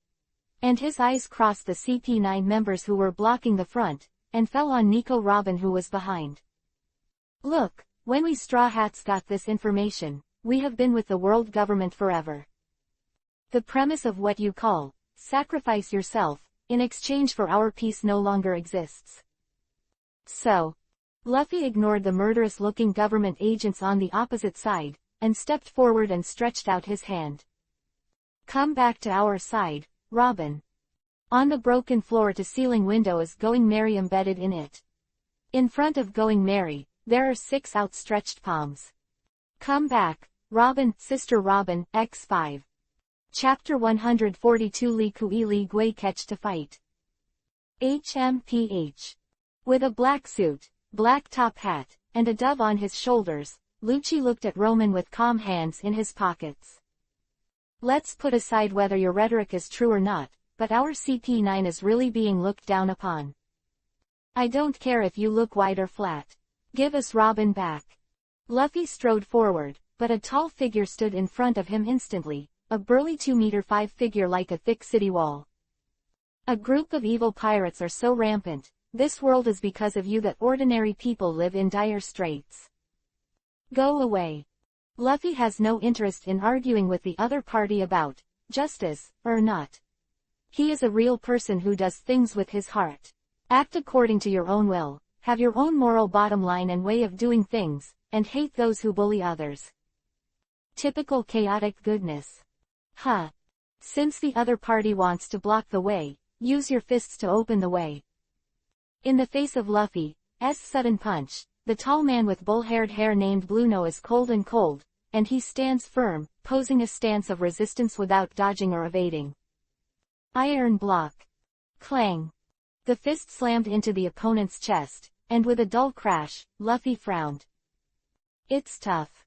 And his eyes crossed the CP9 members who were blocking the front, and fell on Nico Robin who was behind. Look, when we Straw Hats got this information, we have been with the world government forever. The premise of what you call, sacrifice yourself, in exchange for our peace no longer exists. So, Luffy ignored the murderous-looking government agents on the opposite side, and stepped forward and stretched out his hand. Come back to our side, Robin. On the broken floor-to-ceiling window is Going Merry embedded in it. In front of Going Merry, there are 6 outstretched palms. Come back, Robin, Sister Robin, X5. Chapter 142 Li Kui Li Gui Catch to Fight. HMPH. With a black suit, black top hat, and a dove on his shoulders, Lucci looked at Roman with calm hands in his pockets. Let's put aside whether your rhetoric is true or not, but our CP9 is really being looked down upon. I don't care if you look wide or flat. Give us Robin back. Luffy strode forward, but a tall figure stood in front of him instantly, a burly 2-meter-5 figure like a thick city wall. A group of evil pirates are so rampant, this world is because of you that ordinary people live in dire straits. Go away. Luffy has no interest in arguing with the other party about justice or not. He is a real person who does things with his heart. Act according to your own will, have your own moral bottom line and way of doing things, and hate those who bully others. Typical chaotic goodness. Huh. Since the other party wants to block the way, use your fists to open the way. In the face of Luffy's sudden punch, the tall man with bull-haired hair named Blueno is cold, and he stands firm, posing a stance of resistance without dodging or evading. Iron block. Clang. The fist slammed into the opponent's chest, and with a dull crash, Luffy frowned. It's tough.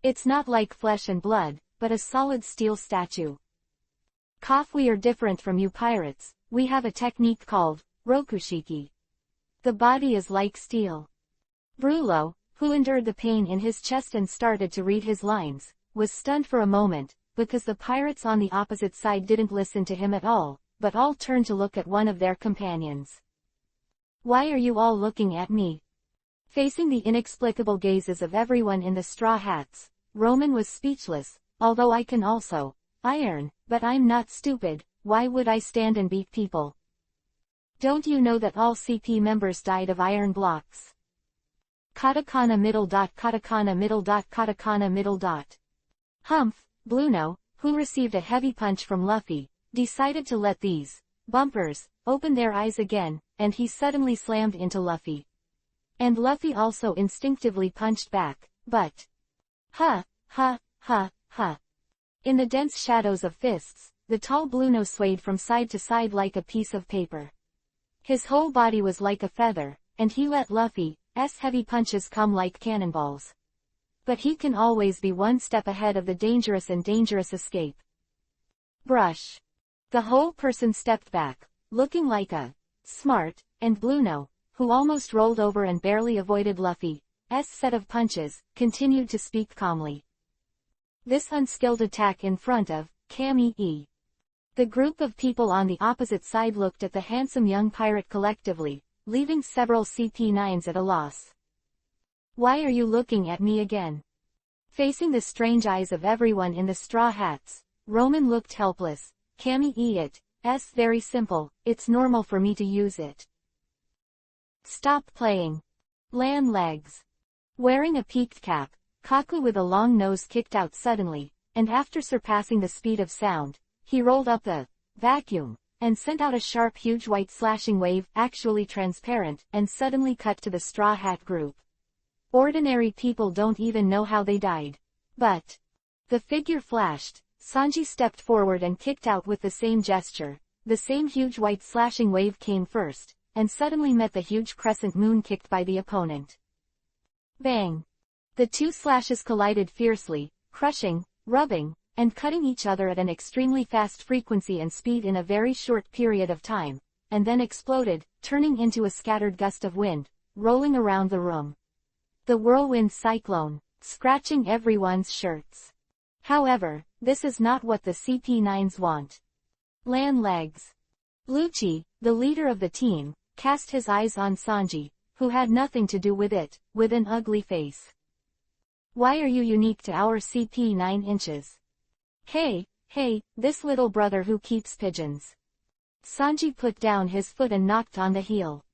It's not like flesh and blood, but a solid steel statue. Cough, we are different from you pirates, we have a technique called Rokushiki. The body is like steel. Brulo, who endured the pain in his chest and started to read his lines, was stunned for a moment, because the pirates on the opposite side didn't listen to him at all, but all turned to look at one of their companions. Why are you all looking at me? Facing the inexplicable gazes of everyone in the straw hats, Roman was speechless. Although I can also iron, but I'm not stupid, why would I stand and beat people? Don't you know that all CP members died of iron blocks? Katakana middle dot katakana middle dot katakana middle dot. Humph, Blueno, who received a heavy punch from Luffy, decided to let these bumpers open their eyes again, and he suddenly slammed into Luffy. And Luffy also instinctively punched back, but ha, ha, ha, ha. In the dense shadows of fists, the tall Blueno swayed from side to side like a piece of paper. His whole body was like a feather, and he let Luffy's heavy punches come like cannonballs. But he can always be one step ahead of the dangerous escape. Brush. The whole person stepped back, looking like a smart, and Blueno, who almost rolled over and barely avoided Luffy's set of punches, continued to speak calmly. This unskilled attack in front of Kami-e. The group of people on the opposite side looked at the handsome young pirate collectively, leaving several CP9s at a loss. Why are you looking at me again? Facing the strange eyes of everyone in the straw hats, Roman looked helpless. Kami-e, it's very simple, it's normal for me to use it. Stop playing. Land legs. Wearing a peaked cap, Kaku with a long nose kicked out suddenly, and after surpassing the speed of sound, he rolled up the vacuum, and sent out a sharp huge white slashing wave, actually transparent, and suddenly cut to the straw hat group. Ordinary people don't even know how they died. But the figure flashed. Sanji stepped forward and kicked out with the same gesture. The same huge white slashing wave came first, and suddenly met the huge crescent moon kicked by the opponent. Bang! The two slashes collided fiercely, crushing, rubbing, and cutting each other at an extremely fast frequency and speed in a very short period of time, and then exploded, turning into a scattered gust of wind, rolling around the room. The whirlwind cyclone, scratching everyone's shirts. However, this is not what the CP9s want. Land legs. Lucci, the leader of the team, cast his eyes on Sanji, who had nothing to do with it, with an ugly face. Why are you unique to our CP 9 inches? Hey, this little brother who keeps pigeons. Sanji put down his foot and knocked on the heel.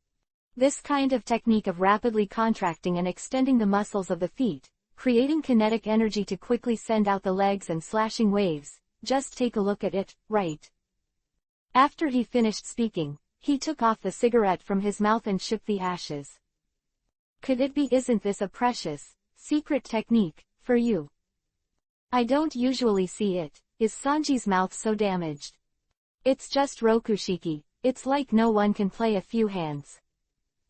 This kind of technique of rapidly contracting and extending the muscles of the feet, creating kinetic energy to quickly send out the legs and slashing waves, just take a look at it, right? After he finished speaking, he took off the cigarette from his mouth and shook the ashes. Could it be, isn't this a precious, secret technique, for you? I don't usually see it. Is Sanji's mouth so damaged? It's just Rokushiki, It's like no one can play a few hands.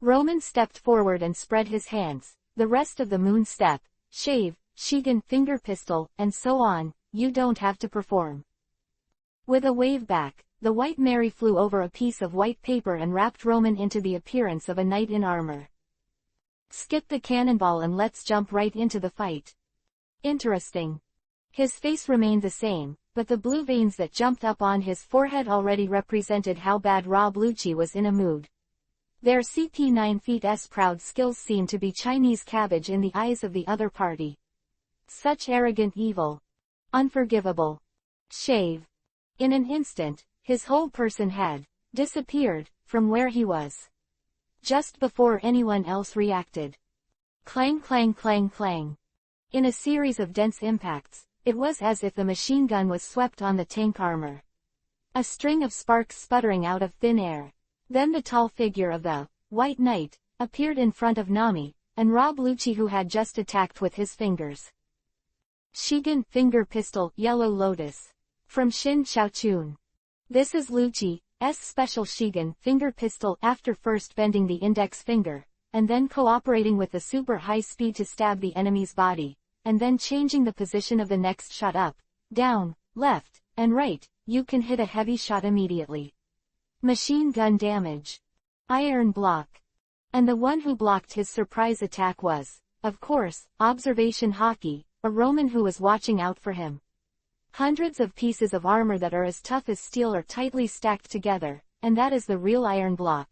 Roman stepped forward and spread his hands, the rest of the moon step, shave, Shigan finger pistol, and so on, you don't have to perform. With a wave back, the White Mary flew over a piece of white paper and wrapped Roman into the appearance of a knight in armor. Skip the cannonball and let's jump right into the fight. Interesting. His face remained the same, but the blue veins that jumped up on his forehead already represented how bad Rob Lucci was in a mood. Their CP9 feet's proud skills seemed to be Chinese cabbage in the eyes of the other party. Such arrogant evil. Unforgivable. Shave. In an instant, his whole person had disappeared from where he was. Just before anyone else reacted. Clang clang clang clang. In a series of dense impacts, it was as if the machine gun was swept on the tank armor. A string of sparks sputtering out of thin air. Then the tall figure of the White Knight appeared in front of Nami, and Rob Lucci, who had just attacked with his fingers. Shigan finger pistol, Yellow Lotus. From Shin Xiaochun. This is Lucci's special Shigan finger pistol after first bending the index finger, and then cooperating with the super high speed to stab the enemy's body, and then changing the position of the next shot up, down, left, and right, you can hit a heavy shot immediately. Machine gun damage. Iron block. And the one who blocked his surprise attack was, of course, Observation Hockey, a Roman who was watching out for him. Hundreds of pieces of armor that are as tough as steel are tightly stacked together, and that is the real iron block.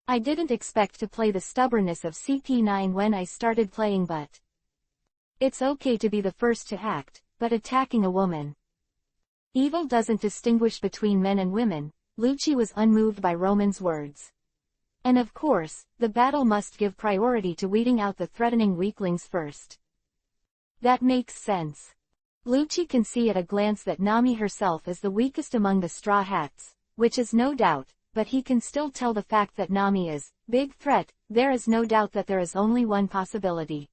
I didn't expect to play the stubbornness of CP9 when I started playing, but it's okay to be the first to act, but attacking a woman. Evil doesn't distinguish between men and women. Lucci was unmoved by Roman's words. And of course, the battle must give priority to weeding out the threatening weaklings first. That makes sense. Lucci can see at a glance that Nami herself is the weakest among the Straw Hats, which is no doubt, but he can still tell the fact that Nami is big threat. There is no doubt that there is only one possibility.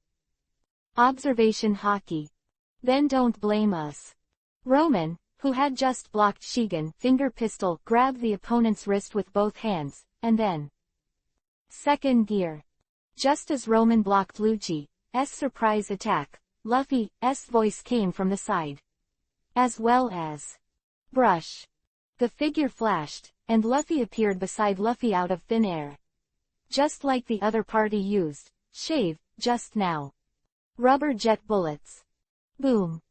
Observation Hockey. Then don't blame us. Roman, who had just blocked Shigan finger pistol, grabbed the opponent's wrist with both hands, and then second gear. Just as Roman blocked Lucci's surprise attack, Luffy's voice came from the side. As well as brush. The figure flashed, and Luffy appeared beside Luffy out of thin air. Just like the other party used shave just now. Rubber jet bullets. Boom.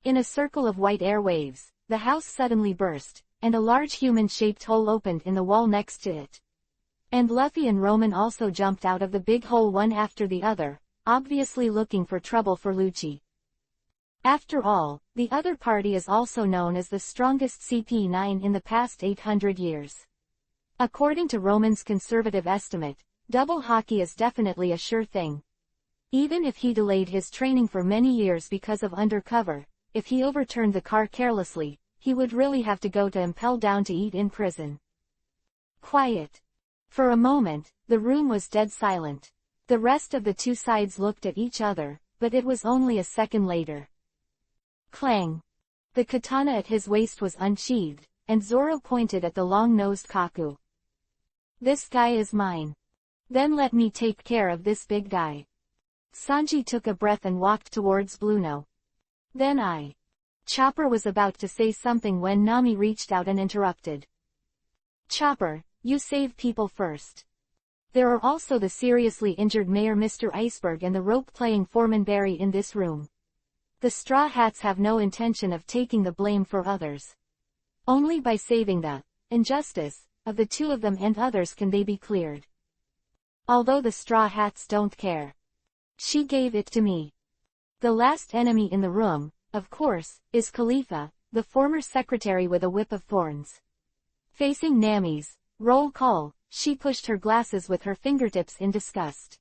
In a circle of white airwaves, the house suddenly burst, and a large human-shaped hole opened in the wall next to it. And Luffy and Roman also jumped out of the big hole one after the other, obviously looking for trouble for Lucci. After all, the other party is also known as the strongest CP9 in the past 800 years. According to Roman's conservative estimate, double hockey is definitely a sure thing. Even if he delayed his training for many years because of undercover, if he overturned the car carelessly, he would really have to go to Impel Down to eat in prison. Quiet. For a moment, the room was dead silent. The rest of the two sides looked at each other, but it was only a second later. Clang. The katana at his waist was unsheathed, and Zoro pointed at the long-nosed Kaku. This guy is mine. Then let me take care of this big guy. Sanji took a breath and walked towards Blueno. Then Chopper was about to say something when Nami reached out and interrupted. Chopper, you save people first. There are also the seriously injured Mayor Mr. Iceberg and the rope-playing Foreman Barry in this room. The Straw Hats have no intention of taking the blame for others. Only by saving the injustice of the two of them and others can they be cleared. Although the Straw Hats don't care. She gave it to me. The last enemy in the room, of course, is Khalifa, the former secretary with a whip of thorns. Facing Nami's roll call, she pushed her glasses with her fingertips in disgust.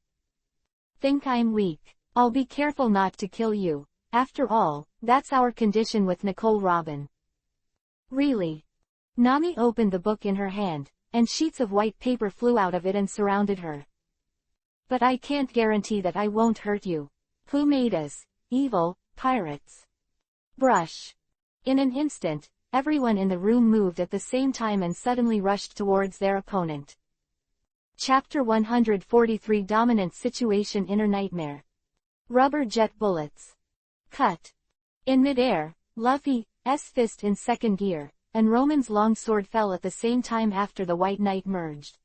Think I'm weak? I'll be careful not to kill you. After all, that's our condition with Nicole Robin. Really? Nami opened the book in her hand, and sheets of white paper flew out of it and surrounded her. But I can't guarantee that I won't hurt you. Who made us evil pirates? Brush. In an instant, everyone in the room moved at the same time and suddenly rushed towards their opponent. Chapter 143 Dominant Situation Inner Nightmare. Rubber Jet Bullets. Cut. In mid-air, Luffy's fist in second gear, and Roman's long sword fell at the same time after the White Knight merged.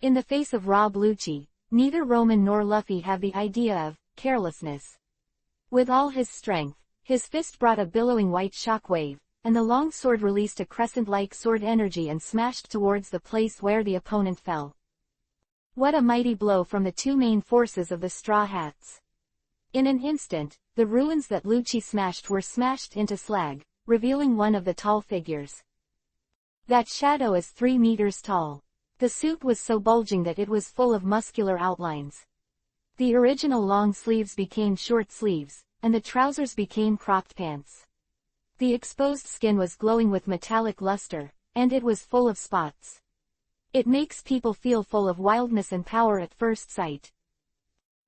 In the face of Rob Lucci, neither Roman nor Luffy have the idea of carelessness. With all his strength, his fist brought a billowing white shockwave, and the long sword released a crescent-like sword energy and smashed towards the place where the opponent fell. What a mighty blow from the two main forces of the Straw Hats. In an instant, the ruins that Lucci smashed were smashed into slag, revealing one of the tall figures. That shadow is 3 meters tall. The suit was so bulging that it was full of muscular outlines. The original long sleeves became short sleeves, and the trousers became cropped pants. The exposed skin was glowing with metallic luster, and it was full of spots. It makes people feel full of wildness and power at first sight.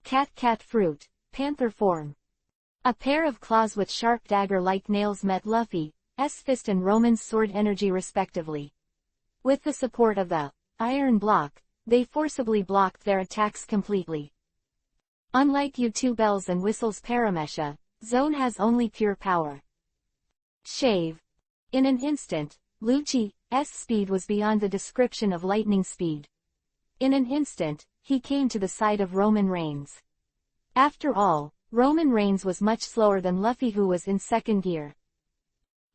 Cat fruit, panther form. A pair of claws with sharp dagger-like nails met Luffy's fist and Roman's sword energy respectively. With the support of the iron block, they forcibly blocked their attacks completely. Unlike U2 bells and whistles Paramesha, Zone has only pure power. Shave. In an instant, Lucci's speed was beyond the description of lightning speed. In an instant, he came to the side of Roman Reigns. After all, Roman Reigns was much slower than Luffy, who was in second gear.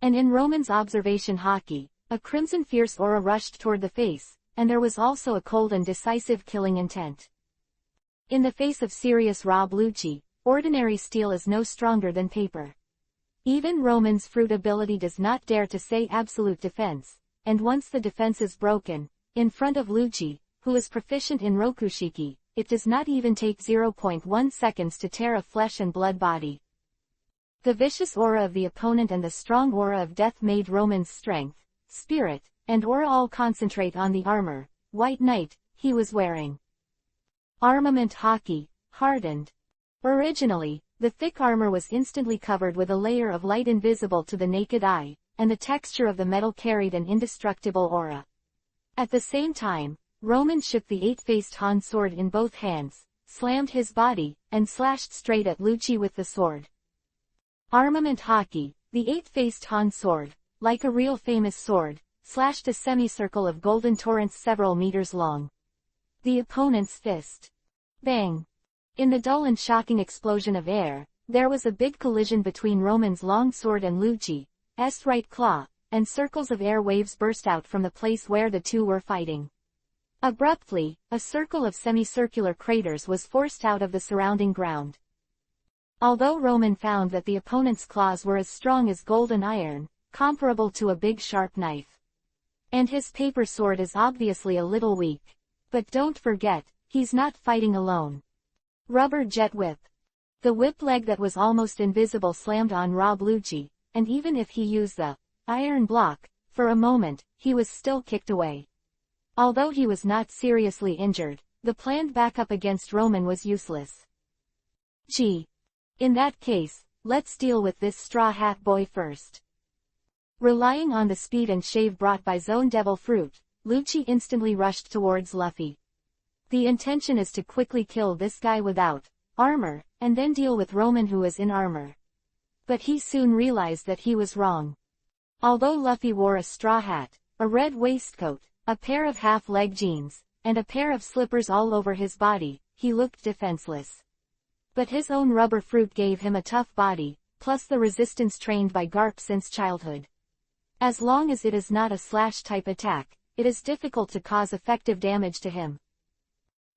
And in Roman's observation hockey, a crimson fierce aura rushed toward the face, and there was also a cold and decisive killing intent. In the face of serious Rob Lucci, ordinary steel is no stronger than paper. Even Roman's fruit ability does not dare to say absolute defense, and once the defense is broken, in front of Lucci, who is proficient in Rokushiki, it does not even take 0.1 seconds to tear a flesh and blood body. The vicious aura of the opponent and the strong aura of death made Roman's strength, spirit, and aura all concentrate on the armor, White Knight, he was wearing. Armament hockey, hardened. Originally, the thick armor was instantly covered with a layer of light invisible to the naked eye, and the texture of the metal carried an indestructible aura. At the same time, Roman shook the eight-faced Han sword in both hands, slammed his body, and slashed straight at Lucci with the sword. Armament hockey, the eight-faced Han sword, like a real famous sword, slashed a semicircle of golden torrents several meters long. The opponent's fist. Bang! In the dull and shocking explosion of air, there was a big collision between Roman's long sword and Lucci's right claw, and circles of air waves burst out from the place where the two were fighting. Abruptly, a circle of semicircular craters was forced out of the surrounding ground. Although Roman found that the opponent's claws were as strong as gold and iron, comparable to a big sharp knife. And his paper sword is obviously a little weak. But don't forget, he's not fighting alone. Rubber jet whip. The whip leg that was almost invisible slammed on Rob Lucci, and even if he used the iron block, for a moment, he was still kicked away. Although he was not seriously injured, the planned backup against Roman was useless. Gee. In that case, let's deal with this Straw Hat boy first. Relying on the speed and shave brought by Zone Devil Fruit, Lucci instantly rushed towards Luffy. The intention is to quickly kill this guy without armor, and then deal with Roman, who is in armor. But he soon realized that he was wrong. Although Luffy wore a straw hat, a red waistcoat, a pair of half-leg jeans, and a pair of slippers all over his body, he looked defenseless. But his own rubber fruit gave him a tough body, plus the resistance trained by Garp since childhood. As long as it is not a slash-type attack, it is difficult to cause effective damage to him.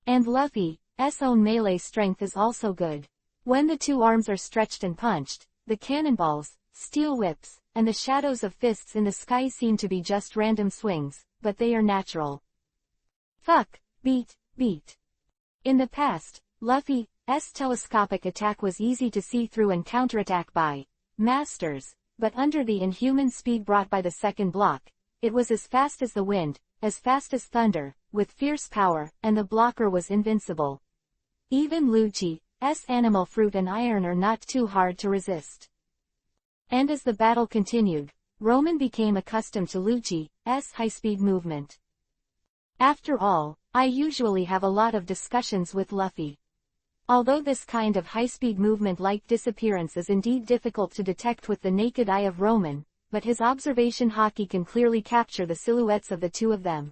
And Luffy's own melee strength is also good. When the two arms are stretched and punched, the cannonballs, steel whips, and the shadows of fists in the sky seem to be just random swings, but they are natural. Fuck, beat. In the past, Luffy's telescopic attack was easy to see through and counterattack by masters, but under the inhuman speed brought by the second block, it was as fast as the wind, as fast as thunder, with fierce power, and the blocker was invincible. Even Lucci's animal fruit and iron are not too hard to resist. And as the battle continued, Roman became accustomed to Lucci's high-speed movement. After all, I usually have a lot of discussions with Luffy. Although this kind of high-speed movement-like disappearance is indeed difficult to detect with the naked eye of Roman, but his observation hockey can clearly capture the silhouettes of the two of them.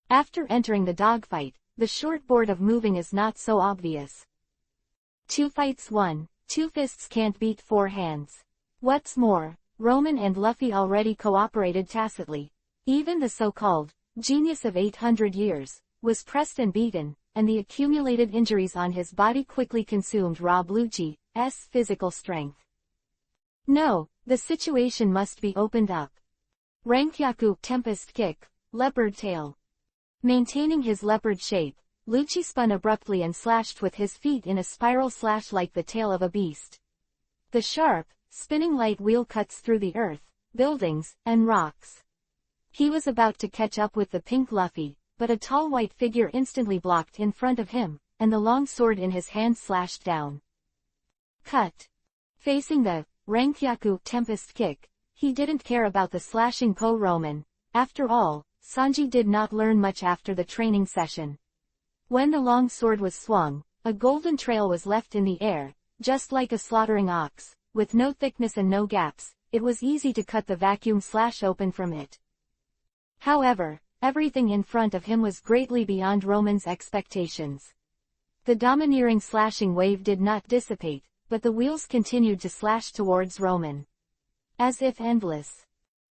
After entering the dogfight, the short board of moving is not so obvious. 2 fights 1, 2 fists can't beat 4 hands. What's more, Roman and Luffy already cooperated tacitly. Even the so-called genius of 800 years was pressed and beaten, and the accumulated injuries on his body quickly consumed Rob Lucci's physical strength. No, the situation must be opened up. Rankyaku Tempest Kick, Leopard Tail. Maintaining his leopard shape, Lucci spun abruptly and slashed with his feet in a spiral slash like the tail of a beast. The sharp, spinning light wheel cuts through the earth, buildings, and rocks. He was about to catch up with the pink Luffy, but a tall white figure instantly blocked in front of him, and the long sword in his hand slashed down. Cut. Facing the Rankyaku Tempest Kick, he didn't care about the slashing Roman. After all, Sanji did not learn much after the training session. When the long sword was swung, a golden trail was left in the air, just like a slaughtering ox, with no thickness and no gaps. It was easy to cut the vacuum slash open from it. However, everything in front of him was greatly beyond Roman's expectations. The domineering slashing wave did not dissipate, but the wheels continued to slash towards Roman. As if endless.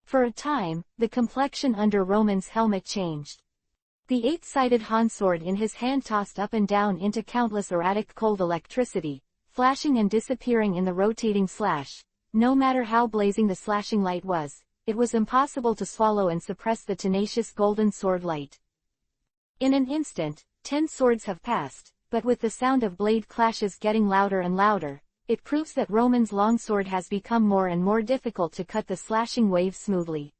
For a time, the complexion under Roman's helmet changed. The 8-sided Han sword in his hand tossed up and down into countless erratic cold electricity, flashing and disappearing in the rotating slash. No matter how blazing the slashing light was, it was impossible to swallow and suppress the tenacious golden sword light. In an instant, 10 swords have passed, but with the sound of blade clashes getting louder and louder, it proves that Roman's longsword has become more and more difficult to cut the slashing wave smoothly.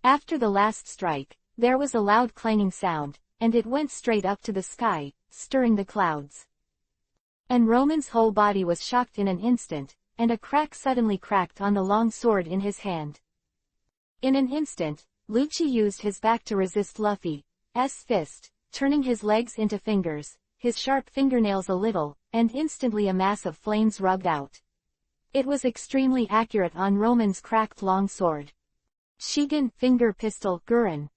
After the last strike, there was a loud clanging sound, and it went straight up to the sky, stirring the clouds. And Roman's whole body was shocked in an instant, and a crack suddenly cracked on the long sword in his hand. In an instant, Lucci used his back to resist Luffy's fist, turning his legs into fingers, his sharp fingernails a little, and instantly a mass of flames rubbed out. It was extremely accurate on Roman's cracked long sword. Shigen finger pistol Gurren.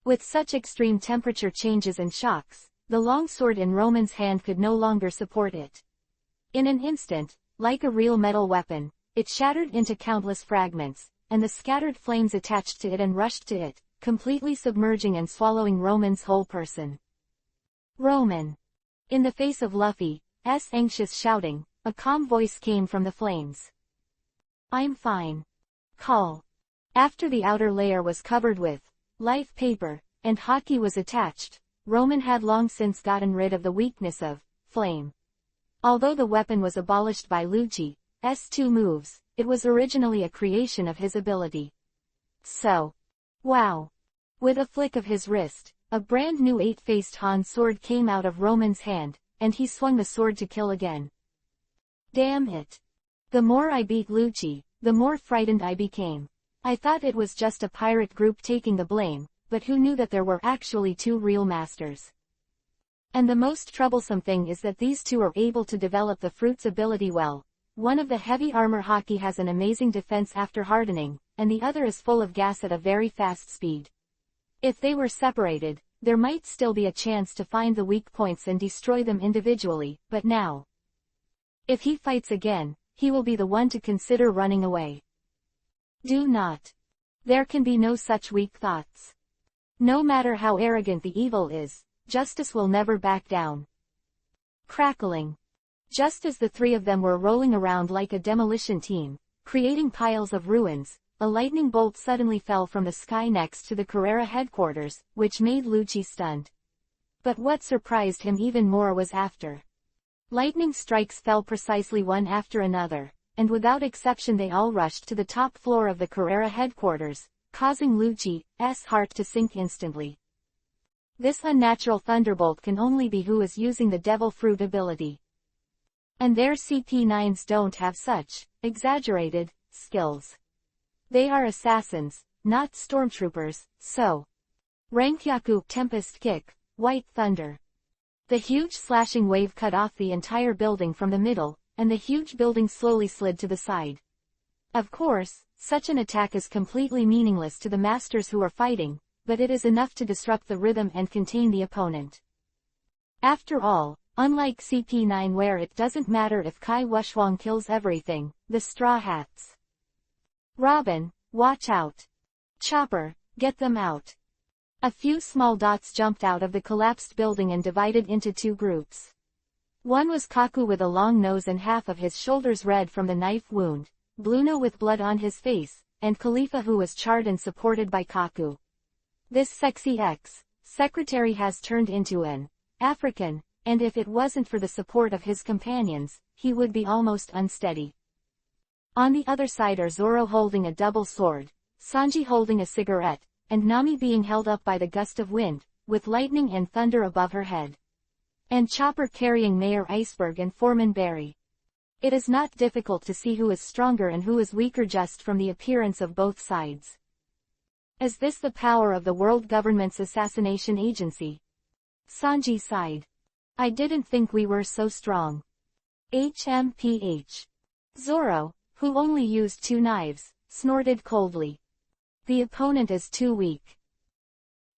With such extreme temperature changes and shocks, the long sword in Roman's hand could no longer support it. In an instant, like a real metal weapon, it shattered into countless fragments, and the scattered flames attached to it and rushed to it, completely submerging and swallowing Roman's whole person. Roman. In the face of Luffy's anxious shouting, a calm voice came from the flames. I'm fine. Call. After the outer layer was covered with life paper, and hockey was attached, Roman had long since gotten rid of the weakness of flame. Although the weapon was abolished by Lucci's 2 moves, it was originally a creation of his ability. So. Wow. With a flick of his wrist, a brand new 8-faced Han sword came out of Roman's hand, and he swung the sword to kill again. Damn it. The more I beat Lucci, the more frightened I became. I thought it was just a pirate group taking the blame, but who knew that there were actually 2 real masters? And the most troublesome thing is that these 2 are able to develop the fruit's ability well. One of the heavy armor hockey has an amazing defense after hardening, and the other is full of gas at a very fast speed. If they were separated, there might still be a chance to find the weak points and destroy them individually, but now. If he fights again, he will be the one to consider running away. Do not. There can be no such weak thoughts. No matter how arrogant the evil is, justice will never back down. Crackling. Just as the 3 of them were rolling around like a demolition team, creating piles of ruins, a lightning bolt suddenly fell from the sky next to the Carrera headquarters, which made Lucci stunned. But what surprised him even more was after. Lightning strikes fell precisely one after another, and without exception they all rushed to the top floor of the Carrera headquarters, causing Lucci's heart to sink instantly. This unnatural thunderbolt can only be who is using the Devil Fruit ability. And their CP9s don't have such exaggerated skills. They are assassins, not stormtroopers, so. Rankyaku, Tempest Kick, White Thunder. The huge slashing wave cut off the entire building from the middle, and the huge building slowly slid to the side. Of course, such an attack is completely meaningless to the masters who are fighting, but it is enough to disrupt the rhythm and contain the opponent. After all, unlike CP9 where it doesn't matter if Kai Wushwang kills everything, the Straw Hats. Robin, watch out. Chopper, get them out. A few small dots jumped out of the collapsed building and divided into two groups. One was Kaku with a long nose and half of his shoulders red from the knife wound, Bluno with blood on his face, and Khalifa who was charred and supported by Kaku. This sexy ex-secretary has turned into an African, and if it wasn't for the support of his companions, he would be almost unsteady. On the other side are Zoro holding a double sword, Sanji holding a cigarette, and Nami being held up by the gust of wind, with lightning and thunder above her head. And Chopper carrying Mayor Iceberg and Foreman Barry. It is not difficult to see who is stronger and who is weaker just from the appearance of both sides. Is this the power of the world government's assassination agency? Sanji sighed. I didn't think we were so strong. HMPH. Zoro, who only used 2 knives, snorted coldly. The opponent is too weak.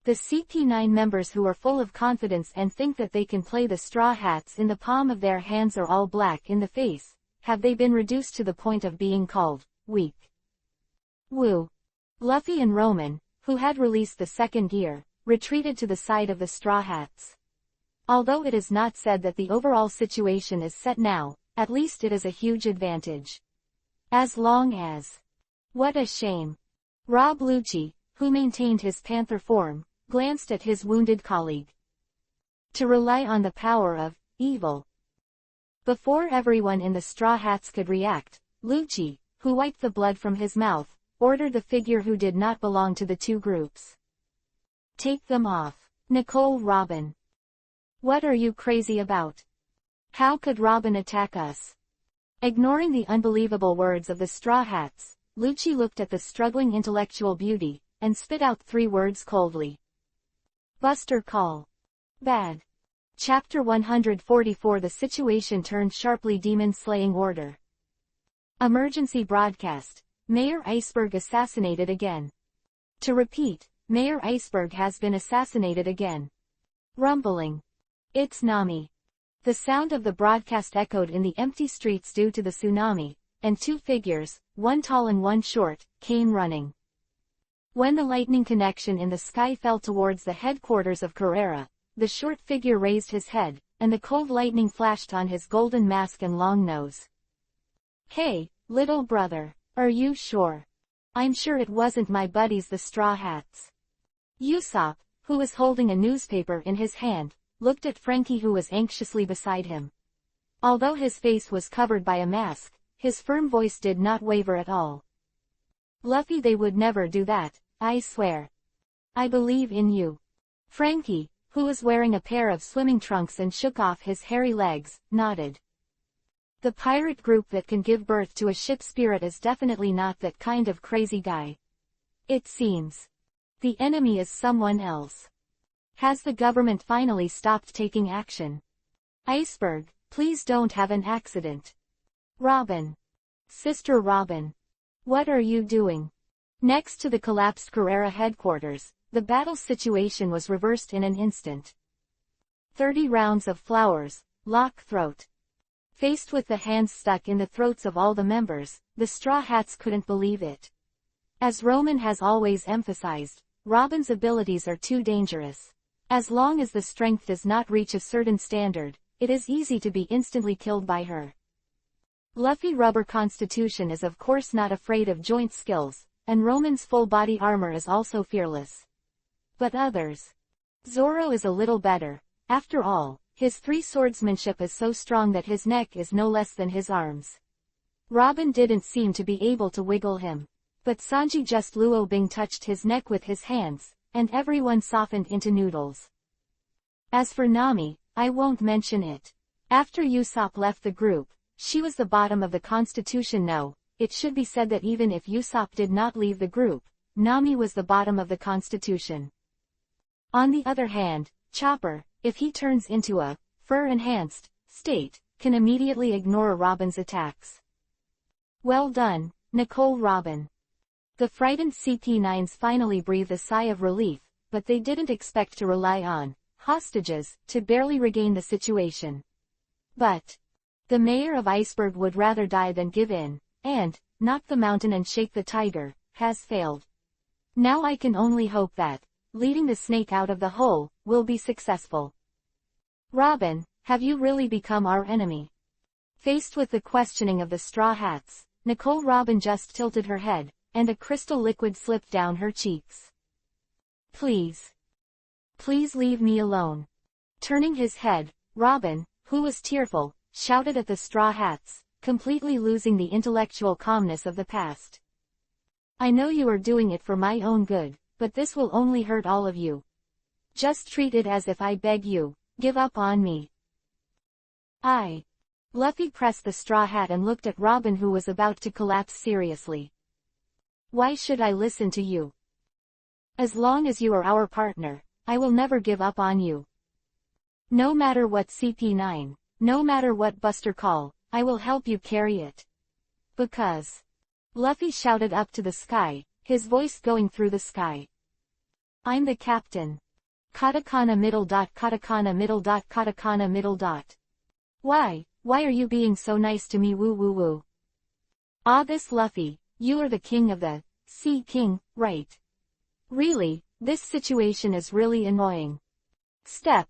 The CP9 members who are full of confidence and think that they can play the Straw Hats in the palm of their hands are all black in the face, have they been reduced to the point of being called weak? Woo. Luffy and Roman, who had released the second gear, retreated to the side of the Straw Hats. Although it is not said that the overall situation is set now, at least it is a huge advantage. As long as. What a shame. Rob Lucci, who maintained his panther form, glanced at his wounded colleague. To rely on the power of evil. Before everyone in the Straw Hats could react, Lucci, who wiped the blood from his mouth, ordered the figure who did not belong to the two groups. Take them off. Nicole Robin. What are you crazy about? How could Robin attack us? Ignoring the unbelievable words of the Straw Hats, Lucci looked at the struggling intellectual beauty, and spit out 3 words coldly. Buster Call. Bad. Chapter 144. The situation turned sharply. Demon slaying order. Emergency broadcast. Mayor Iceberg assassinated again. To repeat, Mayor Iceberg has been assassinated again. Rumbling. It's Nami. The sound of the broadcast echoed in the empty streets due to the tsunami, and 2 figures, one tall and one short, came running. When the lightning connection in the sky fell towards the headquarters of Carrera, the short figure raised his head, and the cold lightning flashed on his golden mask and long nose. Hey, little brother, are you sure? I'm sure it wasn't my buddies the Straw Hats. Usopp, who was holding a newspaper in his hand, looked at Frankie who was anxiously beside him. Although his face was covered by a mask, his firm voice did not waver at all. Luffy, they would never do that, I swear. I believe in you. Frankie, who was wearing a pair of swimming trunks and shook off his hairy legs, nodded. The pirate group that can give birth to a ship spirit is definitely not that kind of crazy guy. It seems. The enemy is someone else. Has the government finally stopped taking action? Iceberg, please don't have an accident. Robin. Sister Robin. What are you doing? Next to the collapsed Carrera headquarters, the battle situation was reversed in an instant. 30 rounds of flowers, lock throat. Faced with the hands stuck in the throats of all the members, the Straw Hats couldn't believe it. As Roman has always emphasized, Robin's abilities are too dangerous. As long as the strength does not reach a certain standard, it is easy to be instantly killed by her. Luffy Rubber Constitution is of course not afraid of joint skills, and Roman's full body armor is also fearless. But others. Zoro is a little better. After all, his 3 swordsmanship is so strong that his neck is no less than his arms. Robin didn't seem to be able to wiggle him. But Sanji just Luo Bing touched his neck with his hands, and everyone softened into noodles. As for Nami, I won't mention it. After Usopp left the group, she was the bottom of the constitution. No, it should be said that even if Usopp did not leave the group, Nami was the bottom of the constitution. On the other hand, Chopper, if he turns into a fur-enhanced state, can immediately ignore Robin's attacks. Well done, Nicole Robin. The frightened CP9s finally breathed a sigh of relief, but they didn't expect to rely on hostages to barely regain the situation. But the mayor of Iceberg would rather die than give in, and knock the mountain and shake the tiger has failed. Now I can only hope that leading the snake out of the hole will be successful. Robin, have you really become our enemy? Faced with the questioning of the Straw Hats, Nicole Robin just tilted her head, and a crystal liquid slipped down her cheeks. Please. Please leave me alone. Turning his head, Robin, who was tearful, shouted at the Straw Hats, completely losing the intellectual calmness of the past. I know you are doing it for my own good, but this will only hurt all of you. Just treat it as if I beg you, give up on me. Luffy pressed the straw hat and looked at Robin, who was about to collapse seriously. Why should I listen to you? As long as you are our partner, I will never give up on you. No matter what CP9, no matter what Buster Call, I will help you carry it. Because. Luffy shouted up to the sky, his voice going through the sky. I'm the captain. Katakana middle dot katakana middle dot katakana middle dot. Why are you being so nice to me, woo woo woo? Ah, this Luffy, you are the king of the Sea King, right? Really, this situation is really annoying. Step.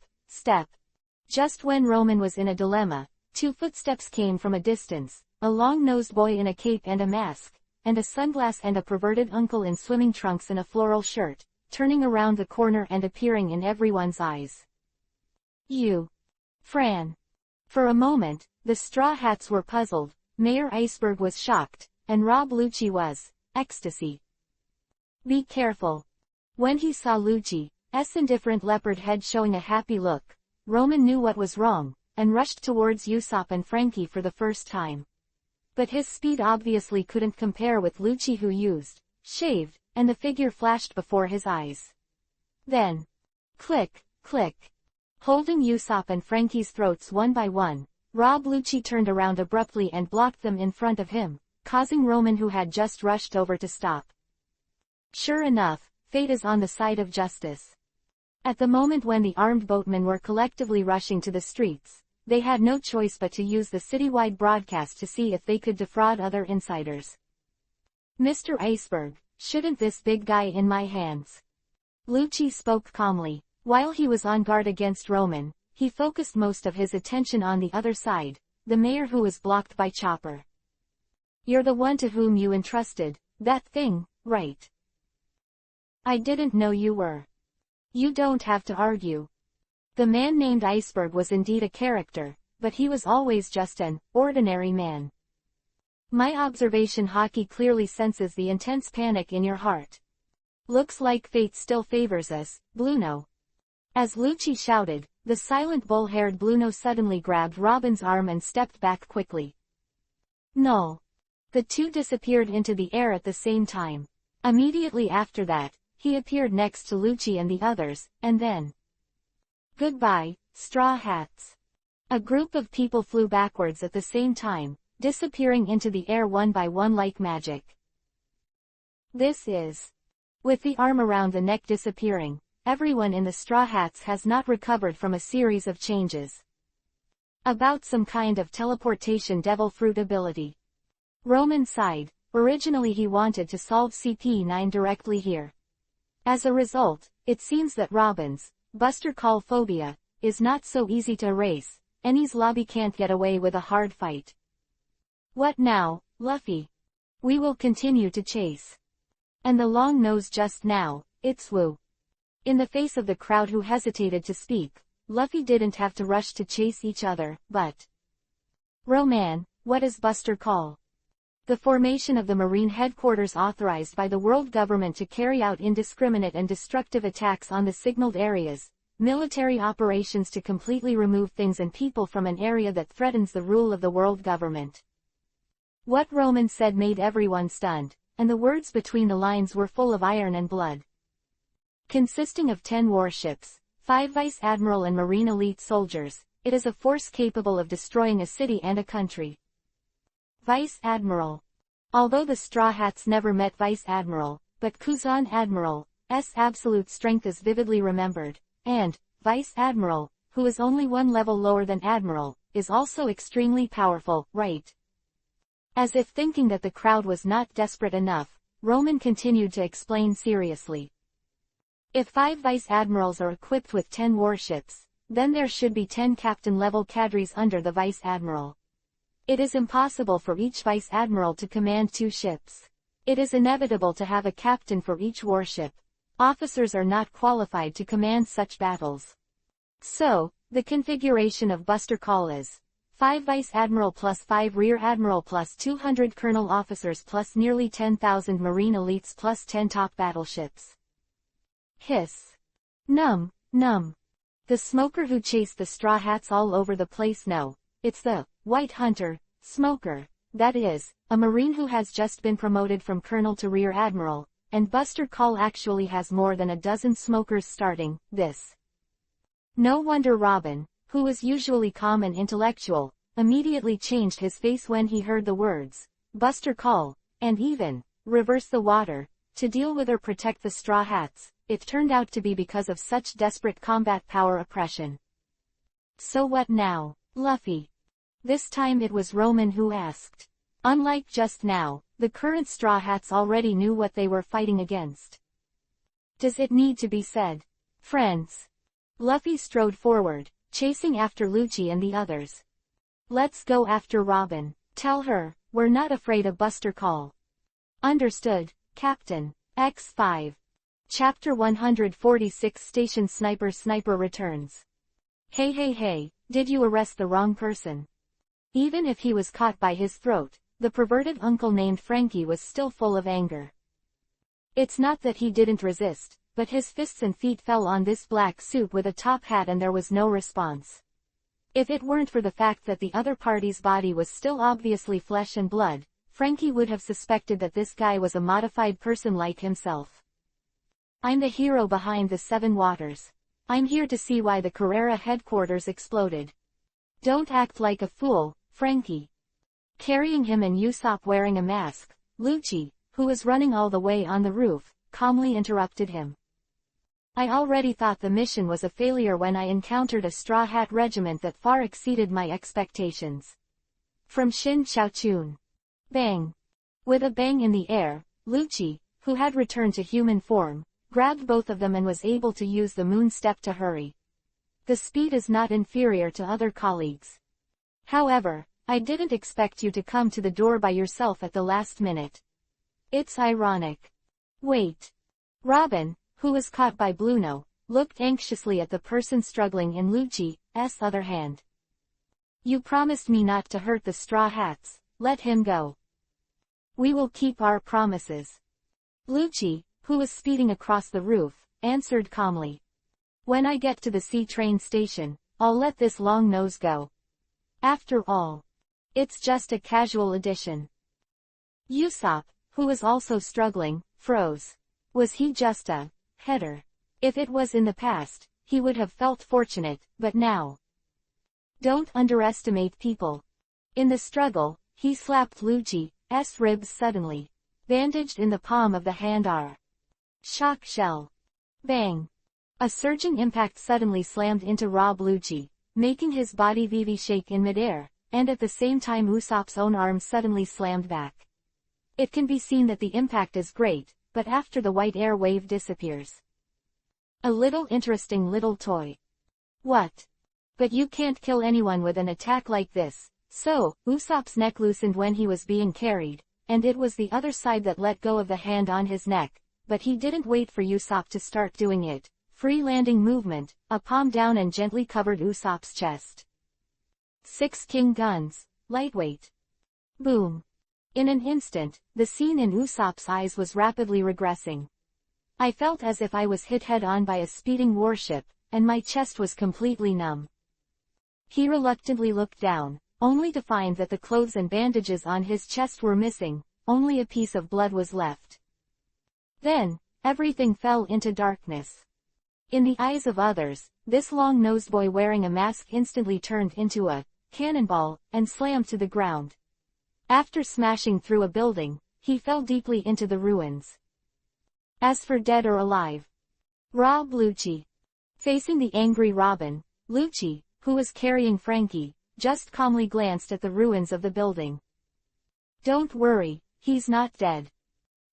Just when Roman was in a dilemma, two footsteps came from a distance, a long-nosed boy in a cape and a mask, and a sunglass, and a perverted uncle in swimming trunks and a floral shirt, turning around the corner and appearing in everyone's eyes. You. Fran. For a moment, the Straw Hats were puzzled, Mayor Iceberg was shocked, and Rob Lucci was ecstasy. Be careful. When he saw Lucci's indifferent leopard head showing a happy look, Roman knew what was wrong, and rushed towards Usopp and Frankie for the first time. But his speed obviously couldn't compare with Lucci, who used shaved, and the figure flashed before his eyes. Then, click. Holding Usopp and Frankie's throats one by one, Rob Lucci turned around abruptly and blocked them in front of him, causing Roman, who had just rushed over, to stop. Sure enough, fate is on the side of justice. At the moment when the armed boatmen were collectively rushing to the streets, they had no choice but to use the citywide broadcast to see if they could defraud other insiders. Mr. Iceberg, shouldn't this big guy in my hands? Lucci spoke calmly. While he was on guard against Roman, he focused most of his attention on the other side, the mayor, who was blocked by Chopper. You're the one to whom you entrusted that thing, right? I didn't know you were. You don't have to argue. The man named Iceberg was indeed a character, but he was always just an ordinary man. My observation hockey clearly senses the intense panic in your heart. Looks like fate still favors us, Bluno. As Lucci shouted, the silent bull-haired Bluno suddenly grabbed Robin's arm and stepped back quickly. No. The two disappeared into the air at the same time. Immediately after that, he appeared next to Lucci and the others, and then... Goodbye, Straw Hats. A group of people flew backwards at the same time, disappearing into the air one by one like magic. This is... With the arm around the neck disappearing, everyone in the Straw Hats has not recovered from a series of changes. About some kind of teleportation devil fruit ability. Roman sighed. Originally he wanted to solve CP9 directly here. As a result, it seems that Robin's Buster Call phobia is not so easy to erase. Enies Lobby can't get away with a hard fight. What now, Luffy? We will continue to chase. And the long nose just now, it's woo. In the face of the crowd who hesitated to speak, Luffy didn't have to rush to chase each other, but... Roman, what is Buster Call? The formation of the Marine headquarters authorized by the world government to carry out indiscriminate and destructive attacks on the signaled areas, military operations to completely remove things and people from an area that threatens the rule of the world government. What Roman said made everyone stunned, and the words between the lines were full of iron and blood. Consisting of 10 warships, 5 vice admiral and marine elite soldiers, it is a force capable of destroying a city and a country. Vice Admiral. Although the Straw Hats never met Vice Admiral, but Kuzan Admiral's absolute strength is vividly remembered, and Vice Admiral, who is only one level lower than Admiral, is also extremely powerful, right? As if thinking that the crowd was not desperate enough, Roman continued to explain seriously. If 5 Vice Admirals are equipped with 10 warships, then there should be 10 captain-level cadres under the Vice Admiral. It is impossible for each Vice Admiral to command 2 ships. It is inevitable to have a captain for each warship. Officers are not qualified to command such battles. So, the configuration of Buster Call is 5 Vice Admiral plus 5 Rear Admiral plus 200 Colonel officers plus nearly 10,000 Marine elites plus 10 top battleships. Hiss. Num. The smoker who chased the Straw Hats all over the place. No, it's the White Hunter smoker, that is, a Marine who has just been promoted from Colonel to Rear Admiral, and Buster Call actually has more than a dozen smokers starting this. No wonder Robin, who was usually calm and intellectual, immediately changed his face when he heard the words, Buster Call, and even, reverse the water, to deal with or protect the Straw Hats. It turned out to be because of such desperate combat power oppression. So what now, Luffy? This time it was Roman who asked. Unlike just now, the current Straw Hats already knew what they were fighting against. Does it need to be said? Friends. Luffy strode forward, chasing after Lucci and the others. Let's go after Robin. Tell her, we're not afraid of Buster Call. Understood, Captain. X5. Chapter 146 Station Sniper returns. Hey, did you arrest the wrong person? Even if he was caught by his throat, the perverted uncle named Frankie was still full of anger. It's not that he didn't resist, but his fists and feet fell on this black suit with a top hat and there was no response. If it weren't for the fact that the other party's body was still obviously flesh and blood, Frankie would have suspected that this guy was a modified person like himself. I'm the hero behind the 7 Waters. I'm here to see why the Carrera headquarters exploded. Don't act like a fool, Frankie. Carrying him and Usopp wearing a mask, Lucci, who was running all the way on the roof, calmly interrupted him. I already thought the mission was a failure when I encountered a Straw Hat regiment that far exceeded my expectations. From Shin Chaochun. Bang. With a bang in the air, Lucci, who had returned to human form, grabbed both of them and was able to use the moon step to hurry. The speed is not inferior to other colleagues. However, I didn't expect you to come to the door by yourself at the last minute. It's ironic. Wait. Robin, who was caught by Bluno, looked anxiously at the person struggling in Lucci's other hand. You promised me not to hurt the Straw Hats, let him go. We will keep our promises. Lucci, who was speeding across the roof, answered calmly. When I get to the C-train station, I'll let this long nose go. After all, it's just a casual addition. Usopp, who was also struggling, froze. Was he just a header? If it was in the past, he would have felt fortunate, but now. Don't underestimate people. In the struggle, he slapped Lucci's ribs suddenly. Bandaged in the palm of the hand are. Shock shell. Bang. A surging impact suddenly slammed into Rob Lucci, making his body VV shake in midair, and at the same time Usopp's own arm suddenly slammed back. It can be seen that the impact is great, but after the white air wave disappears. A little interesting little toy. What? But you can't kill anyone with an attack like this. So, Usopp's neck loosened when he was being carried, and it was the other side that let go of the hand on his neck, but he didn't wait for Usopp to start doing it. Free landing movement, a palm down and gently covered Usopp's chest. 6 king guns, lightweight. Boom. In an instant, the scene in Usopp's eyes was rapidly regressing. I felt as if I was hit head-on by a speeding warship, and my chest was completely numb. He reluctantly looked down, only to find that the clothes and bandages on his chest were missing, only a piece of blood was left. Then, everything fell into darkness. In the eyes of others, this long-nosed boy wearing a mask instantly turned into a cannonball and slammed to the ground. After smashing through a building, he fell deeply into the ruins. As for dead or alive, Rob Lucci. Facing the angry Robin, Lucci, who was carrying Frankie, just calmly glanced at the ruins of the building. "Don't worry, he's not dead.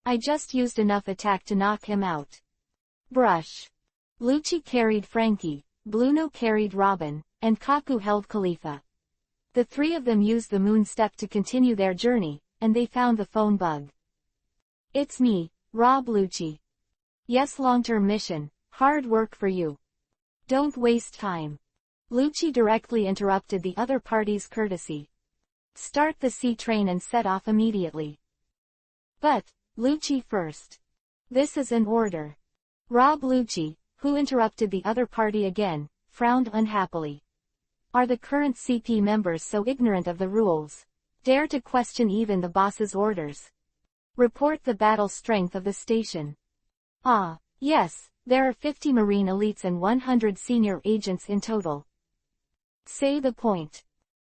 I just used enough attack to knock him out." Brush. Lucci carried Frankie, Bluno carried Robin, and Kaku held Khalifa. The three of them used the moon step to continue their journey, and they found the phone bug. "It's me, Rob Lucci. Yes, long-term mission, hard work for you. Don't waste time." Lucci directly interrupted the other party's courtesy. "Start the sea train and set off immediately." "But, Lucci first. This is an order." Rob Lucci, who interrupted the other party again, frowned unhappily. Are the current CP members so ignorant of the rules? Dare to question even the boss's orders? Report the battle strength of the station. Ah, yes, there are 50 Marine elites and 100 senior agents in total. Say the point.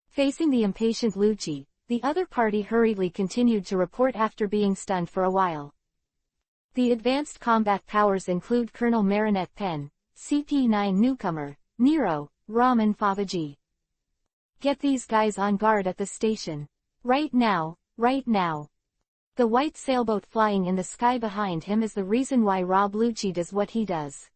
Facing the impatient Lucci, the other party hurriedly continued to report after being stunned for a while. The advanced combat powers include Colonel Marinette Penn, CP9 newcomer, Nero, Raman Favaji. Get these guys on guard at the station. Right now, right now. The white sailboat flying in the sky behind him is the reason why Rob Lucci does what he does.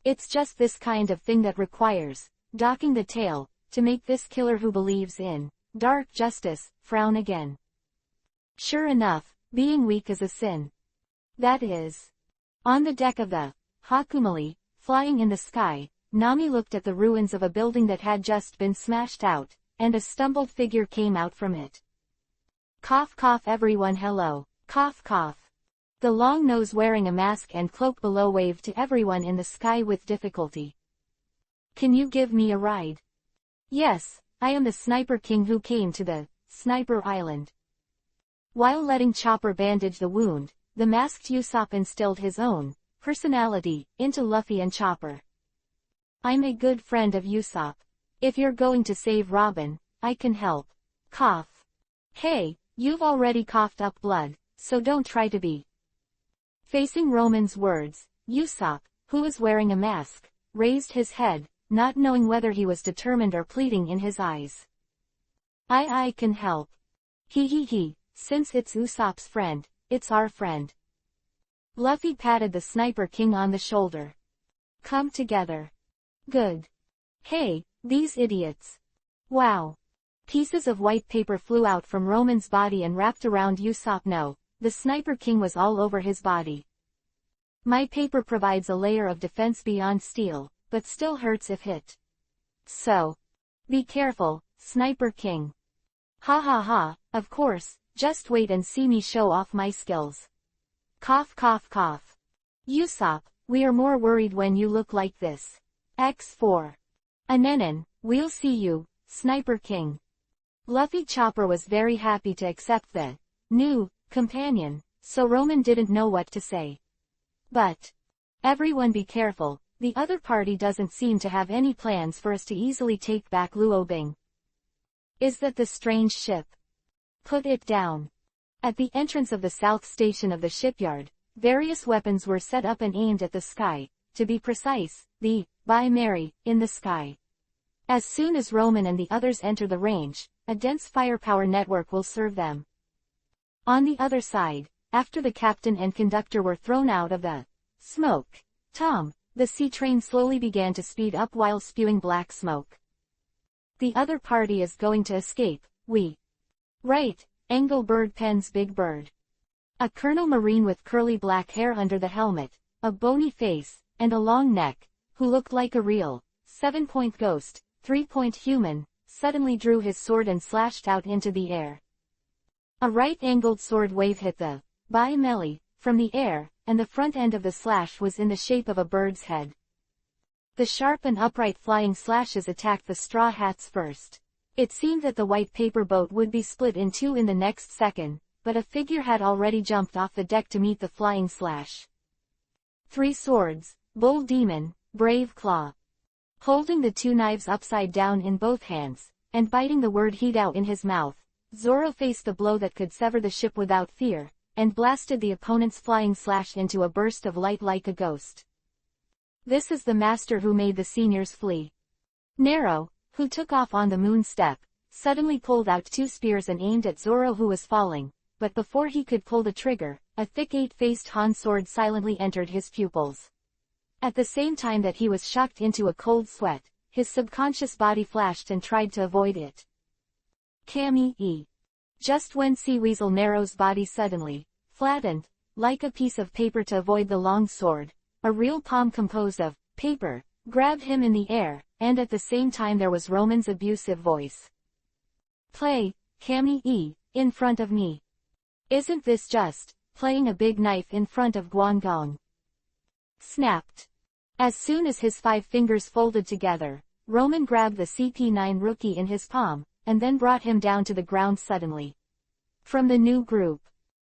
It's just this kind of thing that requires docking the tail to make this killer who believes in dark justice frown again. Sure enough, being weak is a sin. That is. On the deck of the Hakumali, flying in the sky, Nami looked at the ruins of a building that had just been smashed out, and a stumbled figure came out from it. Cough cough everyone, hello, cough cough. The long nose wearing a mask and cloak below waved to everyone in the sky with difficulty. Can you give me a ride? Yes, I am the Sniper King who came to the Sniper Island. While letting Chopper bandage the wound, the masked Usopp instilled his own personality into Luffy and Chopper. I'm a good friend of Usopp. If you're going to save Robin, I can help. Cough. Hey, you've already coughed up blood, so don't try to be. Facing Roman's words, Usopp, who was wearing a mask, raised his head, not knowing whether he was determined or pleading in his eyes. I can help. He, since it's Usopp's friend, it's our friend. Luffy patted the Sniper King on the shoulder. Come together. Good. Hey, these idiots. Wow. Pieces of white paper flew out from Roman's body and wrapped around Usopp. No, the Sniper King was all over his body. My paper provides a layer of defense beyond steel, but still hurts if hit. So. Be careful, Sniper King. Ha ha ha, of course, just wait and see me show off my skills. Cough cough cough. Usopp, we are more worried when you look like this. X4. Anenin, we'll see you, Sniper King. Luffy Chopper was very happy to accept the new companion, so Roman didn't know what to say. But everyone be careful, the other party doesn't seem to have any plans for us to easily take back Luobing. Is that the strange ship? Put it down. At the entrance of the south station of the shipyard, various weapons were set up and aimed at the sky, to be precise, the By Mary in the sky. As soon as Roman and the others enter the range, a dense firepower network will serve them. On the other side, after the captain and conductor were thrown out of the smoke, the sea train slowly began to speed up while spewing black smoke. The other party is going to escape, Right, Engelbert Penn's Big Bird. A Colonel Marine with curly black hair under the helmet, a bony face, and a long neck, who looked like a real 7-point ghost, 3-point human, suddenly drew his sword and slashed out into the air. A right-angled sword wave hit the By Melly from the air, and the front end of the slash was in the shape of a bird's head. The sharp and upright flying slashes attacked the Straw Hats first. It seemed that the white paper boat would be split in two in the next second, but a figure had already jumped off the deck to meet the flying slash. 3 swords, Bull Demon, Brave Claw. Holding the 2 knives upside down in both hands, and biting the word heat out in his mouth, Zoro faced the blow that could sever the ship without fear, and blasted the opponent's flying slash into a burst of light like a ghost. This is the master who made the seniors flee. Nero, who took off on the moon step, suddenly pulled out 2 spears and aimed at Zoro who was falling, but before he could pull the trigger, a thick 8-faced Han sword silently entered his pupils. At the same time that he was shocked into a cold sweat, his subconscious body flashed and tried to avoid it. Kami-e. Just when Sea Weasel Nero's body suddenly flattened, like a piece of paper to avoid the long sword, a real palm composed of paper grabbed him in the air, and at the same time there was Roman's abusive voice. Play, Kami-e, in front of me. Isn't this just playing a big knife in front of Guangdong? Snapped. As soon as his 5 fingers folded together, Roman grabbed the CP9 rookie in his palm, and then brought him down to the ground suddenly. From the new group,